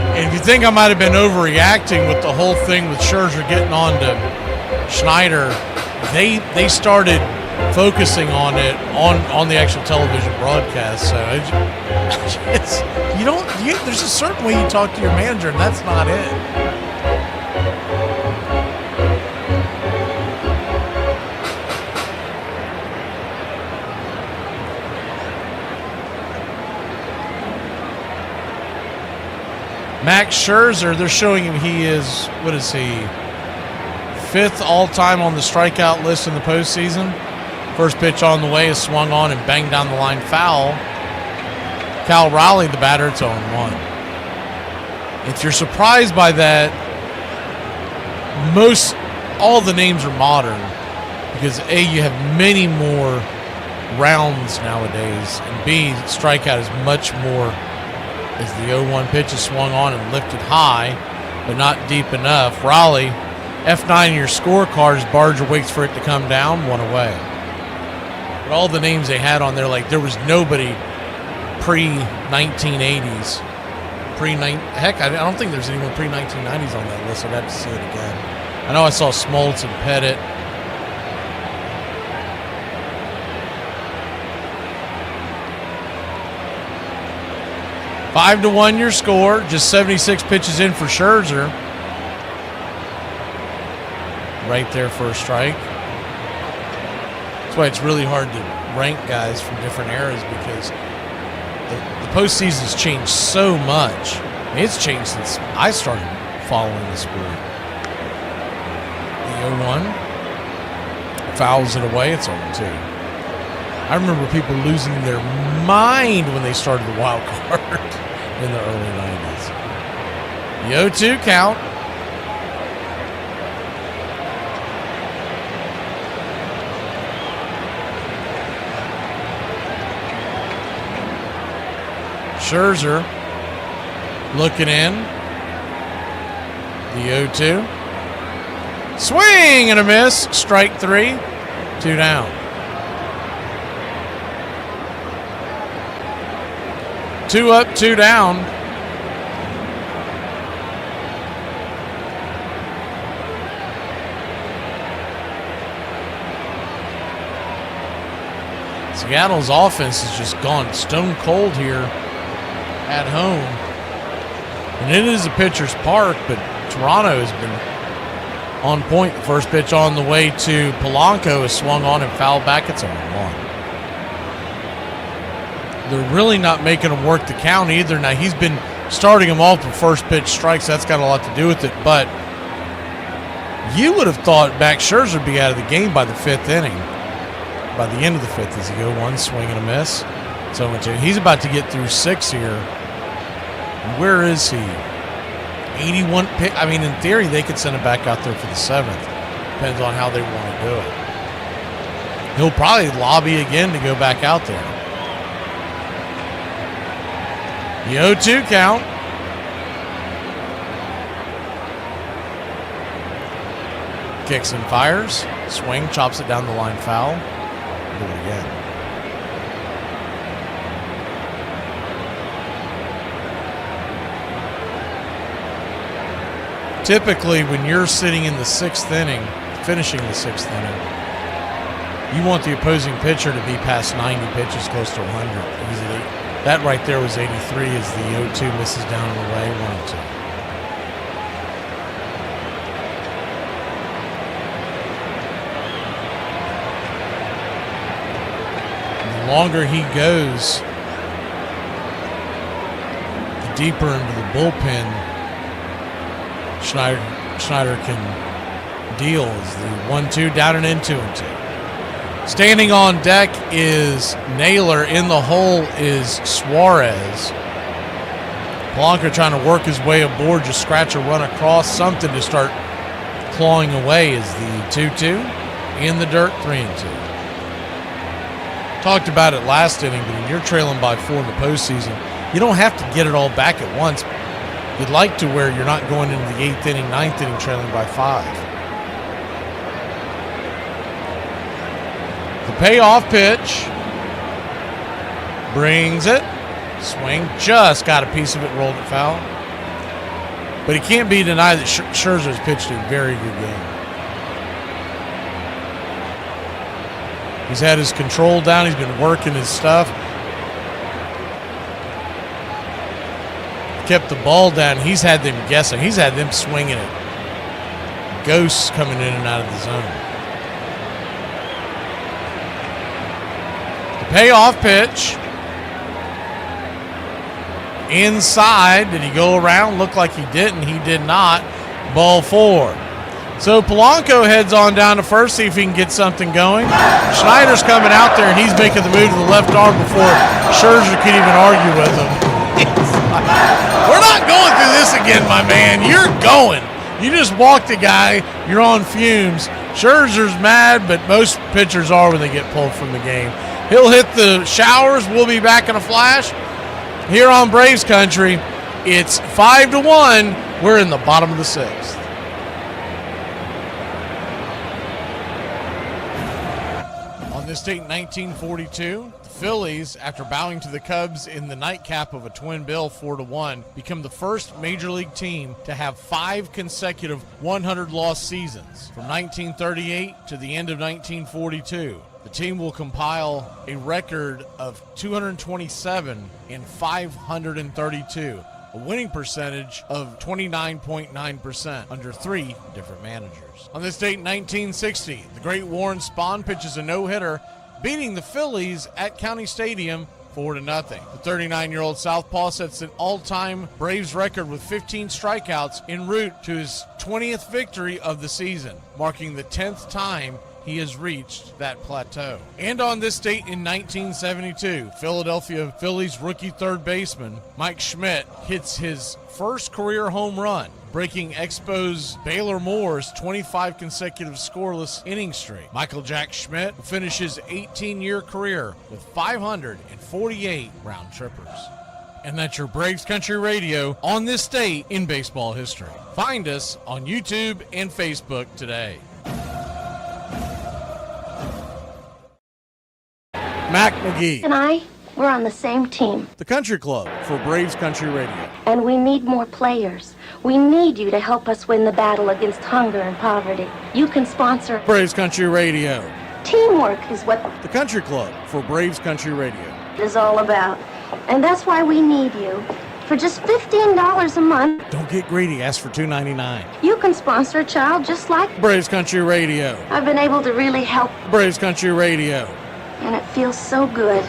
And if you think I might have been overreacting with the whole thing with Scherzer getting on to Schneider, they started focusing on it on the actual television broadcast. So there's a certain way you talk to your manager, and that's not it. Max Scherzer, they're showing him he is, what is he, 5th all-time on the strikeout list in the postseason. First pitch on the way is swung on and banged down the line foul. Cal Raleigh, the batter, it's 0-1. If you're surprised by that, all the names are modern because A, you have many more rounds nowadays, and B, strikeout is much more as the 0-1 pitch is swung on and lifted high, but not deep enough. Raleigh, F9 in your scorecards, Barger waits for it to come down, 1 away. But all the names they had on there, like there was nobody pre-1980s. Heck, I don't think there's anyone pre-1990s on that list. I'd have to see it again. I know I saw Smoltz and Pettit. Five to 1 your score. Just 76 pitches in for Scherzer. Right there for a strike. That's why it's really hard to rank guys from different eras because the postseason's changed so much. I mean, it's changed since I started following the sport. The 0-1 fouls it away. It's 0-2. I remember people losing their mind when they started the wild card in the early 90s. The 0-2 count. Scherzer looking in. The 0-2. Swing and a miss. Strike 3. 2 down. 2 up, 2 down. Seattle's offense has just gone stone cold here at home. And it is a pitcher's park, but Toronto has been on point. The first pitch on the way to Polanco is swung on and fouled back. It's 0-1. They're really not making him work the count either. Now, he's been starting him off with first pitch strikes. That's got a lot to do with it. But you would have thought Max Scherzer would be out of the game by the 5th inning. By the end of the 5th, as he go 1 swing and a miss. So he's about to get through 6 here. Where is he? 81 pitch. I mean, in theory, they could send him back out there for the 7th. Depends on how they want to do it. He'll probably lobby again to go back out there. The 0-2 count. Kicks and fires. Swing, chops it down the line foul. Do it again. Typically, when you're sitting in the 6th inning, finishing the 6th inning, you want the opposing pitcher to be past 90 pitches, close to 100. Easily. That right there was 83 as the 0-2 misses down and away, 1-2. The longer he goes, the deeper into the bullpen Schneider can deal. As the 1-2 down and in, 2-2. Standing on deck is Naylor. In the hole is Suarez. Polanco trying to work his way aboard, just scratch a run across, something to start clawing away. Is the 2-2 in the dirt, 3-2. Talked about it last inning, but when you're trailing by 4 in the postseason, you don't have to get it all back at once. You'd like to where you're not going into the 8th inning, 9th inning trailing by 5. The payoff pitch. Brings it. Swing. Just got a piece of it, rolled it foul. But he can't be denied that Scherzer's pitched a very good game. He's had his control down. He's been working his stuff. Kept the ball down. He's had them guessing. He's had them swinging it. Ghosts coming in and out of the zone. The payoff pitch. Inside. Did he go around? Looked like he didn't. He did not. Ball 4. So Polanco heads on down to first, see if he can get something going. Schneider's coming out there, and he's making the move to the left arm before Scherzer could even argue with him. We're not going through this again, my man. You're going. You just walked a guy. You're on fumes. Scherzer's mad, but most pitchers are when they get pulled from the game. He'll hit the showers. We'll be back in a flash. Here on Braves Country, it's 5-1. We're in the bottom of the 6th. On this date in 1942, the Phillies, after bowing to the Cubs in the nightcap of a twin bill 4-1, become the first major league team to have 5 consecutive 100-loss seasons from 1938 to the end of 1942. The team will compile a record of 227 and 532, a winning percentage of 29.9% under 3 different managers. On this date in 1960, the great Warren Spahn pitches a no-hitter, beating the Phillies at County Stadium 4-0. The 39-year-old southpaw sets an all-time Braves record with 15 strikeouts en route to his 20th victory of the season, marking the 10th time he has reached that plateau. And on this date in 1972, Philadelphia Phillies rookie third baseman Mike Schmidt hits his first career home run, breaking Expos Baylor Moore's 25 consecutive scoreless inning streak. Michael Jack Schmidt finishes 18-year career with 548 round trippers. And that's your Braves Country Radio on this date in baseball history. Find us on YouTube and Facebook today. Mac McGee and I, we're on the same team. The Country Club for Braves Country Radio. And we need more players. We need you to help us win the battle against hunger and poverty. You can sponsor Braves Country Radio. Teamwork is what The Country Club for Braves Country Radio is all about. And that's why we need you. For just $15 a month, don't get greedy. Ask for $2.99. you can sponsor a child just like Braves Country Radio. I've been able to really help. Braves Country Radio. And it feels so good.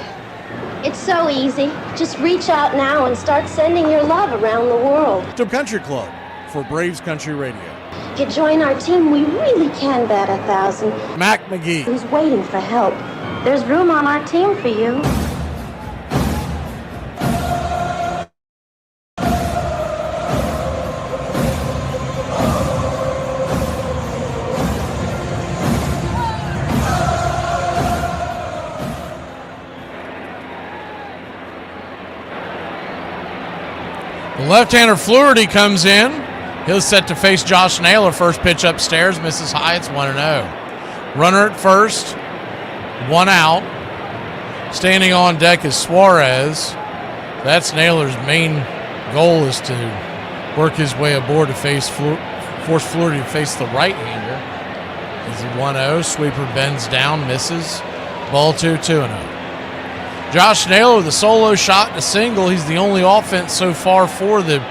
It's so easy. Just reach out now and start sending your love around the world. The Country Club for Braves Country Radio. If you join our team, we really can bat 1,000. Mac McGee. Who's waiting for help. There's room on our team for you. Left-hander Fluharty comes in. He'll set to face Josh Naylor. First pitch upstairs, misses high. It's 1-0. Runner at first, 1 out. Standing on deck is Suarez. That's Naylor's main goal, is to work his way aboard to force Fluharty to face the right-hander. Is a 1-0. Sweeper bends down, misses. Ball 2-0. Josh Naylor with a solo shot and a single. He's the only offense so far for the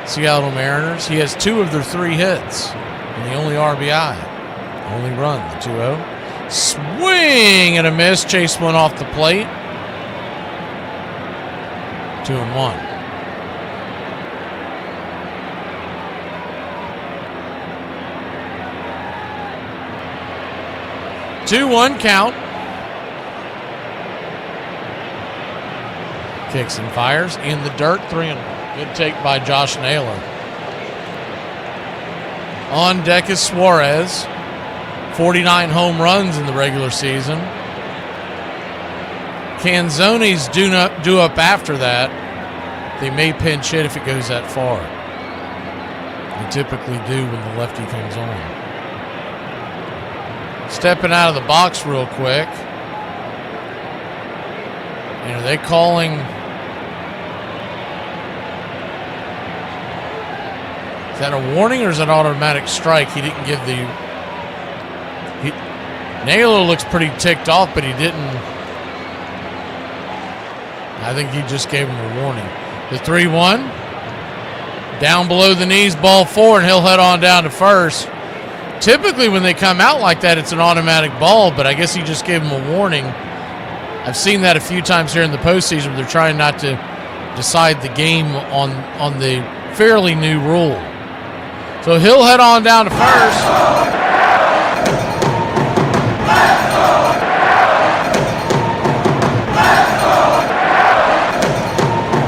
Seattle Mariners. He has 2 of their 3 hits and the only RBI. Only run, the 2-0. Swing and a miss. Chase one off the plate. 2-1. Two-one count. Kicks and fires in the dirt, 3-1. Good take by Josh Naylor. On deck is Suarez. 49 home runs in the regular season. Canzone's due up after that. They may pinch hit if it goes that far. They typically do when the lefty comes on. Stepping out of the box real quick. And are they calling? Is that a warning or is it an automatic strike? He didn't give the... Naylor looks pretty ticked off, but he didn't... I think he just gave him a warning. The 3-1. Down below the knees, ball 4, and he'll head on down to first. Typically when they come out like that, it's an automatic ball, but I guess he just gave him a warning. I've seen that a few times here in the postseason where they're trying not to decide the game on the fairly new rule. So he'll head on down to first.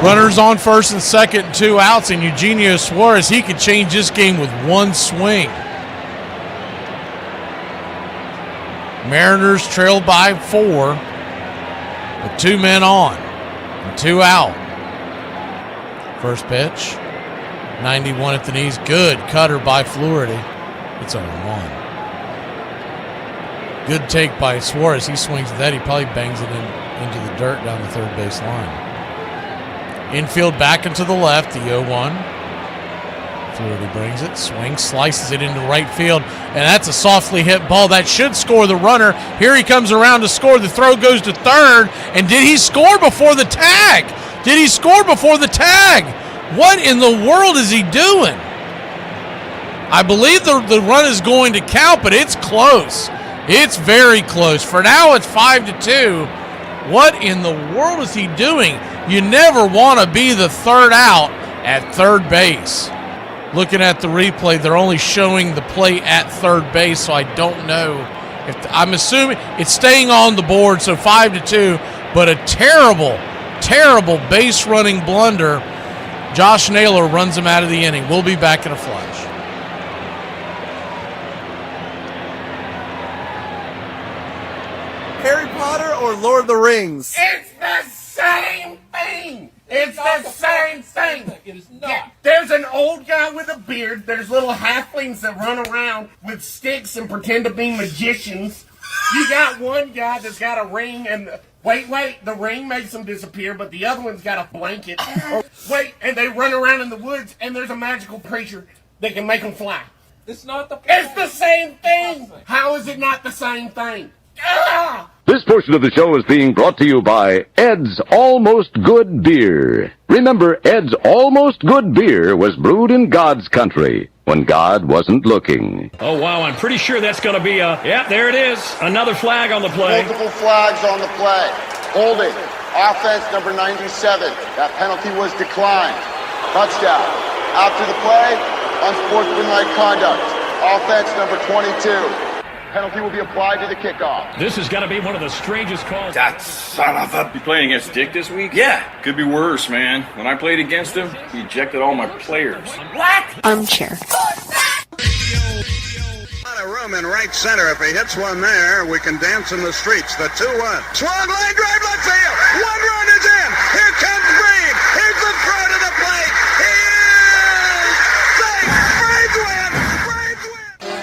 Runners on first and second, 2 outs, and Eugenio Suarez, he could change this game with one swing. Mariners trail by 4 with 2 men on and 2 out. First pitch, 91 at the knees, good cutter by Fluharty. It's on 1. Good take by Suarez. He swings at that. He probably bangs it into the dirt down the third base line. Infield back into the left, the 0-1. Fluharty brings it, swings, slices it into right field, and that's a softly hit ball. That should score the runner. Here he comes around to score. The throw goes to third, and did he score before the tag? Did he score before the tag? What in the world is he doing? I believe the run is going to count, but it's close. It's very close. For now, it's 5-2. What in the world is he doing? You never want to be the third out at third base. Looking at the replay, they're only showing the play at third base, so I don't know. I'm assuming it's staying on the board, so 5-2, but a terrible, terrible base running blunder. Josh Naylor runs him out of the inning. We'll be back in a flash. Harry Potter or Lord of the Rings? It's the same thing. It's the same thing. It is not. Yeah, there's an old guy with a beard. There's little halflings that run around with sticks and pretend to be magicians. You got one guy that's got a ring and... Wait, the ring makes them disappear, but the other one's got a blanket. Wait, and they run around in the woods, and there's a magical creature that can make them fly. It's not the... It's the same thing. How is it not the same thing? Ah! This portion of the show is being brought to you by Ed's Almost Good Beer. Remember, Ed's Almost Good Beer was brewed in God's country when God wasn't looking. Oh, wow, I'm pretty sure that's going to be yeah, there it is. Another flag on the play. Multiple flags on the play. Holding. Offense number 97. That penalty was declined. Touchdown. After the play, unsportsmanlike conduct. Offense number 22. Penalty will be applied to the kickoff. This is going to be one of the strangest calls. That son of a... You playing against Dick this week? Yeah. Could be worse, man. When I played against him, he ejected all my players. What? Armchair. Not a room in right center. If he hits one there, we can dance in the streets. The 2-1. Swung line drive left field. One run is in. Here comes Reed. Here's the throw to the plate. He is safe. Braves win.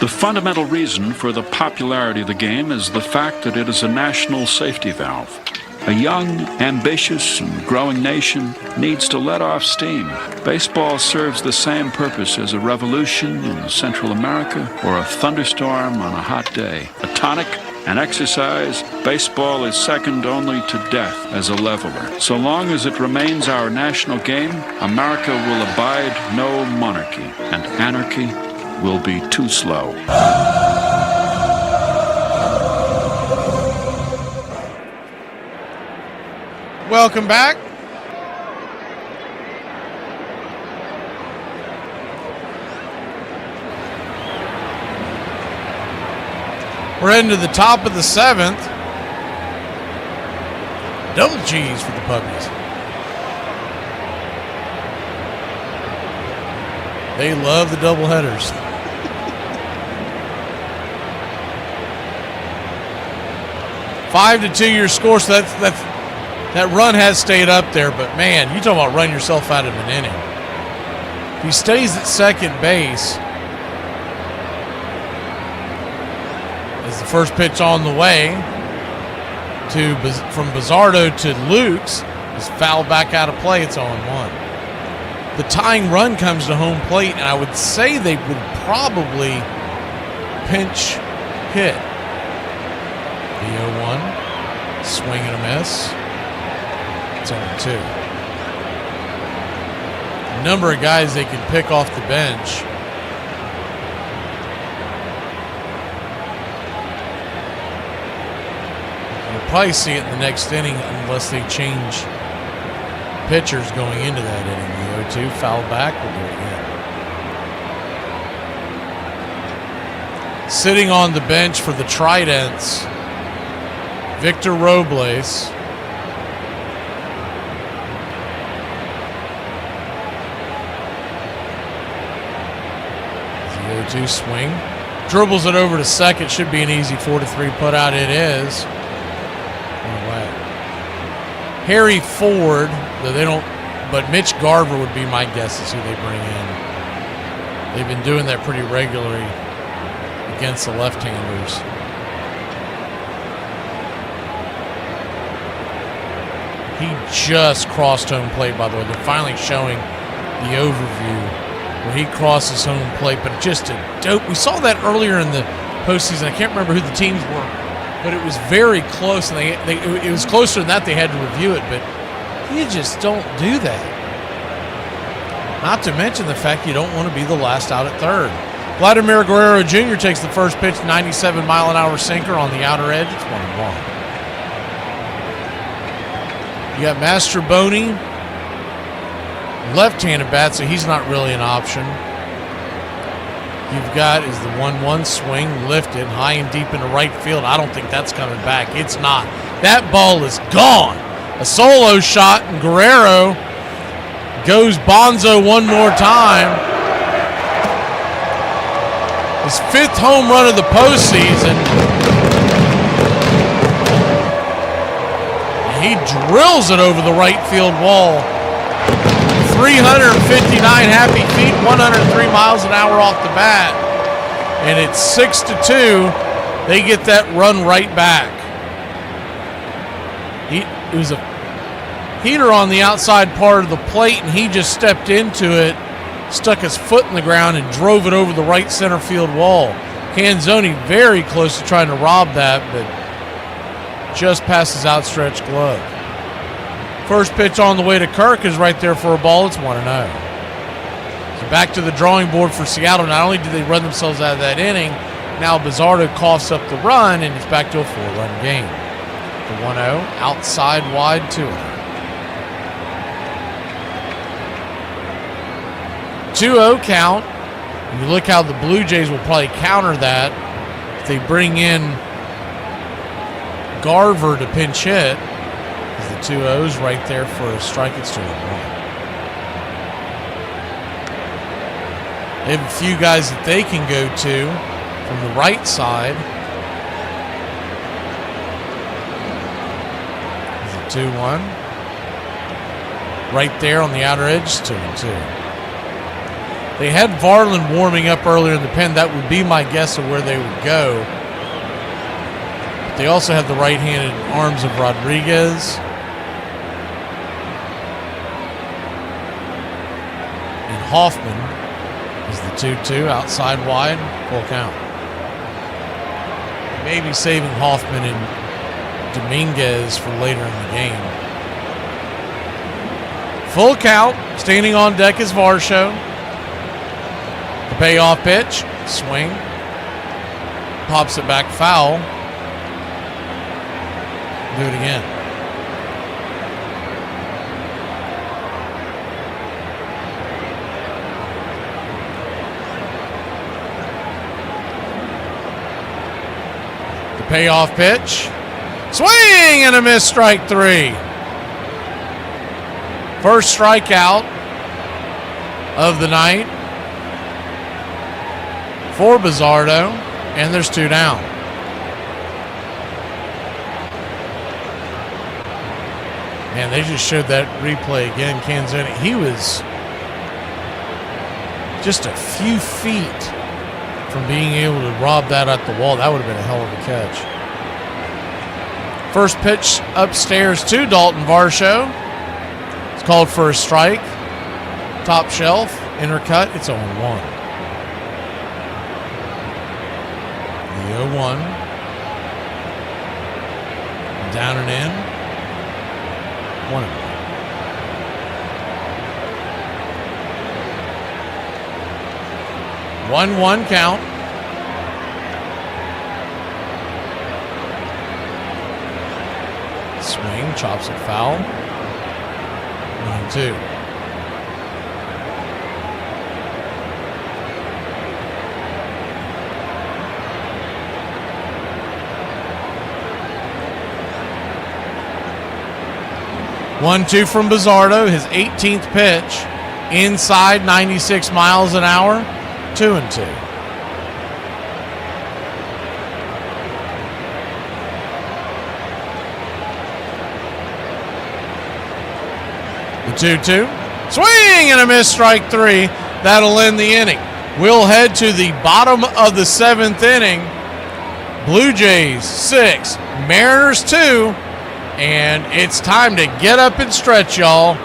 The fundamental reason for the popularity of the game is the fact that it is a national safety valve. A young, ambitious, and growing nation needs to let off steam. Baseball serves the same purpose as a revolution in Central America or a thunderstorm on a hot day. A tonic, an exercise, baseball is second only to death as a leveler. So long as it remains our national game, America will abide no monarchy, and anarchy will be too slow. Welcome back. We're heading to the top of the 7th. Double G's for the puppies. They love the double headers. $5-2 your score, so that's That run has stayed up there, but man, you talking about run yourself out of an inning. If he stays at second base, as the first pitch on the way from Bizzardo to Luke's is fouled back out of play. It's 0-1. The tying run comes to home plate, and I would say they would probably pinch hit. The 0-1, swing and a miss. It's 0-2. The number of guys they can pick off the bench. You'll probably see it in the next inning unless they change pitchers going into that inning. The 0-2 foul back. We'll do it again. Sitting on the bench for the Tridents, Victor Robles. The 0-2 swing. Dribbles it over to second. Should be an easy 4-3 putout. It is. Harry Ford, though they don't, but Mitch Garver would be my guess is who they bring in. They've been doing that pretty regularly against the left-handers. He just crossed home plate, by the way. They're finally showing the overview where he crosses home plate, but just a dope. We saw that earlier in the postseason. I can't remember who the teams were, but it was very close, and it was closer than that. They had to review it, but you just don't do that. Not to mention the fact you don't want to be the last out at third. Vladimir Guerrero Jr. takes the first pitch, 97-mile-an-hour sinker on the outer edge. It's 1-1. You got Mastroboni, left-handed bat, so he's not really an option. You've got is the 1-1 swing, lifted high and deep into right field. I don't think that's coming back. It's not. That ball is gone. A solo shot, and Guerrero goes bonzo one more time. His 5th home run of the postseason. And he drills it over the right field wall. 359 happy feet, 103 miles an hour off the bat. And it's 6-2. They get that run right back. It was a heater on the outside part of the plate, and he just stepped into it, stuck his foot in the ground, and drove it over the right center field wall. Canzoni very close to trying to rob that, but just past his outstretched glove. First pitch on the way to Kirk is right there for a ball. It's 1-0. So back to the drawing board for Seattle. Not only did they run themselves out of that inning, now Bizzardo coughs up the run, and it's back to a 4-run game. The 1-0, outside wide 2-0. 2-0 count. And you look how the Blue Jays will probably counter that if they bring in Garver to pinch hit. The 2-0's right there for a strike. It's 2-1. They have a few guys that they can go to from the right side. It's a 2-1. Right there on the outer edge, 2-2. They had Varland warming up earlier in the pen. That would be my guess of where they would go. But they also have the right-handed arms of Rodriguez. And Hoffman is the 2-2, outside wide, full count. Maybe saving Hoffman and Dominguez for later in the game. Full count, standing on deck is Varsho. The payoff pitch, swing, pops it back foul. Do it again. The payoff pitch, swing and a miss, strike 3. First strikeout of the night for Bizzardo, and there's 2 down. Man, they just showed that replay again. Canzoni, he was just a few feet from being able to rob that at the wall. That would have been a hell of a catch. First pitch upstairs to Dalton Varsho. It's called for a strike. Top shelf, intercut. It's 0-1. The 0-1. Down and in. 1-0. One count. Swing, chops it foul. 1-2. One-two from Bizzardo, his 18th pitch. Inside, 96 miles an hour. 2-2. The 2-2. Swing and a miss, strike three. That'll end the inning. We'll head to the bottom of the 7th inning. Blue Jays 6, Mariners 2, and it's time to get up and stretch, y'all.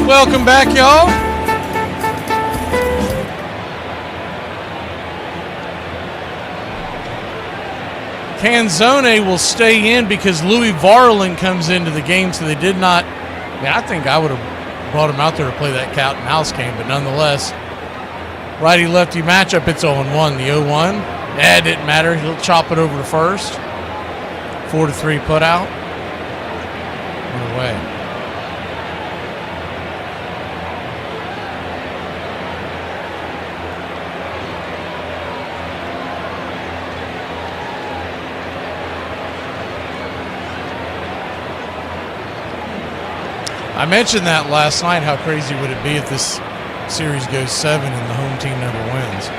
Welcome back, y'all. Canzone will stay in because Louis Varlin comes into the game, so they did not. I mean, I think I would have brought him out there to play that cat and mouse game, but nonetheless, righty-lefty matchup, it's 0-1. The 0-1, it didn't matter. He'll chop it over to first. 4-3 put out. One away. I mentioned that last night. How crazy would it be if this series goes 7 and the home team never wins?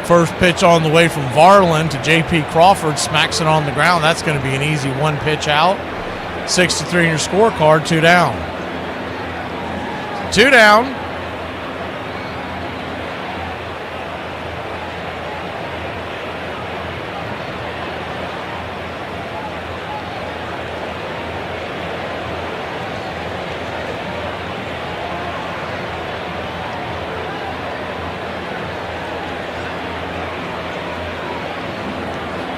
First pitch on the way from Varland to J.P. Crawford, smacks it on the ground. That's going to be an easy one pitch out. 6-3 in your scorecard, 2 down. 2 down.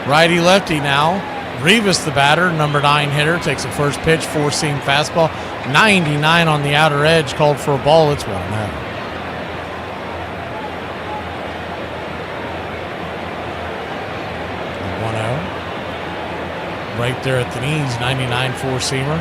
Righty-lefty now. Rivas, the batter, number 9 hitter, takes the first pitch, 4-seam fastball. 99 on the outer edge, called for a ball. It's 1-0. Right there at the knees, 99 four-seamer.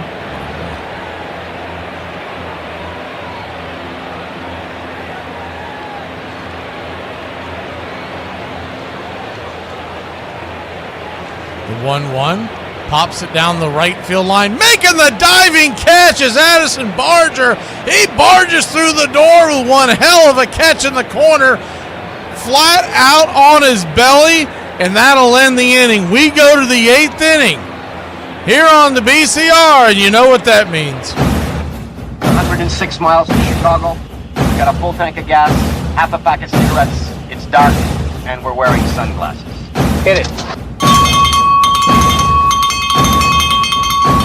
The 1-1, pops it down the right field line, making the diving catch is Addison Barger. He barges through the door with one hell of a catch in the corner, flat out on his belly, and that'll end the inning. We go to the 8th inning here on the BCR, and you know what that means. 106 miles to Chicago. We've got a full tank of gas, half a pack of cigarettes. It's dark, and we're wearing sunglasses. Hit it.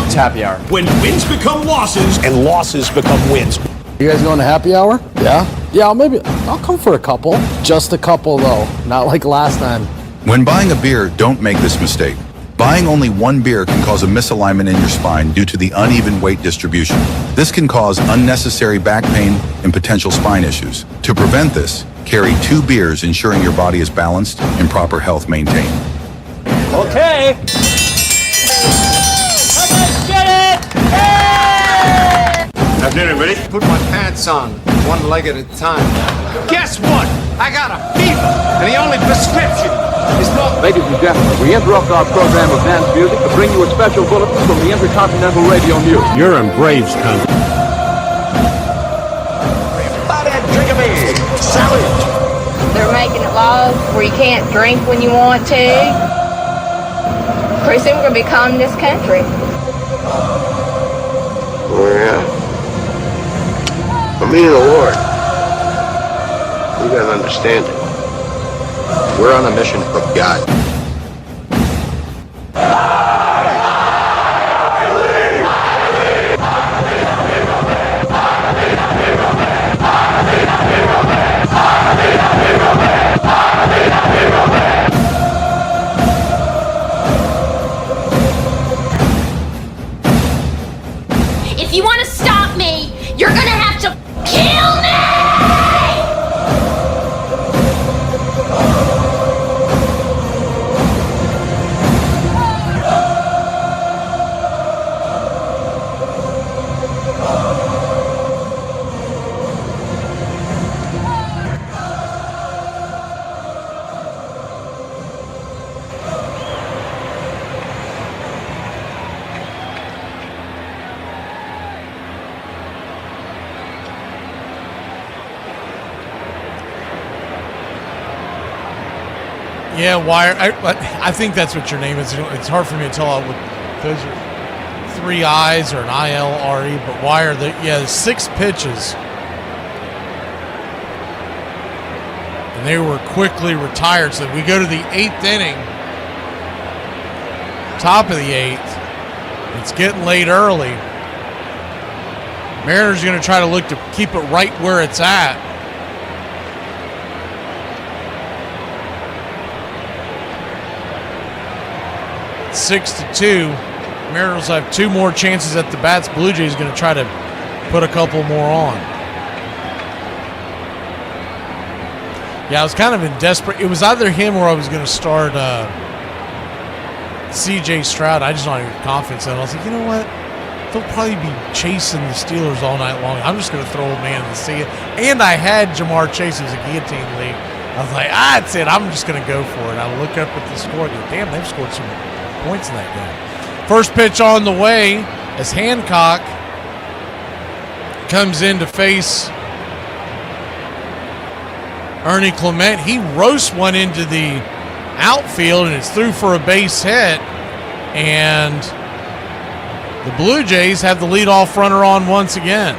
It's happy hour. When wins become losses and losses become wins. You guys going to happy hour? Yeah? Yeah, I'll come for a couple. Just a couple, though. Not like last time. When buying a beer, don't make this mistake. Buying only one beer can cause a misalignment in your spine due to the uneven weight distribution. This can cause unnecessary back pain and potential spine issues. To prevent this, carry 2 beers, ensuring your body is balanced and proper health maintained. Okay. Afternoon, everybody. Put my pants on, one leg at a time. Guess what? I got a fever, and the only prescription is no... Ladies and gentlemen, we interrupt our program of dance music to bring you a special bulletin from the Intercontinental Radio News. You're in Braves country. Pregame, salad. They're making it laws where you can't drink when you want to. Pretty soon we're going to be calling this country. Oh, yeah. For me and the Lord, you gotta understand it. We're on a mission from God. If you want to stop me, you're gonna have to kill me! Yeah, Wire. I think that's what your name is. It's hard for me to tell out what those are. 3 I's or an ILRE, but Wire. There's 6 pitches, and they were quickly retired. So we go to the 8th inning, top of the 8th. It's getting late early. Mariners are going to try to look to keep it right where it's at. It's 6-2. Mariners have 2 more chances at the bats. Blue Jays going to try to put a couple more on. Yeah, I was kind of in desperate. It was either him or I was going to start C.J. Stroud. I just don't have confidence in it. I was like, you know what? They'll probably be chasing the Steelers all night long. I'm just going to throw old man in the sea. And I had Jamar Chase, who's a guillotine league. I was like, that's it. I'm just going to go for it. I look up at the score and go, damn, they've scored some points in that game. First pitch on the way. as Hancock comes in to face Ernie Clement. He roasts one into the outfield, and it's through for a base hit. And the Blue Jays have the leadoff runner on once again.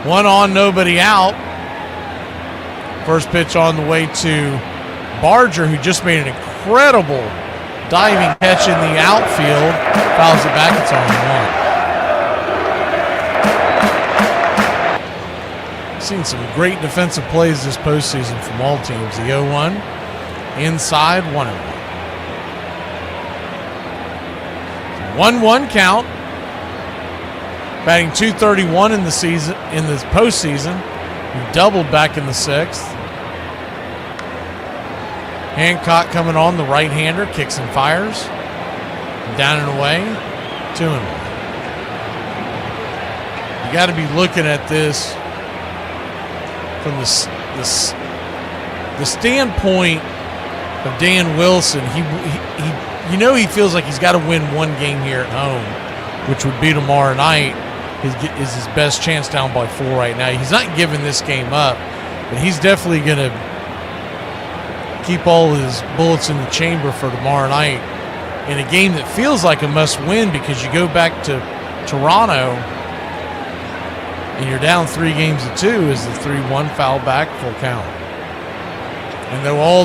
1 on, nobody out. First pitch on the way to Barger, who just made an incredible diving catch in the outfield. Fouls it back, it's on 1. Seen some great defensive plays this postseason from all teams. The 0-1, inside, 1-1. 1-1 count. Batting .231 in the season, in the postseason. He doubled back in the 6th. Hancock coming on, the right-hander, kicks and fires. Down and away, 2-1. You got to be looking at this from the standpoint of Dan Wilson. He he feels like he's got to win one game here at home, which would be tomorrow night. Is his best chance down by 4 right now. He's not giving this game up, but he's definitely going to keep all his bullets in the chamber for tomorrow night in a game that feels like a must-win, because you go back to Toronto and you're down 3-2 as the 3-1 foul back, full count. And though all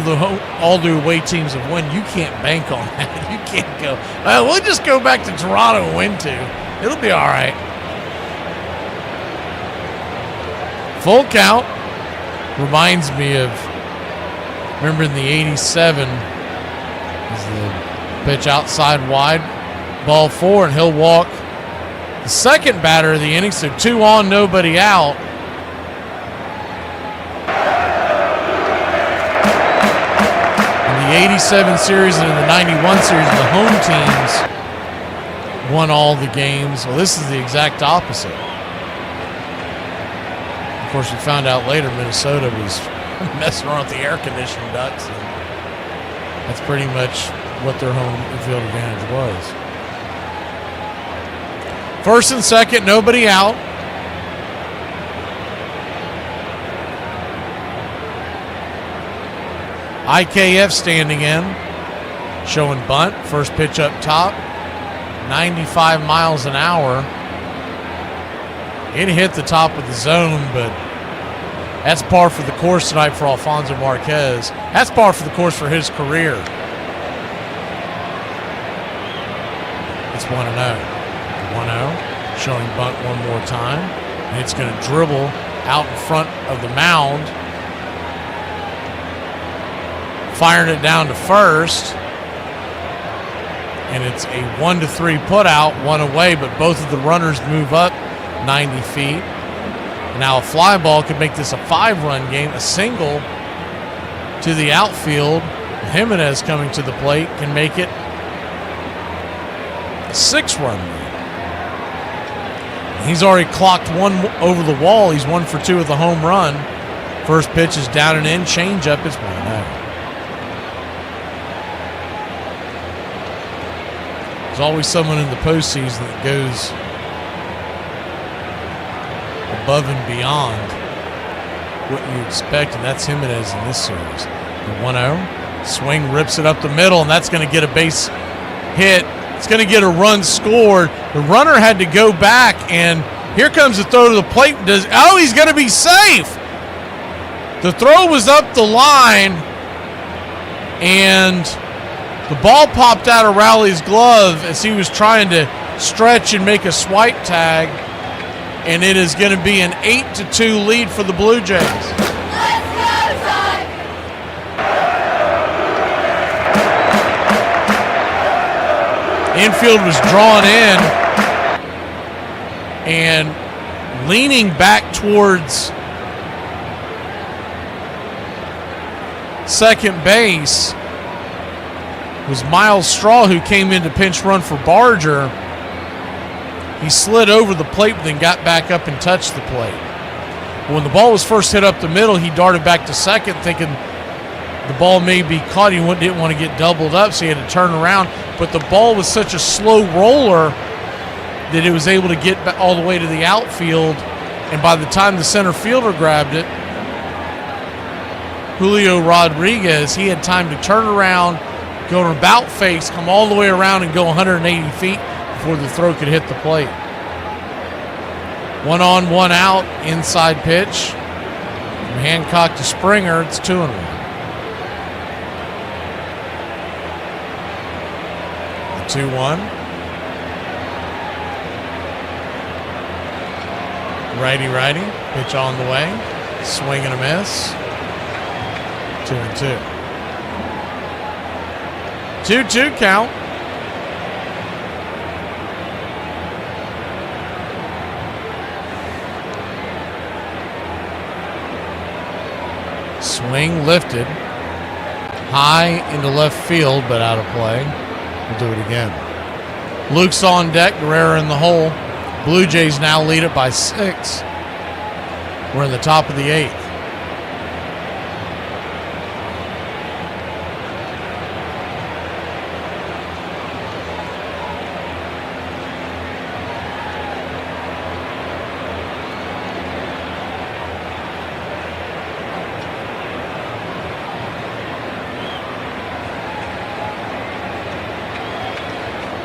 the away teams have won, you can't bank on that. You can't go, we'll just go back to Toronto and win 2. It'll be all right. Full count. Reminds me of, remember in the 87, is the pitch outside wide, ball 4, and he'll walk the second batter of the inning, so 2 on, nobody out. In the 87 series and in the 91 series, the home teams won all the games. Well, this is the exact opposite. Of course, we found out later Minnesota was messing around with the air conditioning ducts, and that's pretty much what their home field advantage was. First and second, nobody out. IKF standing in, showing bunt. First pitch up top, 95 miles an hour. It hit the top of the zone, but that's par for the course tonight for Alfonso Marquez. That's par for the course for his career. It's 1-0. 1-0, showing bunt one more time. And it's going to dribble out in front of the mound. Firing it down to first. And it's a 1-3 put out, 1 away, but both of the runners move up 90 feet. Now a fly ball could make this a 5-run game. A single to the outfield. Jimenez coming to the plate can make it a 6-run game. He's already clocked 1 over the wall. He's 1 for 2 with a home run. First pitch is down and in. Change up is 1-0. There's always someone in the postseason that goes above and beyond what you expect, and that's Jimenez in this series. The 1-0. Swing rips it up the middle, and that's going to get a base hit. It's going to get a run scored. The runner had to go back, and here comes the throw to the plate. He's going to be safe. The throw was up the line, and the ball popped out of Rowley's glove as he was trying to stretch and make a swipe tag, and it is going to be an 8-2 lead for the Blue Jays. Infield was drawn in and leaning back towards second base was Miles Straw, who came in to pinch run for Barger. He slid over the plate, but then got back up and touched the plate. But when the ball was first hit up the middle, he darted back to second, thinking the ball may be caught. He didn't want to get doubled up, so he had to turn around. But the ball was such a slow roller that it was able to get all the way to the outfield, and by the time the center fielder grabbed it, Julio Rodriguez, he had time to turn around, go to about face, come all the way around and go 180 feet before the throw could hit the plate. 1 on, 1 out, inside pitch. From Hancock to Springer, it's 2-1. The 2-1. Righty, pitch on the way. Swing and a miss. 2-2. 2-2 count. Swing lifted. High into left field, but out of play. We'll do it again. Luke's on deck. Guerrero in the hole. Blue Jays now lead it by 6. We're in the top of the 8th.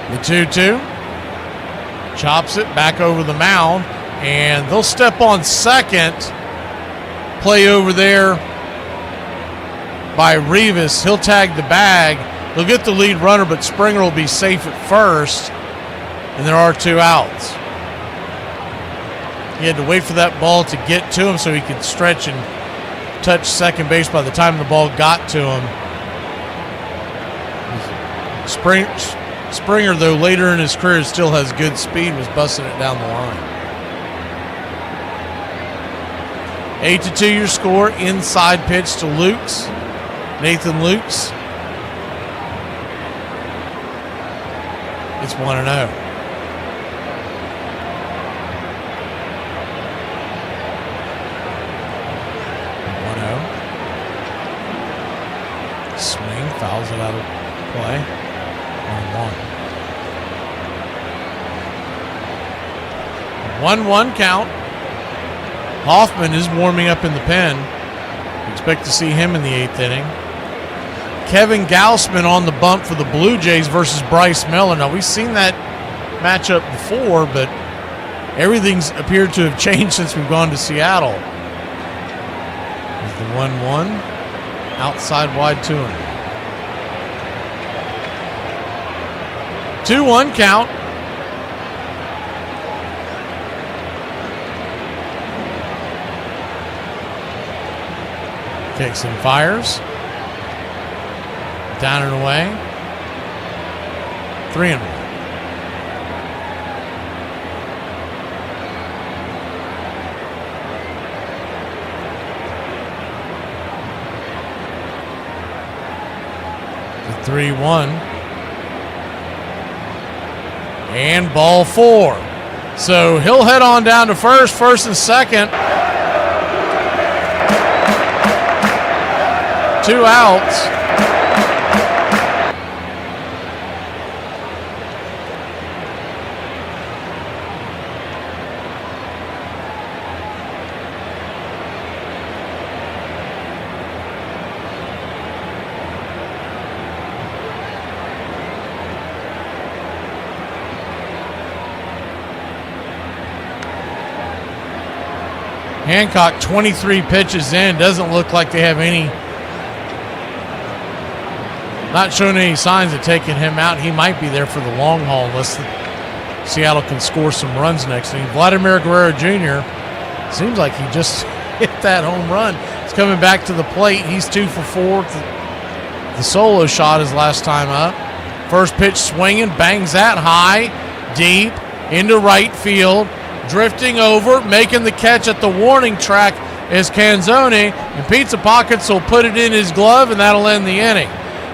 The 2-2. Chops it back over the mound, and they'll step on second. Play over there by Rivas. He'll tag the bag. They'll get the lead runner, but Springer will be safe at first, and there are 2 outs. He had to wait for that ball to get to him so he could stretch and touch second base by the time the ball got to him. Springer, though, later in his career still has good speed, was busting it down the line. 8-2 your score. Inside pitch to Lukes. Nathan Lukes. It's 1-0. Swing, fouls it out of play. 1-1 count. Hoffman is warming up in the pen. Expect to see him in the 8th inning. Kevin Gausman on the bump for the Blue Jays versus Bryce Miller. Now, we've seen that matchup before, but everything's appeared to have changed since we've gone to Seattle. There's the 1-1. Outside wide 2-1. 2-1 count. Kicks and fires. Down and away. 3-1. The 3-1. And ball 4. So he'll head on down to first and second. 2 outs. Hancock 23 pitches in. Doesn't look like they have any, not showing any signs of taking him out. He might be there for the long haul unless Seattle can score some runs next inning. Vladimir Guerrero Jr. seems like he just hit that home run. He's coming back to the plate. He's 2 for 4. The solo shot his last time up. First pitch swinging, bangs that high, deep, into right field. Drifting over, making the catch at the warning track is Canzone, and Pizza Pockets will put it in his glove, and that'll end the inning.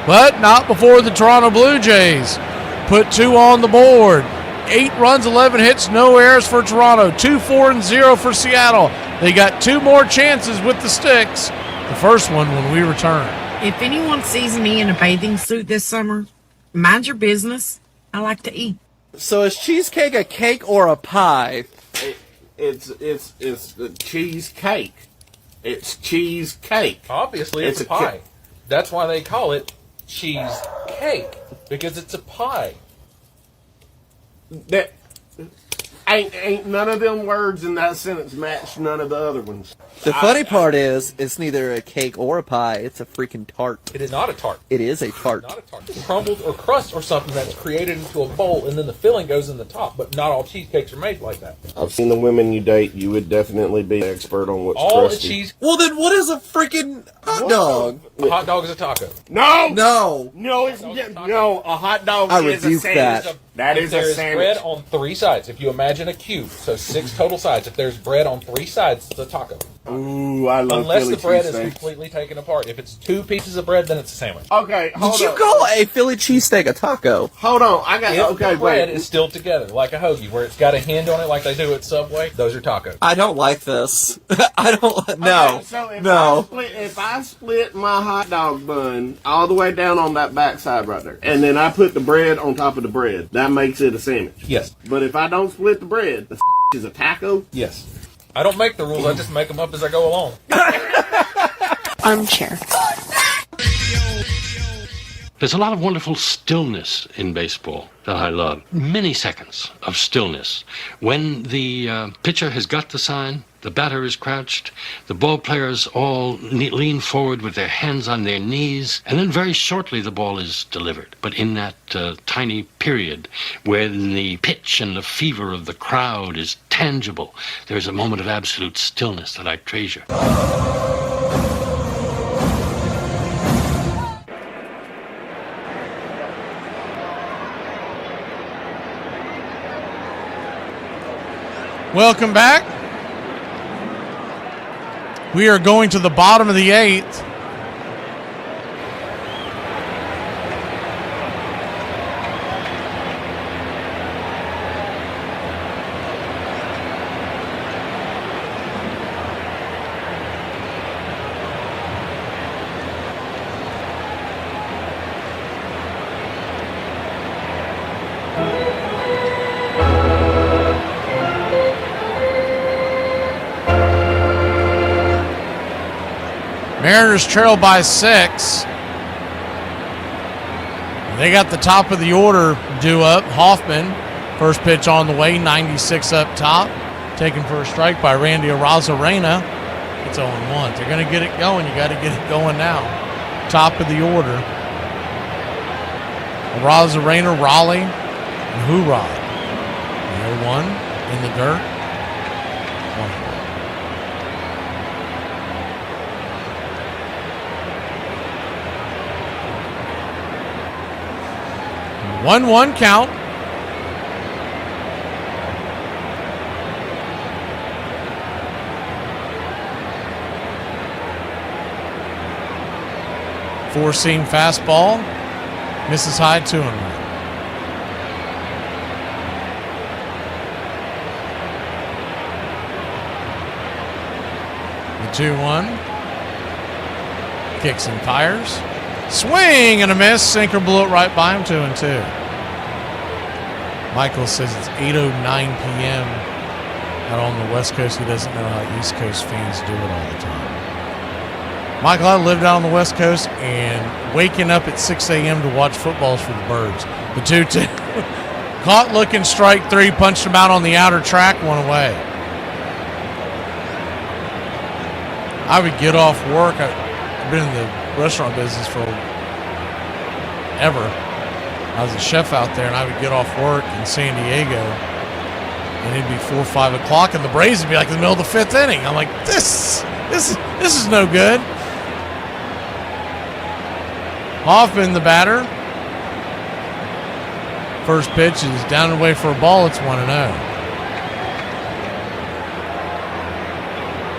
But not before the Toronto Blue Jays put 2 on the board. 8 runs, 11 hits, no errors for Toronto. 2-4-0 for Seattle. They got 2 more chances with the sticks. The first one when we return. If anyone sees me in a bathing suit this summer, mind your business. I like to eat. So is cheesecake a cake or a pie? It's the cheesecake. It's cheesecake. Obviously, it's a pie. That's why they call it cheesecake, because it's a pie. That ain't none of them words in that sentence match none of the other ones. The funny part is, it's neither a cake or a pie. It's a freaking tart. It is not a tart. It is a tart. Not a tart. It's crumbled or crust or something that's created into a bowl, and then the filling goes in the top. But not all cheesecakes are made like that. I've seen the women you date. You would definitely be an expert on what's All crusty. the cheese. Well, then what is a freaking hot dog? A hot dog is a taco. No, it's no. A hot dog I is a rebuke sandwich. that. That If is there a is sandwich. bread on 3 sides, if you imagine a cube, so 6 total sides. If there's bread on 3 sides, it's a taco. Ooh, I love Unless Philly the bread is cheesesteaks. completely taken apart. If it's 2 pieces of bread, then it's a sandwich. Okay, hold Did you on. call a Philly cheesesteak a taco? Hold on, I got If okay. the bread Wait, is still together, like a hoagie, where it's got a hinge on it like they do at Subway, those are tacos. I don't like this. I don't. No. Okay, so No. if I split my hot dog bun all the way down on that backside right there, and then I put the bread on top of the bread, that makes it a sandwich. Yes. But if I don't split the bread, the is a taco. Yes. I don't make the rules, I just make them up as I go along. Armchair. There's a lot of wonderful stillness in baseball that I love. Many seconds of stillness. When the pitcher has got the sign, the batter is crouched, the ball players all lean forward with their hands on their knees, and then very shortly the ball is delivered. But in that tiny period when the pitch and the fever of the crowd is tangible, there's a moment of absolute stillness that I treasure. Welcome back. We are going to the bottom of the 8th. Mariners trail by 6. They got the top of the order due up. Hoffman, first pitch on the way, 96 up top. Taken for a strike by Randy Arozarena. It's 0-1. They're going to get it going. You got to get it going now. Top of the order. Arozarena, Raleigh, and Hoorod. 0-1 in the dirt. 1-1 count. Four-seam fastball. Misses high, 2-1. The 2-1. Kicks and fires. Swing and a miss. Sinker blew it right by him. 2-2. Michael says it's 8:09 p.m. out on the West Coast. He doesn't know how East Coast fans do it all the time. Michael, I lived out on the West Coast, and waking up at 6 a.m. to watch footballs for the Birds. The 2-2. Caught looking, strike 3, punched him out on the outer track, one away. I would get off work. I've been in the restaurant business for ever. I was a chef out there, and I would get off work in San Diego, and it'd be 4 or 5 o'clock, and the Braves would be like in the middle of the 5th inning. I'm like, this is no good. Hoffman, the batter. First pitch is down and away for a ball. It's 1-0.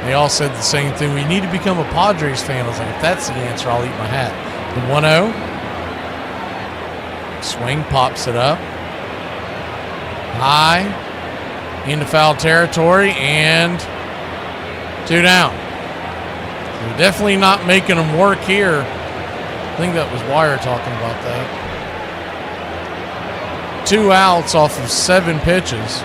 They all said the same thing. We need to become a Padres fan. I was like, if that's the answer, I'll eat my hat. The 1-0. Swing, pops it up. High. Into foul territory. And 2 down. We're definitely not making them work here. I think that was Wire talking about that. 2 outs off of 7 pitches.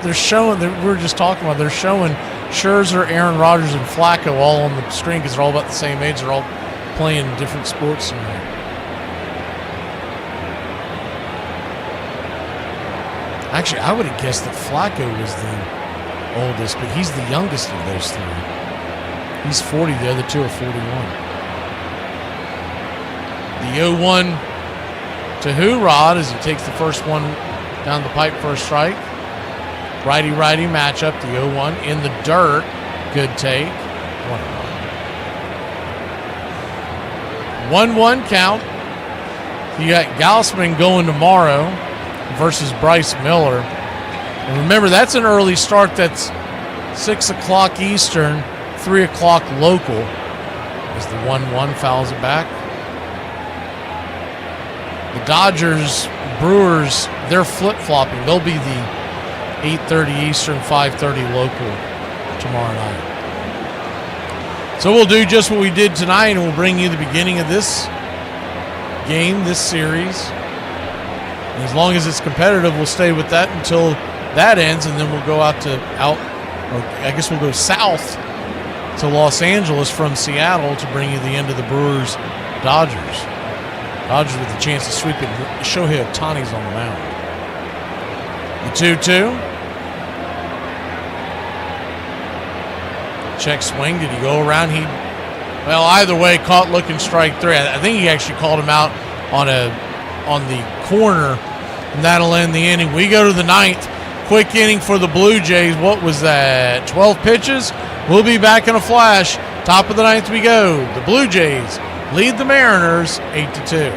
They're showing, we were just talking about, they're showing Scherzer, Aaron Rodgers, and Flacco all on the screen because they're all about the same age. They're all playing different sports tonight. Actually, I would have guessed that Flacco was the oldest, but he's the youngest of those 3. He's 40. The other 2 are 41. The 0-1 to Hoorod as he takes the first one down the pipe for a strike. Righty-righty matchup, the 0-1 in the dirt. Good take. 1-1 count. You got Gausman going tomorrow versus Bryce Miller. And remember, that's an early start. That's 6 o'clock Eastern, 3 o'clock local. As the 1-1 fouls it back. The Dodgers, Brewers, they're flip-flopping. They'll be the 8:30 Eastern, 5:30 local tomorrow night. So we'll do just what we did tonight, and we'll bring you the beginning of this game, this series. And as long as it's competitive, we'll stay with that until that ends, and then we'll go or I guess we'll go south to Los Angeles from Seattle to bring you the end of the Brewers Dodgers. Dodgers with a chance to sweep it. Shohei Ohtani's on the mound. The 2-2. Check swing. Did he go around? Well, either way, caught looking strike 3. I think he actually called him out on the corner, and that'll end the inning. We go to the 9th. Quick inning for the Blue Jays. What was that? 12 pitches? We'll be back in a flash. Top of the 9th we go. The Blue Jays lead the Mariners 8-2.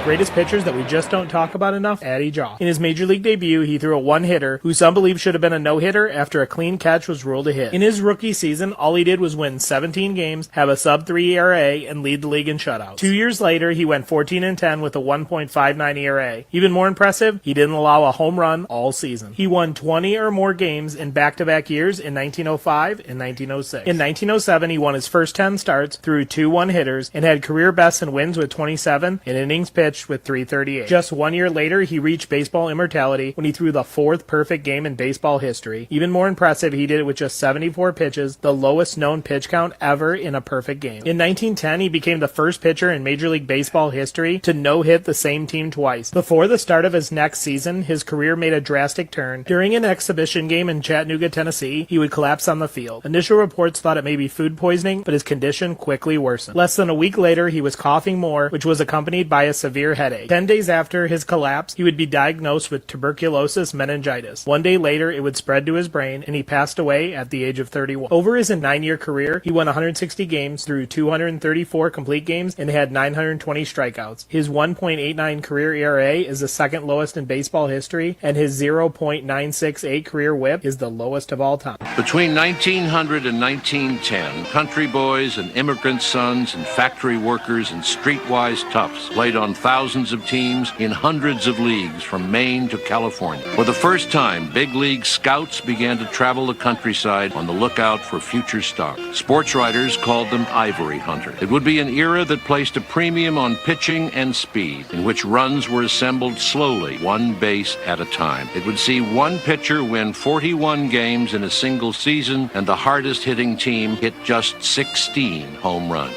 Greatest pitchers that we just don't talk about enough, Addie Jaw. In his major league debut, he threw a one-hitter, who some believe should have been a no-hitter after a clean catch was ruled a hit. In his rookie season, all he did was win 17 games, have a sub-3 ERA, and lead the league in shutouts. 2 years later, he went 14-10 with a 1.59 ERA. Even more impressive, he didn't allow a home run all season. He won 20 or more games in back-to-back years in 1905 and 1906. In 1907, he won his first 10 starts, threw 2 one-hitters, and had career bests in wins with 27 and innings pitched with 338. Just 1 year later, he reached baseball immortality when he threw the 4th perfect game in baseball history. Even more impressive, he did it with just 74 pitches, the lowest known pitch count ever in a perfect game. In 1910, he became the first pitcher in Major League Baseball history to no-hit the same team twice. Before the start of his next season, his career made a drastic turn. During an exhibition game in Chattanooga, Tennessee, he would collapse on the field. Initial reports thought it may be food poisoning, but his condition quickly worsened. Less than a week later, he was coughing more, which was accompanied by a severe headache. 10 days after his collapse, he would be diagnosed with tuberculosis meningitis. 1 day later, it would spread to his brain, and he passed away at the age of 31. Over his 9-year career, he won 160 games through 234 complete games and had 920 strikeouts. His 1.89 career ERA is the second lowest in baseball history, and his 0.968 career WHIP is the lowest of all time. Between 1900 and 1910, country boys and immigrant sons and factory workers and streetwise toughs played on thousands of teams in hundreds of leagues from Maine to California. For the first time, big league scouts began to travel the countryside on the lookout for future stock. Sports writers called them ivory hunters. It would be an era that placed a premium on pitching and speed, in which runs were assembled slowly, one base at a time. It would see one pitcher win 41 games in a single season, and the hardest hitting team hit just 16 home runs.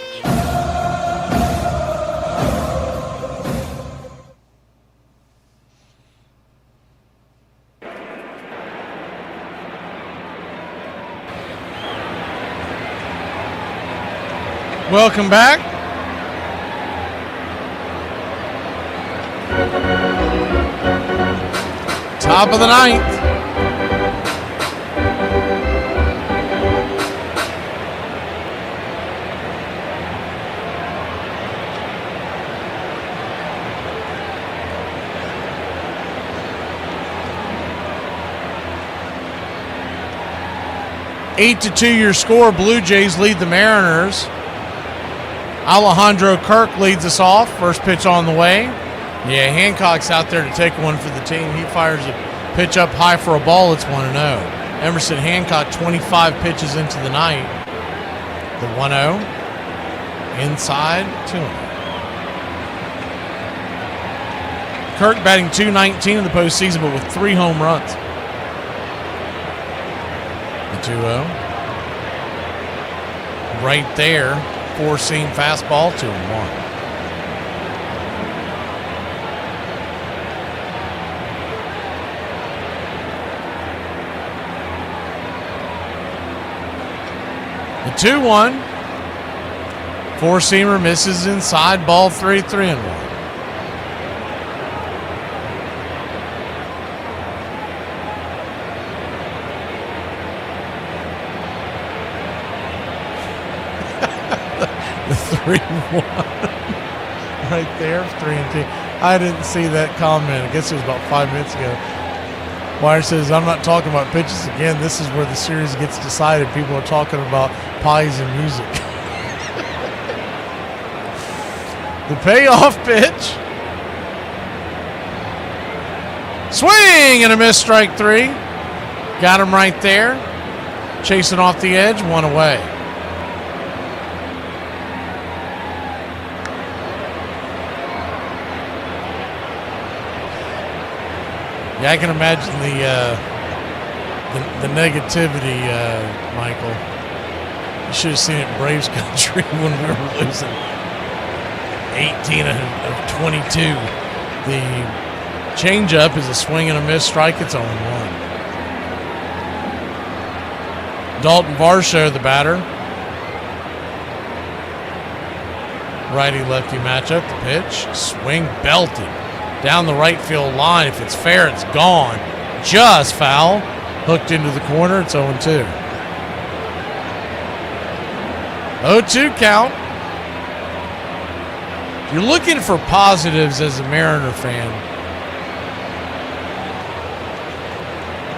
Welcome back. Top of the 9th. Eight to 2 your score. Blue Jays lead the Mariners. Alejandro Kirk leads us off. First pitch on the way. Yeah, Hancock's out there to take one for the team. He fires a pitch up high for a ball. It's 1-0. Emerson Hancock 25 pitches into the night. The 1-0. Inside, 2-0. Kirk batting .219 in the postseason, but with 3 home runs. The 2-0. Right there, 4-seam fastball, 2-1. The 2-1. 4-seamer misses inside, ball 3, 3-1. The 3-1 right there, 3-2. I didn't see that comment. I guess it was about 5 minutes ago. Wire says, I'm not talking about pitches again. This is where the series gets decided. People are talking about pies and music. The payoff pitch. Swing and a miss, strike 3. Got him right there. Chasing off the edge, 1 away. Yeah, I can imagine the negativity, Michael. You should have seen it in Braves country when we were losing 18 of 22. The changeup is a swing and a miss strike. It's 0-1. Dalton Varsho, the batter. Righty-lefty matchup. The pitch. Swing belted. Down the right field line. If it's fair, it's gone. Just foul. Hooked into the corner. It's 0-2. 0-2 count. If you're looking for positives as a Mariner fan,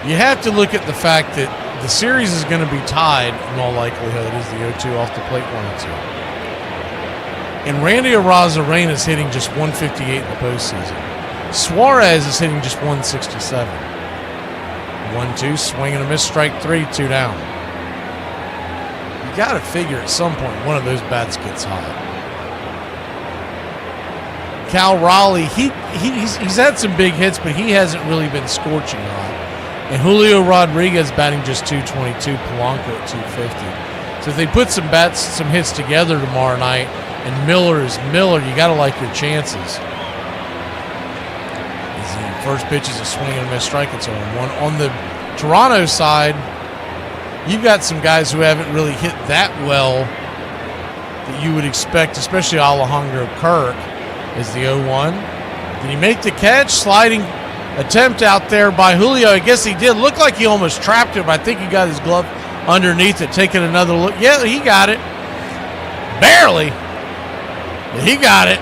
you have to look at the fact that the series is going to be tied, in all likelihood, as the 0-2 off the plate 1-2. And Randy Arozarena is hitting just 158 in the postseason. Suarez is hitting just 167. 1-2, swing and a miss, strike 3, 2 down. You got to figure at some point one of those bats gets hot. Cal Raleigh, he's had some big hits, but he hasn't really been scorching hot. And Julio Rodriguez batting just 222, Polanco at 250. So if they put some hits together tomorrow night, and Miller is Miller, you got to like your chances. The first pitch is a swing and a miss strike. It's 0-1. On the Toronto side, you've got some guys who haven't really hit that well that you would expect, especially Alejandro Kirk, is the 0-1. Did he make the catch? Sliding attempt out there by Julio. I guess he did. Looked like he almost trapped it, but I think he got his glove underneath it. Taking another look. Yeah, he got it. Barely. But he got it.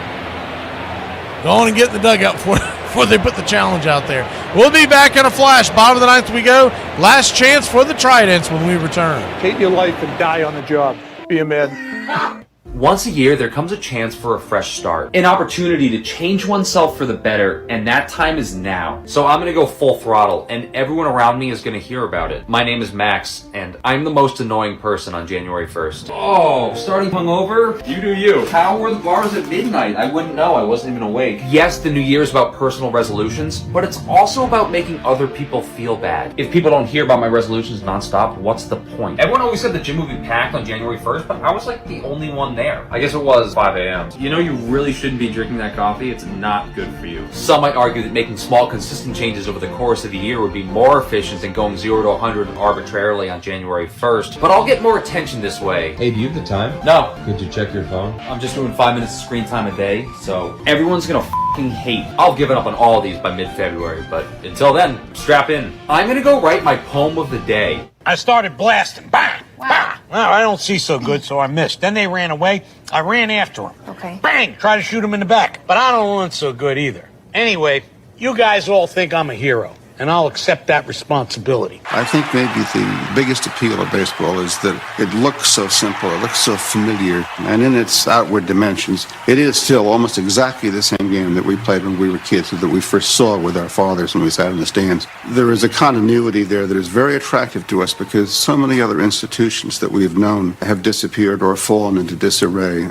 Go on and get in the dugout before they put the challenge out there. We'll be back in a flash. Bottom of the ninth we go. Last chance for the Tridents when we return. Hate your life and die on the job. Be a man. Once a year, there comes a chance for a fresh start. An opportunity to change oneself for the better, and that time is now. So I'm gonna go full throttle, and everyone around me is gonna hear about it. My name is Max, and I'm the most annoying person on January 1st. Oh, starting hungover? You do you. How were the bars at midnight? I wouldn't know, I wasn't even awake. Yes, the new year is about personal resolutions, but it's also about making other people feel bad. If people don't hear about my resolutions nonstop, what's the point? Everyone always said the gym would be packed on January 1st, but I was like the only one there. I guess it was 5 a.m. You know you really shouldn't be drinking that coffee. It's not good for you. Some might argue that making small, consistent changes over the course of the year would be more efficient than going 0 to 100 arbitrarily on January 1st. But I'll get more attention this way. Hey, do you have the time? No. Could you check your phone? I'm just doing 5 minutes of screen time a day, so everyone's gonna f***ing hate. I'll give it up on all of these by mid-February, but until then, strap in. I'm gonna go write my poem of the day. I started blasting. Bang! Bang! Well, I don't see so good, so I missed. Then they ran away. I ran after them. Okay. Bang! Try to shoot him in the back. But I don't run so good either. Anyway, you guys all think I'm a hero. and I'll accept that responsibility. I think maybe the biggest appeal of baseball is that it looks so simple, it looks so familiar, and in its outward dimensions, it is still almost exactly the same game that we played when we were kids, or that we first saw with our fathers when we sat in the stands. There is a continuity there that is very attractive to us because so many other institutions that we've known have disappeared or fallen into disarray.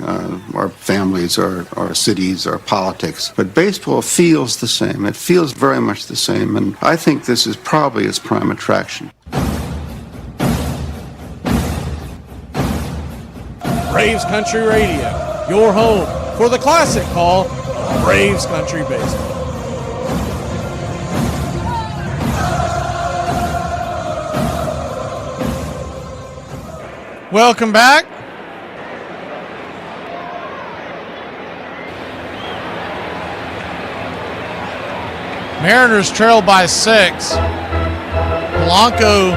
Our families, our cities, our politics. But baseball feels the same. It feels very much the same, and I think this is probably its prime attraction. Braves Country Radio, your home for the classic call, Braves Country Baseball. Welcome back. Mariners trail by 6. Polanco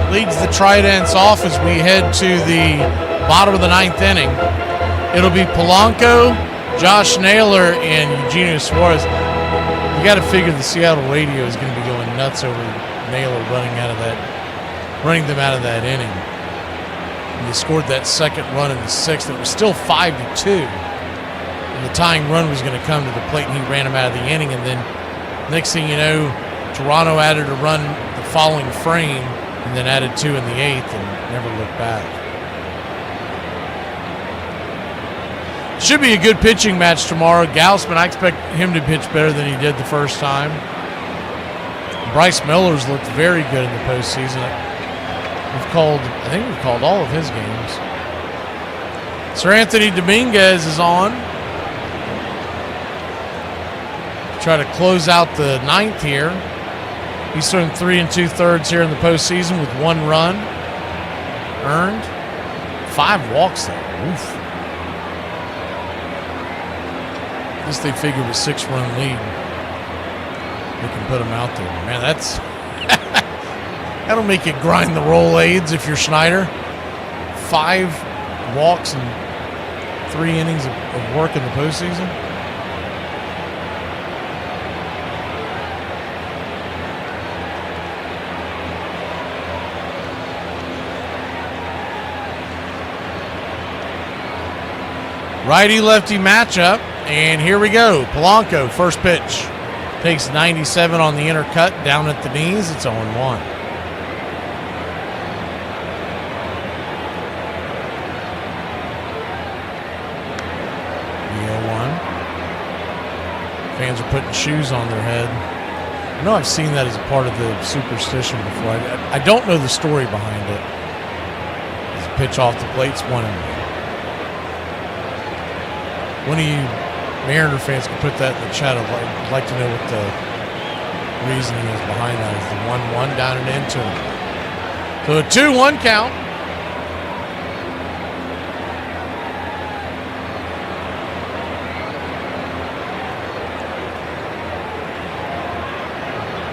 leads the Tridents off as we head to the bottom of the 9th inning. It'll be Polanco, Josh Naylor, and Eugenio Suarez. You got to figure the Seattle radio is going to be going nuts over Naylor running them out of that inning. And they scored that second run in the 6th. It was still 5-2. And the tying run was going to come to the plate, and he ran him out of the inning. And then next thing you know, Toronto added a run the following frame and then added 2 in the 8th and never looked back. Should be a good pitching match tomorrow. Gausman, I expect him to pitch better than he did the first time. Bryce Miller's looked very good in the postseason. I think we've called all of his games. Sir Anthony Dominguez is on. Try to close out the 9th here. He's thrown 3 2/3 here in the postseason with 1 run earned. 5 walks though. Oof. I guess they figure with 6-run lead, they can put him out there. Man, that's that'll make you grind the roll aids if you're Schneider. 5 walks and 3 innings of work in the postseason. Righty-lefty matchup, and here we go. Polanco, first pitch. Takes 97 on the inner cut, down at the knees. It's 0-1. The 0-1. Fans are putting shoes on their head. I know I've seen that as a part of the superstition before. I don't know the story behind it. This pitch off the plate's 1-1. One of you Mariner fans can put that in the chat. I'd like to know what the reasoning is behind that. Is the 1-1 down and into him. So a 2-1 count.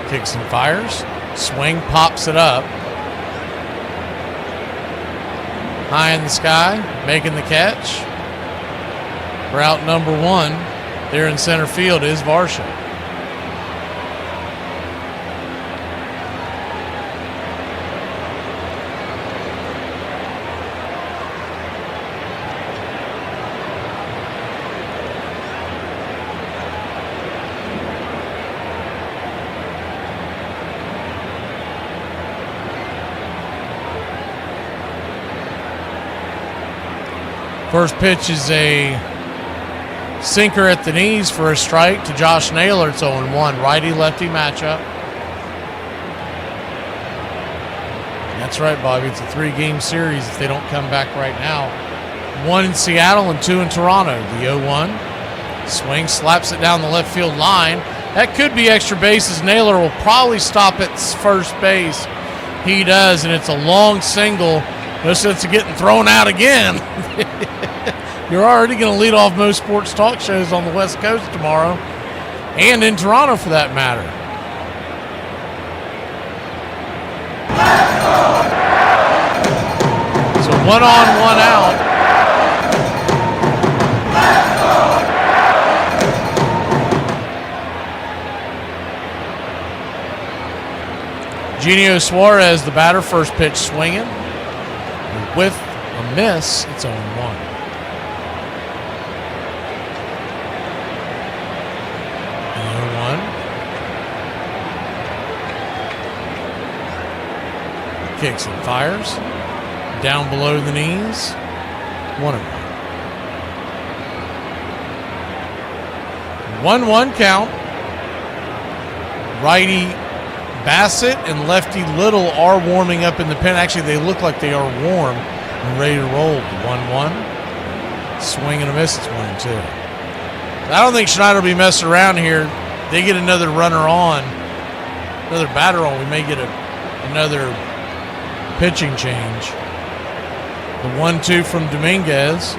Kicks and fires. Swing, pops it up. High in the sky, making the catch. Route number 1 there in center field is Varsha. First pitch is a sinker at the knees for a strike to Josh Naylor. It's 0-1. Righty-lefty matchup. That's right, Bobby. It's a 3-game series if they don't come back right now. 1 in Seattle and 2 in Toronto. The 0-1. Swing, slaps it down the left field line. That could be extra bases. Naylor will probably stop at first base. He does, and it's a long single. No sense of getting thrown out again. You're already going to lead off most sports talk shows on the West Coast tomorrow, and in Toronto for that matter. So 1 on, 1 out. Genio Suarez, the batter, first pitch swinging. With a miss, it's 0-1. 0-1. Kicks and fires. Down below the knees. 1-1. 1-1 count. Righty Bassett and lefty Little are warming up in the pen. Actually, they look like they are warm and ready to roll. 1-1. Swing and a miss. It's 1-2. I don't think Schneider will be messing around here. They get another runner on, another batter on. We may get another pitching change. The 1-2 from Dominguez.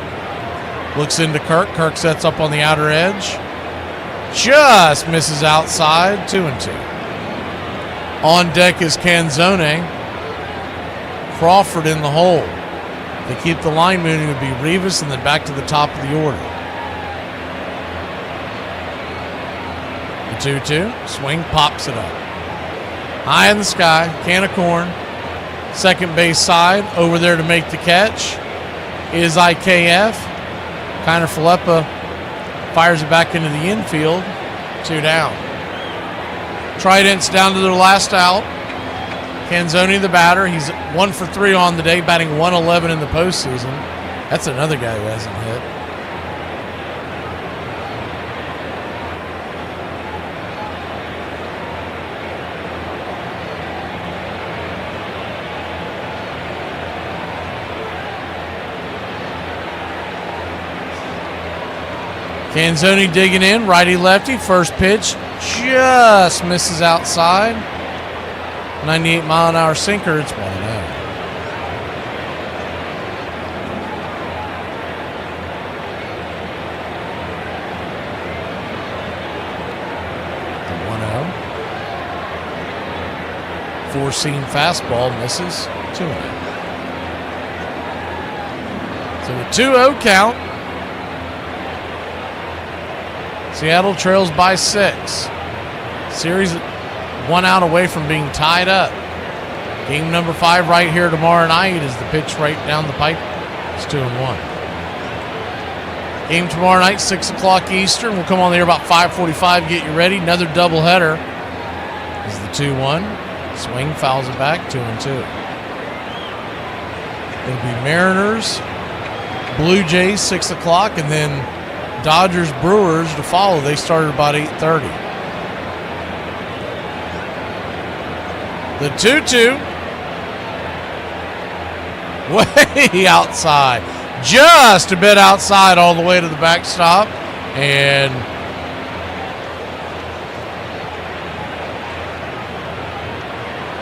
Looks into Kirk. Kirk sets up on the outer edge. Just misses outside. 2-2. On deck is Canzone. Crawford in the hole. They keep the line moving. It would be Rivas and then back to the top of the order. The 2-2. Swing, pops it up. High in the sky. Can of corn. Second base side. Over there to make the catch is IKF. Kiner Falepa fires it back into the infield. 2 down. Trident's down to their last out. Canzone, the batter. He's 1 for 3 on the day, batting 111 in the postseason. That's another guy who hasn't hit. Canzone digging in, righty-lefty, first pitch, just misses outside. 98-mile-an-hour sinker, it's 1-0. The 1-0. Four-seam fastball misses, 2-0. So the 2-0 count. Seattle trails by 6. Series 1 out away from being tied up. Game number 5 right here tomorrow night is the pitch right down the pipe. It's 2-1. Game tomorrow night, 6 o'clock Eastern. We'll come on there about 5:45, get you ready. Another doubleheader is the 2-1. Swing, fouls it back, 2-2. It'll be Mariners, Blue Jays, 6 o'clock, and then Dodgers, Brewers to follow. They started about 8:30. The 2-2. Way outside. Just a bit outside all the way to the backstop. And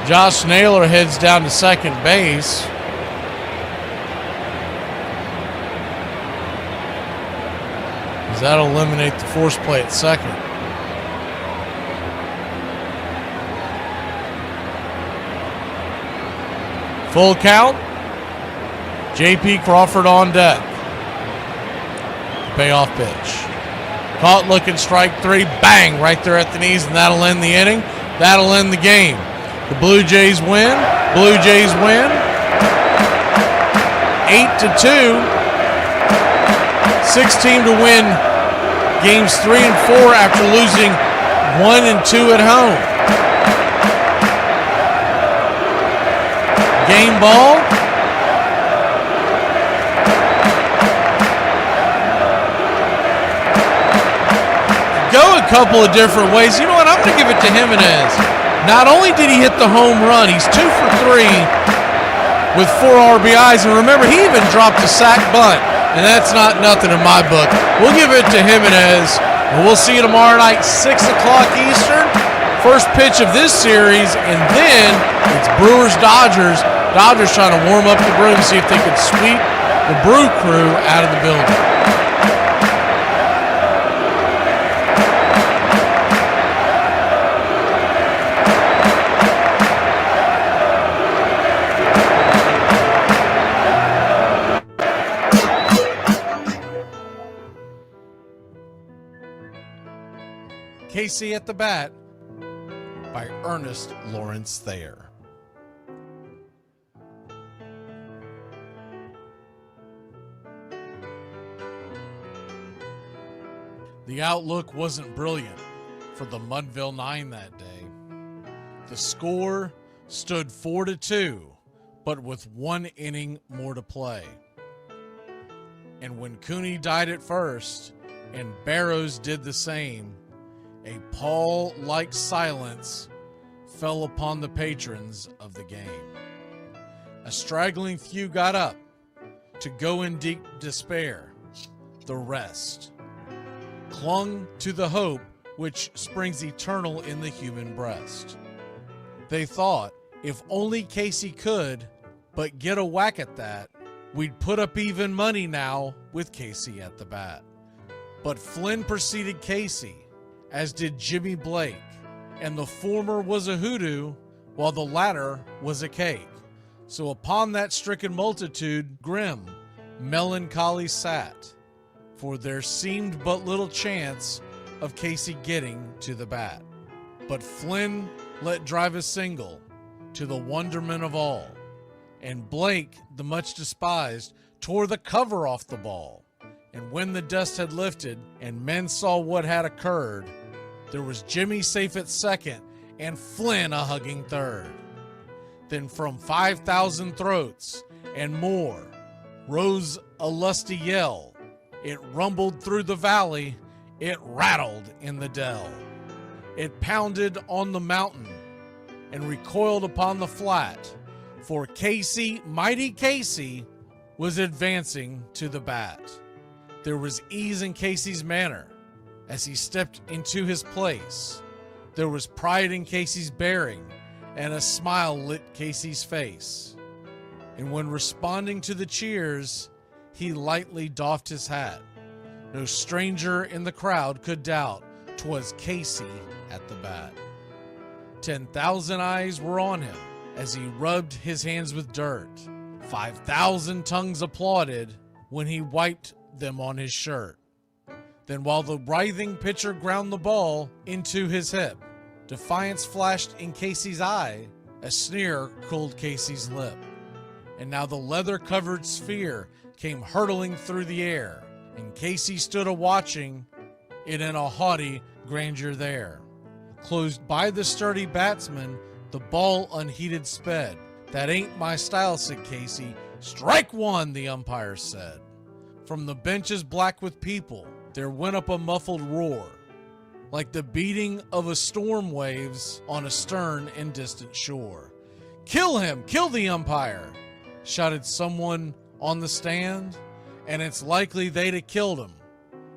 Josh Naylor heads down to second base. That'll eliminate the force play at second. Full count. J.P. Crawford on deck. Payoff pitch. Caught looking, strike 3. Bang! Right there at the knees, and that'll end the inning. That'll end the game. The Blue Jays win. Blue Jays win. 8-2. 6 team to win games 3 and 4 after losing 1 and 2 at home. Game ball. Go a couple of different ways. You know what? I'm going to give it to Jimenez. Not only did he hit the home run, he's 2 for 3 with 4 RBIs. And remember, he even dropped a sac bunt. And that's not nothing in my book. We'll give it to Jimenez. And we'll see you tomorrow night, 6 o'clock Eastern. First pitch of this series. And then it's Brewers-Dodgers. Dodgers trying to warm up the Brew and see if they could sweep the Brew crew out of the building. Casey at the bat. by Ernest Lawrence Thayer. The outlook wasn't brilliant for the Mudville Nine that day. The score stood 4-2, but with 1 inning more to play. And when Cooney died at first, and Barrows did the same, a pall-like silence fell upon the patrons of the game. A straggling few got up to go in deep despair. The rest clung to the hope which springs eternal in the human breast. They thought, if only Casey could but get a whack at that, we'd put up even money now with Casey at the bat. But Flynn preceded Casey, as did Jimmy Blake, and the former was a hoodoo, while the latter was a cake. So upon that stricken multitude grim, melancholy sat, for there seemed but little chance of Casey getting to the bat. But Flynn let drive a single, to the wonderment of all, and Blake, the much despised, tore the cover off the ball. And when the dust had lifted, and men saw what had occurred, there was Jimmy safe at second, and Flynn a hugging third. Then from 5,000 throats and more rose a lusty yell. It rumbled through the valley, it rattled in the dell. It pounded on the mountain and recoiled upon the flat, for Casey, mighty Casey, was advancing to the bat. There was ease in Casey's manner as he stepped into his place. There was pride in Casey's bearing, and a smile lit Casey's face. And when responding to the cheers, he lightly doffed his hat. No stranger in the crowd could doubt 'twas Casey at the bat. 10,000 eyes were on him as he rubbed his hands with dirt. 5,000 tongues applauded when he wiped them on his shirt. Then while the writhing pitcher ground the ball into his hip, defiance flashed in Casey's eye, a sneer curled Casey's lip. And now the leather-covered sphere came hurtling through the air, and Casey stood a-watching it in a haughty grandeur there. Closed by the sturdy batsman, the ball unheeded sped. That ain't my style, said Casey. Strike one, the umpire said. From the benches black with people, there went up a muffled roar, like the beating of a storm waves on a stern and distant shore. Kill him! Kill the umpire! Shouted someone on the stand, and it's likely they'd have killed him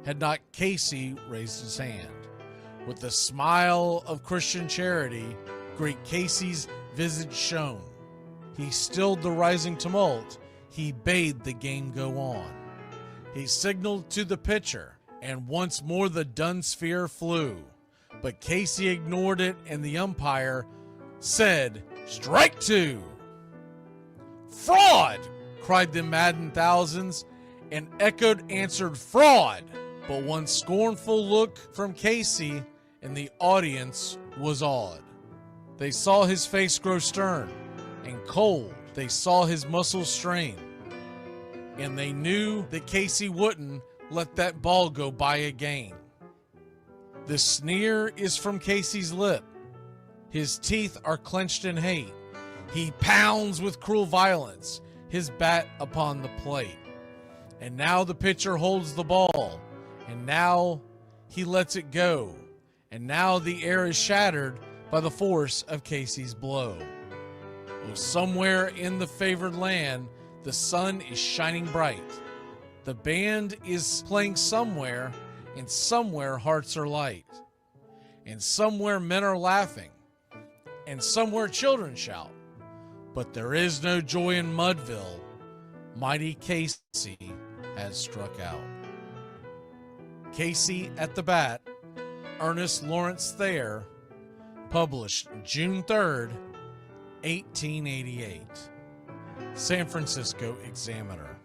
had not Casey raised his hand. With a smile of Christian charity, great Casey's visage shone. He stilled the rising tumult, he bade the game go on. He signaled to the pitcher, and once more the dun sphere flew. But Casey ignored it, and the umpire said, "Strike two!" "Fraud!" cried the maddened thousands, and echoed answered, "Fraud!" But one scornful look from Casey, and the audience was awed. They saw his face grow stern and cold. They saw his muscles strain, and they knew that Casey wouldn't let that ball go by again. The sneer is from Casey's lip. His teeth are clenched in hate. He pounds with cruel violence his bat upon the plate. And now the pitcher holds the ball, and now he lets it go, and now the air is shattered by the force of Casey's blow. Oh, somewhere in the favored land, the sun is shining bright. The band is playing somewhere, and somewhere hearts are light. And somewhere men are laughing, and somewhere children shout. But there is no joy in Mudville. Mighty Casey has struck out. Casey at the Bat, Ernest Lawrence Thayer, published June 3rd, 1888. San Francisco Examiner.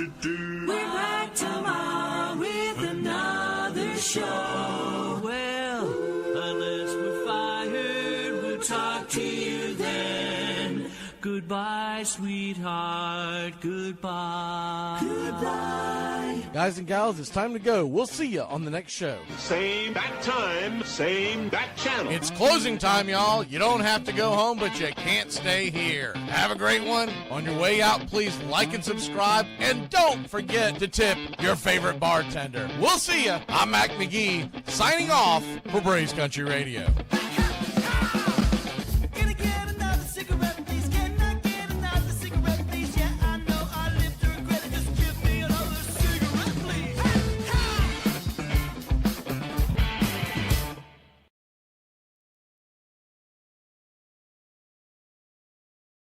We're back tomorrow with another show. Well, unless we're fired, we'll talk to you then. Goodbye, sweetheart. Goodbye. Goodbye. Guys and gals, it's time to go. We'll see you on the next show. Same bat time, same bat channel. It's closing time, y'all. You don't have to go home, but you can't stay here. Have a great one. On your way out, please like and subscribe. And don't forget to tip your favorite bartender. We'll see you. I'm Mac McGee, signing off for Braves Country Radio.